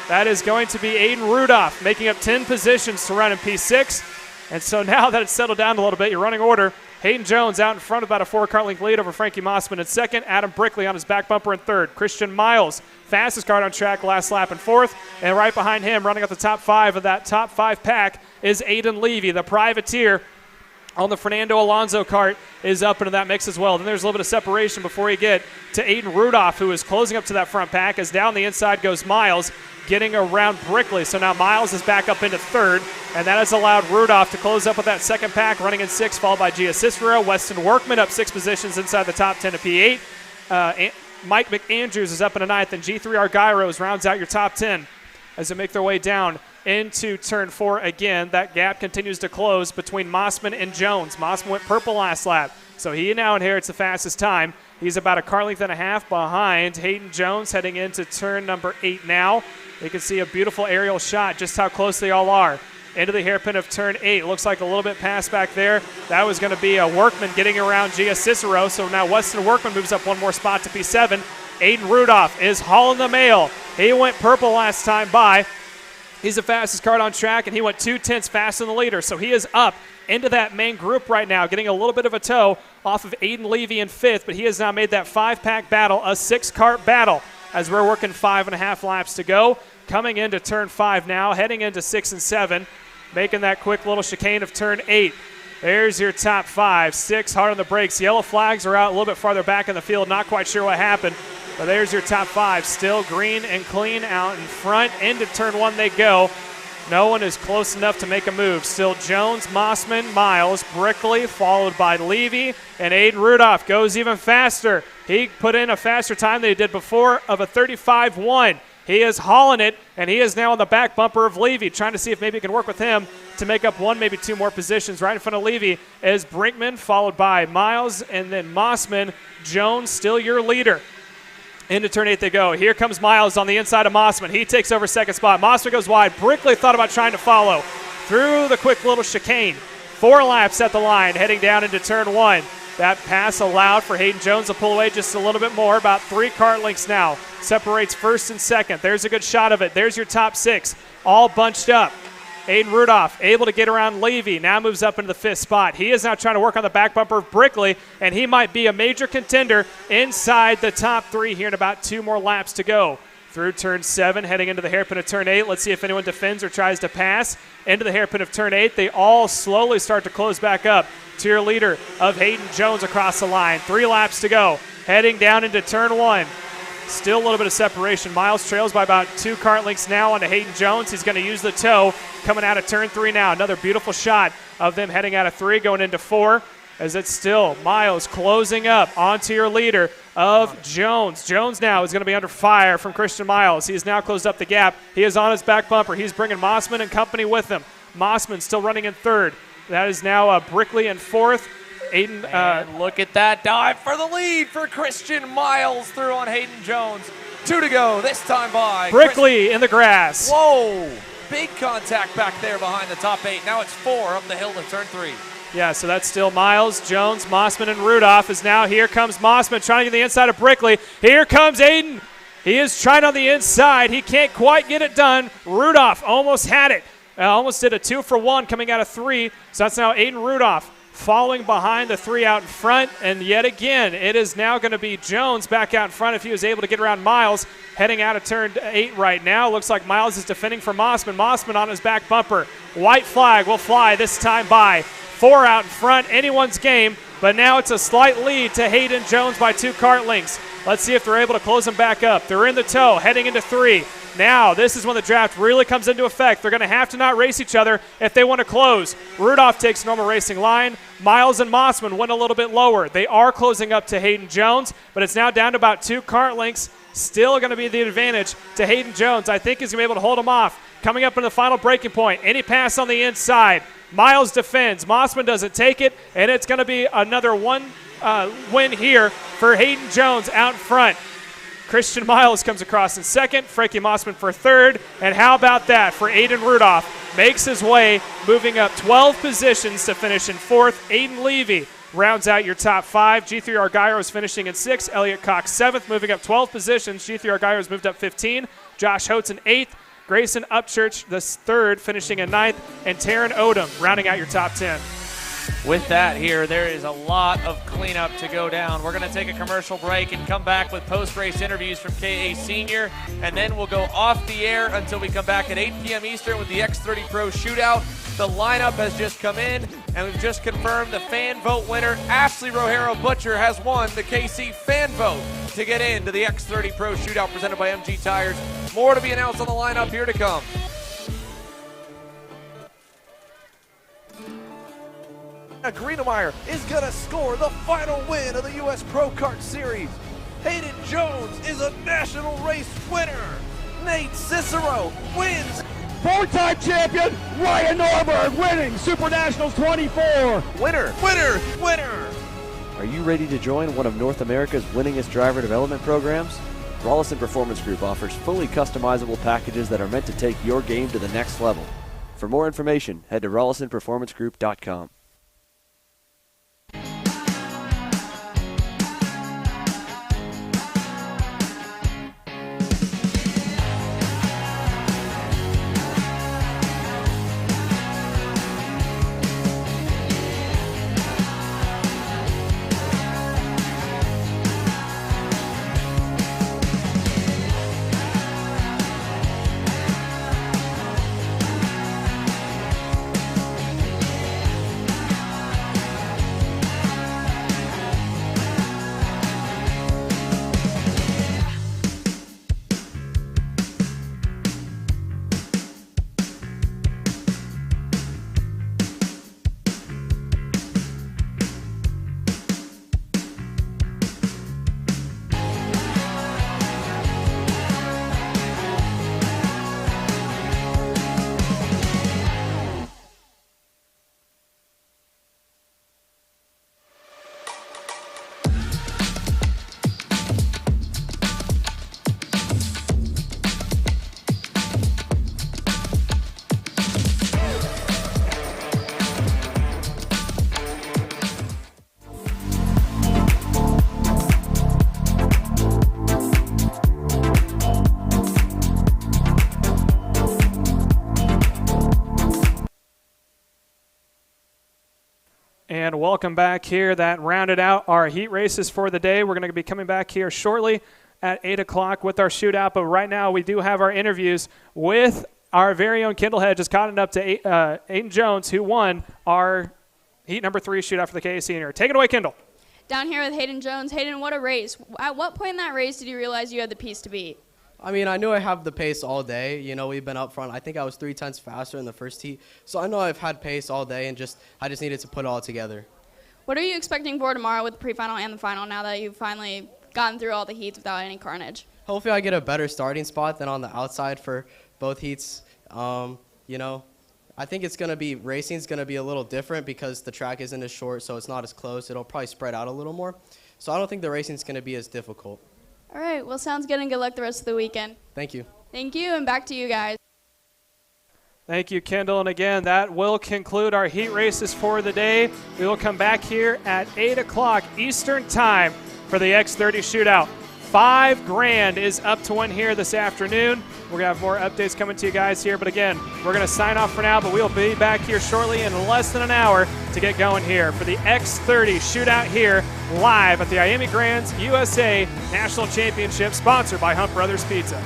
S2: That is going to be Aiden Rudolph, making up 10 positions to run in P6. And so now that it's settled down a little bit, your running order, Hayden Jones out in front, about a 4-car length lead over Frankie Mossman in second. Adam Brickley on his back bumper in third. Christian Miles, fastest car on track, last lap in fourth. And right behind him, running up the top 5 of that top 5 pack, is Aiden Levy, the privateer on the Fernando Alonso kart, is up into that mix as well. Then there's a little bit of separation before you get to Aiden Rudolph, who is closing up to that front pack, as down the inside goes Miles, getting around Brickley. So now Miles is back up into third, and that has allowed Rudolph to close up with that second pack, running in 6, followed by Gia Cicero. Weston Workman up 6 positions inside the top 10 of P8. Mike McAndrews is up in a 9th, and G3 Argyros rounds out your top 10 as they make their way down into turn 4 again. That gap continues to close between Mossman and Jones. Mossman went purple last lap, so he now inherits the fastest time. He's about a car length and a half behind Hayden Jones heading into turn number 8 now. You can see a beautiful aerial shot, just how close they all are. Into the hairpin of turn 8. Looks like a little bit past back there. That was going to be a Workman getting around Gia Cicero. So now Weston Workman moves up one more spot to P7. Aiden Rudolph is hauling the mail. He went purple last time by. He's the fastest kart on track, and he went 2/10 faster than the leader. So he is up into that main group right now, getting a little bit of a tow off of Aiden Levy in 5th, but he has now made that 5-pack battle a 6-kart battle as we're working 5.5 laps to go. Coming into turn 5 now, heading into 6 and 7, making that quick little chicane of turn 8. There's your top 5. 6 hard on the brakes. Yellow flags are out a little bit farther back in the field. Not quite sure what happened, but there's your top 5. Still green and clean out in front. Into turn 1 they go. No one is close enough to make a move. Still Jones, Mossman, Miles, Brickley, followed by Levy, and Aiden Rudolph goes even faster. He put in a faster time than he did before of a 35.1. He is hauling it, and he is now on the back bumper of Levy, trying to see if maybe he can work with him to make up 1, maybe 2 more positions. Right in front of Levy is Brinkman, followed by Miles, and then Mossman. Jones still your leader. Into turn 8 they go. Here comes Miles on the inside of Mossman. He takes over second spot. Mossman goes wide. Brickley thought about trying to follow through the quick little chicane. 4 laps at the line, heading down into turn 1. That pass allowed for Hayden Jones to pull away just a little bit more. About 3 kart lengths now. Separates first and second. There's a good shot of it. There's your top 6, all bunched up. Aiden Rudolph able to get around Levy. Now moves up into the 5th spot. He is now trying to work on the back bumper of Brickley, and he might be a major contender inside the top 3 here in about 2 more laps to go. Through turn 7, heading into the hairpin of turn 8. Let's see if anyone defends or tries to pass. Into the hairpin of turn 8. They all slowly start to close back up to your leader of Hayden Jones across the line. 3 laps to go. Heading down into turn 1. Still a little bit of separation. Miles trails by about 2 kart lengths now onto Hayden Jones. He's going to use the tow coming out of turn 3 now. Another beautiful shot of them heading out of 3, going into 4. As it's still Miles closing up onto your leader of Jones. Jones now is going to be under fire from Christian Miles. He has now closed up the gap. He is on his back bumper. He's bringing Mossman and company with him. Mossman still running in 3rd. That is now Brickley in 4th. Aiden,
S1: and look at that dive for the lead for Christian Miles through on Hayden Jones. 2 to go, this time by
S2: Brickley in the grass.
S1: Whoa, big contact back there behind the top 8. Now it's 4 up the hill to turn 3.
S2: Yeah, so that's still Miles, Jones, Mossman, and Rudolph. Is now here comes Mossman trying to get the inside of Brickley. Here comes Aiden. He is trying on the inside. He can't quite get it done. Rudolph almost had it. Almost did a 2 for 1 coming out of 3. So that's now Aiden Rudolph following behind the 3 out in front. And yet again, it is now going to be Jones back out in front if he was able to get around Miles heading out of turn 8 right now. Looks like Miles is defending for Mossman. Mossman on his back bumper. White flag will fly this time by. 4 out in front, anyone's game, but now it's a slight lead to Hayden Jones by 2 kart lengths. Let's see if they're able to close him back up. They're in the tow, heading into 3. Now, this is when the draft really comes into effect. They're going to have to not race each other if they want to close. Rudolph takes normal racing line. Miles and Mossman went a little bit lower. They are closing up to Hayden Jones, but it's now down to about 2 kart lengths. Still going to be the advantage to Hayden Jones. I think he's going to be able to hold him off. Coming up in the final breaking point, any pass on the inside. Miles defends. Mossman doesn't take it, and it's going to be another one win here for Hayden Jones out front. Christian Miles comes across in second, Frankie Mossman for third, and how about that for Aiden Rudolph? Makes his way, moving up 12 positions to finish in fourth. Aiden Levy rounds out your top 5. G3 Argyro is finishing in 6th. Elliot Cox 7th, moving up 12 positions. G3 Argyro has moved up 15. Josh Holtz in 8th. Grayson Upchurch the 3rd, finishing in 9th. And Taryn Odom rounding out your top 10.
S1: With that here, there is a lot of cleanup to go down. We're going to take a commercial break and come back with post-race interviews from KA Senior, and then we'll go off the air until we come back at 8 p.m. Eastern with the X30 Pro Shootout. The lineup has just come in, and we've just confirmed the fan vote winner, Ashley Rojero Butcher, has won the KC fan vote to get into the X30 Pro Shootout presented by MG Tires. More to be announced on the lineup here to come.
S5: Greenemeyer is going to score the final win of the U.S. Pro Kart Series. Hayden Jones is a national race winner. Nate Cicero wins.
S16: 4-time champion Ryan Norberg winning Super Nationals 24.
S5: Winner, winner, winner.
S6: Are you ready to join one of North America's winningest driver development programs? Rollison Performance Group offers fully customizable packages that are meant to take your game to the next level. For more information, head to rollisonperformancegroup.com.
S2: And welcome back here. That rounded out our heat races for the day. We're going to be coming back here shortly at 8 o'clock with our shootout. But right now we do have our interviews with our very own Kindlehead, just caught it up to Aiden Jones, who won our heat number 3 shootout for the KA Senior. Take it away, Kindle.
S7: Down here with Hayden Jones. Hayden, what a race. At what point in that race did you realize you had the piece to beat?
S14: I mean, I knew I have the pace all day. You know, we've been up front. I think I was 3 tenths faster in the first heat. So I know I've had pace all day, and I just needed to put it all together.
S7: What are you expecting for tomorrow with the pre-final and the final now that you've finally gotten through all the heats without any carnage?
S14: Hopefully I get a better starting spot than on the outside for both heats. You know, I think racing's going to be a little different because the track isn't as short, so it's not as close. It'll probably spread out a little more. So I don't think the racing's going to be as difficult.
S7: All right, well, sounds good, and good luck the rest of the weekend.
S14: Thank you.
S7: Thank you, and back to you guys.
S2: Thank you, Kendall. And again, that will conclude our heat races for the day. We will come back here at 8 o'clock Eastern Time for the X30 Shootout. $5,000 is up to win here this afternoon. We're going to have more updates coming to you guys here. But again, we're going to sign off for now, but we'll be back here shortly in less than an hour to get going here for the X30 Shootout here live at the IAME Grands USA National Championship, sponsored by Hunt Brothers Pizza.